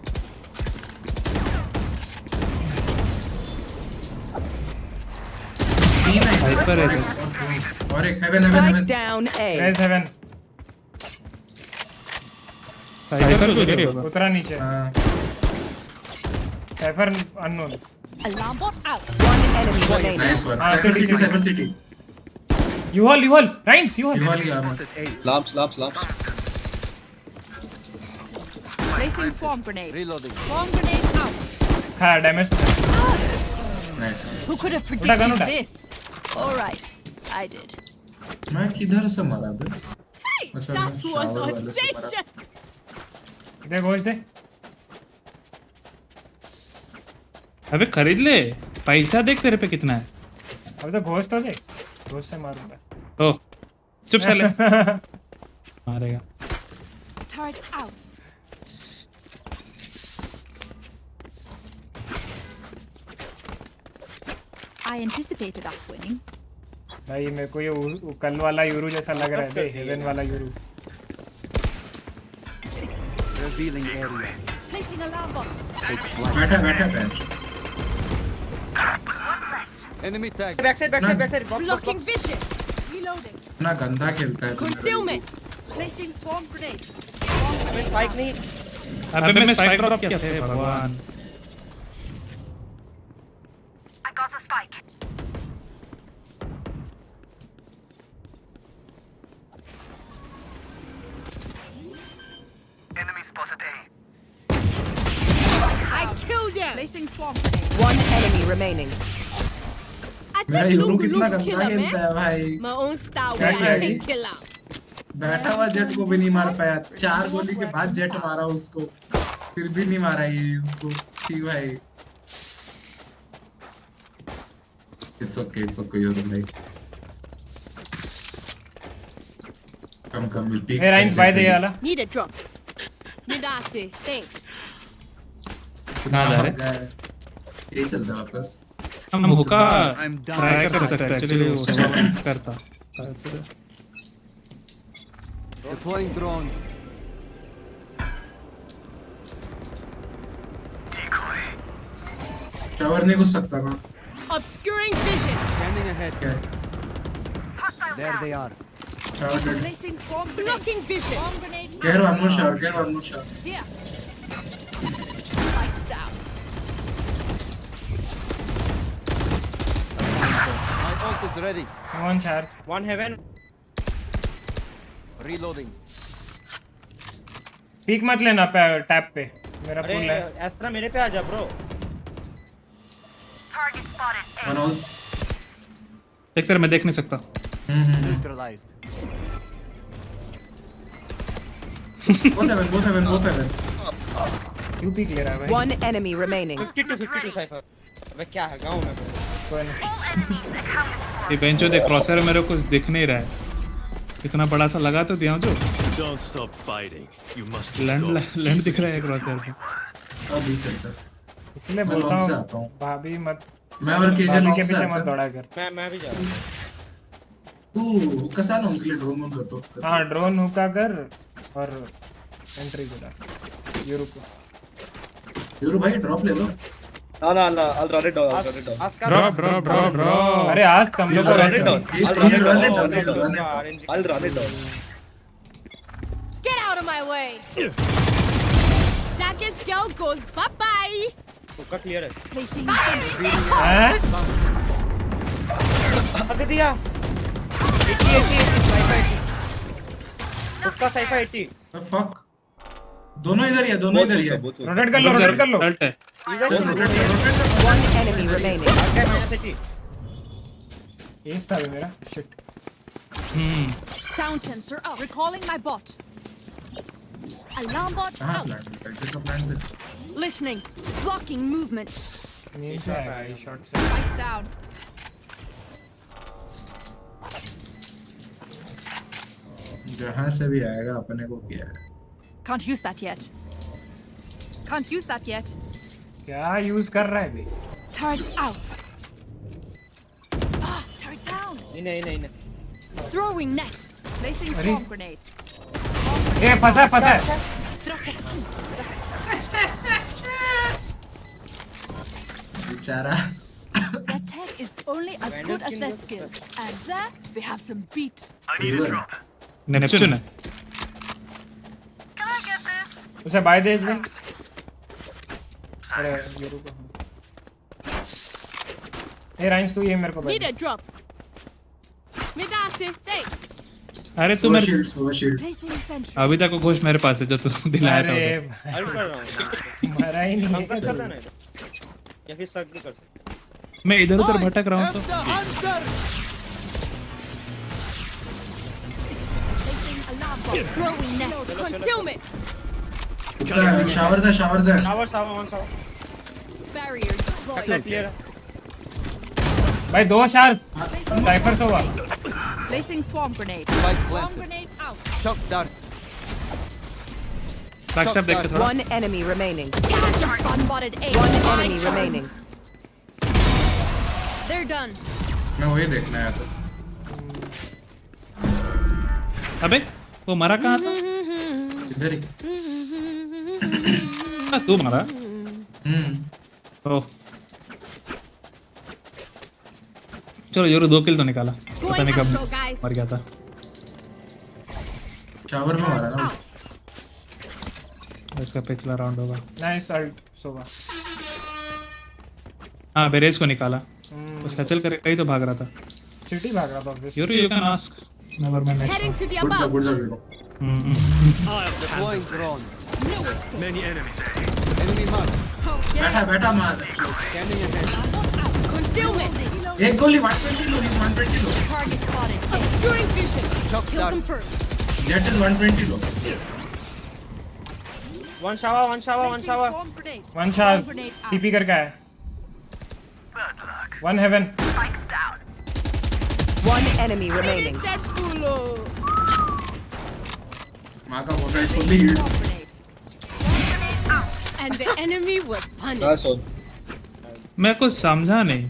तीन है। हाइपर है। और एक heaven. Spike down A. Guys, heaven. Hyper तो इधर ही होगा। उतरा नीचे। Cypher unknown. Alarm bot out. One enemy remaining. Nice one. Cypher city. You hold. Rhymes, you hold. Lamps. Placing swarm grenade. Reloading. Swarm grenade out. हाँ, damage. Nice. Who could have predicted उड़ा। this? All right, I did. मैं किधर से मारा बे? That was audacious. दे गोश दे। अबे खरीद ले, पैसा देख तेरे पे कितना है। अब तो घोष तो दे, घोष से मारूंगा। ओ चुप साले। मारेगा। Turret out. I anticipated us winning. भाई मेरे को ये कल वाला यूरू जैसा लग रहा है बे, हेवन वाला यूरू। Revealing area. Placing alarm bot. बैठा bench. Enemy tag. Back side. Blocking vision. Reloading. ना गंदा खेलता है। Concealment. Placing swarm grenade. अबे स्पाइक नहीं। अबे मैं स्पाइक ड्रॉप किया थे भगवान। I got a spike. Enemy spotted A. I killed them. Placing swarm grenade. One enemy remaining. I मेरा take यूरू lungu कितना lungu गंदा killer, खेलता है man. भाई। My own style क्या way किया I जी? take killer. बैठा हुआ जेट को भी नहीं मार पाया। 4 गोली के बाद जेट मारा उसको, फिर भी नहीं मारा ये उसको। ठीक भाई। It's okay यूरू भाई। Come we'll peek. Hey Rhymes, buy the वाला। Need a drop. Midasi, thanks. कहाँ जा रहे? ये चलता है वापस। हम हुक्का ट्राई कर सकते हैं एक्चुअली वो करता। Deploying drone. शावर नहीं घुस सकता ना। Obscuring vision. Scanning ahead. क्या? There they are. Shower dead. Placing swarm grenade. Blocking vision. Swarm grenade. Get one more shot. Here. Lights down. My ult is ready. One charge. One heaven. Reloading. Peak मत लेना tap पे, मेरा अरे पुल है। Extra मेरे पे आ जा bro. Target spotted A. One else. देख तेरे मैं देख नहीं सकता। Neutralized. Both heaven. क्यों पीक ले रहा है भाई? One enemy remaining. 52 साइफर। अबे क्या है गाँव में? कोई नहीं। ये बेंचो देख, क्रॉसर मेरे को कुछ दिख नहीं रहा है। कितना बड़ा सा लगा तो दिया हूँ जो। Don't stop fighting. You must land दिख रहा है क्रॉसर पे। अब भी चलता है। इसलिए बोलता हूँ भाभी मत, मैं और केजे भाभी लॉन्ग के से पीछे आता मत है। दौड़ा कर। मैं भी जा रहा हूँ। तू कसा ना उनके लिए ड्रोन में कर दो। हाँ ड्रोन हुक्का कर और एंट्री करा यूरो को। यूरो भाई ड्रॉप ले लो। ना I'll run it down. Drop. अरे आज तुम लोग I'll run it down. I'll run it down. Get out of my way. Darkest girl goes bye bye. हुक्का क्लियर है। Placing हैं? कर दिया। 80 हुक्का साइफर 80। फक। दोनों इधर ही है। रोटेट कर लो। One enemy remaining. एस था मेरा। Shit. sound sensor up. Recalling my bot. Alarm bot out. Listening. Blocking movement. नीचे से आएगा ये शॉट से। Lights down. जहाँ से भी आएगा अपने को किया है। Can't use that yet. क्या यूज कर रहा है बे? Turret out. इन्हें Throwing net. Placing swarm grenade. ए फंसा है बेचारा Their tech is only as good as their skill. And there we have some beat. Neptune है उसे बाय दे इसमें अरे ये रुको ए राइंस तू ये मेरे को Need a drop. Midasi, thanks. अरे तू मेरे शील्ड Placing sentry. अभी तक वो घोष मेरे पास है जो तू दिलाया था अरे उधर। मरा ही नहीं कर देना है या फिर सक भी कर सकते मैं इधर उधर भटक रहा हूँ तो Placing alarm bomb. Throwing net. Concealment. Shower से shower one shower Barrier deployed. Clear है भाई 2 शार्प साइफर तो हुआ Placing swarm grenade. Swarm grenade out. Shock dart. Backstab देखते थोड़ा One enemy remaining. Gotcha. Fun botted A. One enemy remaining. They're done. मैं वही देखना है तो अबे वो मरा कहाँ था इधर ही तू मरा ओह चलो योरू 2 किल तो निकाला पता नहीं कब मर गया था शावर में मारा ना इसका पिछला राउंड होगा नाइस अल्ट सोवा हाँ बेरेज को निकाला वो सचल करे कहीं तो भाग रहा था सिटी भाग रहा था obviously Yoru you can ask never mind Heading to the above. Deploying drone. No escape. Many enemies. Enemy mark. बैठा मार Scanning ahead. Concealment. एक गोली 120 लो 120 लो Target spotted. Obscuring vision. Shock Kill dart. confirmed. Jett is 120 लो one shower Placing swarm grenade. One sharp Grenade out. TP करके आया one heaven One enemy remaining. Dead Fulo. मां का मोटा है सोली hit Swarm grenade. And the enemy was punished. Nice one मैं कुछ समझा नहीं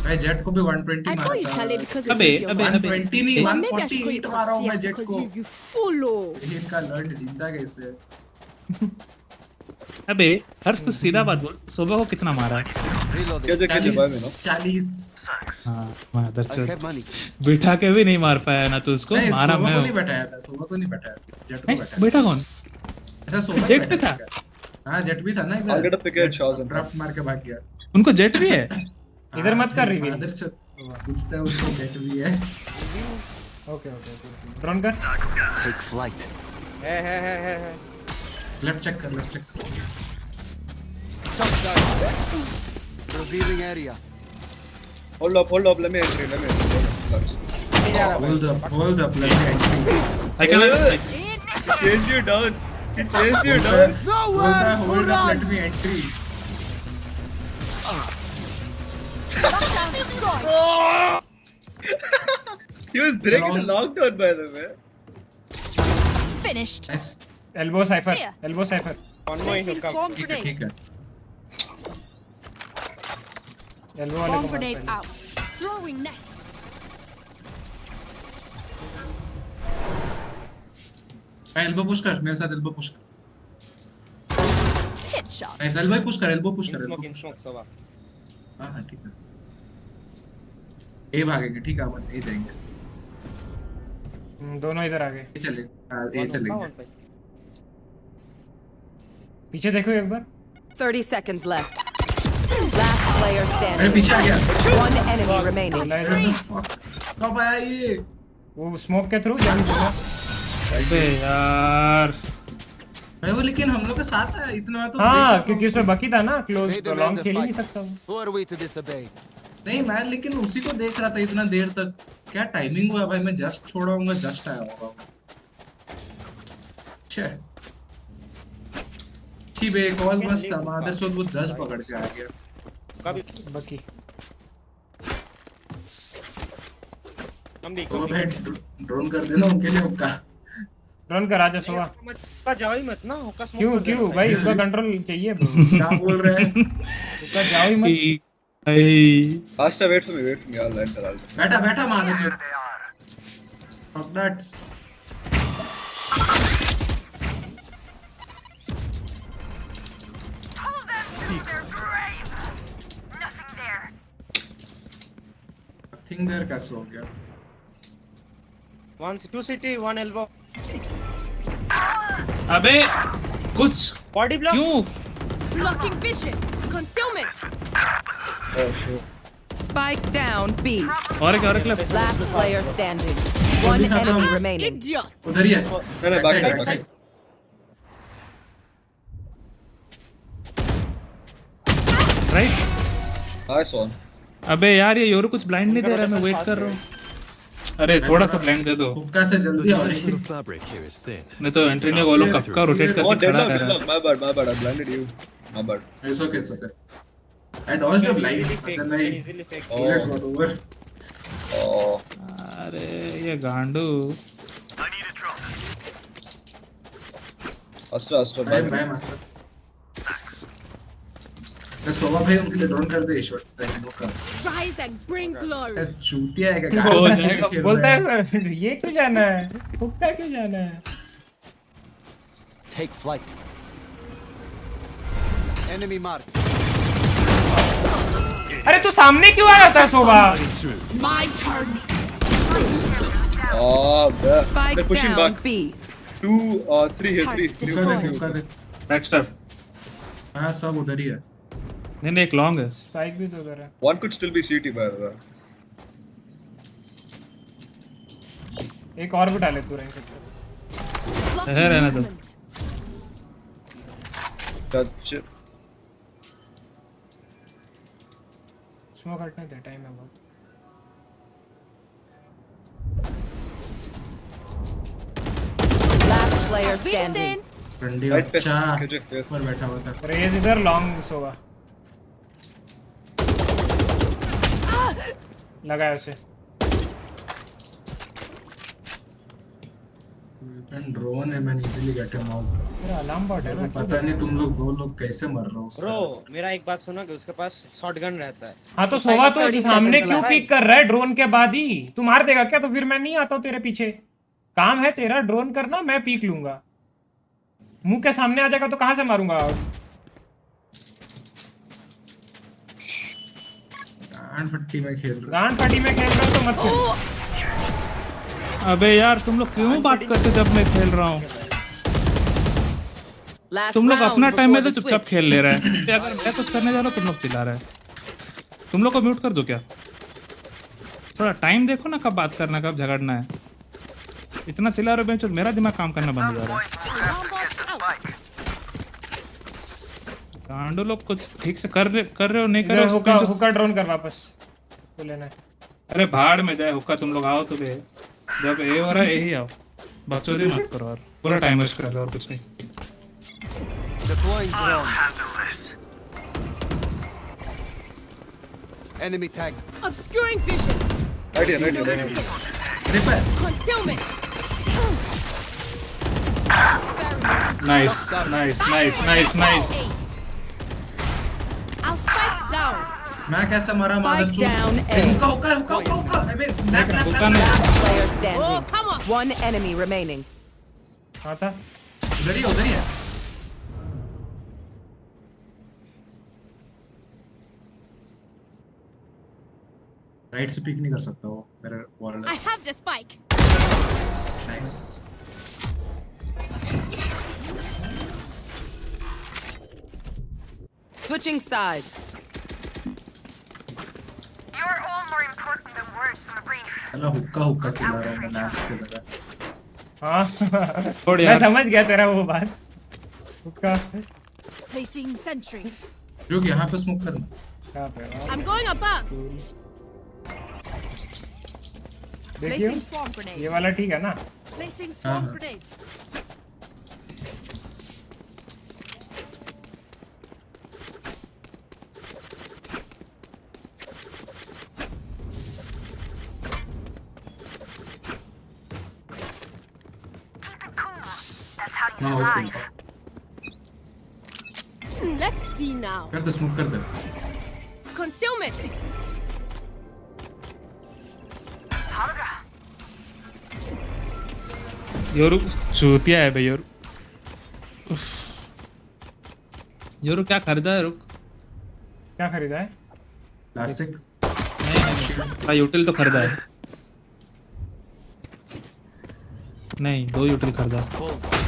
मैं जेट को भी 120 I call you मारा Charlie because it अबे gives you अबे 120 नहीं Or maybe I should call you 148 मारा हूं मैं Garcia जेट because को you Fulo. इनका लर्न जीता कैसे अबे हर्ष तू सीधा बात बोल सुबह को कितना मारा है क्या जो किल भाई मैंने 40 हाँ मादर I चोद have money. बिठा के भी नहीं मार पाया ना तू उसको मारा मैं नहीं बैठाया था सोवा को नहीं बैठाया जेट को बैठाया बेटा कौन ऐसा सोवा जेट पे था हां जेट भी था ना इधर I'll get a picket shots and draft मार के भाग गया उनको जेट भी है इधर मत कर रिवील इधर चल पूछता है उसको जेट भी है ओके ड्रोन कर Take flight. है लेफ्ट चेक कर Shock dart. Revealing area. hold up let me entry hold up let me entry I can chase you down he chased you down hold up let me entry he was breaking the lockdown by the way Finished. nice elbow cipher Here. Elbow cipher one more Placing income swarm ठीक grenade. है elbow वाले Swarm को grenade मार out. Throwing net. Elbow push कर मेरे साथ elbow push कर Headshot. Nice elbow push कर in smoke सोवा हां ठीक है ए भागेंगे ठीक है अपन ए जाएंगे दोनों इधर आ गए ए चलेंगे पीछे देखो एक बार 30 seconds left. Last player अरे standing. पीछे आ गया One enemy remaining. कब आया ये वो स्मोक के थ्रू जान दिया अबे यार भाई वो लेकिन हम लोग के साथ है इतना तो हाँ क्योंकि उसमें बकी था ना क्लोज They तो demand लॉन्ग the खेल ही नहीं fight. सकता वो Who are we to disobey? नहीं मैं लेकिन उसी को देख रहा था इतना देर तक क्या टाइमिंग हुआ भाई मैं जस्ट छोड़ा हूँगा जस्ट आया होगा छे ठीक है कॉल मस्त था मादर चोद वो 10 पकड़ के आ गया कभी बकी हम भी तो भाई ड्रोन कर देना उनके लिए हुक्का ड्रोन कर आजा सोवा का जाओ ही मत ना हुक्का स्मोक क्यों भाई उसका कंट्रोल चाहिए क्या बोल रहे हैं उसका जाओ ही मत भाई Asta, wait for me. I'll enter. बैठा मानो से Fuck that. Nothing there कैसे हो गया? 2 CT 1 elbow. अबे कुछ Body block. क्यों? Blocking vision. Concealment. Oh shit. Spike down B. और एक left. Last player standing. One enemy remaining. Idiot. उधर ही है. No, back. Right. Nice one. अबे यार ये योरू कुछ ब्लाइंड नहीं दे रहा, मैं वेट कर रहा हूँ. अरे थोड़ा सा ब्लाइंड दे दो. हुक्का से जल्दी आओ. नहीं तो एंट्री ने वो लोग कब का रोटेट करके खड़ा कर रहा है. My bad. I blinded you. My bad. It's okay. I dodged a blind. Then I bullets got over. Oh. अरे ये गांडू. Astra. मैं मास्टर. मैं सोवा भाई उनके लिए ड्रोन कर दे ईश्वर. Rise and bring glory. चूतिया है क्या? बोलता है ये क्यों जाना है? हुक्का क्यों जाना है? Take flight. Enemy mark. अरे तू सामने क्यों आ जाता है सोबा? My turn. Oh, they're pushing down back. B. 2 or 3 here. 3. Backstab. हाँ सब उधर ही है. नहीं एक लॉन्ग है. स्पाइक भी तो उधर है. One could still be CT by the way. एक और भी डाले तू रैंक पे. है रहना तो. Touch. स्मोक हटने दे, टाइम है बहुत. Last player standing. रंडी अच्छा ऊपर बैठा हुआ था. रेज इधर लॉन्ग सोवा. लगाया उसे. ड्रोन है, मैं इजीली गेट हिम आउट. मेरा अलार्म बॉट है ना. पता नहीं तुम लोग दो लोग कैसे मर रहे हो. ब्रो मेरा एक बात सुनो कि उसके पास शॉटगन रहता है. हाँ तो सोवा तो सामने क्यों पिक कर रहा है ड्रोन के बाद ही? तू मार देगा क्या? तो फिर मैं नहीं आता हूँ तेरे पीछे. काम है तेरा ड्रोन करना, मैं पीक लूंगा. मुंह के सामने आ जाएगा तो कहाँ से मारूंगा? गांड फटी में खेल रहा हूँ तो मत खेल. अबे यार तुम लोग क्यों बात करते जब मैं खेल रहा हूँ? तुम लोग अपना टाइम में तो चुपचाप खेल ले रहे हैं. अगर मैं कुछ करने जा रहा हूँ तुम लोग चिल्ला रहे हैं. तुम लोग को म्यूट कर दो क्या? थोड़ा टाइम देखो ना, कब बात करना कब झगड़ना है. इतना चिल्ला रहे हो, मेरा दिमाग काम करना बंद हो जा रहा है. गांडो लोग कुछ ठीक से कर रहे हो नहीं कर रहे हो. हुक्का ड्रोन कर वापस तो लेना है. अरे भाड़ में जाए हुक्का. तुम लोग आओ तो बे, जब ए हो रहा है यही आओ. बकचोदी मत करो और पूरा टाइम वेस्ट कर रहे हो और कुछ नहीं. Deploying drone. Enemy tag. Obscuring vision. Right here. Concealment. Nice. Our spikes down. मैं कैसे मरा मादर चूत. हुक्का. Player standing. Oh, come on. One enemy remaining. कहाँ था? उधर ही है. राइट से पिक नहीं कर सकता वो मेरा wall. I have the spike. Nice. Switching sides. You're all more important than words in a brief. चलो हुक्का चिल्ला रहा हूँ मैं लैंप्स के जगह. हाँ मैं समझ गया तेरा वो बात. हुक्का. Placing sentry. रुक यहाँ पे स्मोक करना. कहाँ पे? I'm going above. देखिए ये वाला ठीक है ना? Placing swarm grenade. Let's see now. कर दे स्मोक कर दे. concealment. योरू चूतिया है भाई योरू। योरू क्या खरीदा है? रुक, क्या खरीदा है? क्लासिक नहीं, यूटिल तो खरीदा है। नहीं, 2 यूटिल खरीदा।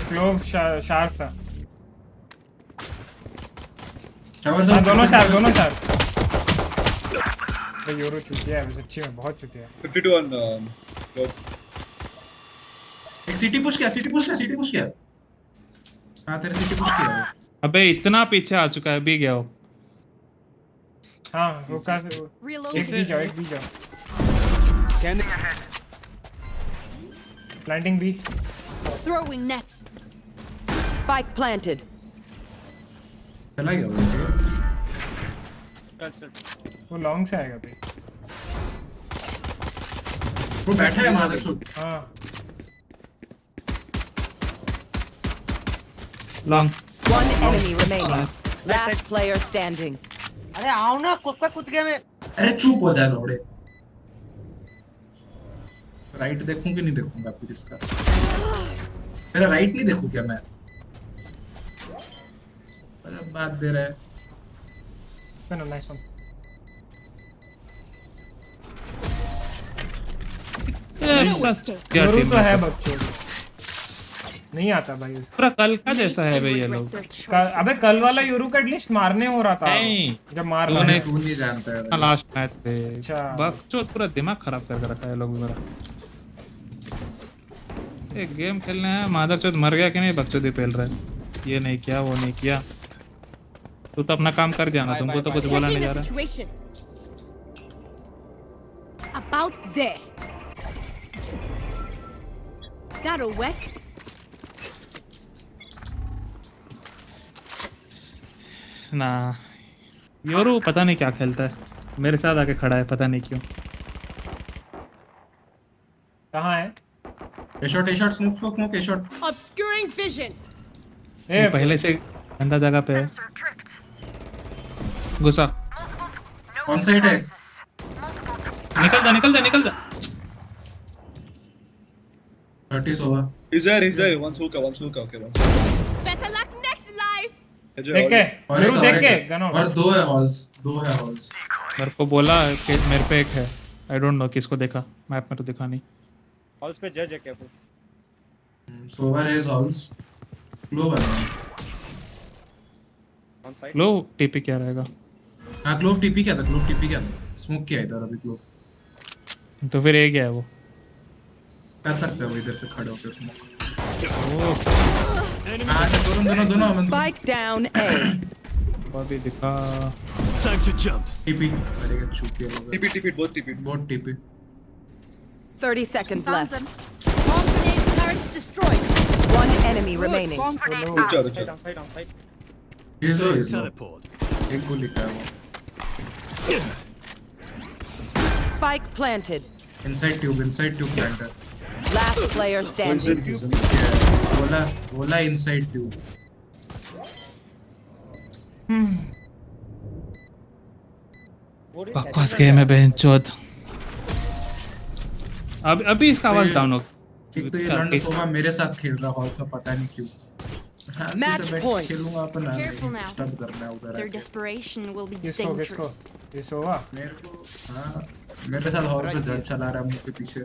क्लोव शार्प था। दोनों शार्प। योरू चुतिया है, सच्ची में बहुत चुतिया है। 52 on clove। एक सिटी पुश किया। हाँ तेरे सिटी पुश किया। अबे इतना पीछे आ चुका है, बी गया हो। हाँ रुका से एक भी जाओ। Scanning ahead. Planting B. Throwing net. Spike planted. चला गया वो लॉन्ग से आएगा भाई। वो बैठा है वहां देखो। हाँ long. One enemy remaining. Last player standing. अरे आओ ना, कूद गया मैं। अरे चुप हो जा लोड़े। राइट देखूं कि नहीं देखूंगा फिर इसका? मेरा राइट नहीं देखूं क्या मैं? बात दे रहा है। No, nice one. योरू तो है बच्चों, नहीं आता भाई। पूरा कल का जैसा है भाई ये लोग। अबे कल वाला योरू का एटलीस्ट मारने हो रहा था। नहीं, जब मार रहा है तू नहीं जानता है। लास्ट मैच पे बकचोद पूरा दिमाग खराब करके रखा है लोग मेरा। एक गेम खेलने है, मादरचोद मर गया कि नहीं, बकचोद ही पेल रहा है। ये नहीं किया, वो नहीं किया। तू तो अपना काम कर जाना, तुमको तो कुछ बोला नहीं जा रहा। About there. That'll work. ना योरू पता नहीं क्या खेलता है, मेरे साथ आके खड़ा है, पता नहीं क्यों। कहाँ है? ए शॉट स्मोक ए शॉट। Obscuring vision. वो पहले से गंदा जगह पे है। घुसा। कौन साइड है? निकल जा। 30 over. He's there. One hookah. Okay, one. Better luck next life. देख के गनो। और 2 है हॉल्स। मेरे को बोला कि मेरे पे एक है, आई डोंट नो किसको देखा, मैप में तो दिखा नहीं। हॉल्स पे जज है क्या? Sova is halls. क्लोव है। On side. क्लोव टीपी क्या रहेगा? हाँ क्लोव टीपी क्या था? स्मोक किया इधर अभी क्लोव। तो फिर एक है वो। कर सकते हो इधर से खड़े होकर स्मोक। दोनों Spike down A. अभी दिखा। Time to jump. टीपी अरे क्या चूतिया लोग। TP बहुत TP. 30 seconds left. Bomb grenade turret destroyed. One enemy remaining. Outside. Is Teleport. एक गोली का वो। Spike planted. Inside tube planter. Last player standing. बोला inside tube. बकवास गेम है बहनचोद। अभी इसका आवाज डाउन हो। एक तो ये लंड सोवा मेरे साथ खेल रहा हॉल से, पता नहीं क्यों। Match point. खेलूंगा अपन। Careful now. स्टंप करना है उधर। Their desperation will be किसको? dangerous. ये सोवा मेरे को हाँ मेरे साथ हॉल पे जड़ चला रहा है मुंह के पीछे।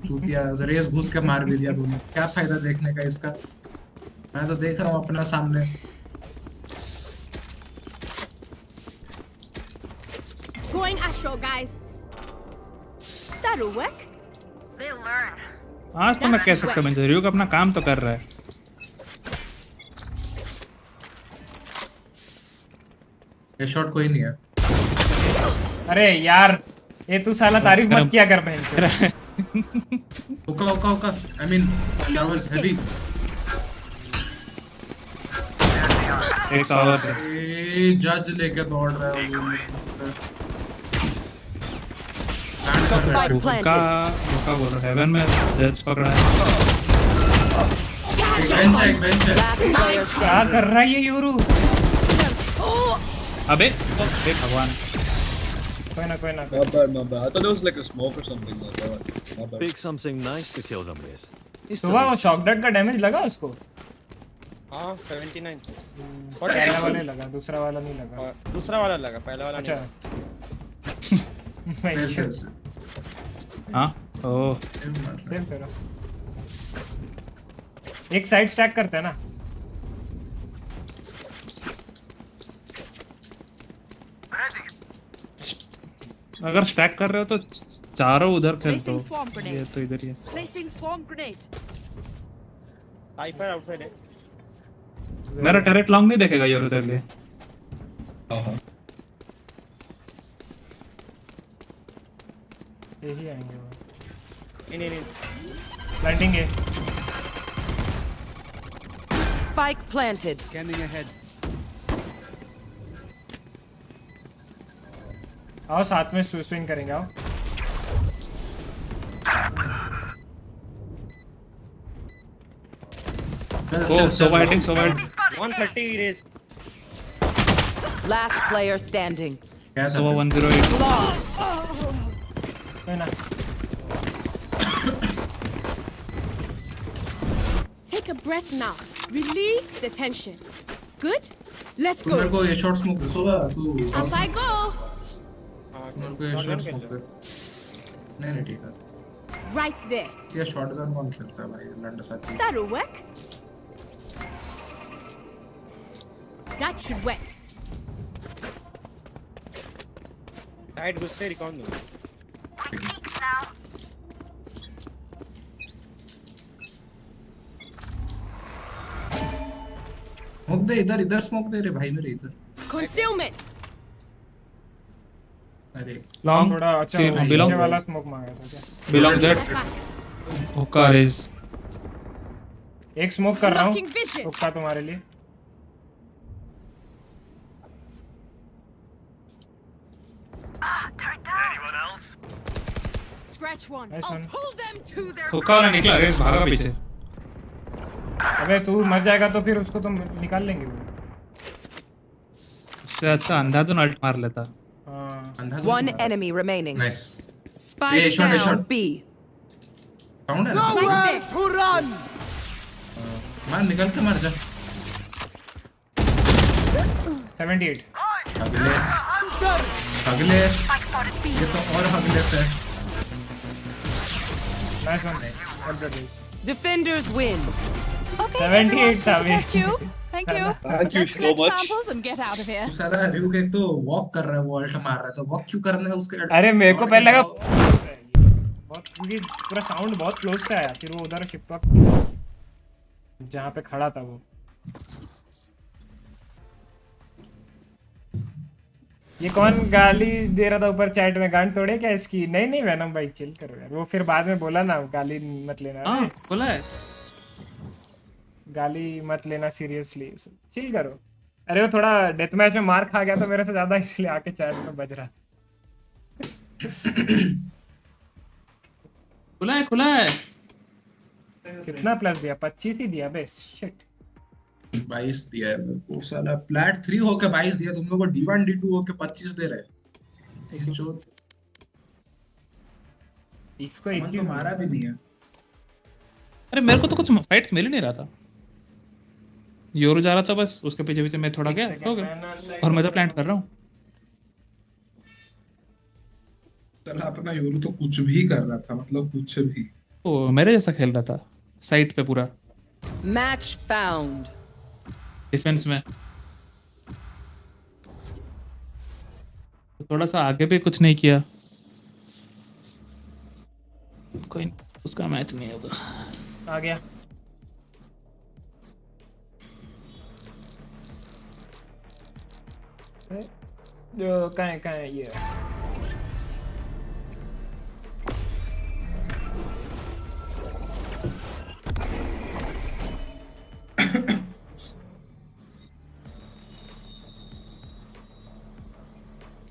चूतिया रेस घुस के मार भी दिया तूने। क्या फायदा देखने का इसका? मैं तो देख रहा हूँ अपना सामने। Going astral, guys. That'll work. They'll learn. आज तो मैं कह सकता हूँ RyuK अपना काम तो कर रहा है। ये शॉट कोई नहीं है। अरे यार ये तू साला तारीफ मत किया कर बहन। ओका आई मीन डाउन हेवी। एक आवाज जज लेके दौड़ रहा है रुका बोल रहा है। हेवन में जज पकड़ा है। बेंच है। क्या कर रहा है ये योरू? अबे भगवान। कोई ना Not bad, not bad. I thought it was like a smoke or something. Like that. Not bad. Pick something nice to kill them with. सुबह वो शॉक डट का डैमेज लगा उसको? हाँ 79। पहला वाला लगा, दूसरा वाला नहीं लगा। दूसरा वाला लगा, पहला वाला अच्छा। हाँ ओह एक साइड स्टैक करते हैं ना। अगर स्टैक कर रहे हो तो चारों उधर खेलते हो। ये तो इधर ही है। Placing swarm grenade. Cipher outside है। मेरा टैरेट लॉन्ग नहीं देखेगा योरू तेरे लिए। यही आएंगे वो। नहीं प्लांटिंग है। Spike planted. Scanning ahead. आओ साथ में स्विंग करेंगे आओ। Oh, so wide. 130 raise. Last player standing. So 108. Take a breath now. Release the tension. Good? Let's go. मेरे को ये शॉट स्मोक दे सोला तू। Up I go. मेरे को ये शॉट स्मोक दे। नहीं ठीक है। Right there. ये शॉटगन कौन खेलता है भाई लंड साथी? That'll work. That should work. Side घुसते रिकॉन दो। स्मोक दे इधर स्मोक दे रे भाई मेरे इधर। Concealment. अरे लॉन्ग थोड़ा अच्छा पीछे वाला स्मोक मांगा था क्या? Belong jet. हुक्का रेज। एक स्मोक कर रहा हूँ। हुक्का तुम्हारे लिए। Scratch one. I'll pull them to their. हुक्का वाला निकला रेज भागा पीछे। अबे तू मर जाएगा तो फिर उसको तुम निकाल लेंगे वो। उससे अच्छा अंधाधुन अल्ट मार लेता। One enemy remaining. Nice. Spike down B. Sound है ना? Nowhere to run. मार निकल के मर जा। 78. हगलेस। ये तो और हगलेस है। Nice one. Defenders win. Okay. 78 Test you. Thank you. Thank you Let's so get much. samples and get out of here. तू सारा RyuK एक तो वॉक कर रहा है वो अल्ट मार रहा है तो वॉक क्यों करना है उसके? अरे मेरे को पहले लगा बहुत क्योंकि पूरा साउंड बहुत क्लोज से आया फिर वो उधर शिफ्ट अप जहाँ पे खड़ा था वो। ये कौन गाली दे रहा था ऊपर चैट में? गांड तोड़े क्या इसकी? नहीं वैनम भाई चिल करो यार। वो फिर बाद में बोला ना गाली मत लेना। हाँ बोला है गाली मत लेना सीरियसली, चिल करो। अरे वो थोड़ा डेथ मैच में मार खा गया तो मेरे से ज्यादा इसलिए आके चैट में बज रहा। खुला है। कितना प्लस दिया? 25 ही दिया बे। शिट 22 दिया है मेरे को साला। प्लैट 3 होके 22 दिया, तुम लोगों को D1 D2 होके 25 दे रहे हैं। इसको 21 मारा भी नहीं है। अरे मेरे को तो कुछ फाइट्स मिल ही नहीं रहा था। योरू जा रहा था बस, उसके पीछे मैं थोड़ा गया हो गया और मैं तो प्लांट कर रहा हूँ। चला अपना योरू तो कुछ भी कर रहा था, मतलब कुछ भी। ओ मेरे जैसा खेल रहा था साइड पे पूरा। Match found. डिफेंस में थोड़ा सा आगे भी कुछ नहीं किया। कोई उसका मैच नहीं होगा। आ गया। जो कहाँ है ये?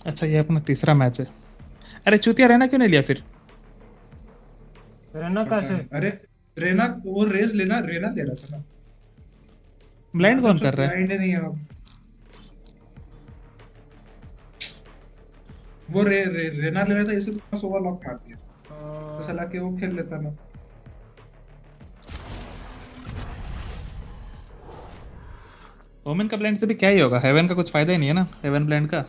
अच्छा ये अपना तीसरा मैच है। अरे चूतिया रहना क्यों नहीं लिया फिर? रहना कहाँ से? अरे रेना वो रेस लेना, रेना ले रहा था ना। ब्लाइंड कौन कर रहा है? ब्लाइंड नहीं है अब। वो रेना ले रहा था, इसे तो सोवा लॉक मार दिया, तो साला के वो खेल लेता ना। ओमेन का ब्लेंड से भी क्या ही होगा, हेवन का कुछ फायदा ही नहीं है ना, हेवन ब्लेंड का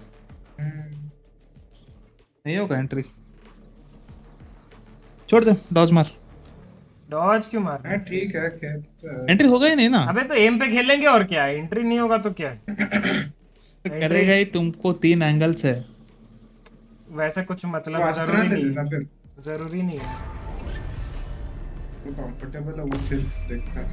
नहीं होगा एंट्री। छोड़ दे, डॉज मार। डॉज क्यों मार? हां ठीक है, क्या एंट्री होगा ही नहीं ना। अबे तो एम पे खेलेंगे और क्या, एंट्री नहीं होगा तो क्या तो करेगा ही, तुमको 3 एंगल से वैसे कुछ मतलब तो जरूरी नहीं ना फिर जरूरी नहीं है। तो कंफर्टेबल है वो, फिर देखता है।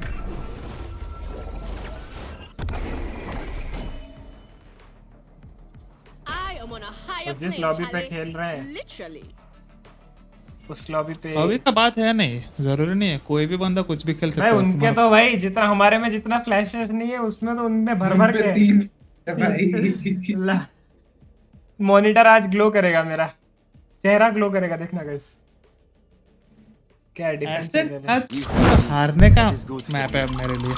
तो जिस लॉबी पे खेल रहे हैं उस लॉबी पे अभी तो बात है नहीं, जरूरी नहीं है कोई भी बंदा कुछ भी खेल सकता भाई है। उनके तो भाई जितना हमारे में जितना फ्लैशेस नहीं है उसमें तो उनमें भर भर के मॉनिटर आज ग्लो करेगा, मेरा चेहरा ग्लो करेगा, देखना गाइस क्या डिफरेंस है। हारने का मैप है अब मेरे लिए,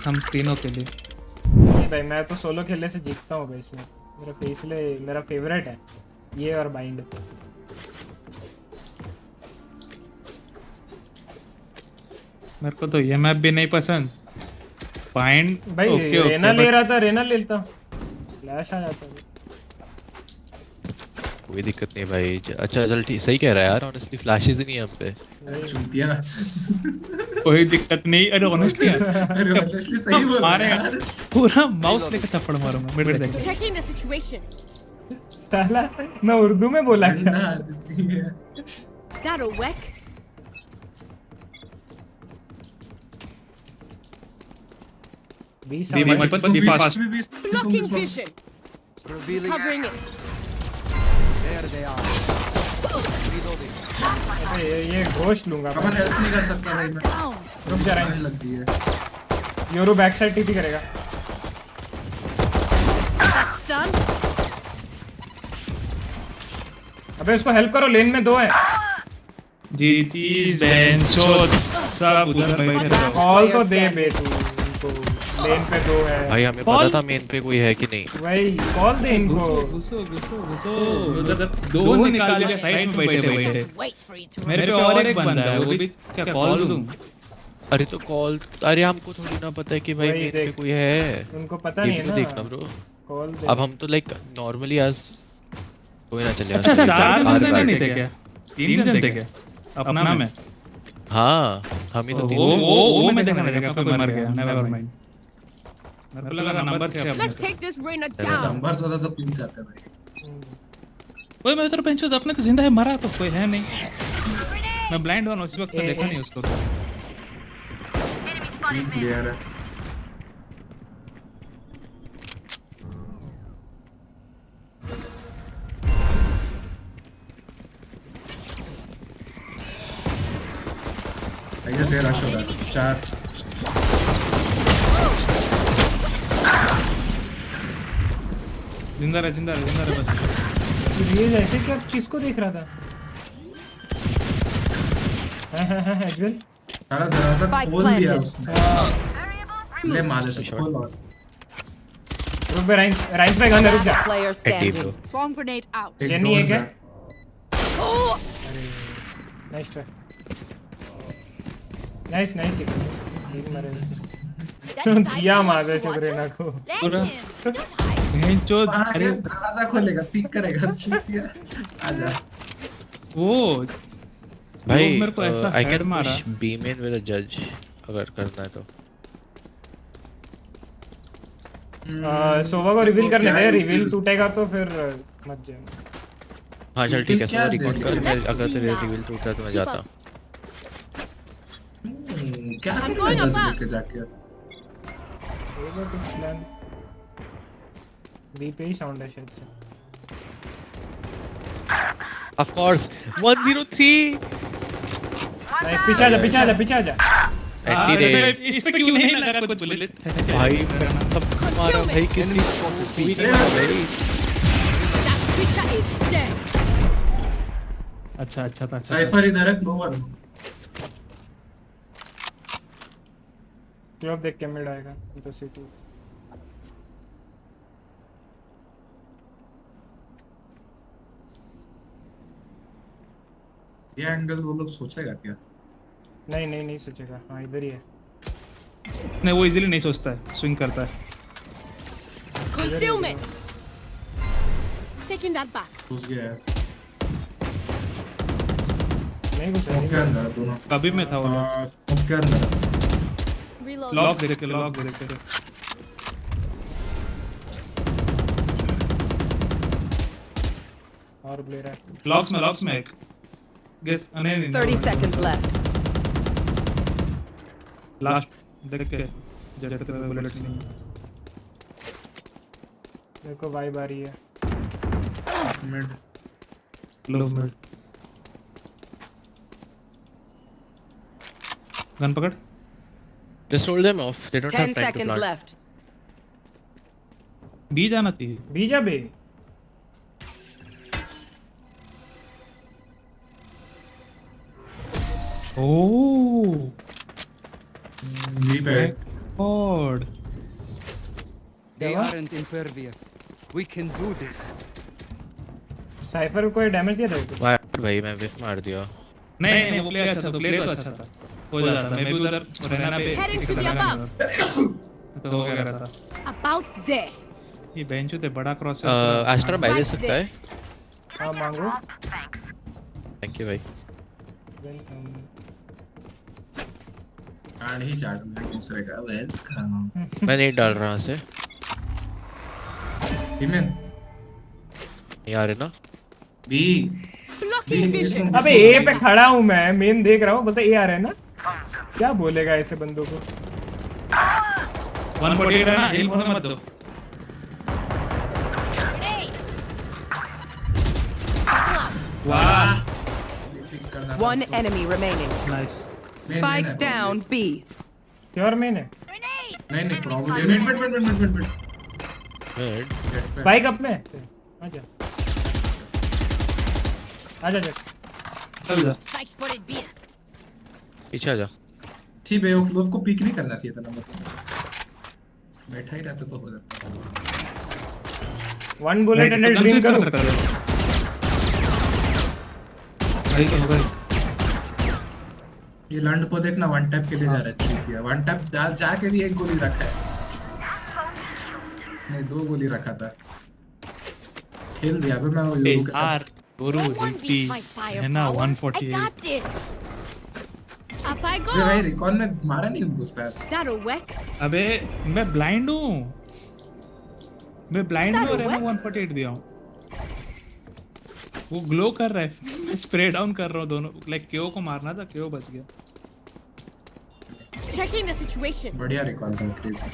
हम तीनों के लिए। नहीं भाई मैं तो सोलो खेलने से जीतता हूँ भाई, इसमें मेरा इसलिए मेरा फेवरेट है ये और बाइंड। मेरे को तो ये मैप भी नहीं पसंद, बाइंड भाई रेना ले रहा था, रेना ले लेता, फ्लैश आ जाता है। कोई दिक्कत नहीं भाई, अच्छा चल ठीक, सही कह रहा है यार, ऑनेस्टली फ्लैशेस ही नहीं है हम पे। चूतिया कोई दिक्कत नहीं, अरे ऑनेस्टली अरे ऑनेस्टली सही बोल रहा है यार, पूरा माउस लेके थप्पड़ मारूंगा मिड देख। Checking the situation. साला मैं उर्दू में बोला क्या? That'll work. Be fast. Blocking vision. Covering it. There they are. ये घोष लूंगा। अपन हेल्प नहीं कर सकता भाई मैं, रुक जा रहा है, लग गई है। योरू बैक साइड टीपी करेगा। That's done. अबे उसको हेल्प करो, लेन में 2 है। जी चीज बेंचोद सब उधर बैठे रहो। कॉल तो दे बे तू इनको, लेन पे 2 है भाई हमें पता था मेन पे कोई है कि नहीं। भाई कॉल दे इनको। घुसो उधर 2 निकाल के साइड में बैठे। मेरे पे और एक बंदा है, वो भी क्या कॉल दूं? अरे तो कॉल, अरे हमको थोड़ी ना पता है कि भाई मेन पे कोई है, उनको पता नहीं है ना। देखना ब्रो, कॉल दे। अब हम तो लाइक नॉर्मली आज कोई ना चले। अच्छा 4 बंदे नहीं थे क्या, 3 जन थे क्या अपना में? हाँ हम ही तो 3। वो मैं देखना रहेगा, कोई मर गया, नेवर माइंड। मेरे को लगा नंबर थे अपने। Let's take this Reina down. Number ज्यादा तो पूछ जाते हैं भाई। ओए मैं उधर बेंचो अपने तो जिंदा है, मरा तो कोई है नहीं। मैं ब्लाइंड हुआ उस वक्त, देखा नहीं उसको। क्लियर है। I guess they're rush होगा 4। जिंदा रहे बस। ये ऐसे क्या किसको देख रहा था? है एजवेल सारा दरवाजा खोल दिया उसने। ले मार से खोल और रुक बे, राइट पे गन रुक जा। Player standing. Swarm grenade out. Jenny है क्या? नाइस ट्राई, नाइस ठीक मारे। दिया मार दे चुकरेना को पूरा बेंचो। अरे दरवाजा खोलेगा, पिक करेगा, चूतिया आजा। वो भाई मेरे को ऐसा आई हेड कैन मारा। Push B main with a जज अगर करना है तो। सोवा को रिवील करने दे, रिवील टूटेगा तो फिर मत जा। हाँ चल ठीक है, सोवा रिकॉर्ड कर, मैं अगर तेरे रिवील टूटता है तो मैं जाता। क्या लेके जाके कुछ प्लान बी पे ही साउंड है शायद से। Of course 103। नाइस, पीछे आ जा। एंटी रे इस पे क्यों नहीं लगा कुछ बुलेट? भाई सब मारा भाई, किसी भी नहीं भाई। अच्छा था। साइफर इधर है, नो वन। क्लब देख के मिड आएगा तो सिटी। ये एंगल वो लोग सोचेगा क्या? नहीं सोचेगा। हाँ इधर ही है। नहीं वो इजीली नहीं सोचता है, स्विंग करता है। Concealment. Taking that back. घुस गया है। नहीं घुसा। क्या अंदर दोनों? कभी में था वो। क्या अंदर? Reload. लॉक दे के लॉक दे के। और ले रहा है। लॉक्स में एक। गेस नहीं 30 seconds left. लास्ट देख के जब तक बुलेट्स नहीं। देखो वाइब आ रही है। मिड लो मिड। गन पकड़। Just hold them off. They don't 10 have time to seconds plant. left. B जाना चाहिए। बी जा बे। ओह बी पे। God. They aren't impervious. We can do this. Cypher को कोई डैमेज दिया था क्या? भाई मैं विफ मार दिया। नहीं वो प्लेयर अच्छा था, प्लेयर तो अच्छा था। हो जाता मैं भी उधर रहना पे Heading to the above. तो हो गया था। About there. ये बेंच पे बड़ा क्रॉस है। एस्ट्रा बाय दे सकता है? हाँ मांगो। थैंक यू भाई। कार्ड ही चाट में दूसरे का वेलकम। मैं नहीं डाल रहा से। टीमेन यार है ना? बी। अबे ए पे खड़ा हूँ मैं, मेन देख रहा हूँ। बता ए आ रहा है ना? क्या बोलेगा ऐसे बंदों को? 148 है ना, हिल होने मत दो। वाह। One enemy remaining. Nice. Spike down B. Pure main है। नहीं प्रॉब्लम मिड। स्पाइक अप में। आजा चल जा। Spike spotted B. पीछे आ जा। थी बेवकूफ को पिक नहीं करना चाहिए था नंबर। बैठा ही रहता तो हो जाता। वन बुलेट एंड ड्रीम करो। ये लंड को देखना, वन टैप के लिए जा रहा है। वन टैप जाके भी एक गोली रखा है। नहीं 2 गोली रखा था। खेल दिया अबे मैं वो यूरो के साथ। गुरु हिटी है ना 148। Up I go. भाई रिकॉन ने मारा नहीं उस पे। That'll work. अबे मैं ब्लाइंड हूँ। मैं ब्लाइंड हूँ और मैं 148 दिया हूँ। वो ग्लो कर रहा है। मैं स्प्रे डाउन कर रहा हूँ दोनों। लाइक केओ को मारना था, केओ बच गया। Checking the situation. बढ़िया रिकॉल था crazy.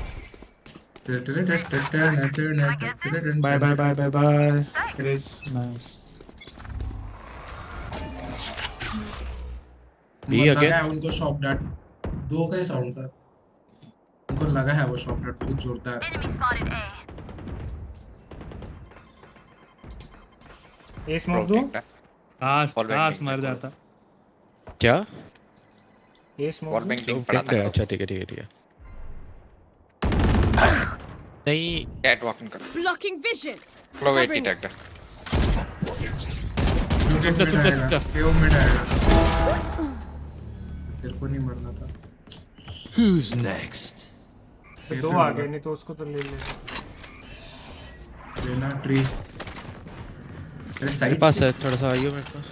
Bye. Craze nice. B again. उनको शॉप डैट 2 का ही साउंड था। उनको लगा है वो शॉप डैट बहुत जोरदार। ए स्मोक दो। काश मर जाता। क्या? ए स्मोक। अच्छा ठीक है। नहीं कैट वॉकिंग कर। Blocking vision. फ्लो 80 टैग कर। केओ मिड आएगा। तेरे को नहीं मरना था। Who's next? 2 आ गए, नहीं तो उसको तो ले ले। लेना ट्री। मेरे साइड पास है, थोड़ा सा आइयो मेरे पास।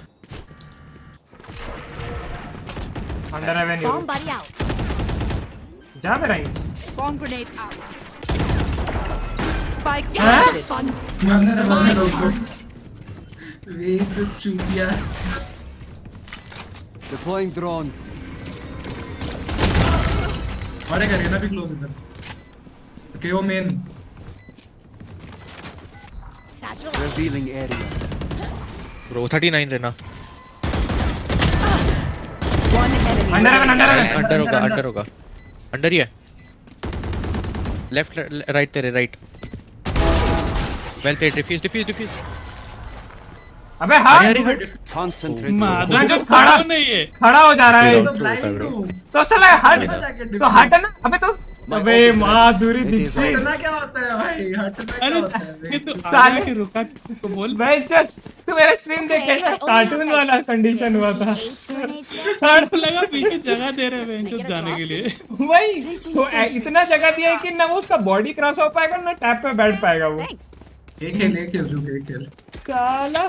Under avenue. Bomb buddy out. जा मेरा ही। Spawn grenade out. Spike planted. मारने दो उसको। वे जो चूतिया। Deploying drone. मारेगा रेना भी क्लोज इधर। केओ मेन। Revealing area. Bro 39 रहना। One enemy. अंडर होगा। अंडर ही है। लेफ्ट राइट तेरे राइट। Well played. डिफ्यूज। अबे हाँ। Concentrate. जो खड़ा हो जा रहा है। तो साला हट। तो हट ना। अबे तो अबे माधुरी दीक्षित हटना क्या होता है भाई, हटना क्या होता है? ये तो साले के रुका तो बोल भाई चल तू मेरा स्ट्रीम देख कैसा कार्टून वाला कंडीशन हुआ था। साढ़े लगा पीछे जगह दे रहे हैं चुप जाने के लिए। वही तो इतना जगह दिया है कि ना वो उसका बॉडी क्रॉस हो पाएगा ना टैप पे बैठ पाएगा वो। एक खेल जो एक खेल साला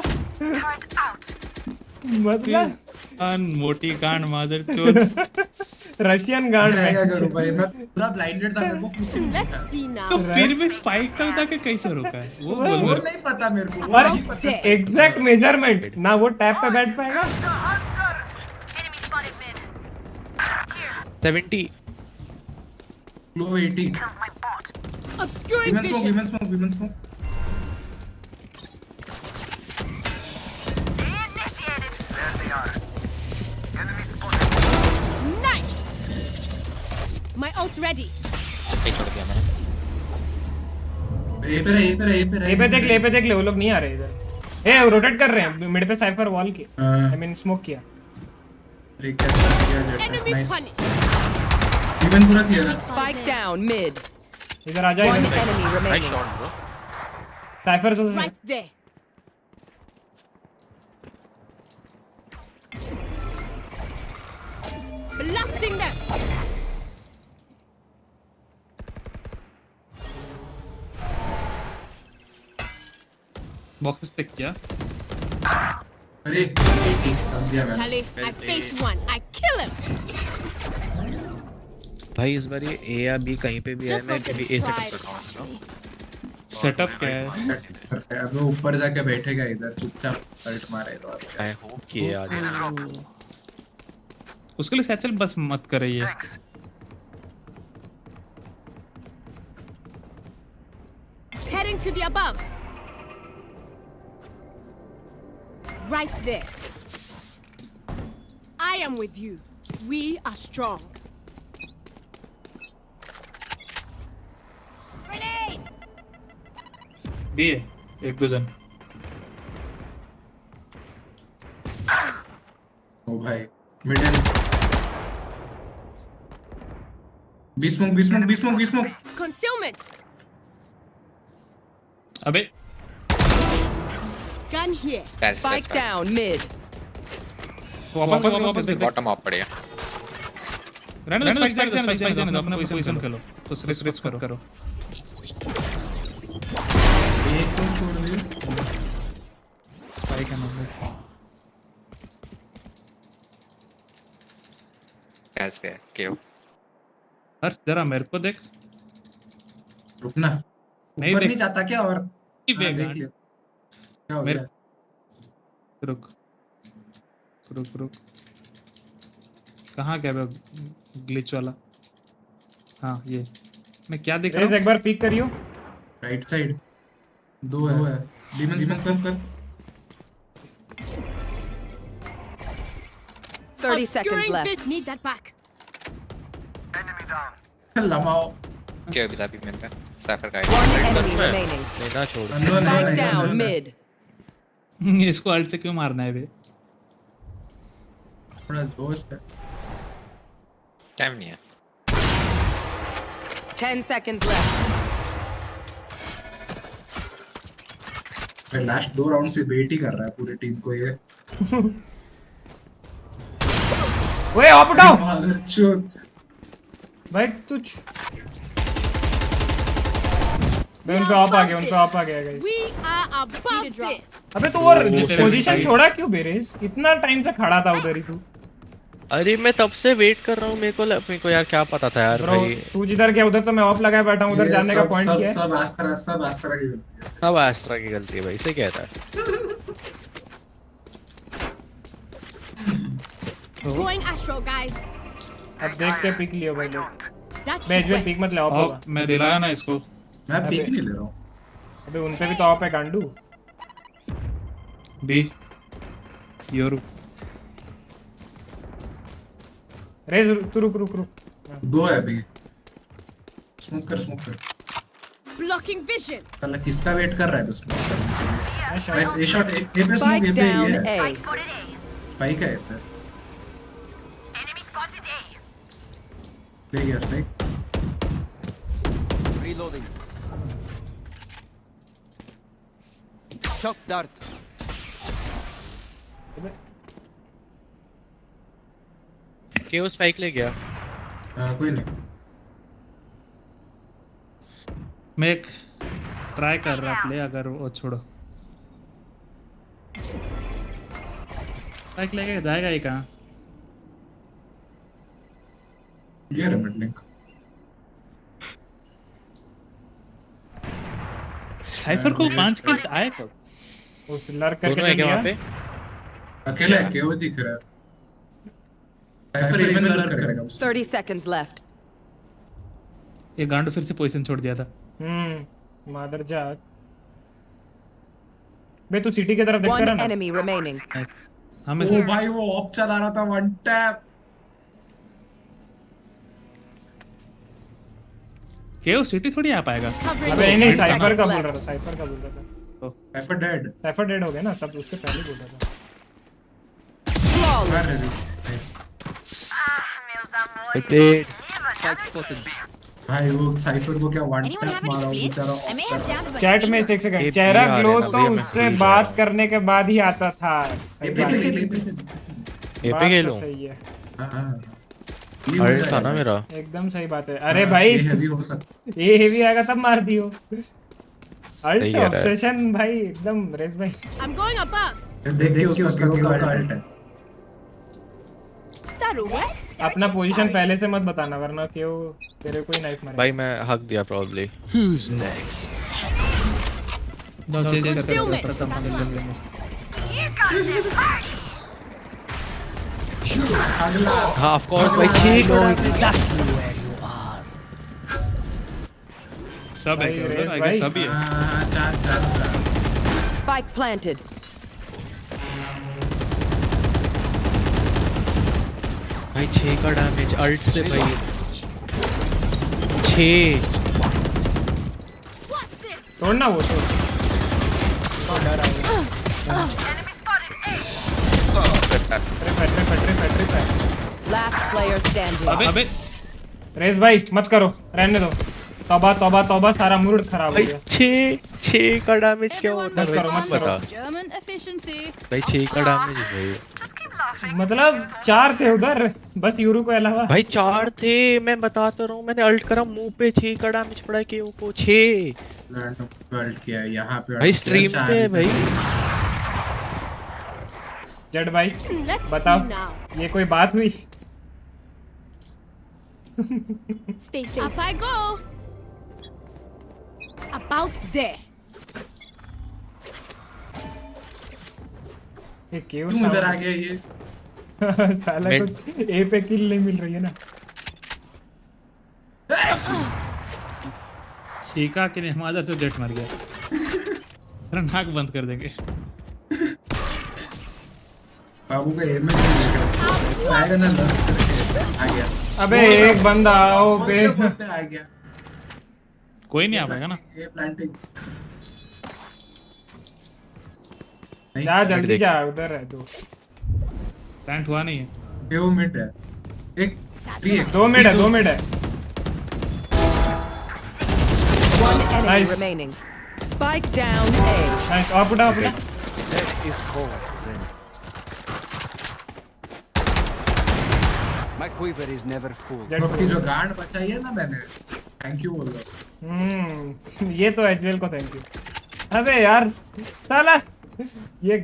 मतलब मोटी गांड मादर चोद रशियन गांड मैं क्या करूं भाई, मैं पूरा ब्लाइंडेड था, मेरे को कुछ नहीं था। तो फिर भी स्पाइक करता के कैसे रोका है वो बोल वो नहीं पता मेरे को, और एग्जैक्ट मेजरमेंट ना वो टैप पे बैठ पाएगा। 70 लो 80 women smoke Nice. My ult's ready. छोड़ दिया मैंने। ए पे देख ले वो लोग नहीं आ रहे इधर। ए रोटेट कर रहे हैं मिड पे साइफर वॉल के आई मीन स्मोक किया। इवन पूरा किया ना। Spike down mid. इधर आ जा। One enemy remaining. साइफर तो Right there. Blasting them. Boxes tick किया। अरे दिया मैंने। Charlie, I face one. I kill him. भाई इस बार ये ए या बी कहीं पे भी है, मैं कभी ए सेटअप कर रहा हूँ। सेटअप क्या है? अब वो ऊपर जाके बैठेगा इधर चुपचाप अल्ट मारेगा। मैं होप किए आ जाए। उसके लिए सैचल बस मत करिए। Heading to the above. Right there. I am with you. We are strong. Grenade! B है एक दो जन। ओ भाई मिडल बी स्मोक Concealment. अबे Gun here. Spike down mid. वापस बॉटम अप पड़ेगा। रहने दो स्पाइक जाने दो, अपना पोजीशन खेलो, तो रिस्क करो। एक को छोड़ दियो। स्पाइक है ना कैस पे क्यों? हर जरा मेरे को देख। रुकना नहीं ऊपर नहीं जाता क्या? और देखिए क्या हो मेरे गया? रुक कहाँ गया ग्लिच वाला? हाँ ये मैं क्या देख रहा हूँ? एक बार पिक करियो। राइट साइड दो है। डीमन स्मोक कर। 30 seconds left. Need that back. लमाओ क्या अभी तक मिल रहा है? साइफर का One enemy remaining. नहीं ना छोड़। Spike down mid. इसको अल्ट से क्यों मारना है बे? थोड़ा जोश है। टाइम नहीं है। 10 seconds left. भाई लास्ट 2 राउंड से वेट ही कर रहा है पूरी टीम को ये। ओए ऑप उठाओ भाई तू मैं उन पे ऑफ आ गया guys. We are above this. अबे तू और पोजीशन छोड़ा क्यों बेरेज? इतना टाइम से खड़ा था उधर ही तू। अरे मैं तब से वेट कर रहा हूँ, मेरे को यार क्या पता था यार भाई। तू जिधर गया उधर तो मैं ऑफ लगाए बैठा हूँ, उधर जाने का पॉइंट क्या है? सब आस्ट्रा की गलती है। सब आस्ट्रा की गलती है भाई, इसे कहता है। Going Astro, guys. अब देख के पिक लियो भाई लोग। That's मैं जो पिक मत ले ऑफ होगा। मैं दिलाया ना इसको। मैं पिक नहीं ले रहा हूँ। अबे उन पे भी तो ऑफ है गांडू। बी योरू रेज तू रुक 2 है अभी। स्मोक कर। blocking vision. साला किसका वेट कर रहा है उसमें? नाइस ए शॉट ए पे स्मोक Spike ए पे down ये A. स्पाइक है पे। ले गया स्पाइक। Reloading. Shock dart. केओ स्पाइक ले गया। कोई नहीं। मैं एक ट्राई कर रहा प्ले, अगर वो छोड़ो स्पाइक लेके जाएगा ही कहाँ। ये रिमिटनिक साइफर को 5 किल्स आए कब? वो फिलर करके दोनों है क्या वहाँ पे? अकेला केओ दिख रहा है। साइफर इवन लर्क करेगा। 30 seconds left. ये गांडू फिर से पोजीशन छोड़ दिया था। मादर जात। बे तू सिटी की तरफ देख रहा One ना? enemy remaining. हमें ओ भाई वो ऑप चला रहा था, वन टैप। केओ सिटी थोड़ी आ पाएगा। अबे नहीं, साइफर का बोल रहा था, साइफर का बोल रहा था। Cipher dead. साइफर डेड हो गया ना, तब उसके पहले बोल रहा था। भाई वो साइफर को क्या वन टैप मारा बेचारा। चैट में एक सेकंड, चेहरा ग्लो तो उससे बात करने के बाद ही आता था। एपी खेलो। सही है। अल्ट था ना मेरा। एकदम सही बात है। अरे भाई ये हेवी हो सकता, ये हेवी आएगा तब मार दियो। अल्ट से ऑब्सेशन भाई एकदम रेस भाई। I'm going above. देखिए उसका अल्ट है। अपना पोजीशन पहले से मत बताना वरना क्यों तेरे को ही नाइफ मारेगा। भाई मैं हक दिया probably. Who's next? हाँ of course भाई ठीक। सब है सब ही है। Spike planted. भाई 6 का डैमेज अल्ट से भाई 6। तोड़ना वो तो Last player standing. अबे रेस भाई मत करो, रहने दो। तौबा तौबा तौबा, सारा मूड खराब हो गया। 6 का डैमेज क्या होता है मत बता। German efficiency. भाई 6 का डैमेज भाई, मतलब 4 थे उधर बस यूरो को अलावा। भाई 4 थे, मैं बताता रहा हूँ। मैंने अल्ट करा मुंह पे 6 का डैमेज पड़ा के को 6 अल्ट किया यहाँ पे भाई स्ट्रीम पे है भाई। जड भाई बताओ ये कोई बात हुई? Stay safe. Up I go. About there. ये क्यों इधर आ गया ये? साला कुछ ए पे किल नहीं मिल रही है ना। शिका के हमारा तो जेट मर गया। तेरा नाक बंद कर देंगे। बाबू का एम में आएगा ना, आ गया। अबे एक बंदा आओ बे। आ गया। कोई नहीं आ पाएगा ना। ये प्लांटिंग जा जल्दी जा, उधर है दो। प्लांट हुआ नहीं है। ये वो मिड है। एक 2 मिड है, 2 मिड है। One enemy remaining. Spike down A. Nice. Up it, up it. That is cold, friend. My quiver is never full. आपकी जो गांड बचाई है ना मैंने, थैंक यू बोल रहा हूँ। ये तो एचवेल को थैंक यू। अबे यार साला ये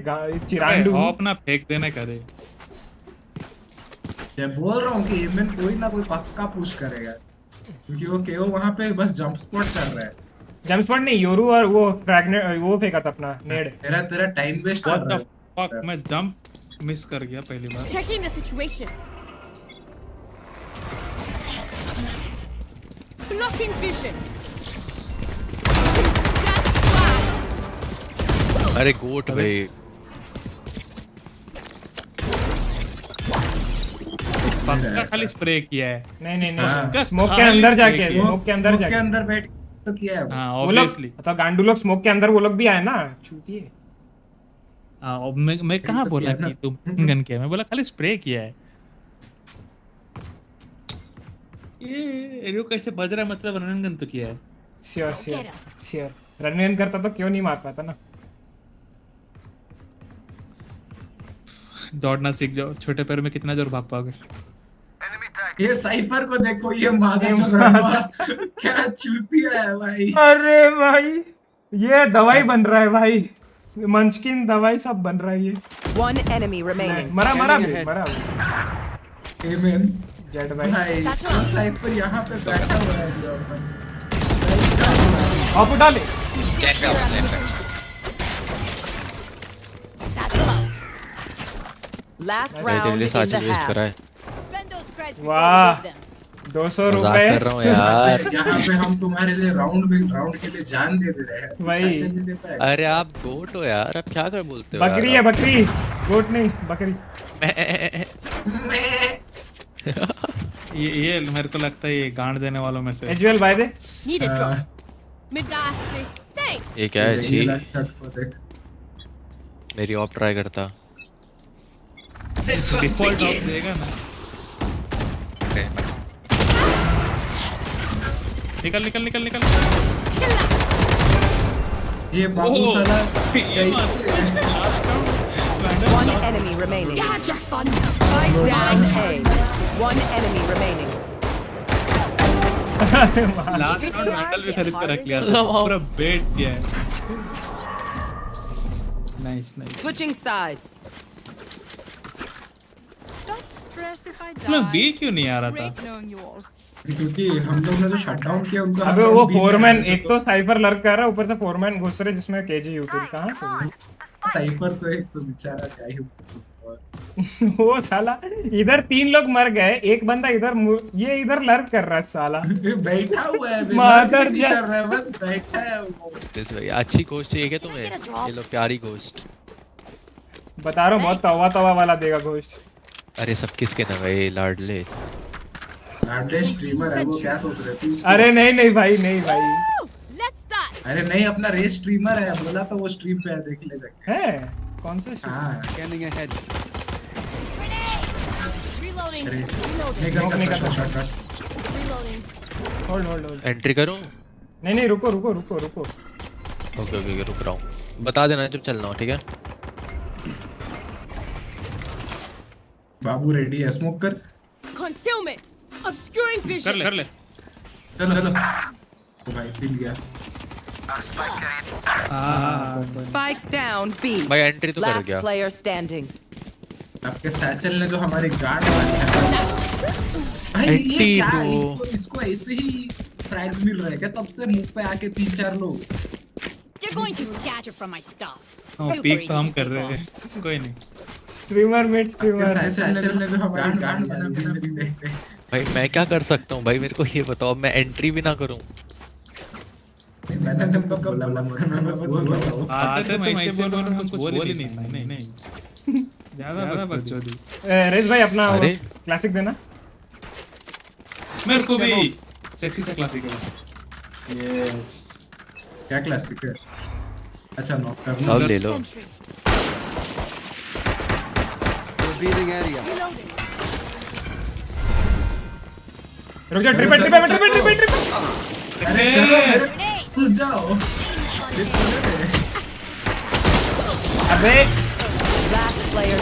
चिरांडू अपना फेंक देने करे। मैं बोल रहा हूँ कि एमएन कोई ना कोई पक्का पुश करेगा, क्योंकि वो केओ वहाँ पे बस जंप स्पॉट कर रहा है। जंप स्पॉट नहीं, योरू और वो फ्रैगनेट वो फेंका था अपना नेड। तेरा टाइम वेस्ट कर रहा है। फक, मैं जंप मिस कर गया पहली बार। Checking the situation. Blocking vision. अरे गोट भाई पक्का खाली स्प्रे किया है। नहीं नहीं नहीं, स्मोक के अंदर जाके, स्मोक के अंदर जाके, अंदर बैठ तो किया है। हां वो लोग तो गांडू लोग स्मोक के अंदर वो लोग भी आए ना, छूटिए। हां मैं कहां बोला कि तुम गन किया, मैं बोला खाली स्प्रे किया है। ये RyuK कैसे बज रहा है, मतलब रन गन तो किया है। श्योर रन करता तो क्यों नहीं मार पाता ना। दौड़ना सीख जाओ, छोटे पैर में कितना जोर भाग पाओगे। ये साइफर को देखो, ये मादा क्या चूतिया है भाई। अरे भाई ये दवाई बन रहा है भाई, मंचकिन दवाई सब बन रहा है ये। One enemy remaining. मरा मरा आमेन। जेड भाई भाई साइफर यहाँ पे बैठा हुआ है। आप उठा ले। Last round in the half. वाह 200 रुपए कर रहा हूँ यार। यहाँ पे हम तुम्हारे लिए राउंड के लिए जान दे रहे हैं भाई। अरे आप गोट हो यार, अब क्या कर बोलते हो। बकरी है बकरी, गोट नहीं बकरी। ये मेरे को लगता है ये गांड देने वालों में से। एजुअल बाय दे। ये क्या है जी? मेरी ऑप ट्राई करता। डिफॉल्ट ऑफ देगा ना। निकल। ये बाबू साला One enemy remaining. Spike down A. One enemy remaining. Last round mental भी खरीद कर रख लिया था, पूरा बेट किया है। Nice. Switching sides. Don't stress if I die. मतलब बी क्यों नहीं आ रहा था? क्योंकि हम लोग ने जो शटडाउन किया उनका। अबे वो फोरमैन, एक तो साइफर लर्क कर रहा है, ऊपर से फोरमैन घुस रहे जिसमें केजी यूटिल। कहां से साइफर तो एक तो बेचारा क्या ही वो साला इधर 3 लोग मर गए, एक बंदा इधर ये इधर लर्क कर रहा है साला। बैठा हुआ है, मादर नहीं कर रहा है, बस बैठा है वो। भाई अच्छी गोश्त चाहिए क्या तुम्हें? ये लो प्यारी गोश्त। बता रहा हूँ बहुत तवा वाला देगा गोश्त। अरे सब किसके ना भाई, लाडले स्ट्रीमर है वो, क्या सोच रहे थे? अरे नहीं भाई। अरे नहीं, अपना रेस स्ट्रीमर है, बोला तो वो स्ट्रीम पे है, देख ले जाके। है कौन सा? हां Scanning ahead. होल्ड। एंट्री करूं? नहीं रुको। ओके रुक रहा हूं। बता देना जब चलना हो, ठीक है? बाबू रेडी है, स्मोक कर। Concealment. Obscuring vision. कर ले। चलो भाई पिल गया। Spike down B. भाई एंट्री तो कर Last गया। player standing. आपके सैचल ने जो हमारी गार्ड मारी भाई, ये क्या इसको ऐसे ही फ्रैग्स मिल रहे हैं क्या? तब से मुंह पे आके 3-4 लोग। You're going to scatter from my stuff. Peak तो हम कर रहे हैं, कोई नहीं। स्ट्रीमर सैचल ने जो हमारी गार्ड मारी। भाई मैं क्या कर सकता हूँ भाई, मेरे को ये बताओ, मैं एंट्री भी ना करूँ? मैंने तुमको बोला मत करना, बस बोल रहा हूँ। आते तुम ऐसे बोल रहे हो, हम कुछ बोल ही नहीं। ज्यादा बकचोदी। रेस भाई अपना क्लासिक देना मेरे को भी। सेक्सी सा क्लासिक है। यस। क्या क्लासिक है? अच्छा नॉक कर अब ले लो। Revealing area. रुक जा, ट्रिपल। अरे चलो घुस जाओ। अबे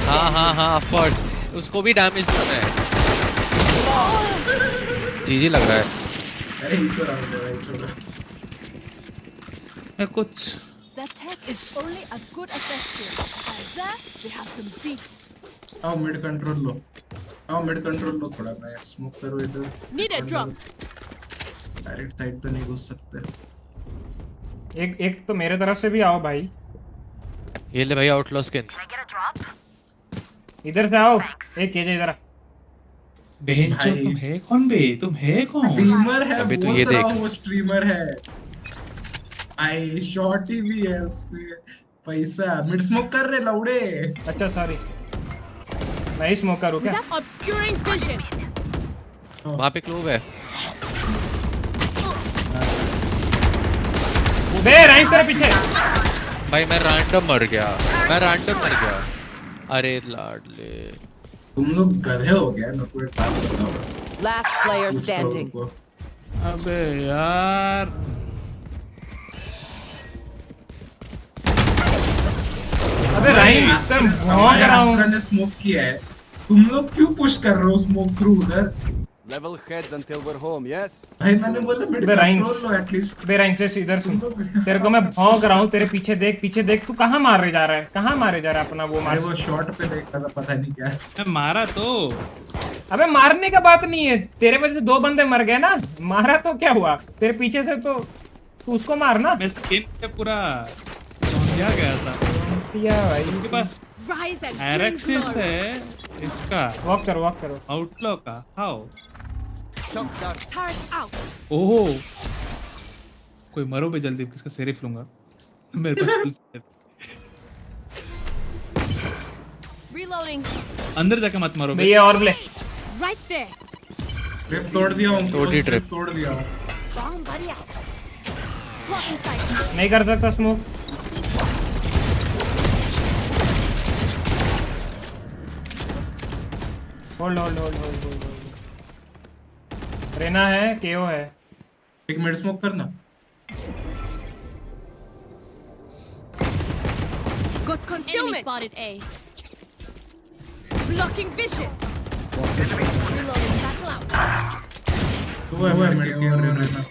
हाँ ऑफ कोर्स उसको भी डैमेज देना है। जी लग रहा है। अरे इधर आओ भाई, छोड़ो। कुछ That tech is only as good as their skill. And there we have some beats. आओ मिड कंट्रोल लो थोड़ा। मैं स्मोक करो इधर। Need a drop. Direct side पे नहीं घुस सकते। एक तो मेरे तरफ से भी आओ भाई। ये ले भाई आउटलॉ स्किन। इधर से आओ। एक केजे इधर आ। बेंचो तुम है कौन बे? तुम है कौन? स्ट्रीमर है अबे तो ये देख, वो स्ट्रीमर है। आई शॉटी भी है उसपे पैसा। मिड स्मोक कर रहे लौड़े। अच्छा सॉरी, मैं ही स्मोक करूं क्या? Obscuring vision. वहाँ पे क्लोव है। बे राइट तेरे पीछे। भाई मैं रैंडम मर गया। अरे लाडले तुम लोग गधे हो गए। मेरे को एक बात बताओ। Last player standing. अबे यार अबे राइम तुम भौंक रहा हूं। ने स्मोक किया है, तुम लोग क्यों पुश कर रहे हो स्मोक थ्रू उधर? Level heads until we're home, yes? भाई मैंने बोला मिड कंट्रोल लो एटलीस्ट। बे राइम से इधर सुन, तेरे को मैं भौंक रहा हूं, तेरे पीछे देख, तू कहां मारे जा रहा है, कहां मारे जा रहा है अपना वो मार। वो शॉट पे देख रहा था, पता नहीं क्या है। मारा तो अबे मारने का बात नहीं है, तेरे वजह से 2 बंदे मर गए ना, मारा तो क्या हुआ, तेरे पीछे से तो तू उसको मारना। मैं स्किन पे पूरा क्या गया था भाई उसके पास RRQ है इसका। वॉक करो आउटलॉ का हाउ। ओहो कोई मरो भी जल्दी, किसका सेरिफ लूंगा मेरे पास। Reloading. अंदर जाके मत मारो भैया और ले। Right there. ट्रिप तोड़ दिया हूं, तोड़ी ट्रिप तोड़ दिया हूं। Bomb buddy out. Blocking sight. नहीं कर सकता स्मोक। होल्ड। रेना है, केओ है। एक मिड स्मोक करना। Got concealment. Enemy spotted A. Blocking vision. Reloading. Battle out. वो है मिड केओ रेना।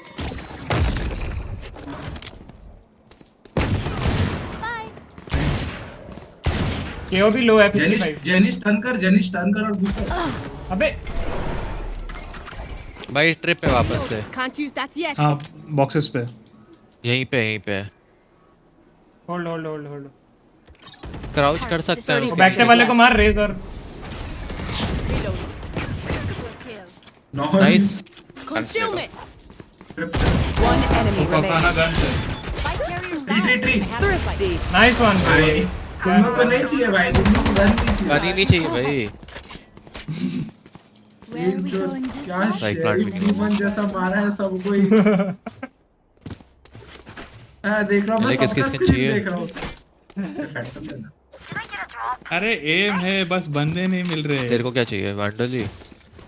केओ भी लो है 55। जेनिश टर्न कर और घुस। अबे भाई ट्रिप पे वापस से। Can't use that yet. हाँ बॉक्सेस पे यहीं पे होल्ड। क्राउच कर सकते हैं। बैक से वाले को मार रेज और nice. Concealment. One enemy remaining. Tree. Nice one भाई। तुम लोग को नहीं चाहिए भाई, तुम लोग को गन नहीं चाहिए भाई। क्या शेरिफ जैसा मारा है सबको ही। देख रहा हूं मैं, सबका स्क्रीन देख रहा हूं। फैंटम देना। अरे एम है बस, बंदे नहीं मिल रहे। तेरे को क्या चाहिए वांडल जी?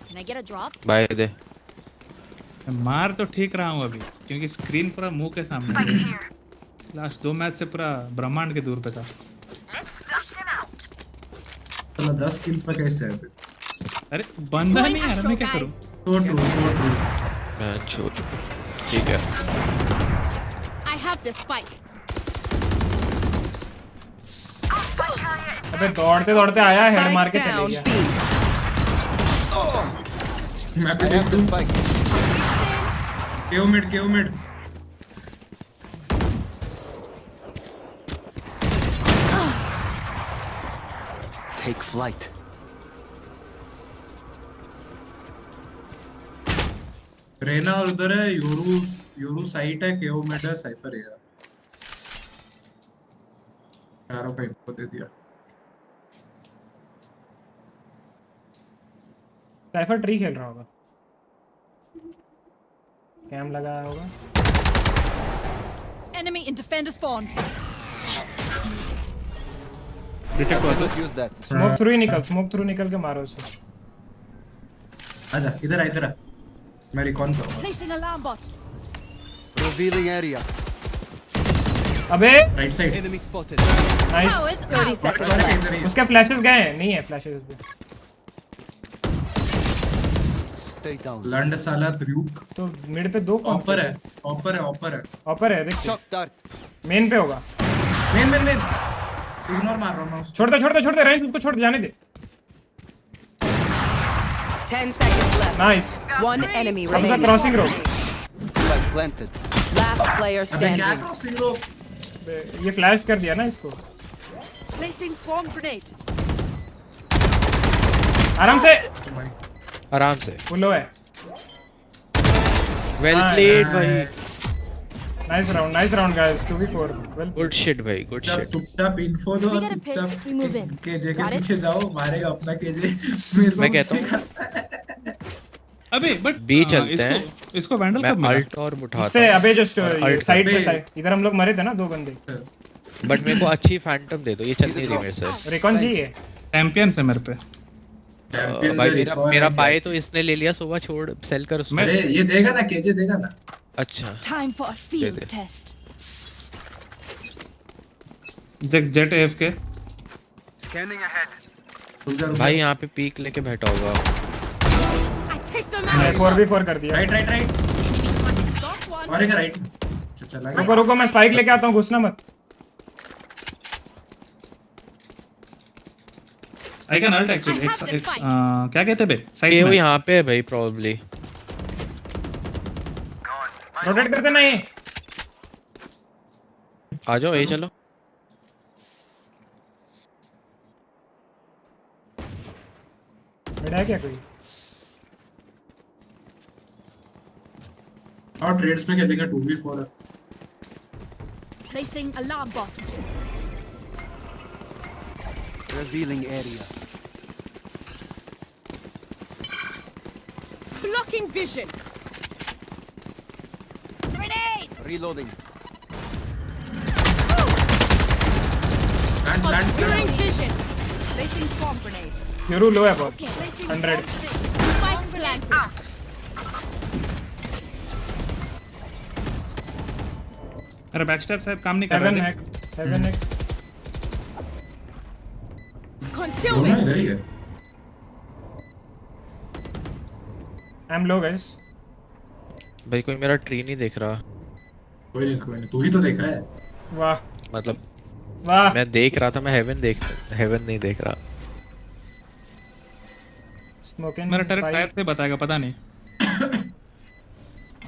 Can I get a drop? Buy दे। मार तो ठीक रहा हूँ अभी, क्योंकि स्क्रीन पूरा मुंह के सामने है। लास्ट 2 मैच से पूरा ब्रह्मांड के दूर पे था। चलो 10 किल पे कैसे है? अरे बंदा नहीं यार, मैं क्या करूं? so true। ठीक है। I have the spike. अबे दौड़ते आया, हेड मार के चले गया। मैं भी देख दूं। केओ मिड। Take flight. रेना और उधर है योरू साइट है, केओ मिड है, साइफर है। चारों का इनको दे दिया। साइफर ट्री खेल रहा होगा, कैम लगाया होगा। Enemy in defender spawn. Smoke through निकल के मारो उसे। आजा इधर आ। मैं रिकॉन करूंगा। Placing alarm bot. Revealing area. अबे right side. Enemy spotted. Nice. 30 seconds left. उसके फ्लैशेस गए हैं, नहीं है फ्लैशेस उसके। Stay down. लंड साला RyuK तो मिड पे 2 ऑपर है देख। Shock dart. मेन पे होगा। मेन इग्नोर मार रहा हूं मैं। छोड़ दे रेंज, उसको छोड़ जाने दे। 10 seconds left. Nice. One enemy उसका remaining. क्रॉसिंग रो। Flag planted. Last player अबे क्या standing. क्रॉसिंग रो? ये फ्लैश कर दिया ना इसको। Placing swarm grenade. आराम से फुल है। वेल प्लेड भाई। Nice round guys. 2v4 well good shit भाई, गुड शिट। चुपचाप इन्फो दो और चुपचाप केजे के पीछे जाओ, मारेगा अपना केजे। मैं कहता हूं अबे बट बी चलते हैं। इसको वैंडल कब मैं अल्ट और उठाता इससे अबे जो साइड पे इधर हम लोग मरे थे ना 2 बंदे। बट मेरे को अच्छी फैंटम दे दो, ये चल नहीं रही मेरे से। रिकॉन चाहिए? चैंपियन से मेरे पे। भाई मेरा बाय तो इसने ले लिया, सुबह छोड़ सेल कर उसमें। अरे ये देगा ना, केजे देगा ना। अच्छा Time for a field test. देख जेट AFK भाई यहाँ पे पीक लेके बैठा होगा। 4v4 कर दिया। राइट और एक राइट। चला रुको रुको मैं स्पाइक लेके आता हूँ, घुसना मत। I can ult actually. क्या कहते बे? ये वो यहाँ पे है भाई प्रोबेबली। रोटेट करते नहीं। आ जाओ यही चलो। बेटा है क्या कोई? और ट्रेड्स में खेलेगा 2v4 है। Placing alarm bot. Revealing area. Blocking vision. Grenade. Reloading. Obscuring vision. Placing swarm grenade. Hero low है बहुत। 100। Spike planted. अरे बैकस्टैप शायद काम नहीं कर रहा है। 7 है। Concealment. I'm low guys. भाई कोई मेरा ट्री नहीं देख रहा। कोई नहीं तू ही तो देख रहा है। वाह मतलब वाह मैं देख रहा था, मैं हेवन नहीं देख रहा। मेरा टरेट टायर से बताएगा पता नहीं।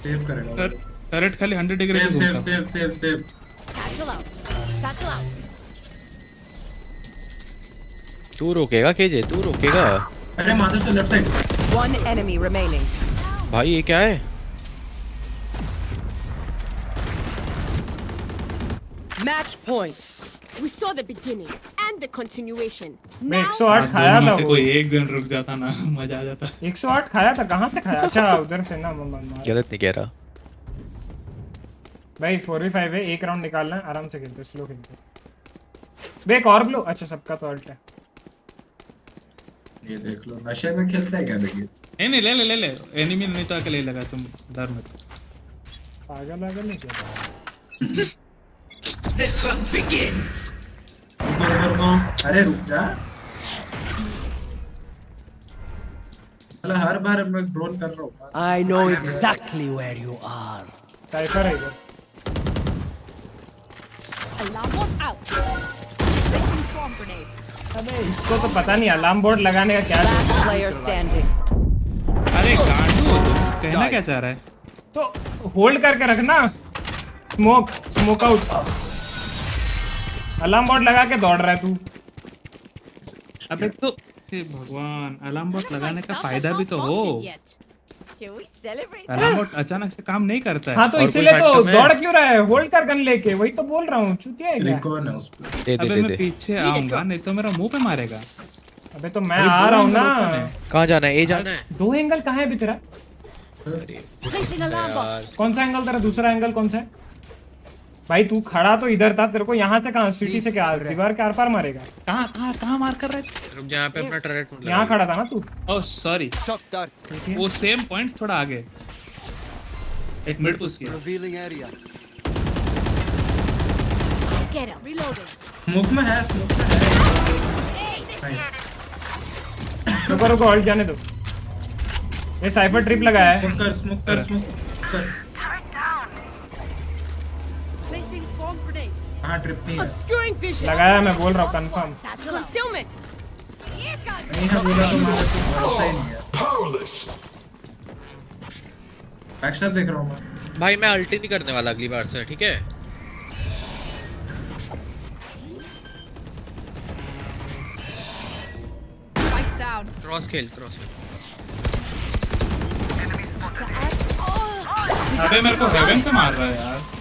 सेव करेगा। टरेट खाली 100 डिग्री से घूमता। Save. Satchel out. Satchel out. तू रोकेगा केजे, तू रोकेगा। अरे मादर से left side. One enemy remaining. भाई ये क्या है? Match point. We saw the beginning and the continuation. मैं 108 खाया था। कोई एक जन रुक जाता ना मजा आ जाता। 108 खाया था, कहाँ से खाया? अच्छा उधर से ना गलत नहीं कह रहा भाई। 4v5 है, एक राउंड निकालना है, आराम से खेलते, स्लो खेलते। बे एक और ब्लो। अच्छा सबका तो अल्ट है। ये देख लो नशे में खेलता है क्या देखिए। नहीं ले एनिमी नहीं तो अकेले लगा, तुम डर मत। पागल नहीं क्या? The hunt begins. रुको। अरे रुक जा। हर बार मैं ड्रोन कर रहा हूँ। I know exactly where you are. Cipher है इधर। Alarm bot out. Placing swarm grenade. अबे इसको तो पता नहीं अलार्म बोर्ड लगाने का क्या। Last player standing. अरे गांडू कहना क्या चाह रहा है? तो होल्ड करके रखना। Smoke out. अलार्म बोर्ड लगा के दौड़ रहा है तू। अबे तो भगवान, अलार्म बोर्ड लगाने का फायदा भी तो हो। अलार्म बोर्ड अचानक से काम नहीं करता है। हाँ तो इसीलिए तो दौड़ क्यों रहा है? होल्ड कर गन लेके, वही तो बोल रहा हूँ। चूतिया है क्या? अबे मैं पीछे आऊंगा नहीं तो मेरा मुंह पे मारेगा। अबे तो मैं आ रहा हूँ ना। कहाँ जाना है? ए जाना है। 2 एंगल कहाँ है तेरा? कौन सा एंगल तेरा? दूसरा एंगल कौन सा है भाई? तू खड़ा तो इधर था, तेरे को यहाँ से कहाँ सिटी से क्या दीवार के आर पार मारेगा? कहाँ मार कर रहे थे? रुक जा, यहाँ पे अपना टर्रेट यहाँ खड़ा था ना तू। ओह सॉरी, वो सेम पॉइंट थोड़ा आगे। एक मिड पुश किया। Revealing area. Get him. Reloading. Smoke में है। रुको ऑल्ट जाने दो। ये साइफर ट्रिप लगाया है। स्मोक कर। Placing swarm grenade. हाँ ट्रिप नहीं है। Obscuring vision. लगाया, मैं बोल रहा हूँ कंफर्म। Concealment. नहीं है बोला तो मारा तो भरोसा ही नहीं है। बैकस्टैप देख रहा हूँ मैं। भाई मैं अल्टी नहीं करने वाला अगली बार से, ठीक है? Spikes down. क्रॉस खेल। अबे मेरे को हेवन से मार रहा है यार।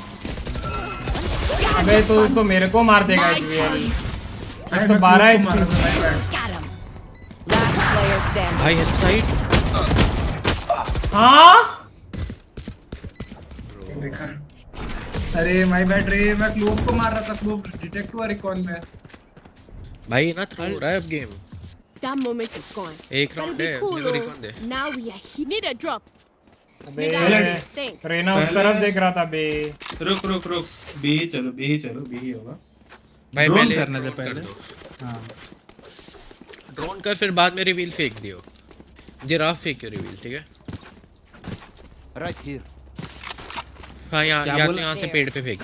अबे तो मेरे को मार देगा इसलिए। तो 12 HP। Last player standing. भाई हेडसाइड। हाँ देखा। अरे माय बैड रे, मैं क्लोव को मार रहा था। क्लोव डिटेक्ट हुआ रिकॉन में। भाई ना थ्रो हो रहा है अब game. That moment is gone. एक राउंड है, मेरे को recon they. Now we need a drop. अबे रेना उस तरफ देख रहा था बे। रुक। बी ही चलो, बी ही होगा। भाई ड्रोन पहले करने दे पहले। हाँ ड्रोन कर फिर बाद में रिवील फेंक दियो। जिराफ फेंक रिवील, ठीक है? Right here. हाँ यहाँ से पेड़ पे फेंक।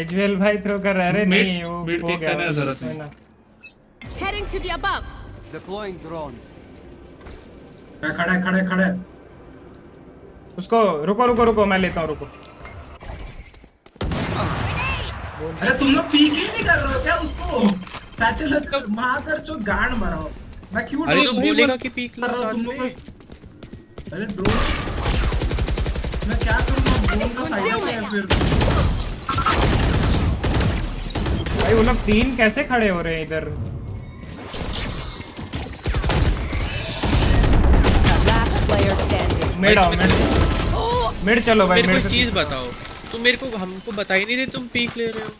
एजवेल भाई थ्रो कर रहा है। नहीं वो हो गया जरूरत नहीं। Heading to the above. Deploying drone. खड़े। उसको रुको मैं लेता हूँ, रुको। अरे तुम लोग पीक ही नहीं कर रहे हो क्या उसको? सैचल मार चो गांड मारो। मैं क्यों अरे तो बोलेगा कि पीक कर रहा हूं तुम लोग को? अरे ड्रोन मैं क्या करूंगा? ड्रोन का फायदा क्या है फिर? भाई वो लोग 3 कैसे खड़े हो रहे हैं इधर? मिड चलो भाई। मेरे को चीज बताओ, तुम मेरे को हमको बता ही नहीं रहे तुम पीक ले रहे हो।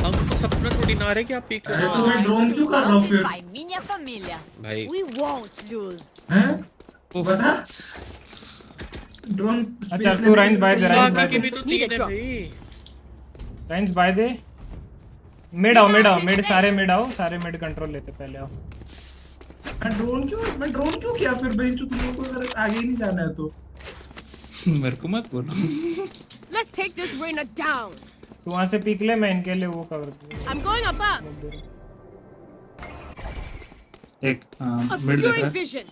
हमको सपना थोड़ी ना रहे कि आप पीक ले रहे हो। अरे तुम ड्रोन क्यों कर रहे हो फिर? भाई We won't lose. हैं? वो बता। ड्रोन अच्छा तू राइंस बाय दे, राइंस बाय के भी दे, तो 3 है भाई। राइंस बाय दे। मिड आओ, मिड सारे मिड आओ, सारे मिड कंट्रोल लेते पहले आओ। मैं ड्रोन क्यों किया फिर भाई? तुम लोगों को अगर आगे ही नहीं जाना है तो मेरे को मत बोलो। Let's take this Reyna down. तू वहां से पीक ले, मैं इनके लिए वो कवर दूंगा। I'm going above. एक मिड देख रहा है। Vision.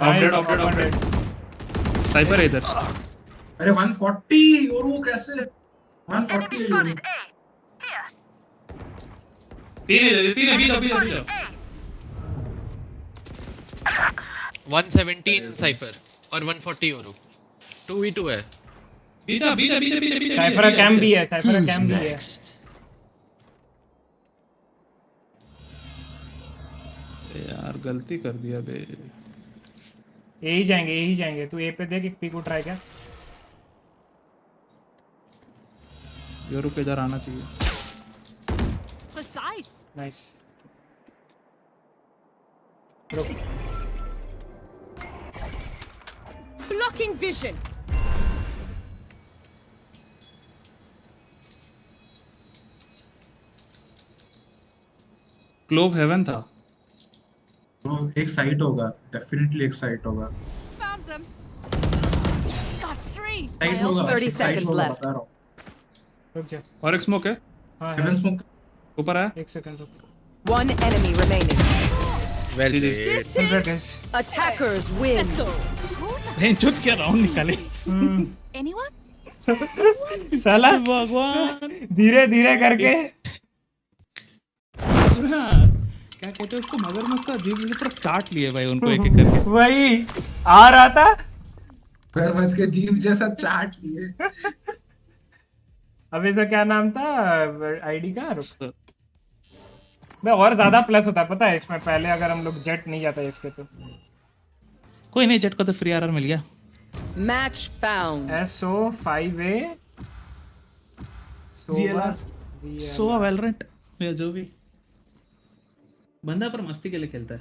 ऑपरेट साइपर इधर। अरे 140 और वो कैसे 140? तीन है 117 साइफर और 140 यूरो 2v2 है। बीता साइफर कैंप भी है, साइफर कैंप भी है। यार गलती कर दिया बे। यही जाएंगे। तू ए पे देख, एक पी को ट्राई कर। यूरो पे इधर आना चाहिए। Precise. नाइस। रुक। Blocking vision. क्लोव हेवन था। तो एक साइट होगा, डेफिनेटली एक साइट होगा। Found them. Got 3. साइट होगा, 30 seconds left. बता रहा हूँ। रुक जा। और एक स्मोक है। हां हेवन स्मोक ऊपर है। 1 सेकंड रुक। One enemy remaining. Well played. Attackers win. बहन चुप क्या राउंड निकाले। Anyone? साला भगवान धीरे करके क्या कहते हैं उसको, मगरमच्छ का जीव पूरा चाट लिए भाई उनको एक करके। वही आ रहा था, मगरमच्छ के जीव जैसा चाट लिए। अब इसका क्या नाम था आईडी का? रुक मैं और ज्यादा प्लस होता है पता है इसमें। पहले अगर हम लोग जेट नहीं जाता इसके तो कोई नहीं, जेट को तो फ्री आरआर मिल गया। Match found. SO5A सोवा वैलोरेंट या जो भी बंदा पर मस्ती के लिए खेलता है।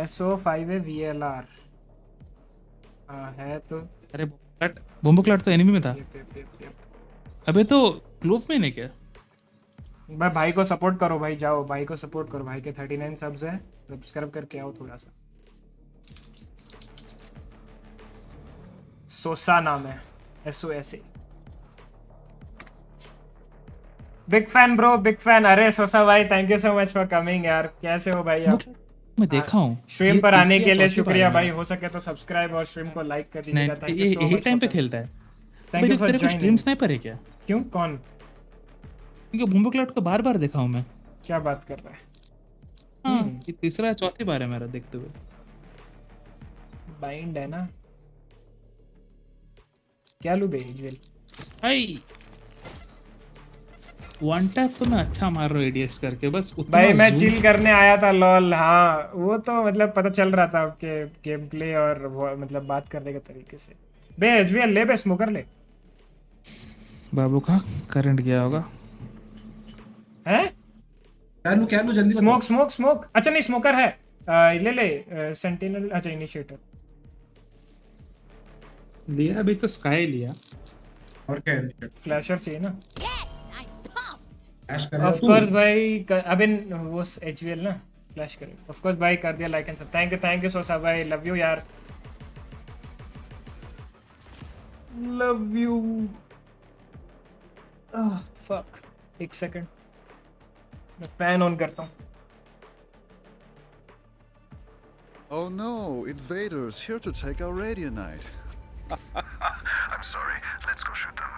SO5A VLR है तो। अरे बॉम्बो क्लट तो एनिमी में था। अबे तो ग्लोव में नहीं क्या? भाई को सपोर्ट करो भाई, जाओ भाई को सपोर्ट करो। भाई के 39 सब्स है, सब्सक्राइब करके आओ थोड़ा सा। सोसा नाम है, SOSA। Big fan bro, big fan. अरे सोसा भाई thank you so much for coming यार। कैसे हो भाई आप? मैं देखा हूं स्ट्रीम पर आने के लिए शुक्रिया भाई। हो सके तो सब्सक्राइब और स्ट्रीम को लाइक कर दीजिएगा। Thank you so much. यही टाइम पे खेलता है। Thank you for joining. Stream sniper है क्या? क्यों कौन? क्योंकि बॉम्बो क्लट को बार देखा हूं मैं। क्या बात कर रहा है? हां ये तीसरा चौथी बार है मेरा देखते हुए। बाइंड है ना? क्या लू बेजवेल भाई वन टैप तो मैं अच्छा मार रहा हूँ एडीएस करके बस उतना। भाई मैं चिल करने आया था लॉल। हाँ वो तो मतलब पता चल रहा था आपके गेम प्ले और मतलब बात करने के तरीके से। बे एजवेल ले, बे स्मोकर ले। बाबू का करंट गया होगा। हैं? क्या लू जल्दी। स्मोक। अच्छा नहीं स्मोकर है। ले सेंटिनल। अच्छा इनिशिएटर लिया अभी तो स्काई लिया। और क्या है? फ्लैशर चाहिए ना? ऑफ कोर्स भाई अबे वो HVL ना फ्लैश करे ऑफ कोर्स भाई कर दिया लाइक एंड सब थैंक यू सोसा भाई लव यू यार लव यू फक एक सेकंड मैं फैन ऑन करता हूँ Oh no, invaders here to take our radio night. I'm sorry. Let's go shoot them.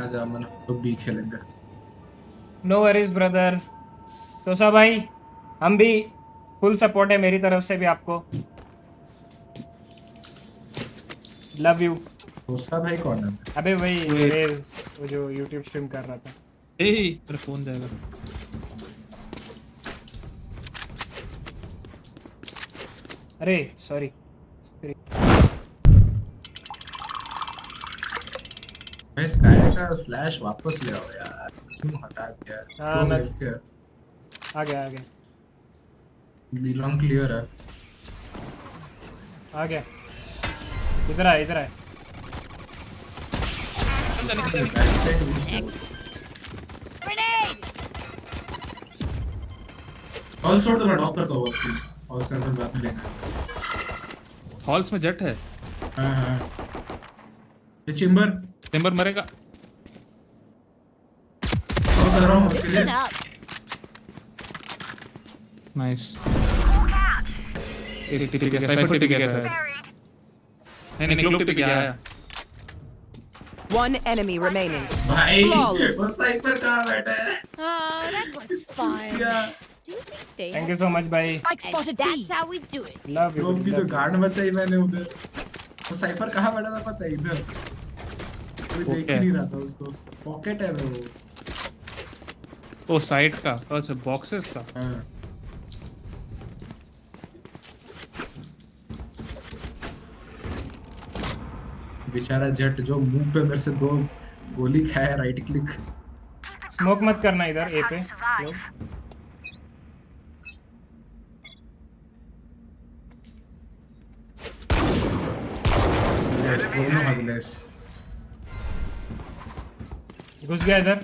आजा मन तो बी खेलेंगे। नो वरीज ब्रदर तोसा भाई हम भी फुल सपोर्ट है मेरी तरफ से भी आपको लव यू। तोसा भाई कौन है? अबे वही वो जो YouTube स्ट्रीम कर रहा था। मेरा फोन जाएगा। अरे सॉरी भाई स्काई का फ्लैश वापस ले आओ यार क्यों हटा दिया? हाँ मैं आ गया बिलोंग क्लियर है आ गया इधर आए ऑल शॉट का डॉक्टर का वो और सर्वर बाद में लेना हॉल्स में जेट है। हां ये चेंबर मरेगा और कर रहा हूं उसके लिए नाइस ठीक है साइफर टिक गया सर नहीं क्लोक टिक गया One enemy remaining. भाई वो साइफर कहां बैठा है? Oh, that was fun. Thank you so much भाई Spotted. That's how we do it. Love you लोग की जो गार्ड बचाई मैंने उधर वो साइफर कहां बैठा था पता है इधर कोई देख ही नहीं रहा था उसको पॉकेट है वो साइड का अच्छा बॉक्सेस का हां बेचारा जेट जो मुंह पे अंदर से 2 गोली खाया राइट क्लिक स्मोक मत करना इधर ए पे लोग दोनों हगलेस घुस गया इधर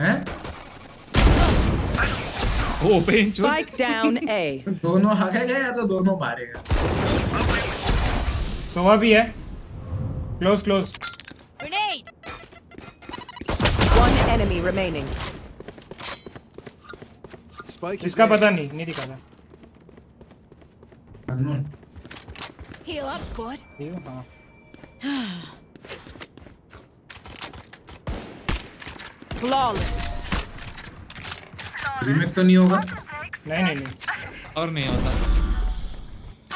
हैं ओ पेन Spike down A. दोनों हगेगा या तो दोनों मारेगा सोवा भी है close Grenade. One enemy remaining. Spike इसका पता नहीं दिखा था अननोन Heal up, squad. हां Flawless. रीमेक तो नहीं होगा नहीं और नहीं होता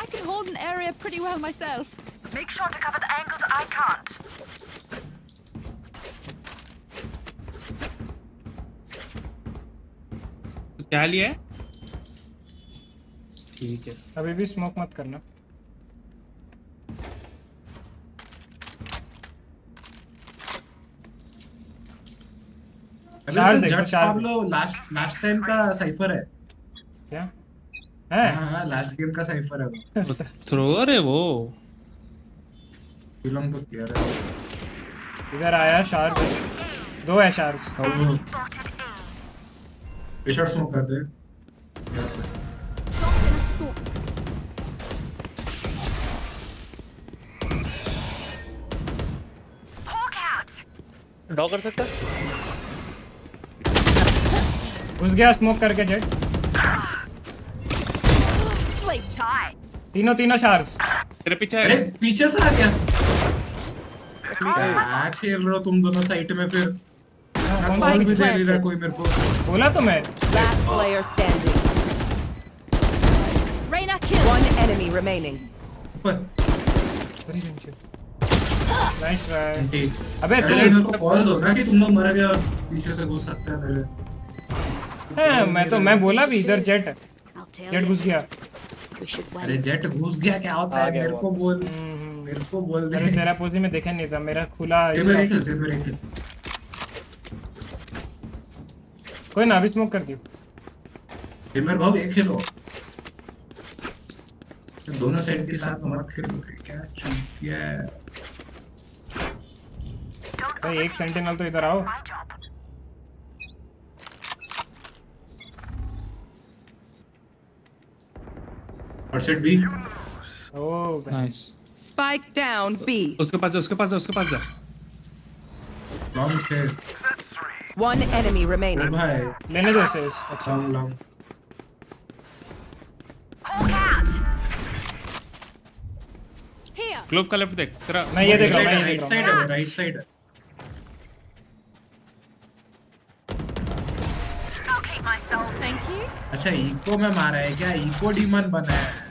I can hold an area pretty well myself. Make sure to cover the angles I can't. क्या लिया है ठीक है अभी भी स्मोक मत करना लास्ट टाइम का साइफर है क्या है हां लास्ट गेम का साइफर है थ्रोअर है वो बिलोंग तो क्लियर है इधर आया शार्क 2 है शार्क्स पेशर स्मोक कर दे डॉग कर सकता घुस गया स्मोक करके जेट Sleep tight. तीनों शार्क्स तेरे पीछे अरे पीछे से आ गया क्या खेल रहे हो तुम दोनों साइड में फिर कौन भी दे रहा है कोई मेरे को बोला तो मैं Last player standing. Reyna kill. One enemy remaining. Nice try अबे मेरे को कॉल दो ना कि तुम लोग मर गए और पीछे से घुस सकते हैं मेरे हां मैं बोला भी इधर जेट घुस गया अरे जेट घुस गया क्या होता है मेरे को बोल दे अरे तेरा पोजी में देखा नहीं था मेरा खुला कोई ना भी स्मोक कर दियो टिमर भाव एक खेलो दोनों साइड के साथ मत खेलो क्या चूतिया भाई एक सेंटिनल तो इधर आओ। और set B. Oh nice. Spike down B. उसके पास जा, उसके पास जा, उसके पास जा। लॉन्ग थे। One enemy remaining. भाई लेने दो इसे। अच्छा लॉन्ग। क्लोव का लेफ्ट देख तेरा। मैं ये देख रहा हूं, राइट साइड है, राइट साइड है। Thank you. अच्छा इको में मारा है क्या? इको डीमन बना है।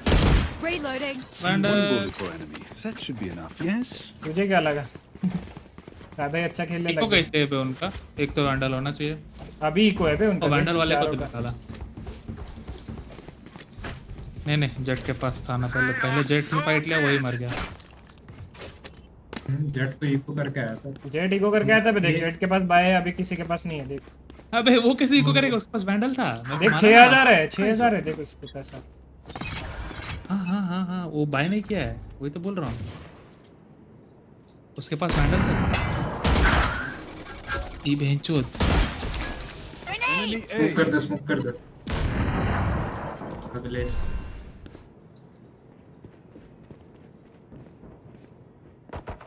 Reloading. One bullet per enemy. That should be enough, yes? तुझे क्या लगा? ज्यादा ही अच्छा खेलने इको लगा। कैसे है बे उनका? एक तो वैंडल होना चाहिए। अभी इको है बे उनका। वैंडल वाले को तो निकाला। नहीं जेट के पास था ना पहले जेट ने फाइट लिया, वही मर गया। जेट तो इको करके आया था। जेट इको करके आया था। देख जेट के पास बाय है, अभी किसी के पास नहीं है। देख अबे वो किसी इको करेगा, उसके पास वैंडल था। देख 6000 है, 6000 है। देख उसके पास। हाँ वो बाय नहीं किया है, वही तो बोल रहा हूँ। उसके पास वैंडल था। ये बेंचोद। स्मोक कर दे। अगलेस।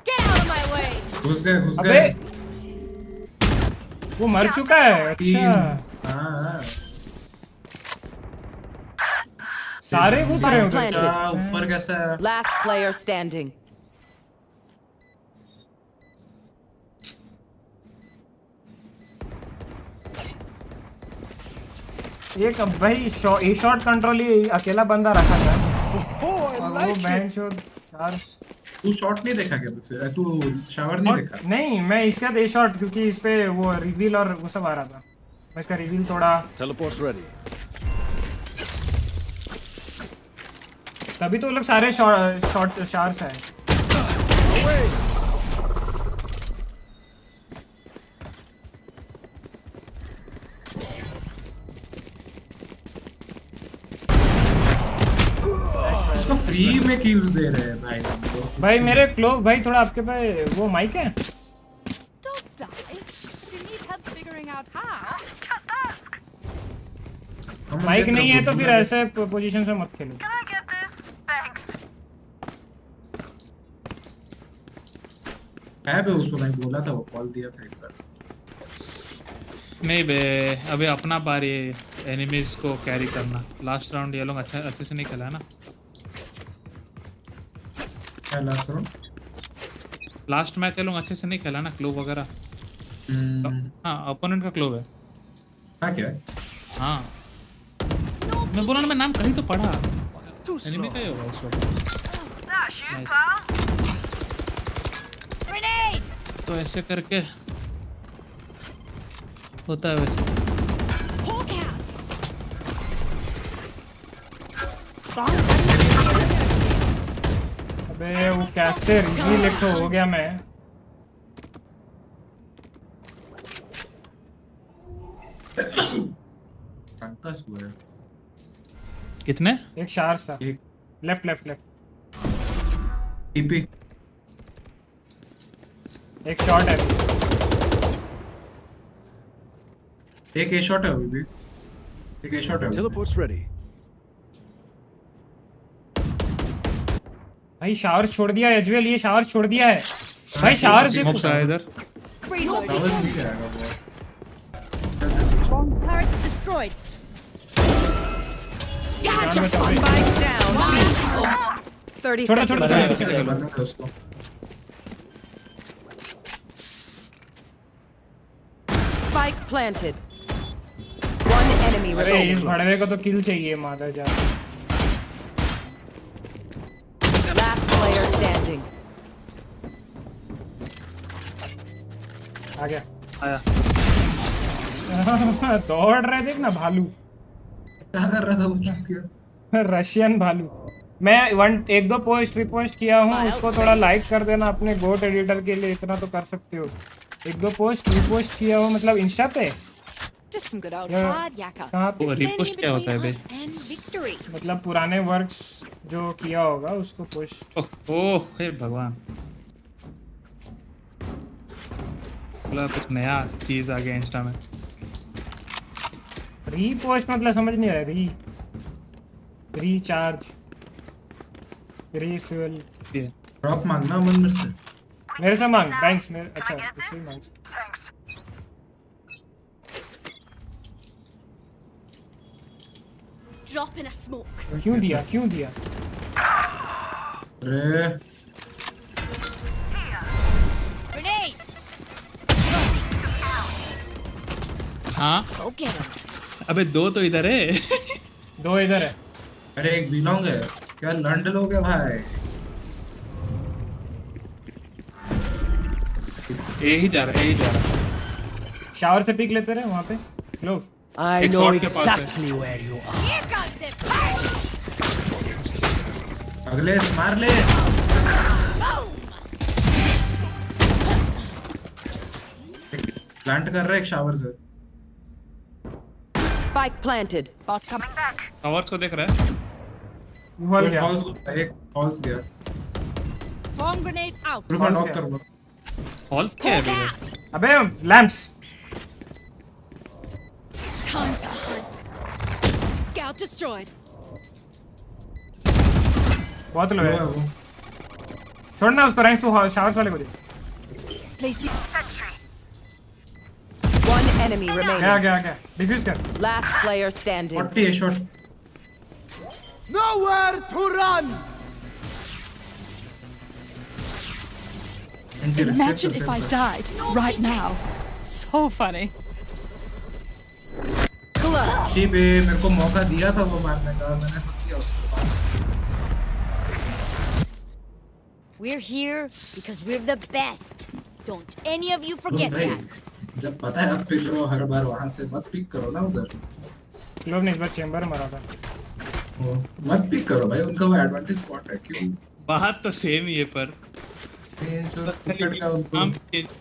Get out of my way. घुस गए। अबे वो मर चुका है। अच्छा हाँ सारे घुस रहे हो। ऊपर कैसा है? Last player standing. एक भाई ए शॉट कंट्रोल ही अकेला बंदा रखा था। वो बेंच और चार। तू शॉट नहीं देखा क्या? तुझसे तू शावर नहीं देखा? नहीं मैं इसका ए शॉट, क्योंकि इस पे वो रिवील और वो सब आ रहा था। मैं इसका रिवील थोड़ा Teleport's ready. तभी तो वो लोग सारे शॉट शार्स है। इसको फ्री में किल्स दे रहे हैं भाई। भाई मेरे क्लोव भाई थोड़ा आपके पास वो माइक है? Don't die. You need help figuring out how. Just ask. Mic नहीं है तो फिर ऐसे पोजीशन से मत खेलो। Can I get this? Thanks. है बे उसको मैं बोला था, वो कॉल दिया था एक बार। नहीं बे अभी अपना बारी एनिमीज को कैरी करना। लास्ट राउंड ये लोग अच्छे से नहीं खेला है ना। क्या लास्ट राउंड? लास्ट मैच ये लोग अच्छे से नहीं खेला ना, क्लोव वगैरह। हाँ ओपोनेंट का क्लोव है। हाँ क्या? हाँ मैं बोला ना, मैं नाम कहीं तो पढ़ा। एनिमी का ही होगा उस वक्त। That's you, pal. Grenade. तो ऐसे करके होता है वैसे। Hawk out. अबे वो कैसे रिवील एक तो हो गया। मैं कंकस हुआ है। कितने? एक शार्स था। Left TP. एक शॉट है। एक ए शॉट है अभी भी। एक ए शॉट है। Teleport's ready. भाई शावर छोड़ दिया एजवेल, ये शावर छोड़ दिया है भाई। शावर से इधर Turret destroyed. Gotcha. Spike down. 30 seconds. Spike planted. One enemy अरे इस remaining. भड़वे को तो किल चाहिए मादर जान। Last player standing. आ गया। आया। दौड़ रहे देख ना भालू। क्या कर रहा था वो? चुप रशियन भालू। मैं एक दो पोस्ट रिपोस्ट किया हूँ, उसको थोड़ा लाइक कर देना अपने गोट एडिटर के लिए, इतना तो कर सकते हो। एक दो पोस्ट रिपोस्ट किया हो, मतलब इंस्टा पे। Just some good old hard yakka. कहाँ पे? वो रिपोस्ट क्या होता है बे? And victory. मतलब पुराने वर्क्स जो किया होगा उसको पोस्ट। ओह हे भगवान। मतलब कुछ नया चीज आ गया इंस्टा में। रीपोस्ट मतलब समझ नहीं आया। Recharge, refuel. ड्रॉप मांगना मन मेरे से। मेरे से मांग, थैंक्स। मेरे अच्छा इससे ही मांग। Drop in a smoke. क्यों दिया? अरे Grenade. हाँ Go get him. अबे दो तो इधर है। दो इधर है। अरे एक बिलोंग है क्या? लंड लोगे भाई? यही जा रहा है। शावर से पिक लेते रहे वहाँ पे लोग। I know exactly where you are. Here comes the party. अगले मार ले। प्लांट कर रहा है एक शावर से। Spike planted. Boss coming back. Towers को देख रहा है। एक हॉल्स गया। Swarm grenade out. रुको नॉक करूंगा। हॉल क्या है? अबे lamps. Time to hunt. Scout destroyed. बहुत लो है। छोड़ना उसको, रैंक तू शावर्स वाले को दे। Placing sentry. One enemy remaining. क्या डिफ्यूज कर। Last player standing. 40 shot. Nowhere to run. Imagine if I died right now. So funny. जी बे मेरे को मौका दिया था वो मारने का, मैंने तो किया उसको। We're here because we're the best. Don't any of you forget that. जब पता है आप पिक लो हर बार वहां से मत पिक करो ना उधर। लोग ने इस बार चेंबर मारा था। मत पिक करो भाई, उनका वो एडवांटेज स्पॉट है। क्यों? बात तो सेम ही है पर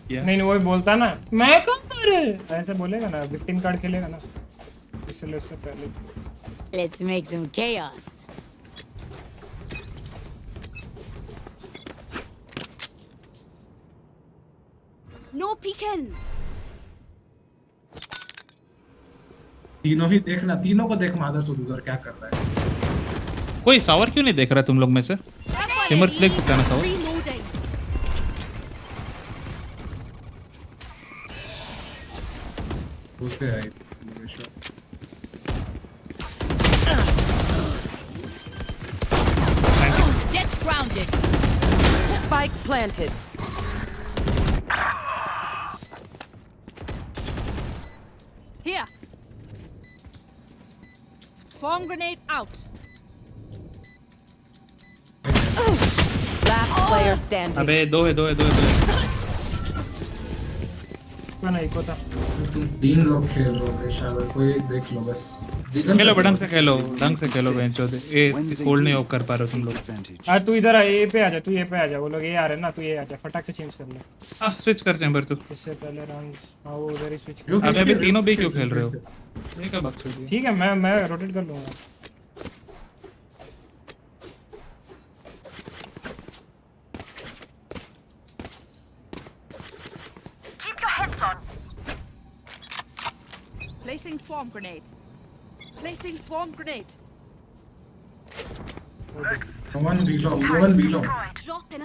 नहीं वो बोलता ना मैं कौन मारे, ऐसे बोलेगा ना, विक्टिम कार्ड खेलेगा ना, इसलिए उससे पहले Let's make some chaos. No peeking. तीनों ही देखना, तीनों को देख मादर चोद उधर क्या कर रहा है। कोई सावर क्यों नहीं देख रहा है तुम लोग में से? हिम्मत देख सकता है ना सावर? Jet's grounded. Spike planted. Here. Swarm grenade out. Last player standing. अबे दो है। क्यों नहीं पता। तुम तीन लोग खेल रहे हो पेशावर, कोई एक देख लो बस। खेलो ढंग से खेलो बेंचोदे। ए कोल्ड नहीं ऑफ कर पा रहे तुम लोग। आज तू इधर आ, ए पे आ जा, तू ए पे आ जा, वो लोग ये आ रहे हैं ना, तू ये आ जा, फटाक से चेंज कर ले। स्विच कर चैम्बर तू। इससे पहले राउंड वो उधर ही स्विच कर। अबे तीनों भी क्यों खेल रहे हो? ये क्या बकचोदी है? ठीक है मैं रोटेट कर लूंगा। Keep your heads on. Placing swarm grenade. Placing swarm grenade. One below. Drop in a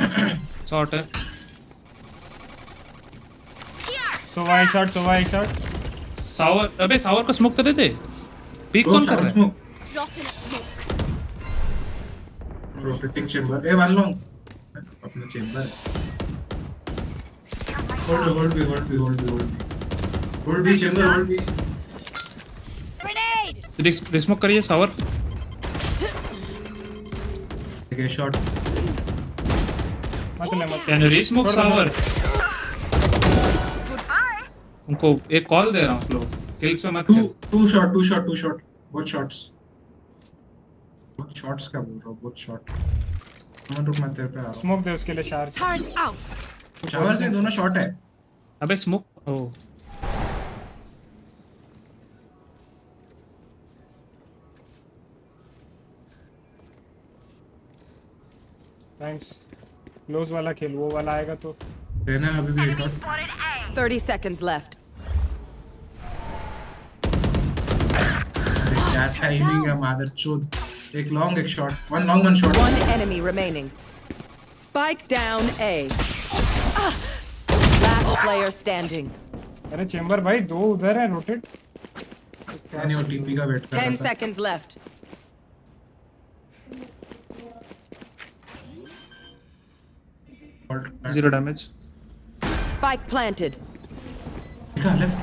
shot है। सोवाई शॉट। सावर, अबे सावर को स्मोक तो दे दे। पीक कौन कर रहा है? drop in a smoke. Rotating chamber. A one long अपना चेंबर। होल्ड भी चेंबर, होल्ड भी। Grenade. रिस्मोक करिए सावर। ठीक है शॉट। मत कैन रिस्मोक सावर। उनको एक कॉल दे रहा हूँ स्लो। किल्स पे मत खेल। To shot. बोथ शॉट्स क्या बोल रहा हूँ? Both shot. रुक मैं तेरे पे आ रहा हूँ। स्मोक दे उसके लिए शावर। Turret out. शावर से दोनों शॉट है। अबे स्मोक। ओ थैंक्स। क्लोज वाला खेल, वो वाला आएगा तो रहना अभी भी शॉट 30 seconds left. क्या टाइमिंग है मादरचोद एक लॉन्ग एक shot one long one shot One enemy remaining. Spike down A. Last player standing. अरे चेंबर भाई दो उधर है रोटेट नहीं वो टीपी का वेट कर रहा 10 था seconds left. Zero damage. Spike planted. Left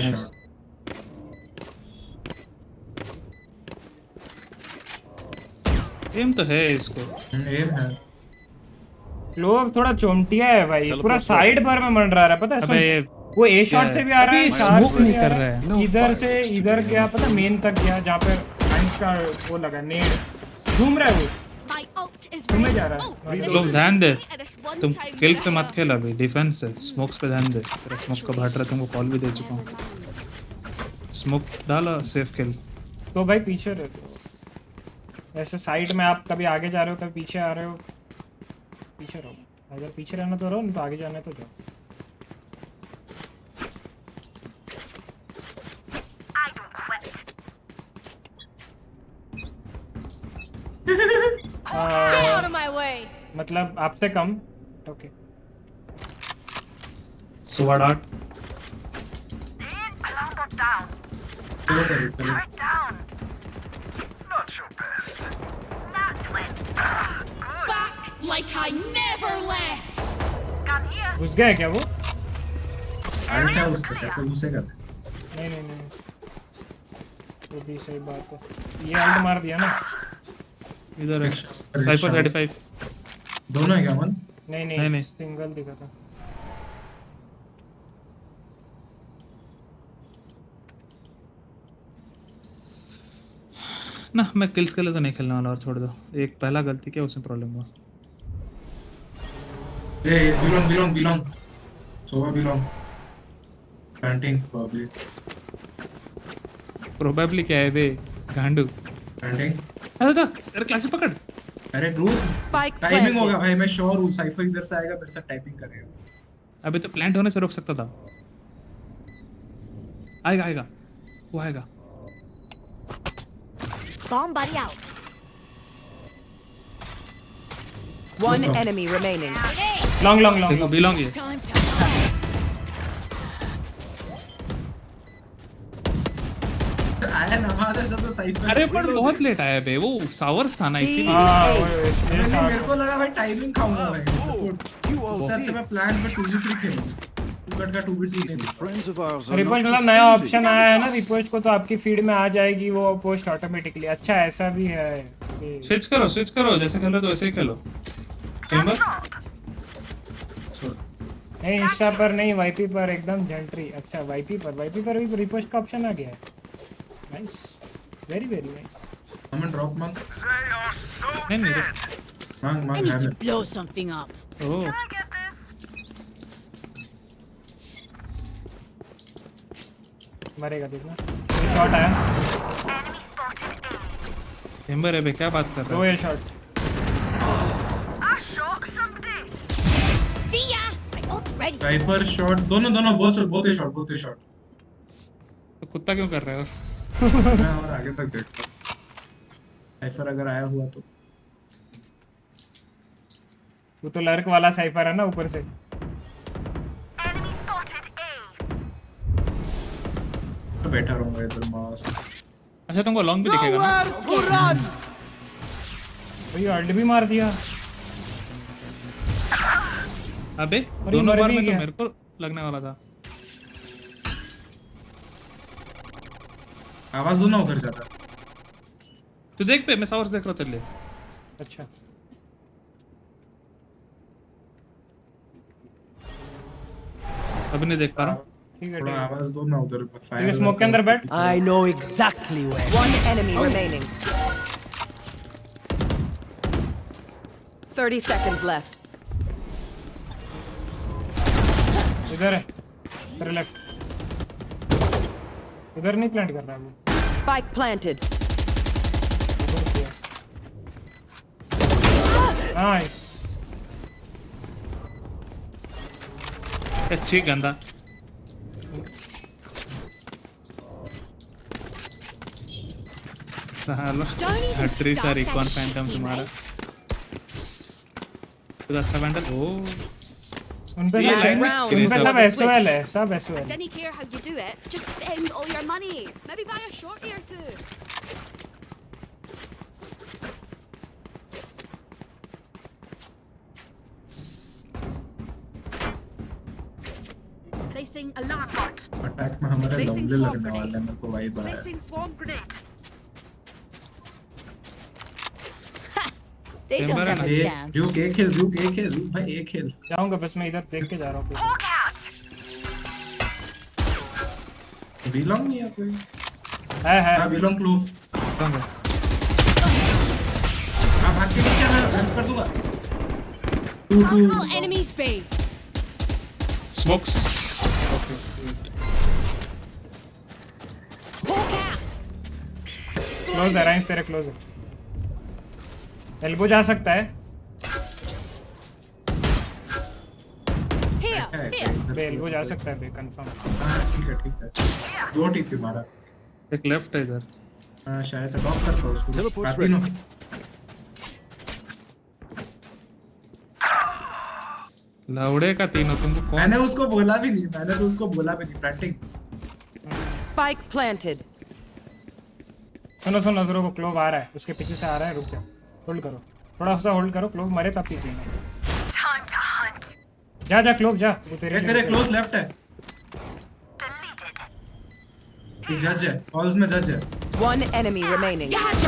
shot em तो है इसको एम है क्लोव थोड़ा चोमटिया है भाई पूरा साइड पर में मंडरा रहा है पता है अबे ये वो ए शॉट से भी आ रहा है स्मोक नहीं कर रहा है इधर से इधर गया पता मेन तक गया जहाँ पे हैंड्स का वो लगा नेड घूम रहा है वो घूमे जा रहा है लोग ध्यान दे तुम किल पे मत खेल अभी डिफेंस है स्मोक्स पे ध्यान दे तेरा स्मोक का भाट रहा तुमको कॉल भी दे चुका हूँ स्मोक डाला सेफ किल तो भाई पीछे रहते हो ऐसे साइड में आप कभी आगे जा रहे हो कभी पीछे आ रहे हो पीछे रहो अगर पीछे रहना तो रहो नहीं तो आगे जाना है तो जाओ Out of my way. मतलब आपसे कम okay sword art Like I never left. घुस गया क्या वो अल्ट है उसको कैसे घुसेगा नहीं वो भी सही बात है ये अल्ट मार दिया ना इधर है साइफर 35 दोनों है क्या मन नहीं सिंगल दिखा था ना मैं किल्स के लिए तो नहीं खेलने वाला और छोड़ दो एक पहला गलती किया उसमें प्रॉब्लम हुआ ए बिलोंग सोवा बिलोंग प्लांटिंग प्रोबेबली क्या है बे गांडू प्लांटिंग अरे क्लास पकड़ अरे रूट टाइमिंग होगा भाई मैं श्योर हूं साइफर इधर से आएगा मेरे साथ टाइपिंग करेगा अबे तो प्लांट होने से रोक सकता था आएगा वो आएगा Bomb buddy out. One enemy remaining. Long. देखो belong ये आया ना हमारे साथ तो साइफर अरे पर बहुत लेट आया बे वो सावर्स था ना इसीलिए मेरे को लगा भाई टाइमिंग खाऊंगा भाई उससे मैं प्लान में 2v3 खेलूंगा रिपोस्ट मतलब नया ऑप्शन आया है ना रिपोस्ट को तो आपकी फीड में आ जाएगी वो पोस्ट ऑटोमेटिकली अच्छा ऐसा भी है स्विच करो जैसे खेलो तो वैसे ही खेलो चेंबर नहीं इंस्टा पर नहीं वाईपी पर एकदम जेंट्री अच्छा वाईपी पर भी रिपोस्ट का ऑप्शन आ गया है nice very nice comment drop मांग to blow something up. ओह मरेगा देखना शॉट आया चेंबर है बे क्या बात कर रहा है दो ये शॉट साइफर शॉट दोनों बहुत ही शॉट तो कुत्ता क्यों कर रहे हो मैं और आगे तक देखता हूं साइफर अगर आया हुआ तो वो तो लर्क वाला साइफर है ना ऊपर से बैठा रहूंगा इधर माउस अच्छा तुमको लॉन्ग भी दिखेगा ना भाई अल्ट भी मार दिया अबे दोनों बार में तो मेरे को लगने वाला था आवाज दो ना उधर जाता तू देख पे मैं सावर्स देख रहा तेरे लिए अच्छा अभी नहीं देख पा रहा थोड़ा आवाज दो ना उधर फायर स्मोक के अंदर बैठ I know exactly where. One enemy remaining. 30 seconds left. इधर है तेरे लेफ्ट इधर नहीं प्लांट कर रहा है वो Spike planted. नाइस अच्छी गंदा सालो हटरी सा रिकॉन फैंटम तुम्हारा तो अच्छा फैंटम ओ उन पे सब एसओएल है सब SOL Didn't care how you do it, just spend all your money. Maybe buy a shorty or two. Placing alarm bot. Attack में हमारे लंबे लगने वाले हैं, मेरे को वाइब आ रहा है। Placing swarm grenade. They don't have a chance. RyuK एक खेल भाई एक खेल। जाऊंगा बस मैं इधर देख के जा रहा हूँ। बिलोंग नहीं है कोई। है हाँ बिलोंग क्लूव। हाँ भाग के नीचे मैं रन कर दूँगा। All enemies B. Smokes. Close है राइंस तेरे क्लोज है। एल्बो जा सकता है। बे एल्बो जा सकता है बे कंफर्म। हाँ ठीक है 2 टीपी मारा। एक लेफ्ट है इधर। हाँ शायद से लॉक करता उसको। तीनों। लाउडे का तीनों तुमको कौन? मैंने उसको बोला भी नहीं प्लांटिंग। Spike planted. सुनो नजरों को क्लोव आ रहा है उसके पीछे से आ रहा है रुक जा होल्ड करो थोड़ा सा होल्ड करो क्लोव मरे तब पीछे जा क्लोव जा वो तेरे क्लोज लेफ्ट है ये जज है फॉल्स में जज है One enemy remaining. अरे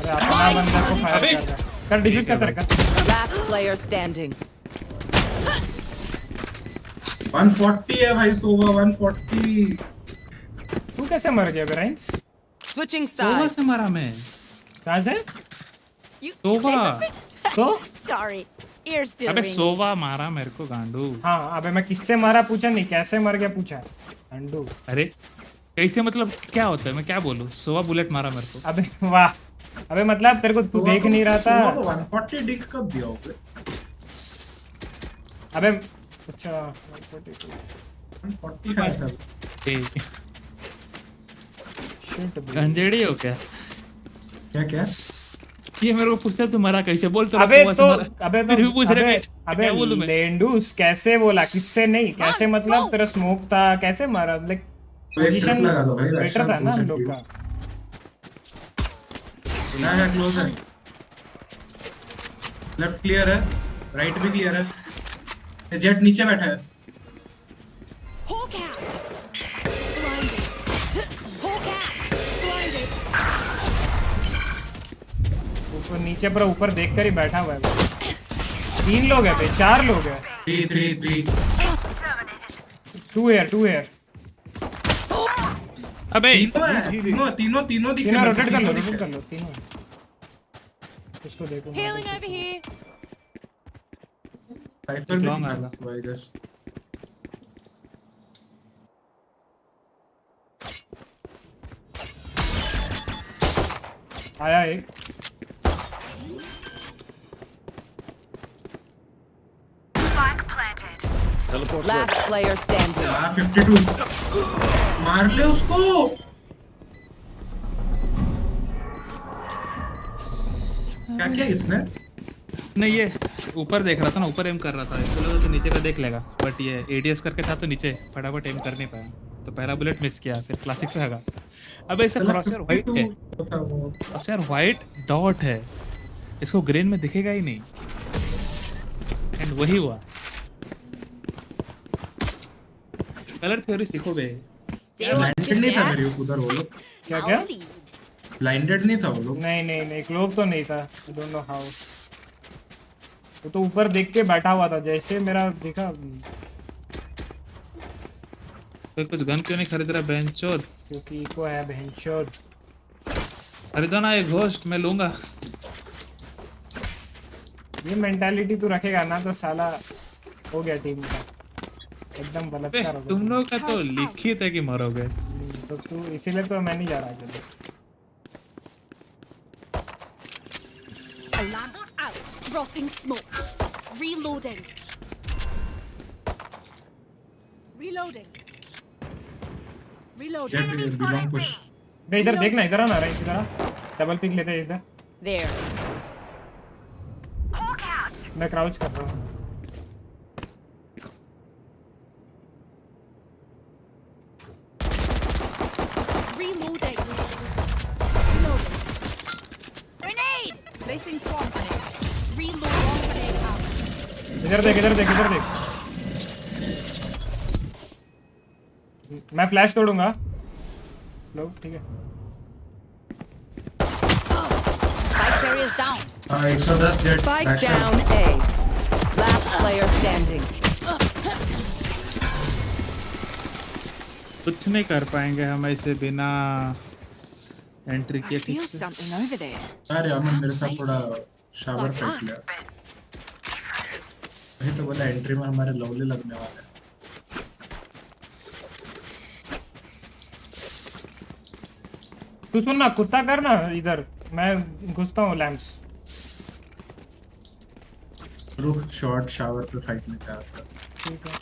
अपना बंदा को फायर कर रहा है कर डिलीट कर Last player standing. 140 है भाई सोवा 140 तू कैसे मर गया बेराइंस Switching सोवा sides. से मारा मैं कहाँ से सोवा तो Sorry, ears still अबे ringing. सोवा मारा मेरे को गांडू हाँ अबे मैं किससे मारा पूछा नहीं कैसे मर गया पूछा गांडू अरे कैसे मतलब क्या होता है मैं क्या बोलूं सोवा बुलेट मारा मेरे को अबे वाह अबे मतलब तेरे को तू देख नहीं रहा था 140 डिक कब दिया होगा अबे अच्छा 140 का था गंजेड़ी हो क्या क्या ये मेरे को पूछता है तुम्हारा कैसे बोल तो अबे तो फिर भी पूछ रहे अबे लेंडूस कैसे बोला किससे नहीं कैसे मतलब तेरा स्मोक था कैसे मारा लाइक पोजीशन बेटर था ना हम लोग का ना क्लोज है लेफ्ट क्लियर है राइट भी क्लियर है जेट नीचे बैठा है नीचे पर ऊपर देखकर ही बैठा हुआ है 3 लोग हैं 4 लोग हैं 3 2 here अबे तीनों दिखे रोटेट कर लो तीनों इसको देखो Healing over here. साइफर भी आई गेस आया एक Last player standing. 52 मार ले उसको क्या इसने नहीं ये ऊपर देख रहा था ना ऊपर एम कर रहा था इसको लगा तो नीचे का देख लेगा बट ये एडीएस करके था तो नीचे फटाफट एम कर नहीं पाया तो पहला बुलेट मिस किया फिर क्लासिक से भागा अबे इसका क्रॉसहेयर वाइट है क्रॉसहेयर वाइट डॉट है इसको ग्रीन में दिखेगा ही नहीं एंड वही हुआ कलर थ्योरी सीखो बे ब्लाइंडेड नहीं था मेरे उधर वो लोग क्या ब्लाइंडेड नहीं था वो लोग नहीं क्लोव तो नहीं था आई डोंट नो हाउ वो तो ऊपर देख के बैठा हुआ था जैसे मेरा देखा तो कुछ गन क्यों नहीं खरीद रहा बहनचोद क्योंकि इको है बहनचोद खरीदो ना एक घोस्ट मैं लूंगा ये मेंटालिटी तू रखेगा ना तो साला हो गया टीम का एकदम बलात्कार हो गया तुम लोग का तो लिखित है कि मरोगे तो तू इसीलिए तो मैं नहीं जा रहा जल्दी Alarm bot out. Dropping smokes. Reloading. Reloading. Reloading. Jet belong push. बे इधर देखना, इधर आना रहा, इधर आ, डबल पिक लेते हैं इधर। There. मैं क्राउच कर रहा हूँ। Reloading. Grenade. Placing swarm grenade. Reload swarm grenade out. इधर देख, इधर देख, इधर देख। मैं फ्लैश तोड़ूंगा। लो, ठीक है। Spike carrier is down. 110 jet. Spike down A. Last player standing. कुछ नहीं कर पाएंगे हम ऐसे बिना एंट्री के। Feel something over there. अरे अमन मेरे साथ थोड़ा शावर फेंक लिया। वही तो बोला एंट्री में हमारे लवली लगने वाला है। तू सुन ना, कुत्ता कर ना इधर, मैं घुसता हूँ लैंप्स। रुक, शॉर्ट शावर पे फाइट लेके आता।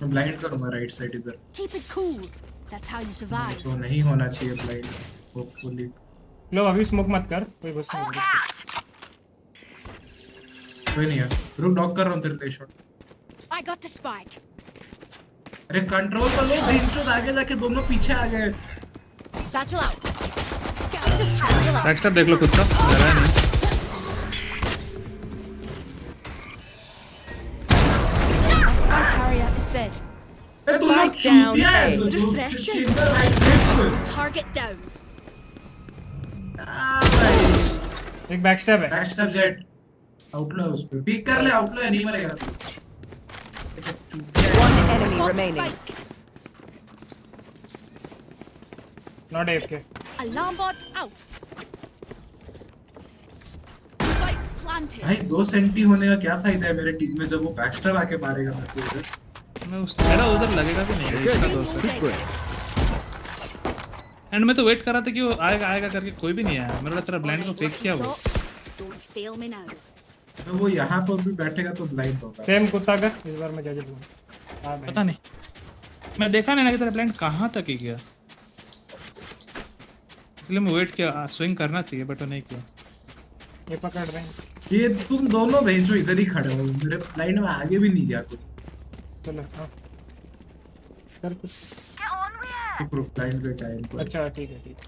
मैं ब्लाइंड करूंगा राइट साइड इधर। Keep it cool. That's how you survive. तो नहीं होना चाहिए ब्लाइंड, होपफुली। लो अभी स्मोक मत कर, कोई घुस नहीं। कोई नहीं है, रुक डॉक कर रहा हूँ तेरे लिए shot. I got the spike. अरे कंट्रोल कर लो, बेंचों आगे जाके दोनों पीछे आ गए। Satchel out. Satchel out. Backstab देख लो कुत्ता, लगा है नहीं। Spike carrier is dead. अरे तुम लोग चूतिया है, Target down. एक बैकस्टैप है। बैकस्टैप जेट आउटलो है उस पे, पिक कर ले, आउटलो है, नहीं मरेगा। One enemy remaining. Not AFK. Alarm bot out. Spike planted. भाई 2 सेंटी होने का क्या फायदा है मेरे टीम में जब वो बैकस्टैप आके मारेगा मेरे को उधर। मैं उस तेरा उधर लगेगा कि नहीं इसका दोस्त। एंड मैं तो वेट कर रहा था कि वो आएगा आएगा करके, कोई भी नहीं आया। मेरा तेरा ब्लाइंड को फेक किया वो। Don't fail me now. तो वो यहाँ पर भी बैठेगा तो ब्लाइंड होगा। सेम कुत्ता का इस बार मैं जज लूंगा। पता नहीं, मैं देखा नहीं ना कि तेरा ब्लाइंड कहाँ तक ही गया, इसलिए मैं वेट किया। स्विंग करना चाहिए बट वो नहीं किया। ये पकड़ रहे हैं। ये तुम दोनों भेजो इधर ही खड़े हो, मेरे लाइन में आगे भी नहीं गया कोई। चलो हाँ कर कुछ। प्रूफ लाइन पे टाइम। अच्छा ठीक है, ठीक है।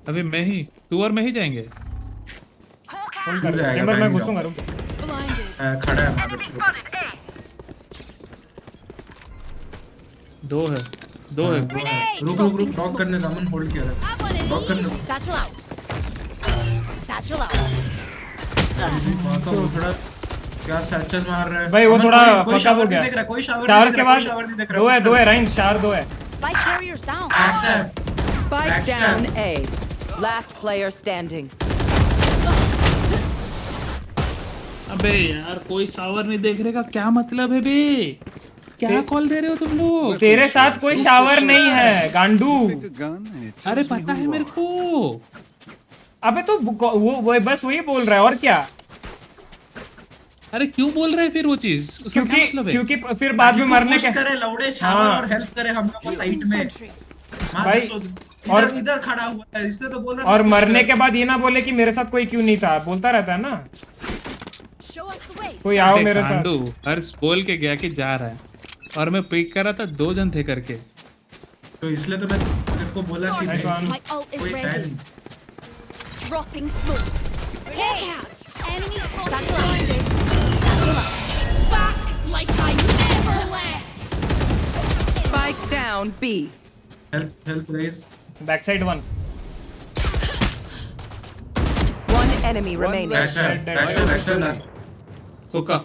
अभी मैं ही तू और मैं ही जाएंगे। चैम्बर में घुसूंगा, रुक। खड़ा है हमारे दो है, दो है। रुक रुक रुक, ड्रॉप करने का मन होल्ड किया है, ड्रॉप करने। Satchel out. Satchel out. वहां का वो थोड़ा क्या सैचल मार रहा है भाई, वो थोड़ा कोई शावर नहीं देख रहा, कोई शावर शावर नहीं के बाद दो है राइन, शार दो है। Spike carrier's down. Spike down A. Last player standing. अबे यार कोई शावर नहीं देख रहे का क्या मतलब है बे? क्या कॉल दे रहे हो तुम लोग? तेरे साथ कोई शावर नहीं है गांडू। अरे पता है मेरे को। अबे तो वो बस वही बोल रहा है और क्या। अरे क्यों बोल रहे हैं फिर वो चीज? क्योंकि फिर बाद में मरने के करे लौड़े शावर और हेल्प करे हम लोग को साइड में भाई, और इधर खड़ा हुआ है इसलिए तो बोल रहा। और मरने के बाद ये ना बोले कि मेरे साथ कोई क्यों नहीं था, बोलता रहता है ना कोई आओ मेरे साथ। हर्ष बोल के गया कि जा रहा है और मैं पिक कर रहा था, 2 जन थे करके, तो इसलिए तो मैं तेरे को बोला कि कोई है नहीं। Dropping smokes. Hey, enemy spotted. Back like I never left. Spike down B. Help guys. Backside one. One enemy remaining. Backside. Hookah.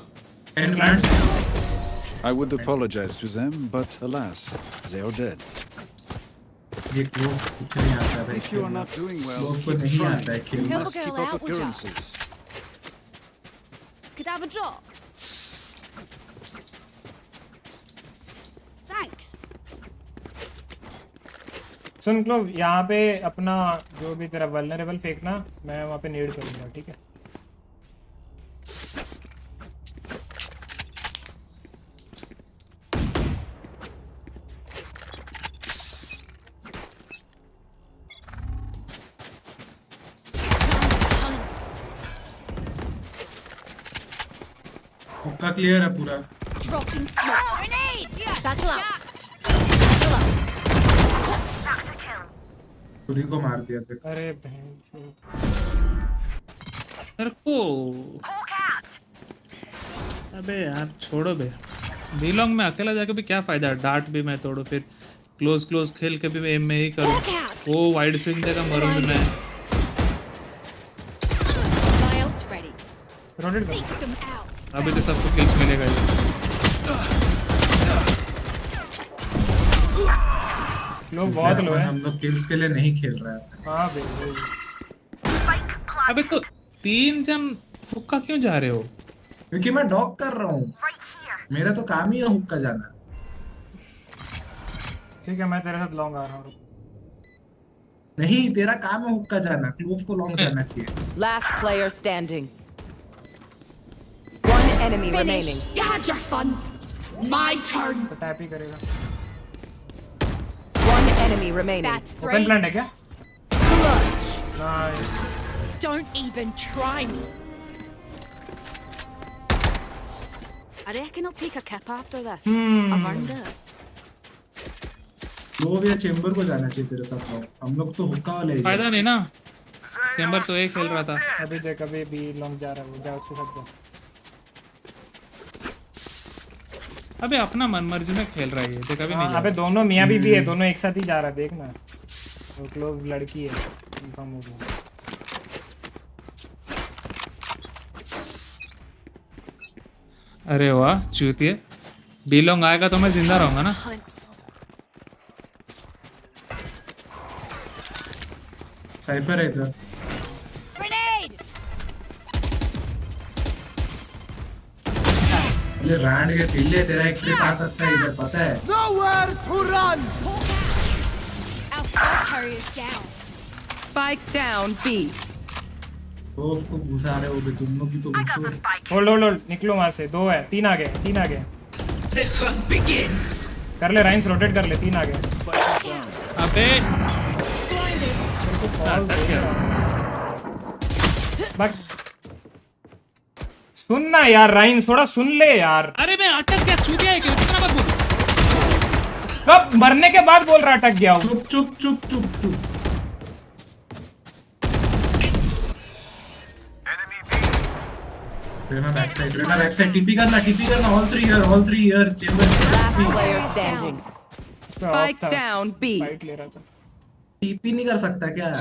I would apologize to them, but alas, they are dead. If you are not doing well, keep trying. You must keep up appearances. Could have a drop. Thanks. सुन लो, यहाँ पे अपना जो भी तेरा vulnerable फेंकना, मैं वहाँ पे नीड करूँगा, ठीक है? उसका क्लियर है पूरा। Dropping smoke. Grenade. Satchel out. खुद ही को मार दिया थे। अरे बहन मेरे को अबे यार छोड़ो बे। बीलोंग में अकेला जाके भी क्या फायदा है, डार्ट भी मैं तोड़ू, फिर क्लोज खेल के भी मैं एम में ही करूँ, वो वाइड स्विंग देगा मरूँ भी मैं। अभी तो सबको किल्स मिलेगा ही। लोग बहुत लो है, हम लोग किल्स के लिए नहीं खेल रहे हैं। हाँ बे। अबे तो 3 जन हुक्का क्यों जा रहे हो? क्योंकि मैं डॉग कर रहा हूँ, मेरा तो काम ही है हुक्का जाना। ठीक है मैं तेरे साथ लॉन्ग आ रहा हूँ। नहीं तेरा काम है हुक्का जाना, क्लोव को लॉन्ग जाना चाहिए। Last player standing. One enemy remaining. You had your fun. My turn. तो टैप ही करेगा। One enemy remaining. That's open 3. Plan है क्या? Clutch. Nice. Don't even try me. I reckon I'll take a kip after this. I've earned it. Clove या chamber को जाना चाहिए तेरे साथ लॉन्ग, हम लोग तो हुक्का वाले ही। फायदा नहीं ना, चेंबर तो एक खेल रहा था। अभी देख अभी भी लॉन्ग जा रहा है, वो जा उसके साथ जा। अबे अपना मनमर्जी में खेल रहा है ये, देख अभी नहीं जा अबे दोनों मियां बीवी है, दोनों एक साथ ही जा रहा है, देखना। वो क्लोव लड़की है, कंफर्म हो गया। अरे वाह चूतिए, बीलोंग आएगा तो मैं जिंदा रहूंगा ना। साइफर है इधर। ये रैंड के पिल्ले तेरा एक ट्रिप आ सकता है इधर, पता है? Nowhere to run. Our spike carrier's down. Spike down B. Clove को घुसा रहे हो बे तुम लोग की तो घुसो। होल्ड निकलो वहां से, 2 है, 3 आ गए। The hunt begins. कर ले राइन्स, रोटेट कर ले, 3 आ गए। अबे बट सुनना यार राइन्स, थोड़ा सुन ले यार। अरे मैं अटक गया, चूतिया है, कितना मत बोल। कब मरने के बाद बोल रहा अटक गया हूँ। चुप। रेना बैक साइड, टीपी करना, all 3 here, chamber. Last player standing. Spike down B. Fight ले रहा था। टीपी नहीं कर सकता क्या?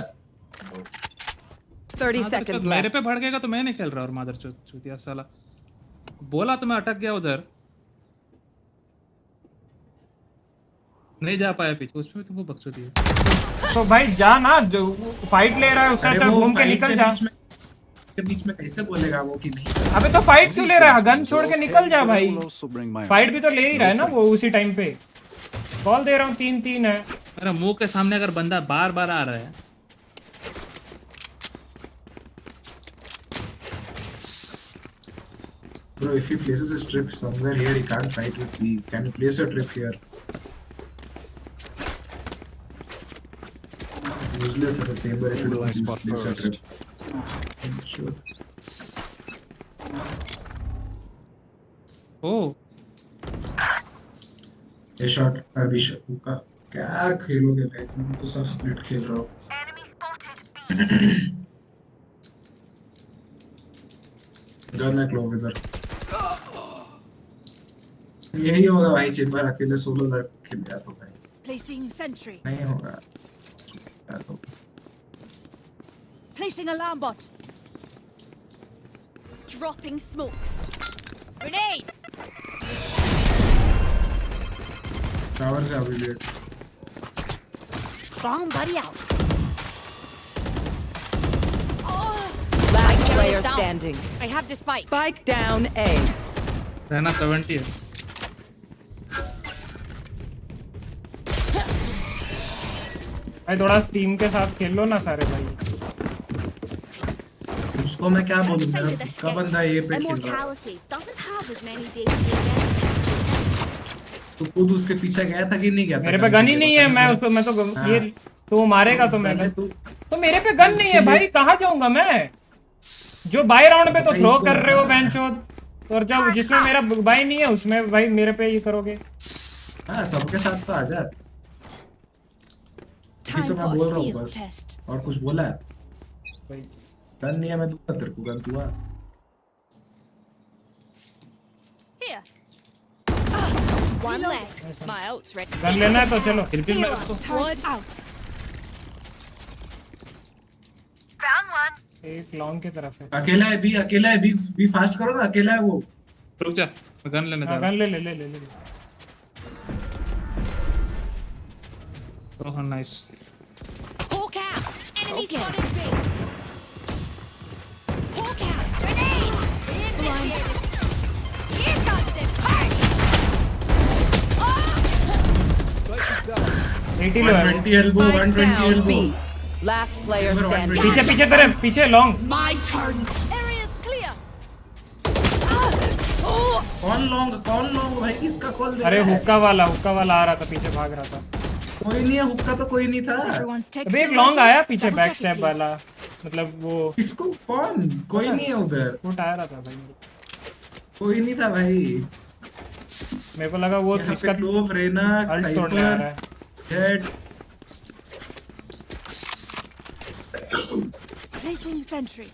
30 seconds मेरे left. पे भड़ गएगा तो मैं नहीं खेल रहा, और मादर चूतिया साला बोला तो मैं अटक गया उधर, नहीं जा पाया पीछे, उसमें तुमको बकचोदी है। तो भाई जा ना, जो फाइट ले रहा है उससे अच्छा घूम के निकल जा। बीच में कैसे बोलेगा वो कि नहीं? अबे तो फाइट क्यों ले रहा है, गन छोड़ के निकल जा भाई। फाइट भी तो ले ही रहा है ना वो उसी टाइम पे। कॉल दे रहा हूँ, 3-3 है। अरे मुंह के सामने अगर बंदा बार बार आ रहा है। Bro, if he places his trip somewhere here, he can't fight with me. Can you place a trip here? Useless as a chamber if you don't place a trip. Sure. Oh. ये shot अभी का क्या खेलोगे भाई, तुम तो सब split खेल रहे हो। गन है क्लोव इधर, यही होगा भाई। चेंबर अकेले सोलो लड़ खेल गया तो भाई Placing sentry. नहीं होगा। Placing alarm bot. Dropping smokes. Grenade. Tower से अभी late. Bomb buddy out. Last player standing. I have the spike. Spike down A. रहना 70 है। भाई थोड़ा टीम के साथ खेल लो ना सारे भाई। उसको मैं क्या बोलूं, मेरा उसका बंदा ये पे खेल रहा है। Immortality doesn't have as many days again. तो खुद उसके पीछे गया था कि नहीं गया? मेरे पे गन ही नहीं है, मैं उसको मैं तो ये तो मारेगा तो मैं तो मेरे पे गन नहीं है भाई, कहाँ जाऊंगा मैं? जो बाय राउंड पे तो थ्रो कर रहे हो बेंचोद। और जब जिसमें मेरा भाई नहीं है उसमें भाई मेरे पे ये करोगे। हाँ सबके साथ तो आजा। तो मैं बोल रहा हूँ बस, और कुछ बोला है? गन नहीं है, मैं दूंगा तेरे को गन। तू आ। One less. My ult's ready. Gun लेना है तो चलो। Squad out. Found one. एक लॉन्ग की तरफ है। अकेला है बी फास्ट करो ना, अकेला है वो। रुक जा, मैं गन लेने जा रहा हूं। गन ले। Oh nice. Hawk out. Enemy spotted B. Hawk out. Grenade. Initiated. Here comes the party. 80 लो है। 120 elbow, 120 elbow. Last player standing. पीछे तेरे पीछे long. My turn. Area's clear. कौन लॉन्ग भाई, किसका कॉल दे? अरे हुक्का वाला आ रहा था, पीछे भाग रहा था। कोई नहीं है, हुक्का तो कोई नहीं था। अबे एक लॉन्ग आया पीछे, बैक स्टेप वाला, मतलब वो किसको? कौन? कोई नहीं है उधर। वो टायर रहा था भाई, कोई नहीं था भाई। मेरे को लगा वो इसका Clove Reyna Cypher Jett. Placing sentry.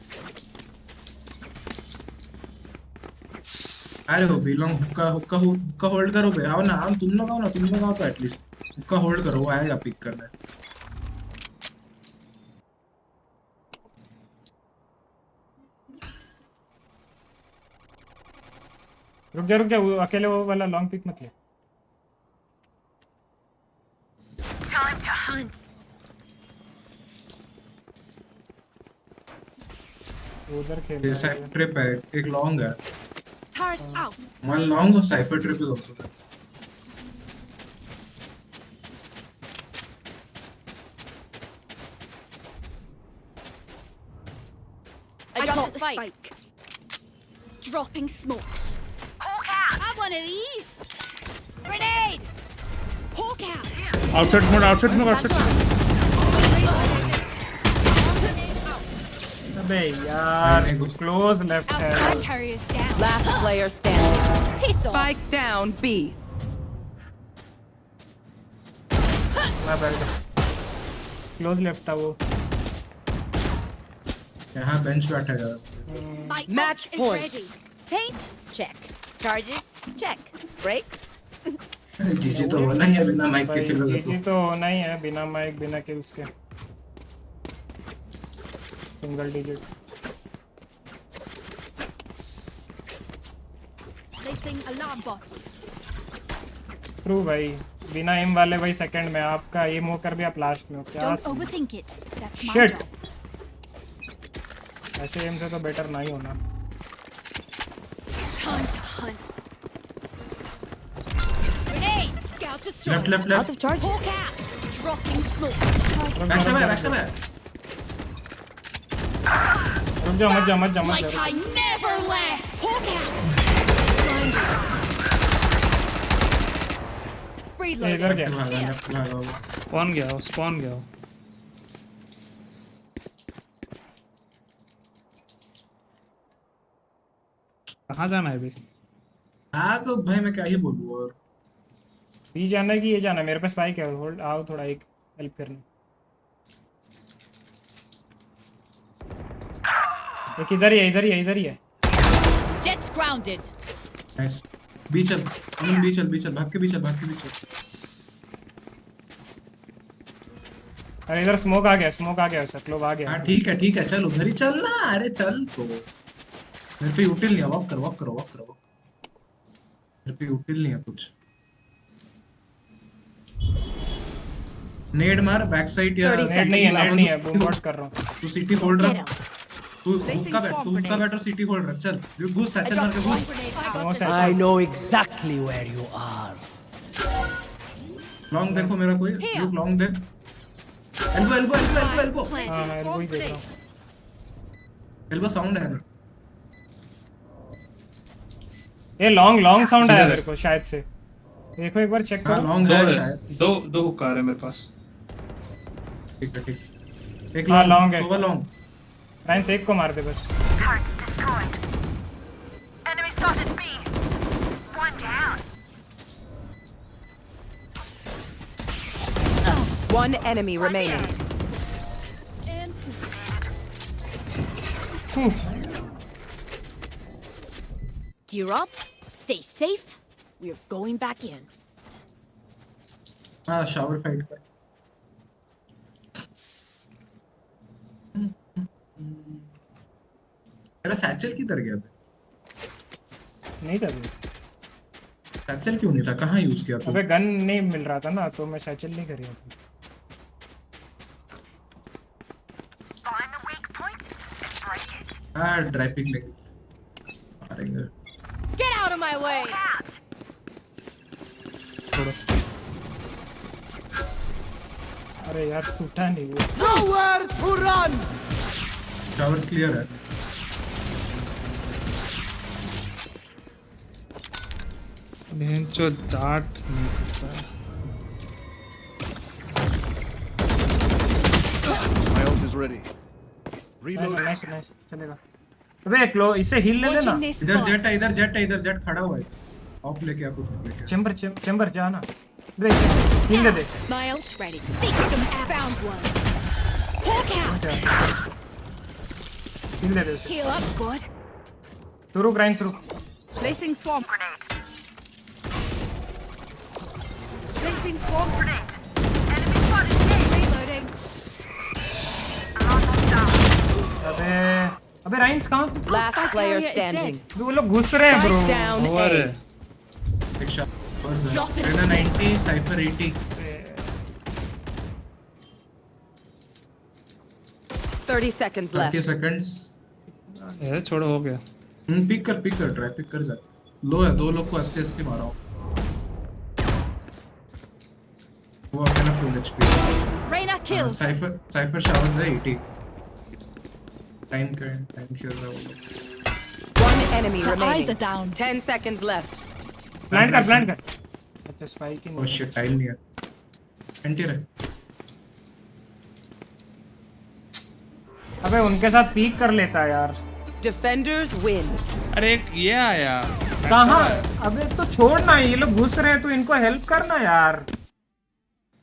अरे हो बिलोंग, हुक्का होल्ड करो बे। आओ ना, हम तुम लोग आओ तो एटलीस्ट हुक्का होल्ड करो, वो आएगा पिक करने। रुक जा वो अकेले वो वाला लॉन्ग पिक मत ले। Time to hunt. उधर खेल ये साइफर ट्रिप है, एक लॉन्ग है। Turret out. One long cipher trip is also there. I got the spike. Dropping smokes. Hawk out. Have one of these. Grenade. Hawk out. Outside mode. अबे यार close left है। Last player standing. Spike down B. Close left था वो। यहाँ bench पे बैठा है। Match point. Paint check. Charges check. Breaks. जीजी तो होना ही है बिना माइक के खेलोगे तो। जीजी तो होना ही है बिना माइक बिना किल्स के। Single digit. Placing alarm bot. True भाई, बिना एम वाले भाई सेकंड में आपका एम होकर भी आप लास्ट में हो। क्या Don't overthink it. That's my shit, job. ऐसे एम से तो बेटर ना ही होना। Time to hunt. Grenade. Scout destroyed. Left. Out of charge. Hawk out. Dropping smoke. Backstab है। रुक जा, मत जा। Like I never left. Hawk out. इधर क्या? स्पॉन गया हो। कहाँ जाना है भाई? हाँ तो भाई मैं क्या ही बोलूँ। और बी जाना है कि ये जाना है? मेरे पास स्पाइक है, होल्ड आओ थोड़ा एक हेल्प करने। एक इधर ही है। Jets grounded. नाइस। बी चल भाग के चल। अरे इधर स्मोक आ गया सब लोग आ गया। हाँ ठीक है चल उधर ही चल ना। अरे चल तो मेरे पे यूटिल नहीं है। वॉक करो। मेरे पे यूटिल नहीं है कुछ। नेड मार बैक साइड या नेड नहीं है बूम बॉट कर रहा हूं। तू सिटी होल्ड रख। तू हुक्का बैठ और सिटी होल्ड रख। चल घुस सैचल मार के घुस। I know exactly where you are. Long देखो मेरा कोई। लुक लॉन्ग देख। एल्बो हां एल्बो ही देख रहा हूं। एल्बो साउंड है। ये लॉन्ग साउंड आया मेरे को शायद से। देखो एक बार चेक करो। लॉन्ग है शायद। दो हुक्का है मेरे पास। ठीक एक लॉन्ग है। सोवा लॉन्ग। फ्रेंड्स एक को मार दे बस। Enemy spotted One enemy remaining. Gear up, stay safe. We're going back in. हाँ shower fight का मेरा सैचल किधर गया था? नहीं था सैचल क्यों नहीं था? कहाँ यूज किया तू? अबे गन नहीं मिल रहा था ना तो मैं सैचल नहीं कर रहा था। हाँ ड्राइविंग लेके मारेंगे। Get out of my way. छोड़ो। अरे यार टूटा नहीं वो। Nowhere to run. Showers clear है। बेंचो डार्ट नहीं करता। My ult is ready. Reload. Nice चलेगा। अबे क्लो इससे हील ले लेना। इधर जेट है, इधर जेट खड़ा हुआ है। ऑफ लेके आपको लेके। चेंबर जाना। ब्रेक हील दे दे। My ult's ready. Seek them. Found one. Hawk out. Heal दे दे उसे। Heal up, squad. शुरू ग्राइंड शुरू। Placing swamp grenade. Placing swarm grenade. Enemy spotted. Reloading. अबे राइंस कहाँ? Last player standing. वो लोग घुस रहे हैं ब्रो। Down और A. एक शॉट और Raina 90 cipher 80 30 seconds left. 30 seconds ये छोड़ो हो गया। पिक कर ट्राई पिक कर जा। लो है दो लोग को 80 मारा हूं। वो अपना full HP. Reyna kills. Cipher showers है 80 टाइम खेल रहा हूं। One enemy The eyes remaining. are down. 10 seconds left. Plan कर। अच्छा स्पाइक ही ओह नहीं। शिट टाइम नहीं है। एंटी है। अबे उनके साथ पीक कर लेता यार। Defenders win. अरे एक ये आया। कहाँ? अबे तो छोड़ना, ये लोग घुस रहे हैं तो इनको हेल्प करना यार।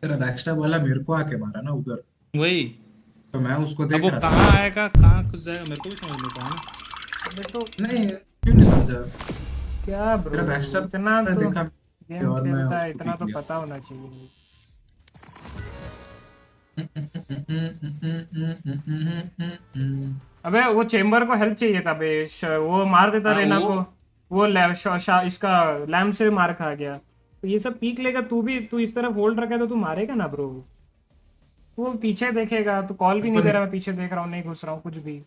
तेरा बैकस्टैब वाला मेरे को आके मारा ना उधर। वही। तो मैं उसको देख अब वो रहा था। कहाँ आएगा कहाँ कुछ जाएगा मेरे को भी समझ नहीं पाया ना। अबे तो नहीं क्यों नहीं समझा? क्या ब्रो? तेरा बैकस्टैब इतना तो देखा गेम और मैं खेलता है, उसको इतना पीक तो लिया। पता होना चाहिए। अबे वो चेंबर को हेल्प चाहिए था बे। वो मार देता रेना को। वो इसका लैम्प से मार खा गया। तो ये सब पीक लेगा तू इस तरफ होल्ड रखे तो तू मारेगा ना ब्रो। वो पीछे देखेगा तो कॉल भी नहीं दे रहा। मैं पीछे देख रहा हूँ, नहीं घुस रहा हूँ कुछ भी।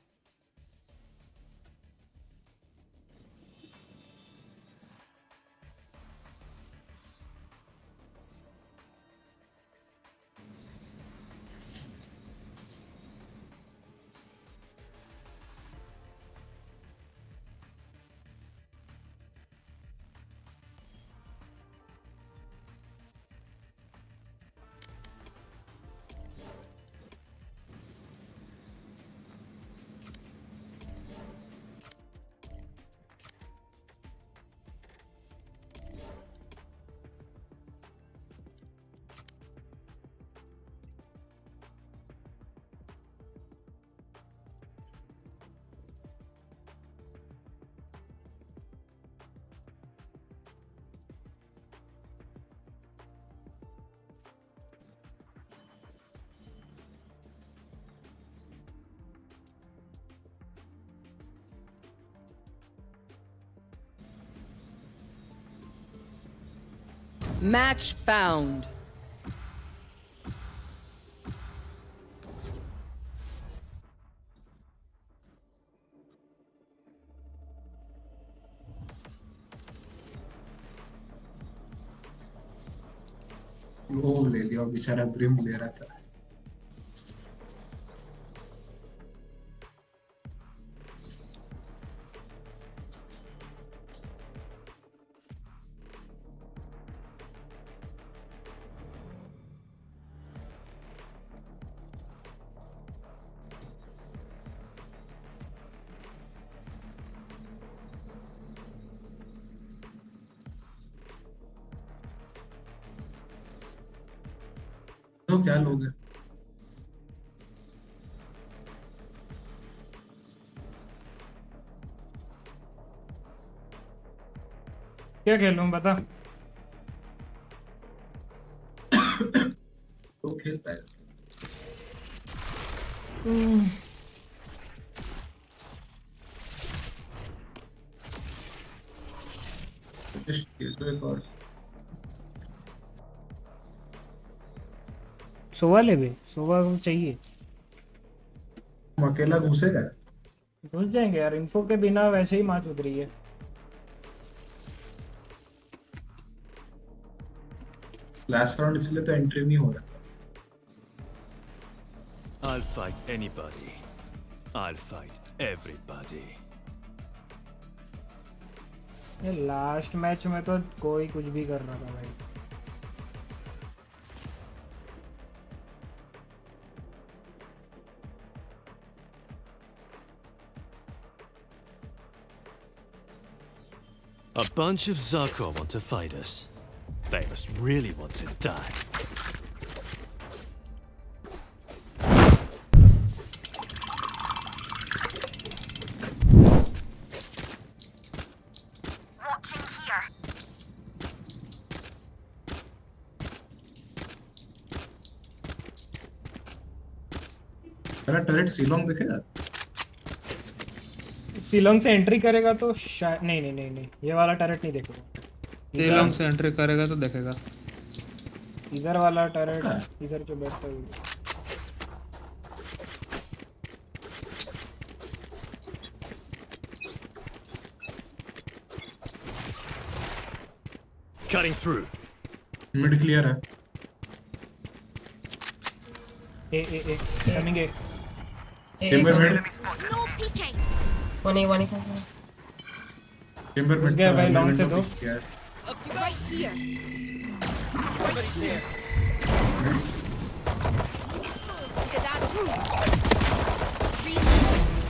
Match found. वो ले लिया बेचारा ब्रिम ले रहा था। तो क्या लोगे? क्या खेलूं बता? तो खेलता है। एक और सोवा ले बे, सोवा को चाहिए। अकेला घुसेगा? घुस जाएंगे यार, इन्फो के बिना वैसे ही मार उतरी है। लास्ट राउंड इसलिए तो एंट्री नहीं हो रहा। I'll fight anybody. I'll fight everybody. ये लास्ट मैच में तो कोई कुछ भी कर रहा था भाई। A bunch of Zarko want to fight us. They must really want to die. मेरा टर्रेट सीलोंग दिखेगा? सीलोंग से एंट्री करेगा तो शायद नहीं, ये वाला टर्रेट नहीं देखेगा। सीलोंग से एंट्री करेगा तो देखेगा। इधर वाला टर्रेट इधर जो बैठता है। Cutting through. मिड क्लियर है। ए कमिंग ए। Timber mid. No peeking. One. Timber mid गया भाई, लॉन्ग से दो। Right here. Somebody's there. Get that through.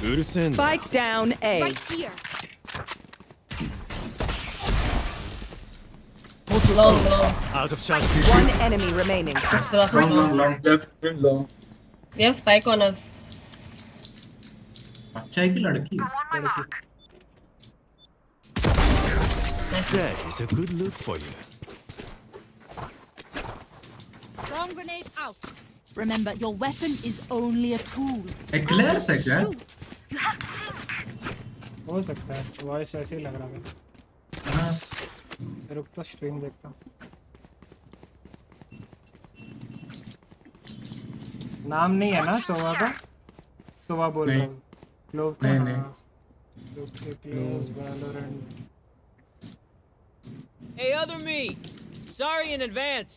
Urusen. Spike down A. Right here. Long. Out of charge. One enemy remaining. Just the last one. long left long। We have spike on us. अच्छा है कि लड़की? That is a good look for you. Wrong grenade out. Remember, your weapon is only a tool. Eclairs है क्या? You have to think. हो सकता है, voice ऐसे ही लग रहा है। हाँ। रुक तो स्ट्रीम देखता हूँ। नाम नहीं है ना सोवा का? सोवा बोल रहा हूँ। क्लोव का नहीं। Clove Valorant. Hey, other me. Sorry in advance.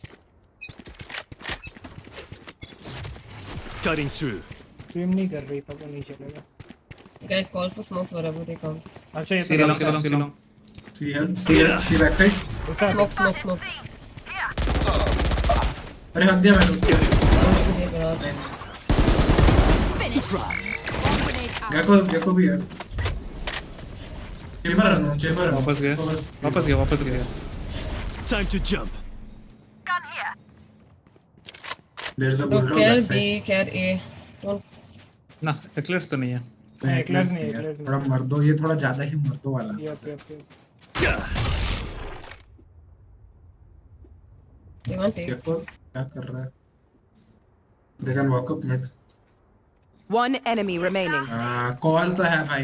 Cutting through. Stream नहीं कर रही, पता नहीं चलेगा। Guys, call for smokes wherever they come. अच्छा ये सीलोंग। See backside. Smoke. अरे हद दिया मैंने उसको। Surprise. गैको भी है। चेंबर वापस गया। Time to jump. Gun here. There's a Don't bulldog care backside. B, care A. Don't. ना एक्लेयर्स तो नहीं है। एक्लेयर्स नहीं। थोड़ा मर्दो, ये थोड़ा ज्यादा ही मर्दो वाला। यप। They want A. देखो क्या कर रहा है? They can walk up mid. One enemy remaining. Call तो है भाई।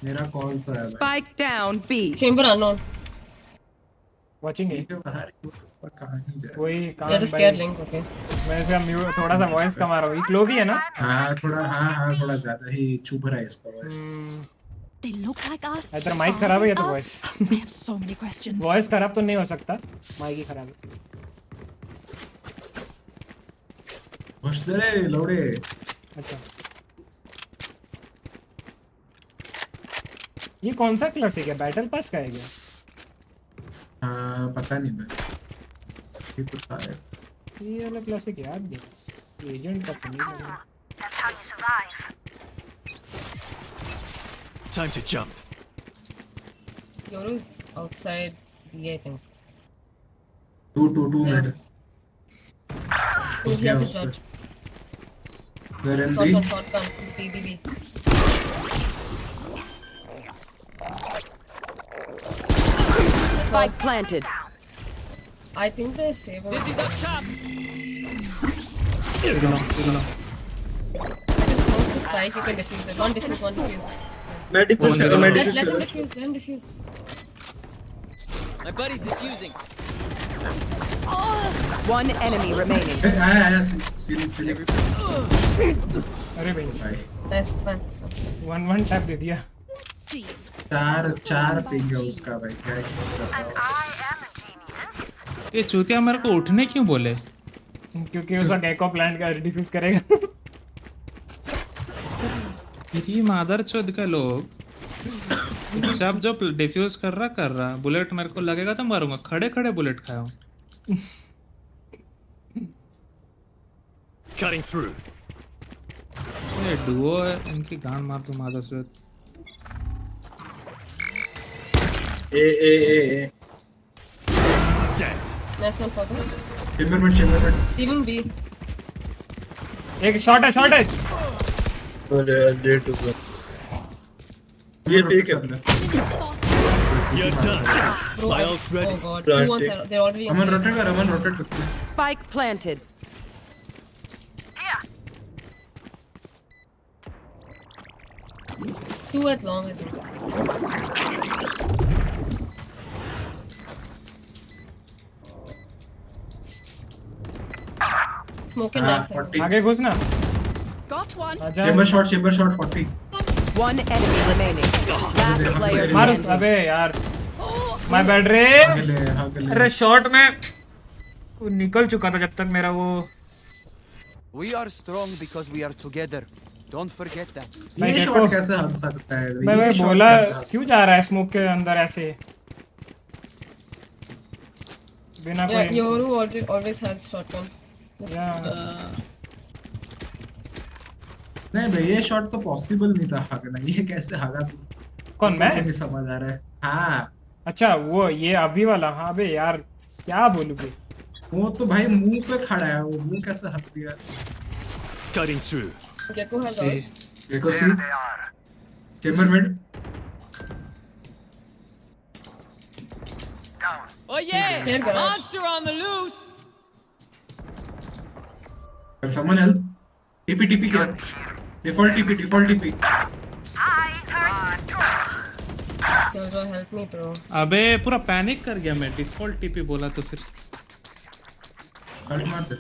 मेरा कॉल तो है भाई। Spike down B. Chamber unknown. Watching है। कहाँ नहीं जा? कोई काम Let us scare link, okay? मैं इसका म्यूट थोड़ा सा वॉइस कमा रहा हूँ। ये क्लो भी है ना? हाँ थोड़ा ज्यादा ही चुभ रहा है इसका voice. They look like us. इधर माइक खराब है या तो voice? We have so many questions. Voice खराब तो नहीं हो सकता, माइक ही खराब है। बस रे लौड़े। अच्छा ये कौन सा क्लासिक है? बैटल पास का है क्या? पता नहीं भाई, ये तो था है। ये वाला क्लासिक याद नहीं, एजेंट का तो नहीं लगा। That's how you survive. Time to jump. Yoru's outside B, I think. Two mid. घुस गया उस पे They're in B. Shotgun. B. Spike planted. I think they're saving. Dizzy's up top. I can smoke the spike, you can defuse it. One defuse. मैं diffuse कर रहा हूँ, मैं diffuse Let कर him रहा defuse, let him defuse. My buddy's defusing. One enemy remaining. आया सीली अरे भाई That's fine. 1 टैप दे दिया। चार पिंग है उसका भाई, क्या एक्सपेक्ट करता हो? ये चूतिया मेरे को उठने क्यों बोले? क्योंकि उसका गैको प्लांट का डिफ्यूज करेगा। ये मादर चोद का लोग जब जो डिफ्यूज कर रहा बुलेट मेरे को लगेगा तो मारूंगा, खड़े बुलेट खाया हूँ। Cutting through. ये डुओ है, इनकी गांड मार दूं मादर चोद। ए Dead. Nice one for them. Chamber mid. Even B. एक शॉट है। अरे डेट टू गो ये पे क्या अपना You're done. Bro, My ult's ready. Oh god. Who wants it? They're already on Aman B. rotate. Spike planted. Two at long, I think. Smoking back side. आगे घुसना। Got one. Chamber shot 40. One enemy remaining. Last player मार standing. अबे यार my bad रे। अरे shot में वो निकल चुका था जब तक मेरा वो। We are strong because we are together. Don't forget that. ये शॉट कैसे हट सकता है? मैं बोला क्यों जा रहा है स्मोक के अंदर ऐसे बिना Yeah, कोई। Yoru always has shotgun. नहीं भाई ये शॉट तो पॉसिबल नहीं था हगना, ये कैसे हगा तू? कौन मैं? नहीं समझ आ रहा है। हाँ अच्छा वो ये अभी वाला। हाँ बे यार क्या बोलूँगी, वो तो भाई मुंह पे खड़ा है, वो मुंह कैसे हक दिया? Cutting through. Gecko has all. देखो C Chamber mid. Oh yeah! Here, guys. Monster on the loose. Can someone help? TP क्या? Default TP. Jojo, help me, bro. अबे पूरा पैनिक कर गया मैं, डिफॉल्ट टीपी बोला तो फिर Ult मार दे।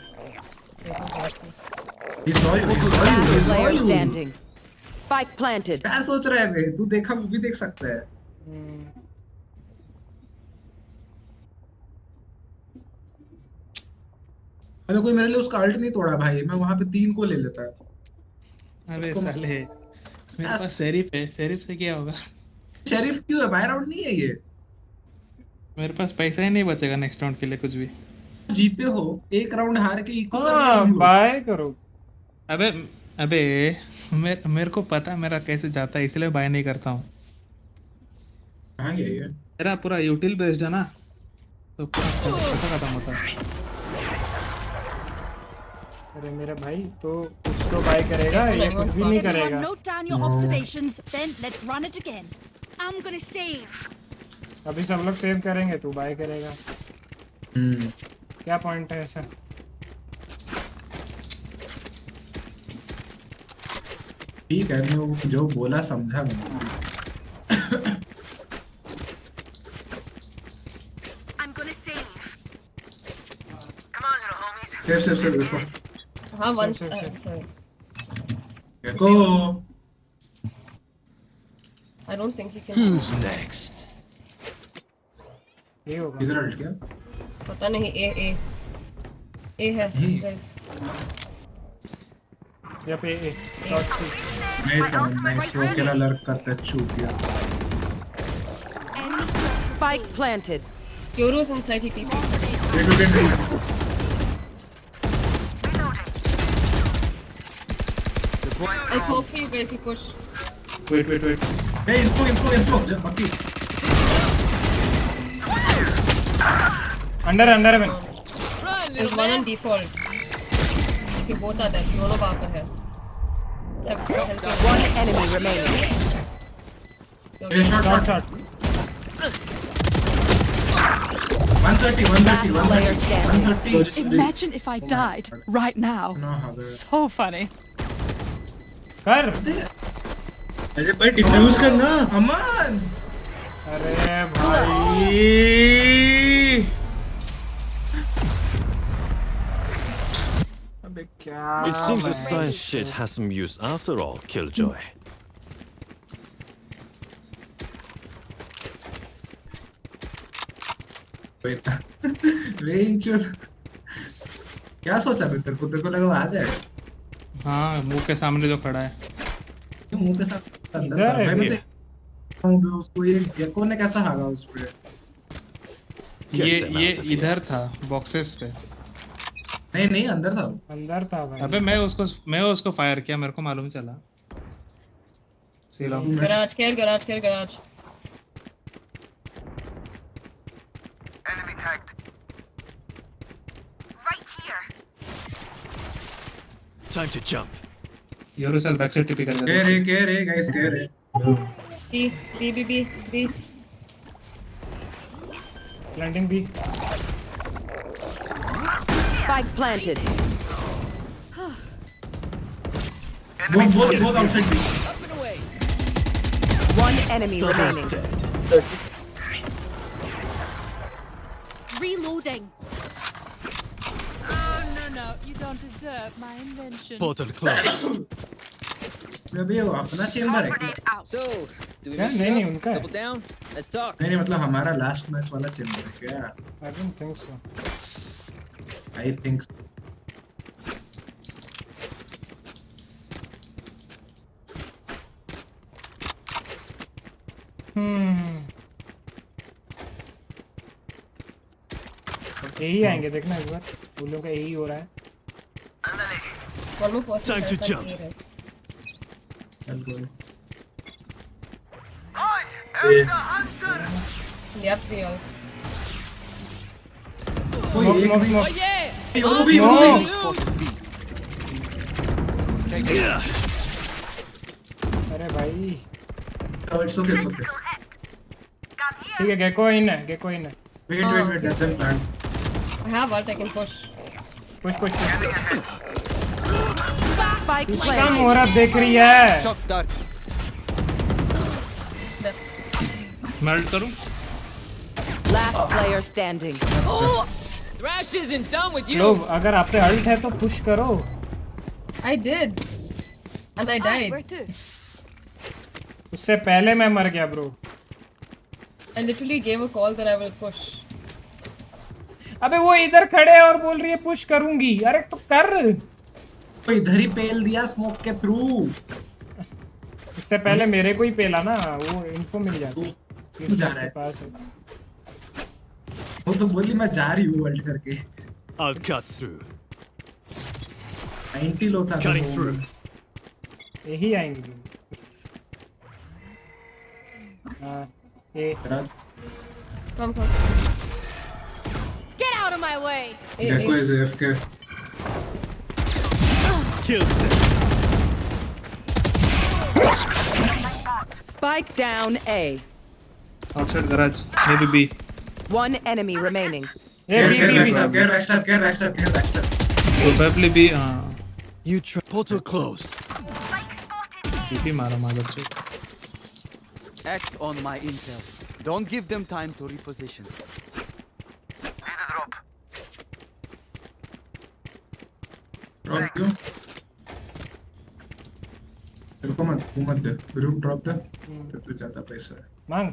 He Last saw player you. standing. Spike planted. क्या सोच रहा है बे? तू देखा वो भी देख सकता है। अबे कोई मेरे लिए उसका अल्ट नहीं तोड़ा भाई, मैं वहां पे 3 को ले लेता। अबे साले मेरे पास शेरिफ है, शेरिफ से क्या होगा? शेरिफ क्यों है? बाय राउंड नहीं है ये। मेरे पास पैसा ही नहीं बचेगा नेक्स्ट राउंड के लिए कुछ भी। जीते हो एक राउंड हार के इको बाय करो। अबे मेरे को पता है मेरा कैसे जाता है, इसलिए बाय नहीं करता हूँ। हाँ ये मेरा पूरा यूटिल बेस्ड है ना, तो पूरा खत्म होता है। अरे मेरे भाई तो कुछ तो बाय करेगा या कुछ भी नहीं करेगा। Note down your observations, then let's run it again. I'm gonna save. अभी सब लोग सेव करेंगे, तू बाय करेगा। क्या पॉइंट है ऐसा? ठीक है, मैं वो जो बोला समझा मैं। I'm gonna save. Come on, little homies. Save देखो। हाँ one sorry. देखो। I don't think he can. Who's next? ये होगा। इधर अल्ट क्या? पता नहीं। ए है guys. यहाँ पे शॉट नहीं समझ नहीं, वो अकेला लर्क करता है चूतिया। Spike planted. Yoru is inside, he TP. I'll smoke for you guys, you push. Wait. Hey, smoke, Bucky. Under में। There's one on default. Okay, both are dead. दोनों वहाँ पर है. One enemy remaining. Shot. 130. Imagine if I died right now. So funny. कर. अरे भाई diffuse करना. अमन. अरे भाई. अबे क्या? It seems the science shit has some use after all, Killjoy. क्या सोचा भी तेरे को लगा वो आ जाएगा. हाँ मुंह के सामने जो खड़ा है. मुंह के साथ अंदर था भाई. मैं उसको ये गेको ने कैसा भागा उस पे. ये इधर था बॉक्सेस पे. नहीं अंदर था. अंदर था भाई. अबे मैं उसको फायर किया, मेरे को मालूम चला. Garage care. Enemy tagged. Right here. Time to jump. योरूसेल बैक से टिपी कर दे. केयर है गाइस, केयर है. B. Planting B. Spike planted. Both outside B. Up and away. One enemy remaining. Reloading. Oh no, you don't deserve my invention. Portal closed. अबे वो अपना chamber है क्या? So, do we नहीं उनका है. double down? Let's talk. नहीं मतलब हमारा लास्ट मैच वाला चेंबर है क्या? I don't think so. I think so. यही आएंगे देखना एक बार. उन लोगों का यही हो रहा है. Time to jump. चल go. Yep, 3 ults. Smoke. Oh yeah! अरे भाई. It's okay. ठीक है गेको इन है. Wait, let them plant. I have ult, I can push. Push. Spike come planted. हो रहा देख रही है. Shots dark. मेल्ट करूं. Last player standing. Thrash isn't done with you. लोग अगर आप पे अल्ट है तो पुश करो. I did. And I died. Where to? उससे पहले मैं मर गया bro. I literally gave a call that I will push. अबे वो इधर खड़े हैं और बोल रही है पुश करूंगी. अरे तो कर. तो इधर ही पेल दिया स्मोक के थ्रू. इससे पहले मेरे को ही पेला ना. वो इनको मिल जाती. तू जा रहा है पास है. वो तो बोली मैं जा रही हूँ अल्ट करके. I'll cut through. 90 लो था. Cutting through. यही आएंगे. हाँ ये. Come. Get out of my way. देखो इस AFK. Kill them. Spike down A. Outside garage. Maybe B. One enemy remaining. Get backstab. Probably B. You try. Portal closed. TP मारा मालूम से. Act on my intel. Don't give them time to reposition. Drop क्यों? रुको मत दे. रुक drop दे. तो ज्यादा पैसा है. मांग.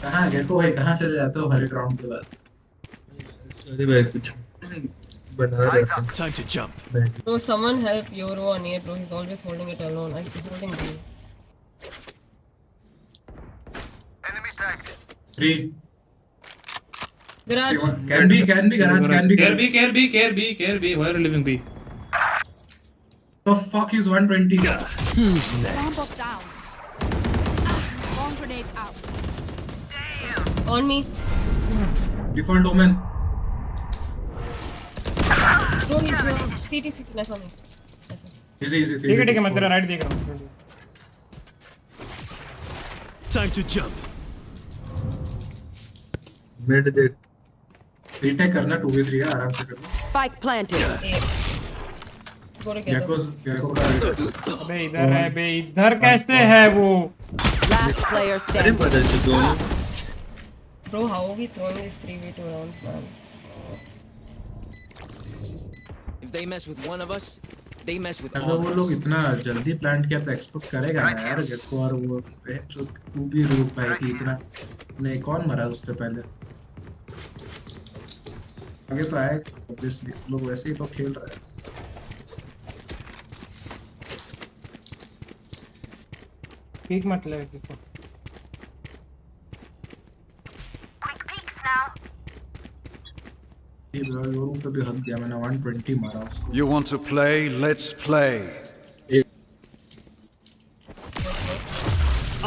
कहाँ गेको भाई कहाँ चले जाते हो हर एक राउंड के बाद? अरे भाई कुछ बना रहा था. Time to jump. Bro, someone help Yoru on A, bro. He's always holding it alone. I'm holding B. Enemy tagged. 3. Garage. Can be garage. Care B. Why are you leaving B? The fuck is 120? Who's Bomb next? down. Bomb grenade out. On me. Default omen. Bro, he's CT nice on me. Easy. ठीक है मैं तेरा right देख रहा हूँ. Time to jump. Mid देख. Retake करना 2v3 है आराम से करना. Spike planted. Gekko का अबे इधर है बे, इधर कैसे है वो? Last player standing. Bro, how are we throwing these 3v2 rounds, man? If they mess with one of us, they mess with अगर all वो of लोग us. इतना जल्दी प्लांट किया तो एक्सपोर्ट करेगा ना यार गेको. और वो जो तू भी रूप पाई कि इतना नहीं कौन मरा उससे पहले. आगे तो आए ऑब्वियसली लोग वैसे ही तो खेल रहे हैं. पीक मत ले देखो. ये यूरोप पे भी हद दिया मैंने. 120 मारा उसको. You want to play? Let's play.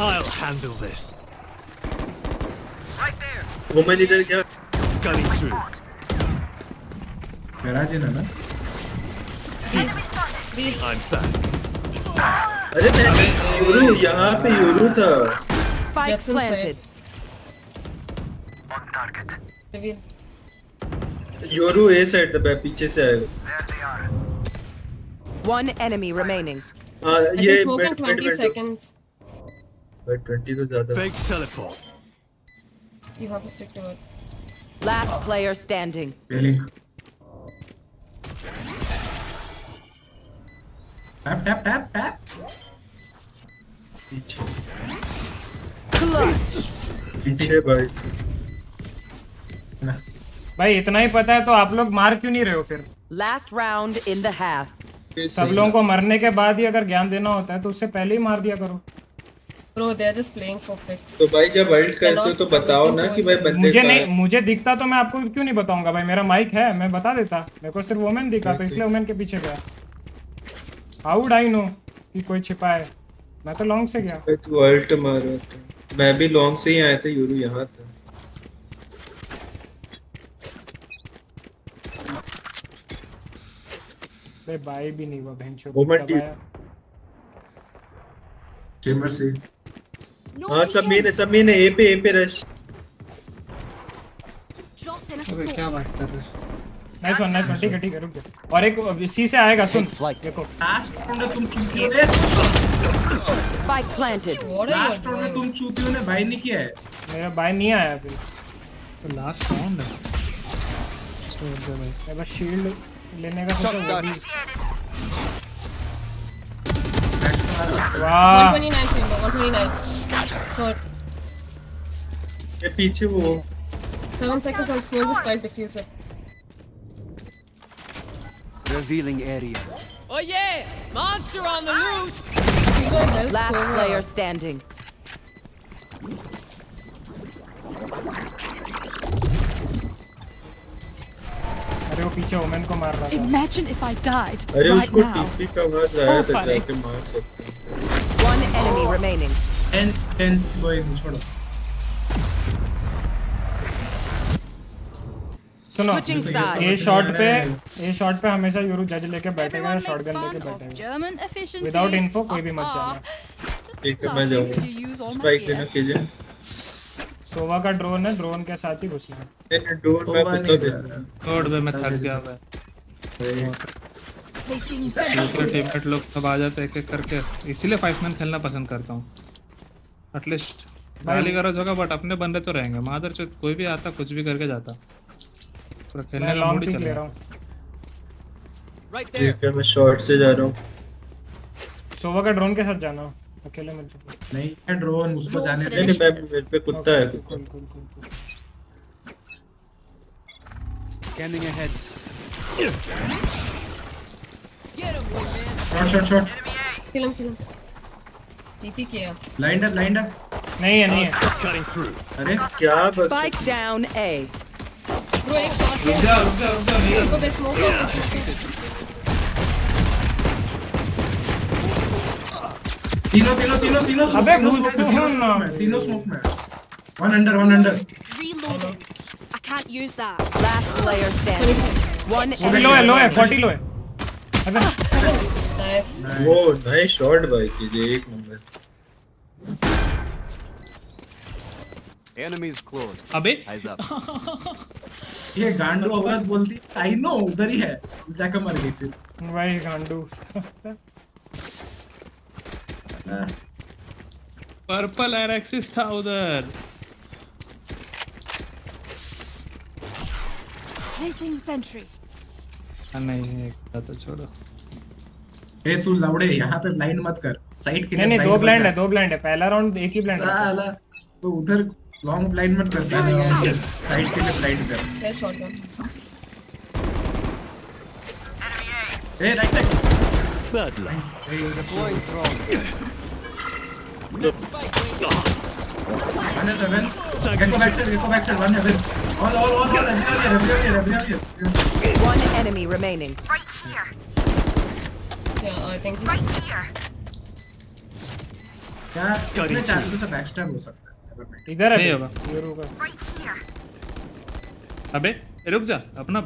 I'll handle this. Right there. Woman इधर क्या? Gunning through. मेराजिन है ना. I'm back. अरे मैं यूरू यहाँ पे यूरू था. Spike planted. On target. Yoru A side था, पीछे से आएगा. One enemy remaining. ये smoking 20 seconds. But 20 तो ज़्यादा. Fake teleport. You have to stick to it. Last player standing. Tap. पीछे भाई. भाई इतना ही पता है तो आप लोग मार क्यों नहीं रहे हो फिर? Last round in the half. सब लोगों को मरने के बाद ही अगर ज्ञान देना होता है तो उससे पहले ही मार दिया करो. Bro, they're just playing for picks. तो भाई जब वर्ल्ड करते हो तो बताओ ना कि भाई बंदे मुझे नहीं, मुझे दिखता तो मैं आपको क्यों नहीं बताऊंगा भाई. मेरा माइक है, मैं बता देता. मेरे को सिर्फ वुमेन दिखा तो इसलिए वुमेन के पीछे गया. हाउ वुड आई नो कि कोई छिपा है? मैं तो लॉन्ग से गया. तू अल्ट मार रहा था. मैं भी लॉन्ग से ही आया था. यूरू यहाँ था. बे भाई भी नहीं हुआ बहनचोद. चेंबर से. हाँ सब में ए पे रश. अबे क्या बात कर रहे हो? नाइस वन ठीक है रुक जा. और एक सी से आएगा. सुन देखो लास्ट राउंड में तुम चूतियों ने. Spike planted. लास्ट राउंड में तुम चूतियों ने बाय नहीं किया है. मेरा बाय नहीं आया फिर. तो लास्ट राउंड है. छोड़ दे भाई. मैं बस शील्ड लेने का सोचा. वाह 129. Short. ये पीछे वो 7 seconds. I'll smoke the spike diffuser. Revealing area. Oh yeah! Monster on the loose! Last player standing. अरे वो पीछे वुमेन को मार रहा था. Imagine if I died अरे right उसको now. टीपी का आवाज आया था. जाके मार सकते. One enemy remaining. 10 going. छोड़ो. सुनो ये शॉट पे हमेशा यूरो जज लेके बैठेगा या शॉटगन लेके बैठेगा. विदाउट इन्फो कोई भी मत जाना. ठीक है मैं जाऊंगा. स्पाइक देना कीजिए. सोवा का ड्रोन है. ड्रोन के साथ ही घुसना है. ड्रोन मैं खुद दे. छोड़ दे मैं थक गया. दूसरे टीममेट लोग सब आ जाते एक एक करके. इसीलिए 5 मैन खेलना पसंद करता हूँ. एटलीस्ट गाली गलौज होगा बट अपने बंदे तो रहेंगे. मादरचोद कोई भी आता कुछ भी करके जाता. खेलने का मूड ही चल रहा है. ठीक है मैं शॉर्ट से जा रहा हूँ. सोवा का ड्रोन के साथ जाना. अकेले मत जाओ. नहीं है ड्रोन उसको जाने दे. नहीं मेरे पे कुत्ता है. Scanning ahead. Get him, man! Short. Kill him. TP किया. Lined up. नहीं है. Cutting through. अरे क्या Spike down A. Bro, एक shot है. रुक जा. Smoke. तीनों अबे तीनों स्मोक में. One under. Reloading. I can't use that. Last player standing. One लो है 40 लो है Nice. वो नाइस शॉट भाई कीजिए एक नंबर Enemies close. अबे Eyes up. ये गांडू औरत बोलती आई नो उधर ही है जाकर मर गई फिर भाई गांडू पर्पल RX था उधर Placing sentry. नहीं एक तो छोड़ो ए तू लौड़े यहाँ पे ब्लाइंड मत कर साइड के लिए नहीं दो ब्लाइंड है पहला राउंड एक ही ब्लाइंड साला तो उधर लॉन्ग ब्लाइंड मत कर साइड के लिए ब्लाइंड कर Fair shotgun. A right side Bad luck. Deploying drone. One is heaven. Gecko backside, one heaven. All, every. One enemy remaining. Right here. Yeah, I think. Right here. क्या कितने chances से backstab हो सकता है इधर है नहीं होगा ये होगा Right here. अबे रुक जा अपना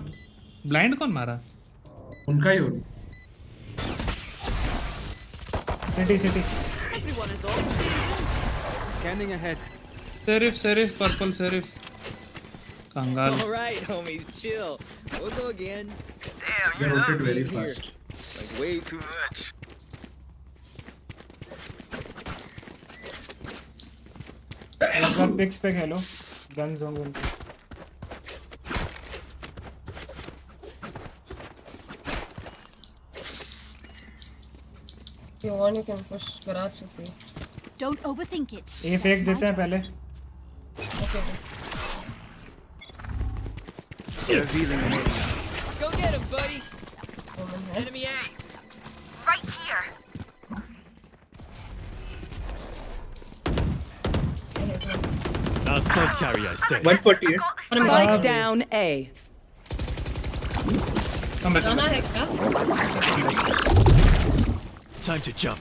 ब्लाइंड कौन मारा उनका ही होगा city Scanning ahead. Serif, purple Serif. Kangal. All right, homies, chill. We'll go again. Damn, they rotate very fast. Like way too much. मतलब पिक्स पे खेलो गन्स होंगे उनके If you want, you can push garage to see. Don't overthink it. ये fake देते हैं पहले Okay. Revealing an area. Go get him, buddy. Enemy A. Right here. Our spike carrier is dead. 140 है Spike down A. जाना है क्या? Time to jump.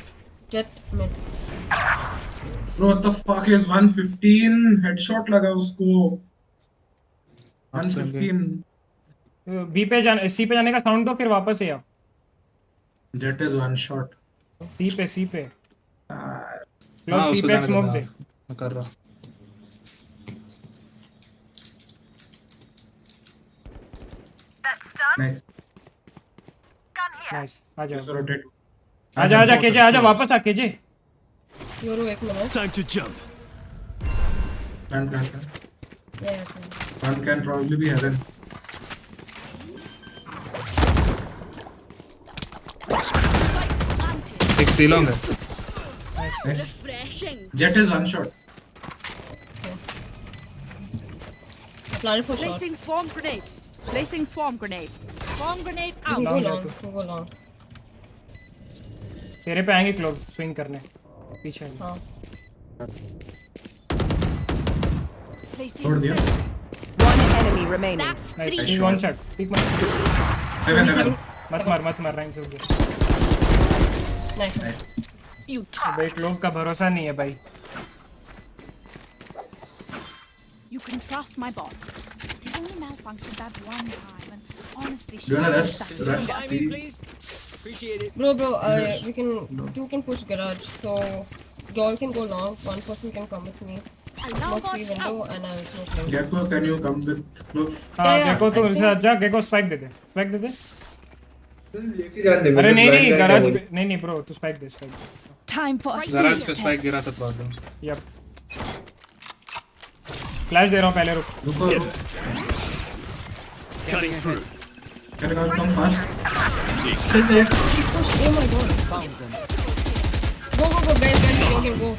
Jet mid. Bro, what the fuck is 115 headshot लगा उसको 115 B पे जाने सी पे जाने का साउंड दो फिर वापस से आओ That is one shot. सी पे लोग सी पे स्मोक दे मैं कर रहा That's done. Nice. Gun here. Nice आ Just जाओ rotate. आजा केजे आजा वापस आ केजे Euro एक minute. Time to jump. Can. Yeah. One can probably be heaven. एक सी लॉन्ग है Nice. Refreshing. Jet is one shot. Plan for shot. Placing swarm grenade. Placing swarm grenade. Swarm grenade You can out. go long. Go long. तेरे पे आएंगे close swing करने पीछे हाँ. Placing छोड़ दिया. One enemy remaining. That's nice three. One shot ठीक मत Heaven. मत मार रैंक से ऊपर Nice. You भाई लोग का भरोसा नहीं है भाई You can trust my bots. They only malfunctioned that one time, and honestly, Do you wanna rush Buy C? me, please. Appreciate it. Bro, Yes. we can. Two can push garage, so y'all can go long. One person can come with me. Smoke C window, and I'll smoke link. Gecko, can you come with close? हाँ Yeah, gecko तो I think- जा gecko spike दे दे लेके जान दे अरे मुझे नहीं blind garage है वो। नहीं ब्रो तू spike they time for a garage पे field स्पाइक test. गिरा था प्रॉब्लम यप फ्लैश दे रहा हूँ पहले रुक रुको. Cutting through. Can you come fast? Push. Oh my god. Found them. Go, guys, you can go.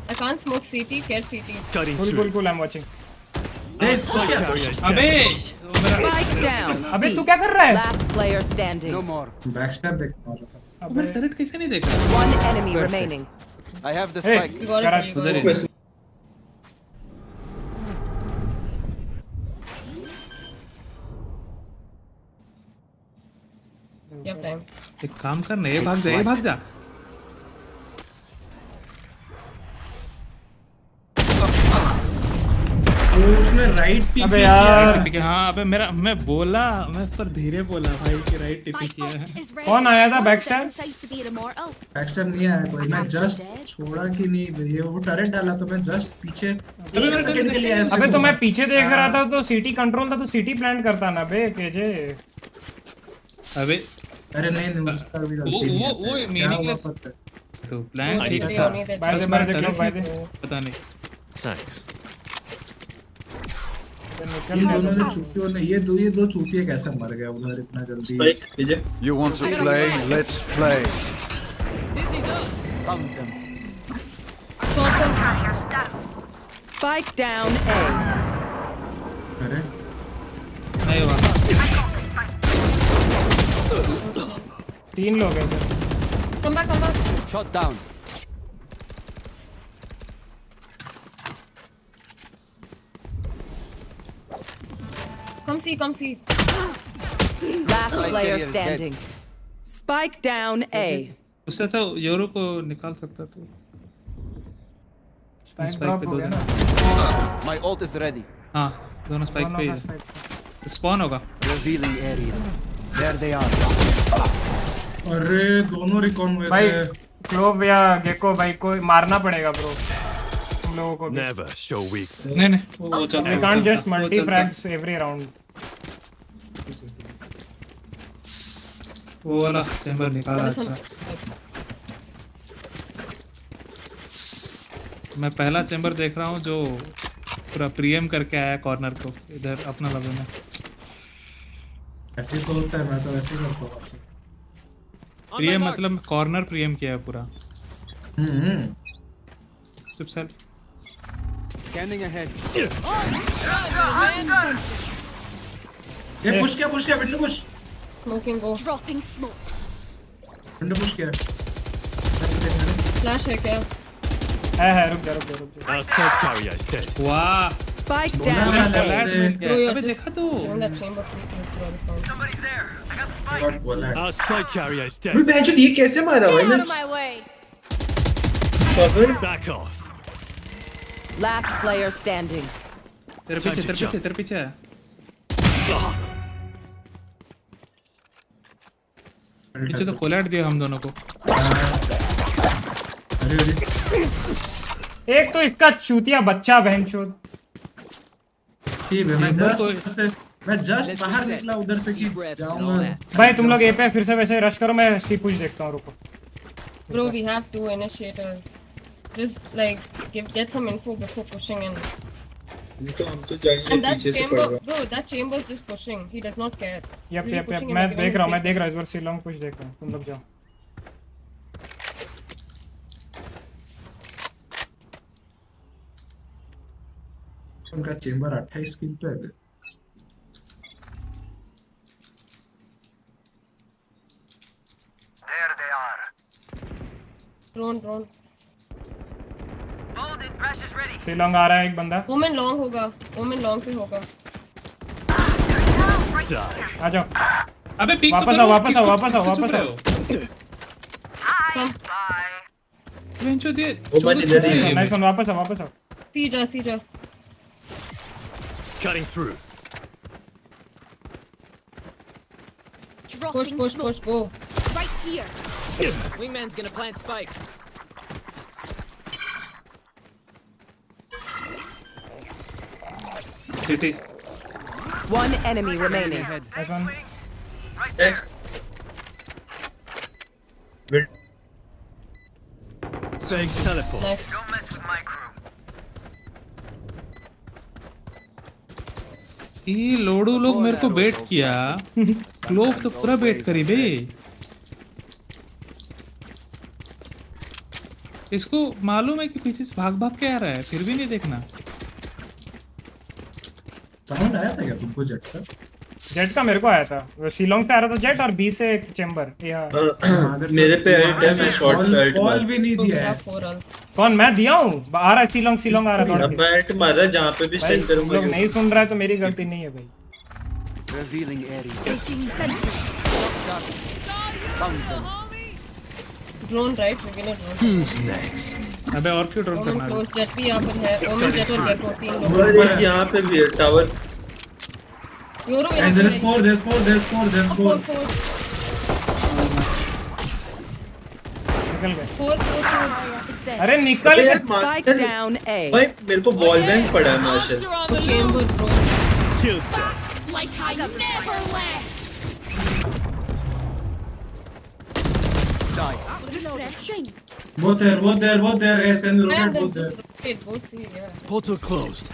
I can't smoke CT, get CT. Cutting cool through. I'm watching Spike carrier is अबे dead. Spike down. अबे तू क्या कर रहा है Last player standing. No more. Backstab देखने वाला था. अबे टर्रेट कैसे नहीं देखा One enemy remaining. I have the Hey. spike. You got it, Garage, you got उधर it. He You have time. एक काम करना ये भाग जा उसने राइट टिपी अबे यार हाँ अबे मेरा मैं बोला मैं पर धीरे बोला भाई कि राइट टिपी किया है। कौन आया था बैकस्टैब? बैकस्टैब नहीं आया कोई, मैं जस्ट छोड़ा कि नहीं ये वो टरेट डाला तो मैं जस्ट पीछे 1 सेकंड के लिए ऐसे। अबे तो मैं पीछे देख रहा था तो सिटी कंट्रोल था तो सिटी प्लान करता ना बे केजे। अबे अरे नहीं उसका भी वो मीनिंगलेस तो प्लान ठीक था। बाय द देख लो बाय द पता नहीं। Thanks. ये दो चूतिए कैसे मर गए उधर इतना जल्दी? You want to play? Let's play. Found them. Spike down A. अरे नहीं हुआ। 3 लोग हैं। Come back. Shot down. Come see. Last player standing. Spike down A. उससे तो यूरो को निकाल सकता तो। स्पाइक ड्रॉप हो गया ना। My ult is ready. हाँ दोनों स्पाइक पे ही स्पॉन होगा। Revealing area. There they are. अरे दोनों रिकॉन हुए भाई थे। क्लोव या गेको भाई को मारना पड़ेगा ब्रो तुम लोगों को। Never show weakness. नहीं वो चल We can't just multi frags every round. वो वाला चैम्बर निकाला अच्छा। मैं पहला चैम्बर देख रहा हूँ जो पूरा प्रीएम करके आया कॉर्नर को इधर अपना लगे में। ऐसे तो होता है, मैं तो ऐसे ही करता हूँ। प्रीएम मतलब कॉर्नर प्रीएम किया है पूरा। चुप सर। Scanning ahead. ये पुश किया window push. Smoking go. Dropping smokes. Window push किया। Flash है क्या? है रुक जा। Our spike carrier is dead. वाह Spike down A. अबे देखा तो That chamber free kills through this spawn. Somebody's there. I got the spike. Our spike carrier is अबे dead. बेंच ये कैसे मारा भाई? Out of my way. Cover Back off. Last player standing. तेरे पीछे है। पीछे तो कोलैट दिया हम दोनों को। एक तो इसका चूतिया बच्चा बहनचोद। ठीक है मैं जस्ट बाहर निकला उधर से कि जाऊंगा। भाई तुम लोग ए पे फिर से वैसे रश करो, मैं सी पुश देखता हूँ रुको। Bro, we have 2 initiators. Just like get some info before pushing in. तो हम तो जाएंगे पीछे से पड़ रहा। Bro, that chamber is just pushing. He does not care. Yup मैं देख रहा हूँ इस बार सी लॉन्ग पुश देख रहा हूँ। तुम लोग जाओ। उनका चेंबर 28 किल पे है। There they are. Drone. Folded. Crash is ready. C long आ रहा है एक बंदा। Omen long होगा। Omen long पे होगा। आ जाओ। अबे पीक वापस आओ। Bye. बेंचो दे। नाइस वन वापस आओ। See जा। Cutting through. Push, go. Right here. Wingman's gonna plant spike. City. One enemy remaining. Nice one. Fake teleport. Nice. Don't mess with my crew. ये लोडू लोग मेरे को बेट किया। क्लोव तो पूरा बेट करी बे। इसको मालूम है कि पीछे से भाग के आ रहा है, फिर भी नहीं देखना। साउंड आया था क्या तुमको जेट का? मेरे को आया था। सीलोंग से आ रहा था जेट और बी से चेंबर। मेरे पे अल्ट है, मैं शॉट पे अल्ट बॉल भी नहीं दिया है। कौन मैं दिया हूँ? आ रहा है सीलोंग आ रहा है। मैं अल्ट मारा जहाँ पे भी स्टैंड करूंगा। लोग नहीं सुन रहा है तो मेरी गलती नहीं है भाई। Revealing area. Found them. Drone right, revealer drone. Who's next? अबे और क्यों ड्रोन Omen करना है? close, jet भी यहाँ पर है. Omen, jet और Gecko, 3 लोग. और एक यहाँ पे भी है tower. Euro And there's four. निकल गए. 4. अरे निकल अबे गए. यार मास्टर भाई मेरे को वॉल बैंक पड़ा है martial. Chamber drone. Killed them. Like I never left. Refreshing. Both there. Guys, can you And rotate then both there? just rotate, go see, yeah. Portal closed.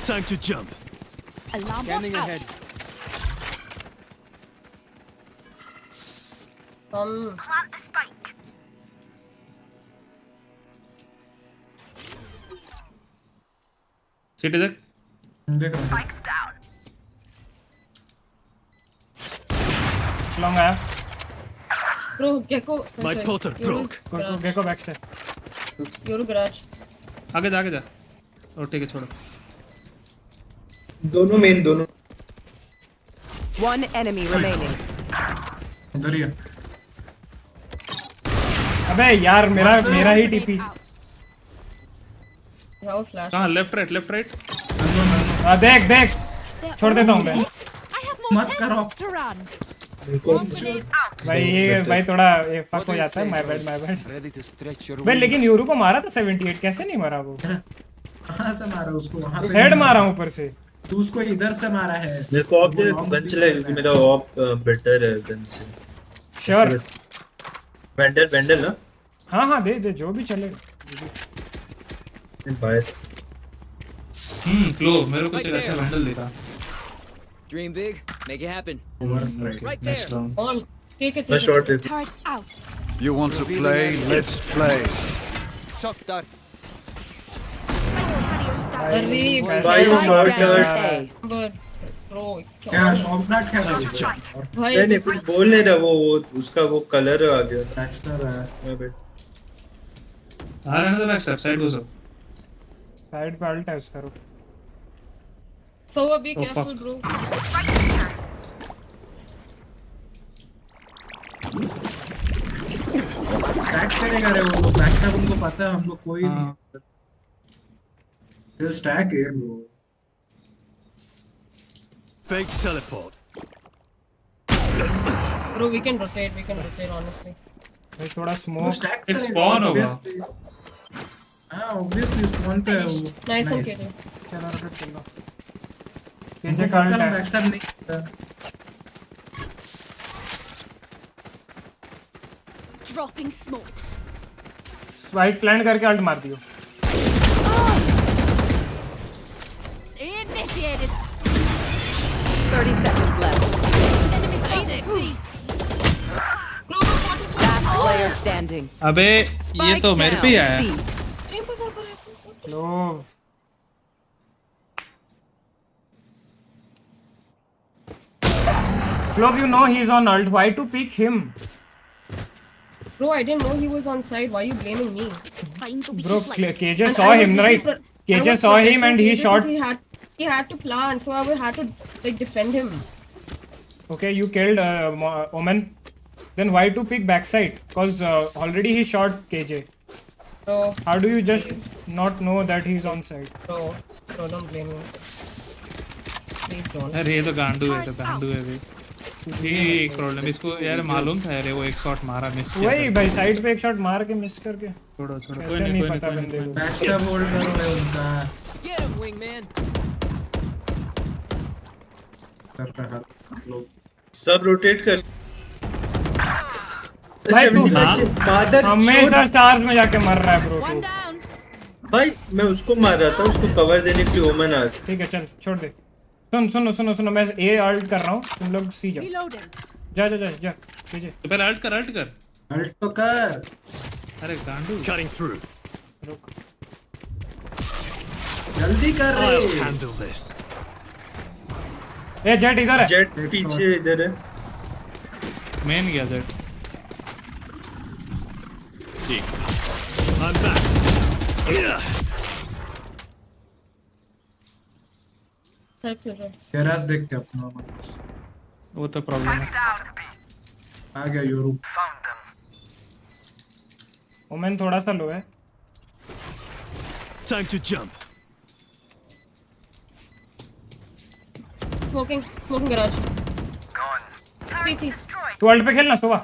Time to jump. Alarm Scanning out. ahead. Plant the spike. City देख. देख रहा हूँ. Spike's down. Long आया. Bro, Gecko. My portal broke. Gecko back step. Euro garage. आगे जा. और ठीक है छोड़ो. दोनों मेन दोनों. One enemy remaining. इधर ही है. अबे यार मेरा ही टीपी. Now flash. कहाँ लेफ्ट राइट. देख छोड़ देता हूँ मैं. मत करो. भाई थोड़ा ये फक हो जाता है. My bad. भाई लेकिन यूरो को मारा था 78. कैसे नहीं मारा वो? कहाँ से मारा उसको? वहाँ पे हेड मारा ऊपर से. तू उसको इधर से मारा है. मेरे को ऑफ दे गन चला क्योंकि मेरा ऑफ बेटर है गन से. श्योर. वेंडल ना. हाँ दे जो भी चले. बाय. क्लो मेरे को अच्छा हैंडल दे रहा. Dream big, make it happen. Right there. On. Take it. Short. Turret out. You want to play? Let's play. Shock dart. Arre, भाई शॉट Down है. A. But bro, क्या शॉप नॉट क्या? भाई नहीं कुछ बोल नहीं रहा वो उसका वो कलर आ गया. बैक्स्टर है. रहने दो. बैक स्टेप साइड घुसो. साइड पे अल्ट है उसका. रुक. So be careful, bro. Stack करेगा रे वो. बैकस्टैप उनको पता है हम लोग कोई नहीं. ये स्टैक है bro. Fake teleport. Bro, we can rotate honestly. भाई थोड़ा वो स्मोक. स्टैक It's spawn होगा. हाँ obviously spawn पे है वो. Nice one, KJ. चलो रोटेट कर लो. मुझे केजे का अल्ट है. बैकस्टैप नहीं करता. Dropping smokes. स्पाइक प्लांट करके अल्ट मार दियो. Initiated. 30 seconds left. Enemy spotted. Last player standing. अबे ये तो मेरे पे ही आया. लो. Flop, you know he's on ult. Why to pick him? Bro, I didn't know he was on side. Why are you blaming me? Bro, KJ And saw I was him, busy right? KJ I was saw him protecting and he KJ shot. because He had to plant, so I had to like defend him. Okay, you killed Omen. Then why to pick backside? Cause already he shot KJ. Bro, how do you just not know that he's on side? Bro, don't blame me. Please don't. अरे ये तो गांडू है भाई. ये एक problem. इसको यार मालूम था यार वो एक शॉट मारा मिस किया. वही भाई साइड पे एक शॉट मार के मिस करके. छोड़ो कोई नहीं पता बंदे को. बैकस्टैप होल्ड करो रे उनका. Get him, wingman. कर रहा लोग. सब रोटेट कर. भाई तू हमेशा स्टार्स में जाके मर रहा है ब्रो. भाई मैं उसको मार रहा था. उसको कवर देने के लिए ओमन आ. ठीक है चल छोड़ दे. सुनो मैं ए अल्ट कर रहा हूँ. तुम लोग सी जाओ. जा कीजिए. तो पहले अल्ट कर. अल्ट तो कर. अरे गांडू. Cutting through. रुक. जल्दी कर रे. I'll handle this. A jet इधर है. जेट पीछे इधर है. मेन गया jet. Deep. I'm back. Yeah. Help कर रहा. गैराज देख के अपना. वो तो प्रॉब्लम है। आ गया यूरो। ओमेन थोड़ा सा लो है। Time to jump. Smoking garage. CT. तू अल्ट पे खेलना सोवा।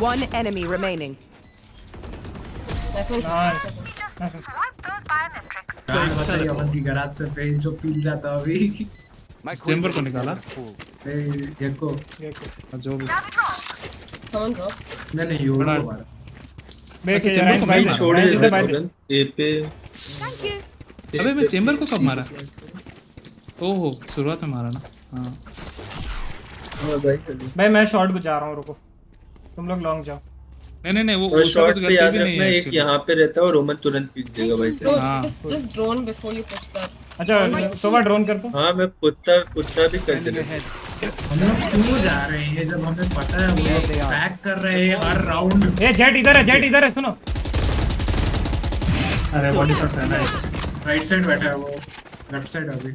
One enemy remaining. Nice one. अपन की गराज से पे जो पील जाता अभी। चेंबर को निकाला। देखो जो भी। Someone drop. नहीं यूरो को मारा। देख चेंबर को भाई छोड़ दे ए पे। अबे मैं चेंबर को कब मारा? ओहो शुरुआत में मारा ना। हाँ भाई मैं शॉर्ट बचा रहा हूँ, रुको तुम लोग लॉन्ग जाओ। नहीं वो शॉर्ट पे याद रखना, एक यहाँ पे रहता है और रोमन तुरंत पीक देगा भाई। Just drone before you push that. अच्छा सोवा ड्रोन कर दो। हाँ मैं कुत्ता भी कर देगा। हम लोग क्यों जा रहे हैं जब हमें पता है वो लोग स्टैक कर रहे हैं हर राउंड। ए जेट इधर है सुनो। अरे बॉडी शॉट है नाइस। राइट साइड बैठा है वो, लेफ्ट साइड अभी।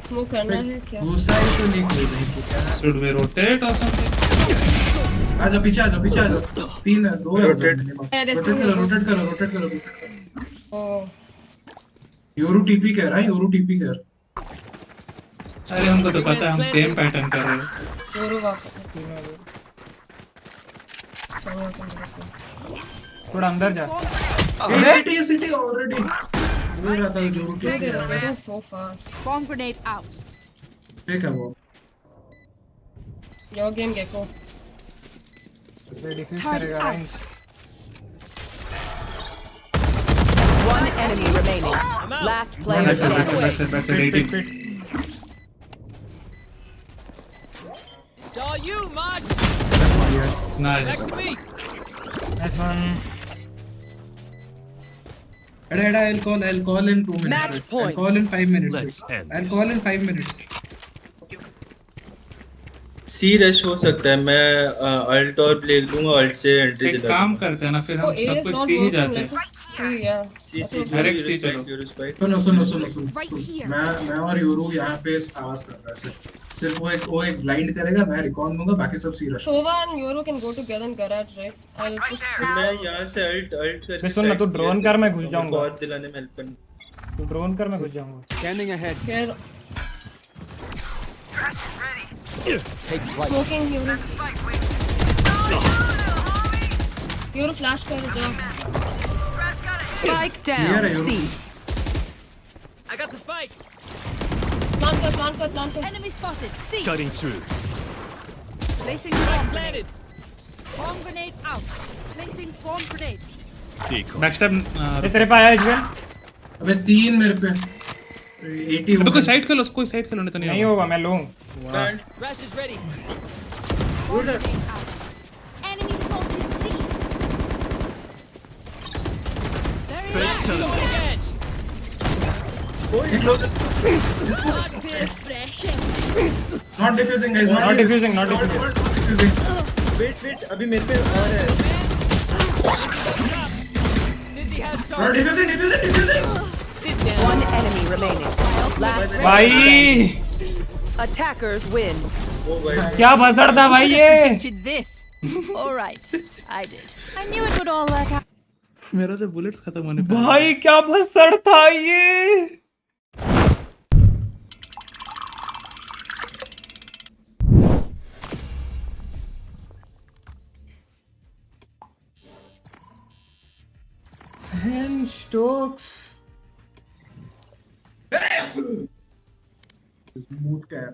Smoke करना है क्या? दूसरा ही तो नहीं कोई नहीं क्या? Should we rotate or something? आजा पीछे आजा। 3 2 रोटेट करो। Oh. यूरो टीपी कह रहा है, यूरो टीपी कर। अरे हमको तो पता है, हम सेम पैटर्न कर रहे हैं। यूरो वापस। थोड़ा अंदर जा। City already. वो रहता है euro TP. Getting so fast. Bomb grenade out. ठीक है वो। Your game Gecko. One enemy remaining. Last player standing. It's all you, Mosh. Nice. Back to me. Nice one. I'll call in 2 minutes. Match point. I'll call in 5 minutes. Let's end I'll this. call in 5 minutes. C rush हो सकता है, मैं alt और ले लूंगा, alt से entry एक दिला काम करते हैं ना फिर हम सब कुछ सी ही जाते हैं। सी डायरेक्ट सी चलो। सुनो मैं और यूरो यहाँ पे आवाज कर रहा है। सिर्फ वो एक ब्लाइंड करेगा, मैं रिकॉन दूंगा, बाकी सब सी rush. Sova and Euro can go together in garage, right? I'll push. मैं यहाँ से अल्ट करके सुन ना, तू ड्रोन कर, मैं घुस जाऊंगा। और दिलाने में हेल्प करना। तू ड्रोन कर, मैं घुस जाऊंगा। Scanning ahead. Here. Take flight. Smoking Euro. Euro flash कर जा। Spike down. C. I got the spike. Plant कर। Enemy spotted. C. Cutting through. Placing swarm Planted. grenade. Swarm grenade out. Placing swarm grenade. Decoy. Backstab तेरे पे आया इजवेल। अबे 3 मेरे पे 80 अबे कोई साइड खेलो, कोई साइड खेलो, नहीं तो नहीं होगा, मैं लूं। Rush is ready. Swarm grenade out. Enemy spotted. C. There Fake turn. Edge. refreshing. Not diffusing guys, not diffusing. Wait, अभी मेरे पे आ रहा है। Dizzy has Not diffusing. Sit down. One enemy remaining. Last भाई attackers win. क्या बसड़ था भाई ये। Predicted this. All right, I did. I knew it would all work out. मेरा तो बुलेट्स खत्म होने पे भाई क्या बसड़ था ये। स्टोक्स मूड का है।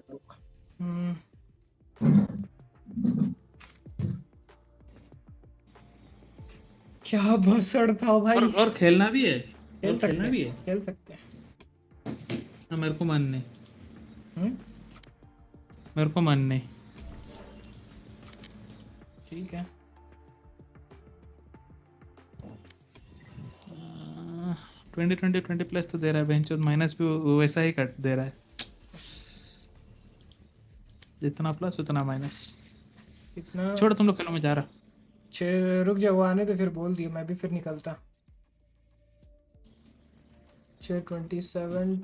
क्या बसड़ था भाई। और खेलना भी है, खेल सकते हैं। हाँ, मेरे को मन नहीं। ठीक है। 20 प्लस तो दे रहा है, बेंचो माइनस भी वैसा ही कट दे रहा है, जितना प्लस उतना माइनस। कितना छोड़, तुम लोग खेलो, मैं जा रहा। 6 रुक जाओ, आने तो फिर बोल दियो, मैं भी फिर निकलता। 27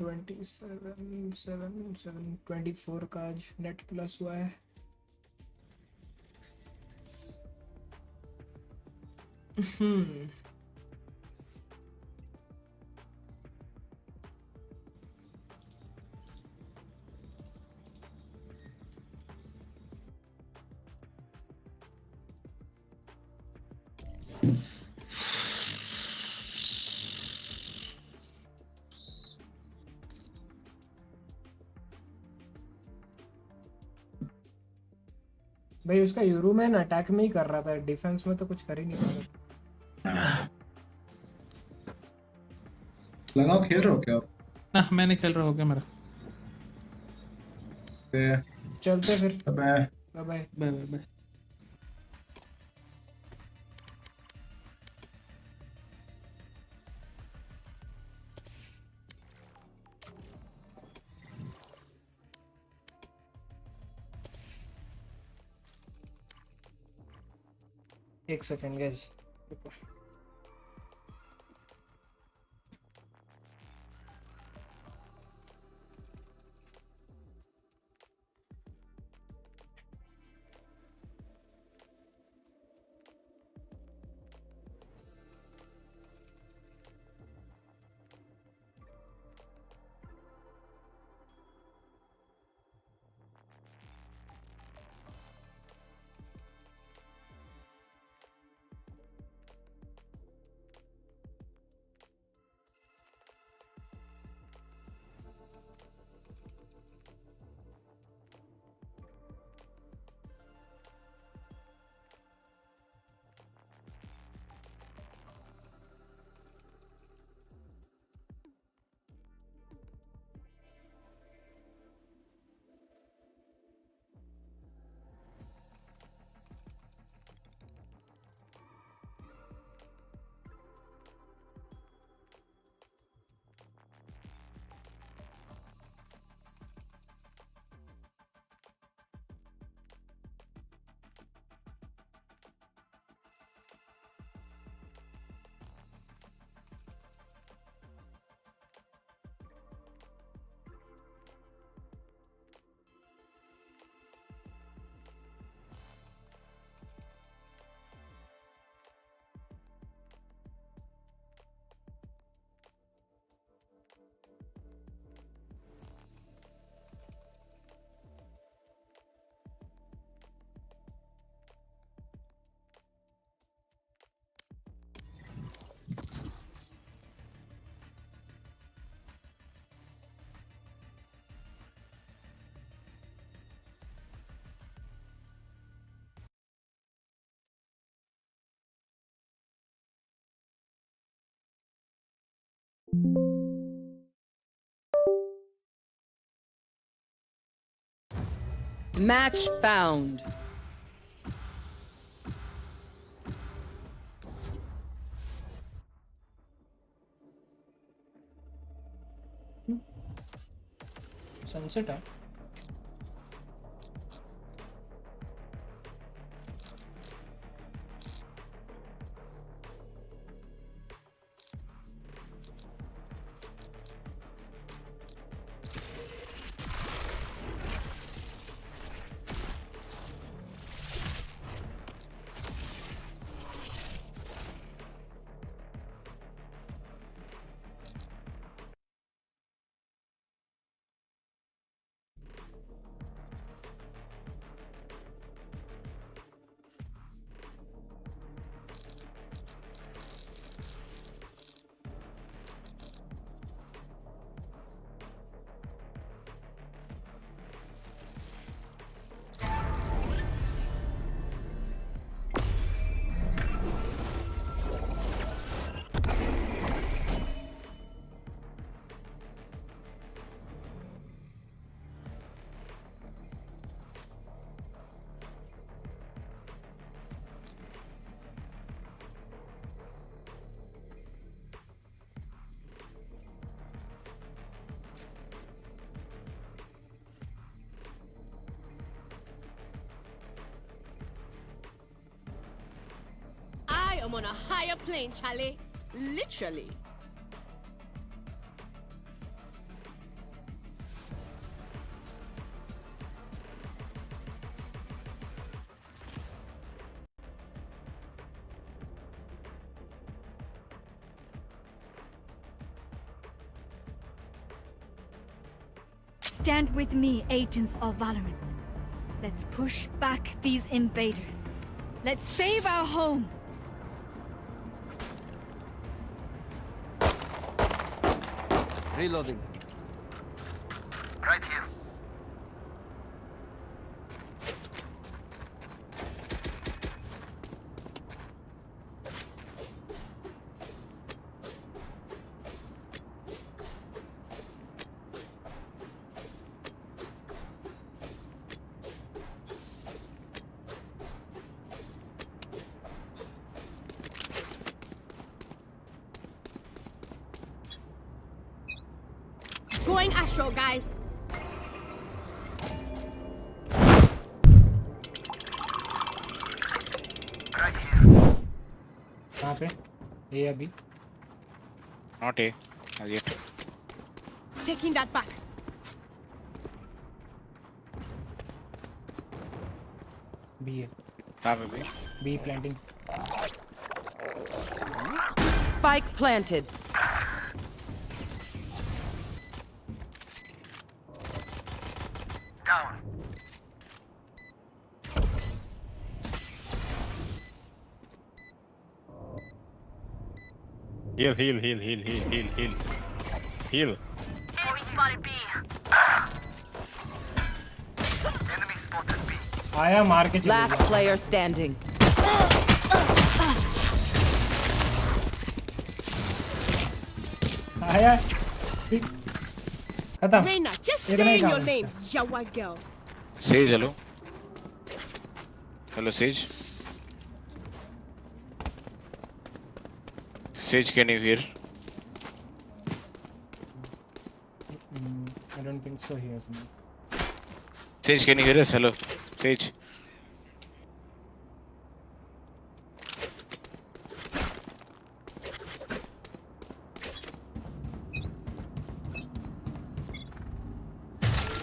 24 का आज नेट प्लस हुआ है। भाई उसका यूरो मैन अटैक में ही कर रहा था, डिफेंस में तो कुछ कर ही नहीं पा रहा। लगाओ, खेल रहे हो क्या? ना मैं नहीं खेल रहा, हो गया मेरा। चलते फिर, बाय बाय बाय बाय। एक second guys. Match found. Sunset है। I am on a higher plane, Charlie. Literally. Stand with me, agents of Valorant. Let's push back these invaders. Let's save our home. Reloading. Right here. Going Astro, guys. कहाँ पे? ये अभी? Not A. Not yet. Taking that back. B है. कहाँ पे B? B planting. Spike planted. Down. Heal. Enemy spotted B. Enemy spotted B. आया मार के चले Last player standing. आया. खत्म. Reina, just इतना say ही your काम name, Yawa girl. Sage, hello. Hello, Sage. Sage, can you hear? I don't think so. He has me. Sage, can you hear us? Hello, Sage.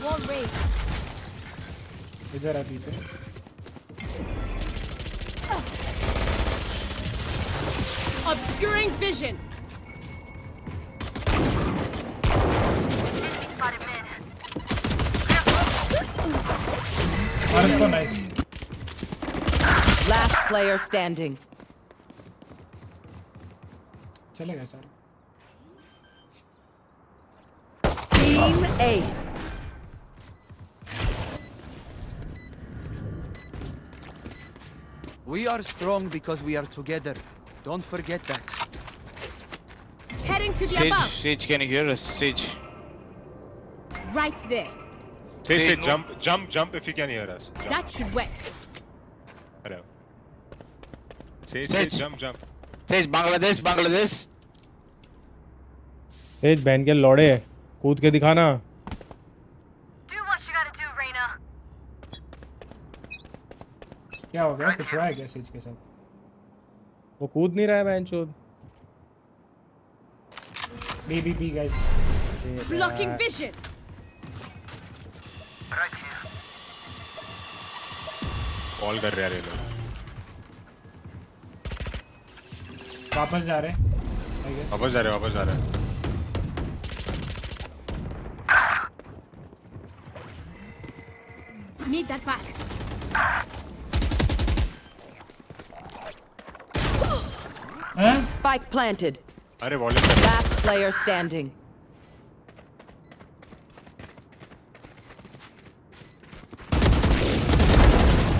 Wall raised. इधर आ पीछे. Obscuring vision. Enemy spotted mid. और इसको nice. Last player standing. चले गए सारे. Team Ace. We are strong because we are together. Don't forget that. Heading to the Sage, above. Sage, can you hear us? Sage. Right there. Sage, jump if you can hear us. Jump. That should work. Hello. Sage, Sage. jump. Sage, Bangladesh. Says बहन के लौड़े कूद के दिखाना. Do what you gotta do, Reina. क्या हो गया? कुछ हुआ है क्या सेज के साथ? वो कूद नहीं रहा है बहनचोद. B guys. Blocking vision. Right here. Call कर रहे हैं ये लोग. वापस जा रहे. I guess. वापस जा रहे. Need that back. Spike planted. अरे volume. Last player standing.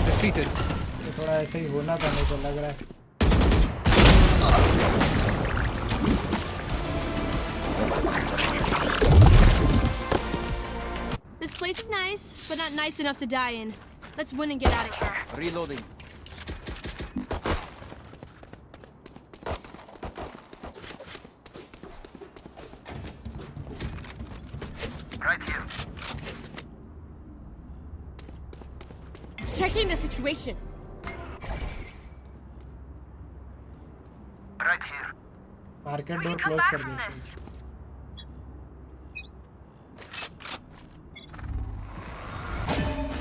Defeated. तो थोड़ा ऐसे ही होना था मेरे को लग रहा है. This place is nice, but not nice enough to die in. Let's win and get out of here. Reloading. Right here. Checking the situation. Right here. Market door close कर दे.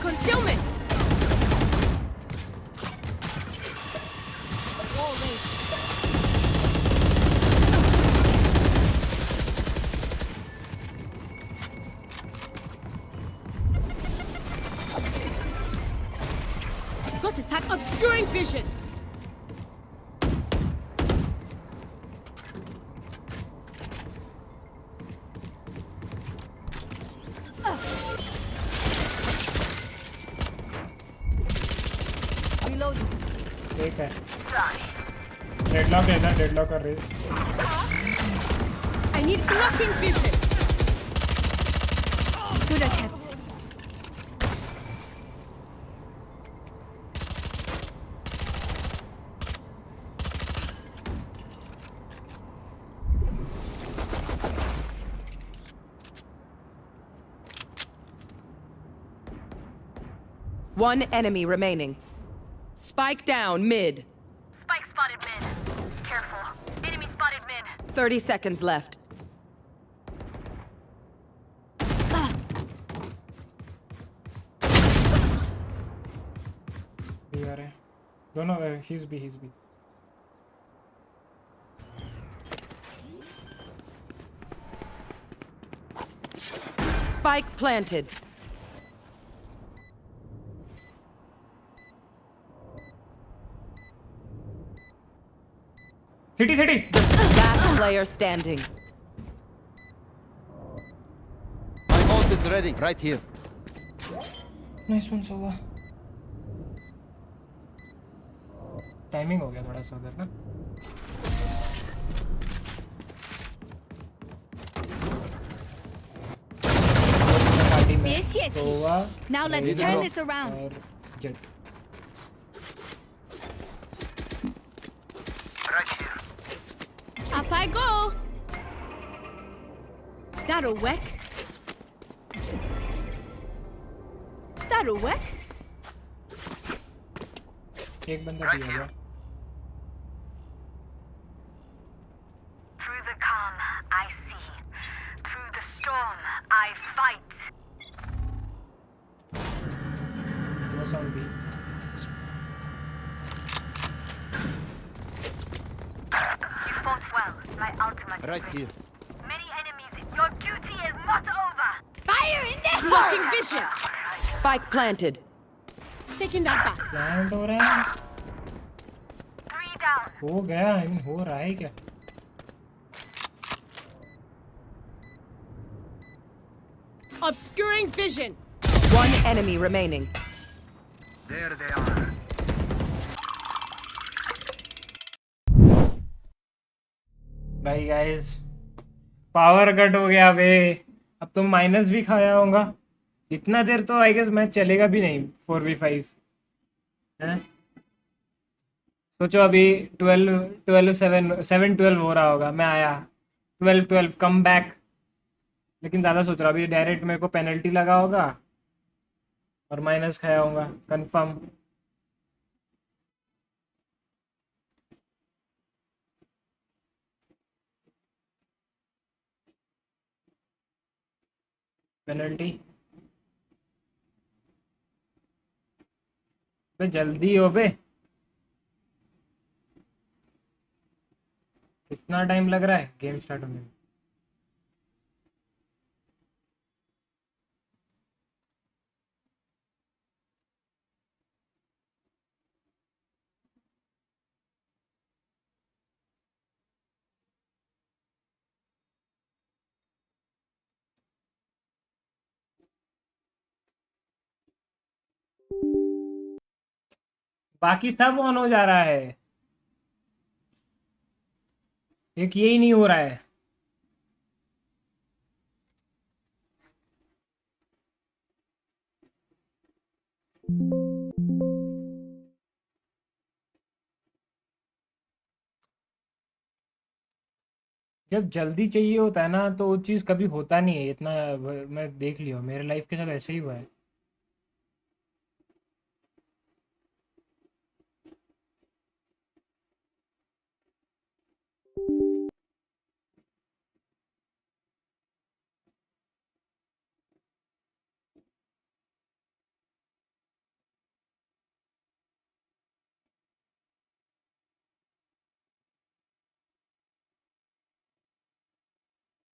Concealment. Wall raised. Heart attack obscuring vision. Reloading. ठीक है deadlock है ना deadlock कर रही I need blocking vision. Good attempt. One enemy remaining. Spike down mid. Spike spotted mid. Careful. Enemy spotted mid. 30 seconds left. भी आ रहे हैं दोनों he's B Spike planted. City Last player standing. My ult is ready, right here. Nice one Sova. Timing हो गया थोड़ा सा उधर ना VCT. Now let's turn this around. और jet Up I go. That'll work. That'll work. एक बंदा दिया गया Through the calm, I see. Through the storm, I fight. वो साउंड भी You fought well. My ultimate is Right ready. here. Many enemies. Your duty is not over. Fire in there. Blocking vision. Spike planted. Taking that back. Plant हो रहा है 3 down. हो गया I mean हो रहा है क्या Obscuring vision. One enemy remaining. There they are. भाई गाइस पावर कट हो गया बे अब तो माइनस भी खाया होगा इतना देर तो आई गेस मैच चलेगा भी नहीं 4v5 हैं सोचो अभी 7-12 हो रहा होगा मैं आया 12-12 कम बैक लेकिन ज़्यादा सोच रहा अभी डायरेक्ट मेरे को पेनल्टी लगा होगा और माइनस खाया होगा कंफर्म पेनल्टी बे जल्दी हो बे कितना टाइम लग रहा है गेम स्टार्ट होने में बाकी सब ऑन हो जा रहा है एक यही नहीं हो रहा है जब जल्दी चाहिए होता है ना तो वो चीज़ कभी होता नहीं है इतना मैं देख लिया मेरे लाइफ के साथ ऐसे ही हुआ है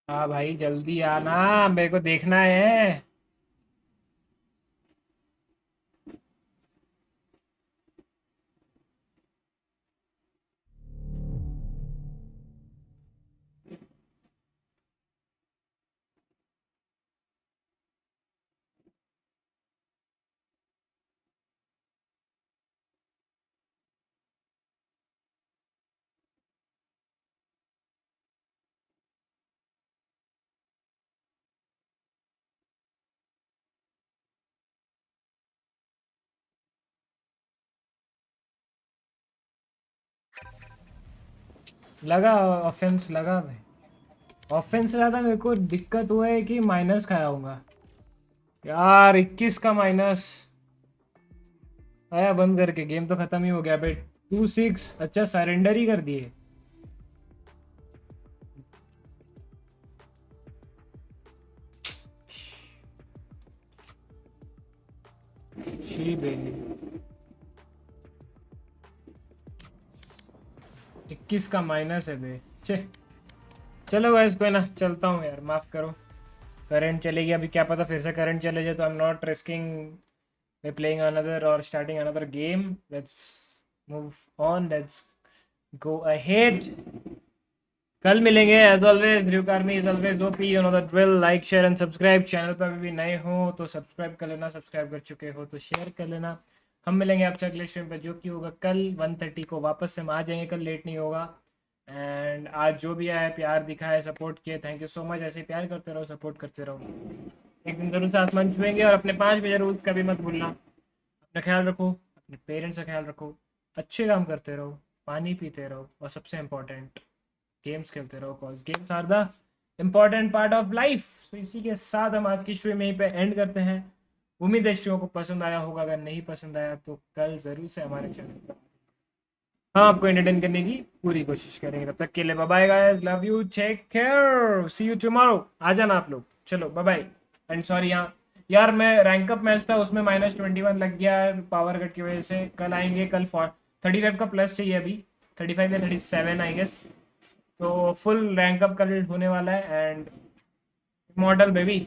हाँ भाई जल्दी आना मेरे को देखना है लगा ऑफेंस लगा भाई। ऑफेंस से ज़्यादा मेरे को दिक्कत हुआ है कि माइनस खाया होगा यार। 21 का माइनस आया बंद करके, गेम तो खत्म ही हो गया भाई। 2-6 अच्छा सरेंडर ही कर दिए। शी बेली 21 का माइनस है बे। चलो गाइस कोई ना, चलता हूँ यार, माफ करो। करंट चलेगी अभी, क्या पता फिर से करंट चले जाए, तो I am not risking by playing another or starting another game. Let's move on, let's go ahead. कल मिलेंगे as always। RyuK Army is always OP, you know the drill। like share and subscribe। Channel पर अभी भी नए हो तो subscribe कर लेना, सब्सक्राइब कर चुके हो तो शेयर कर लेना। हम मिलेंगे आपसे अगले स्ट्रीम पर, जो कि होगा कल 1:30 को। वापस से हम आ जाएंगे, कल लेट नहीं होगा। एंड आज जो भी आया प्यार दिखाया, सपोर्ट किया, थैंक यू सो मच। ऐसे ही प्यार करते रहो, सपोर्ट करते रहो। एक दिन जरूर से आसमान छुएंगे। और अपने 5 बजे रूल्स का भी मत भूलना। अपना ख्याल रखो, अपने पेरेंट्स का ख्याल रखो, अच्छे काम करते रहो, पानी पीते रहो, और सबसे इम्पोर्टेंट गेम्स खेलते रहो, cause games are the important part of life. तो इसी के साथ हम आज की स्ट्रीम यहीं पे एंड करते हैं। उम्मीद है स्ट्रीम को पसंद आया होगा। अगर नहीं पसंद आया तो कल ज़रूर से हमारे चैनल पर हाँ आपको एंटरटेन करने की पूरी कोशिश करेंगे। तब तक के लिए bye bye guys, love you, take care, see you tomorrow. आ जाना आप लोग, चलो बाय बाय। एंड सॉरी यहाँ यार, मैं रैंक अप मैच था उसमें -21 लग गया पावर कट की वजह से। कल आएंगे, कल 35 का प्लस चाहिए अभी, 35 या 37 आई गेस। तो फुल रैंक अप कल होने वाला है। And model baby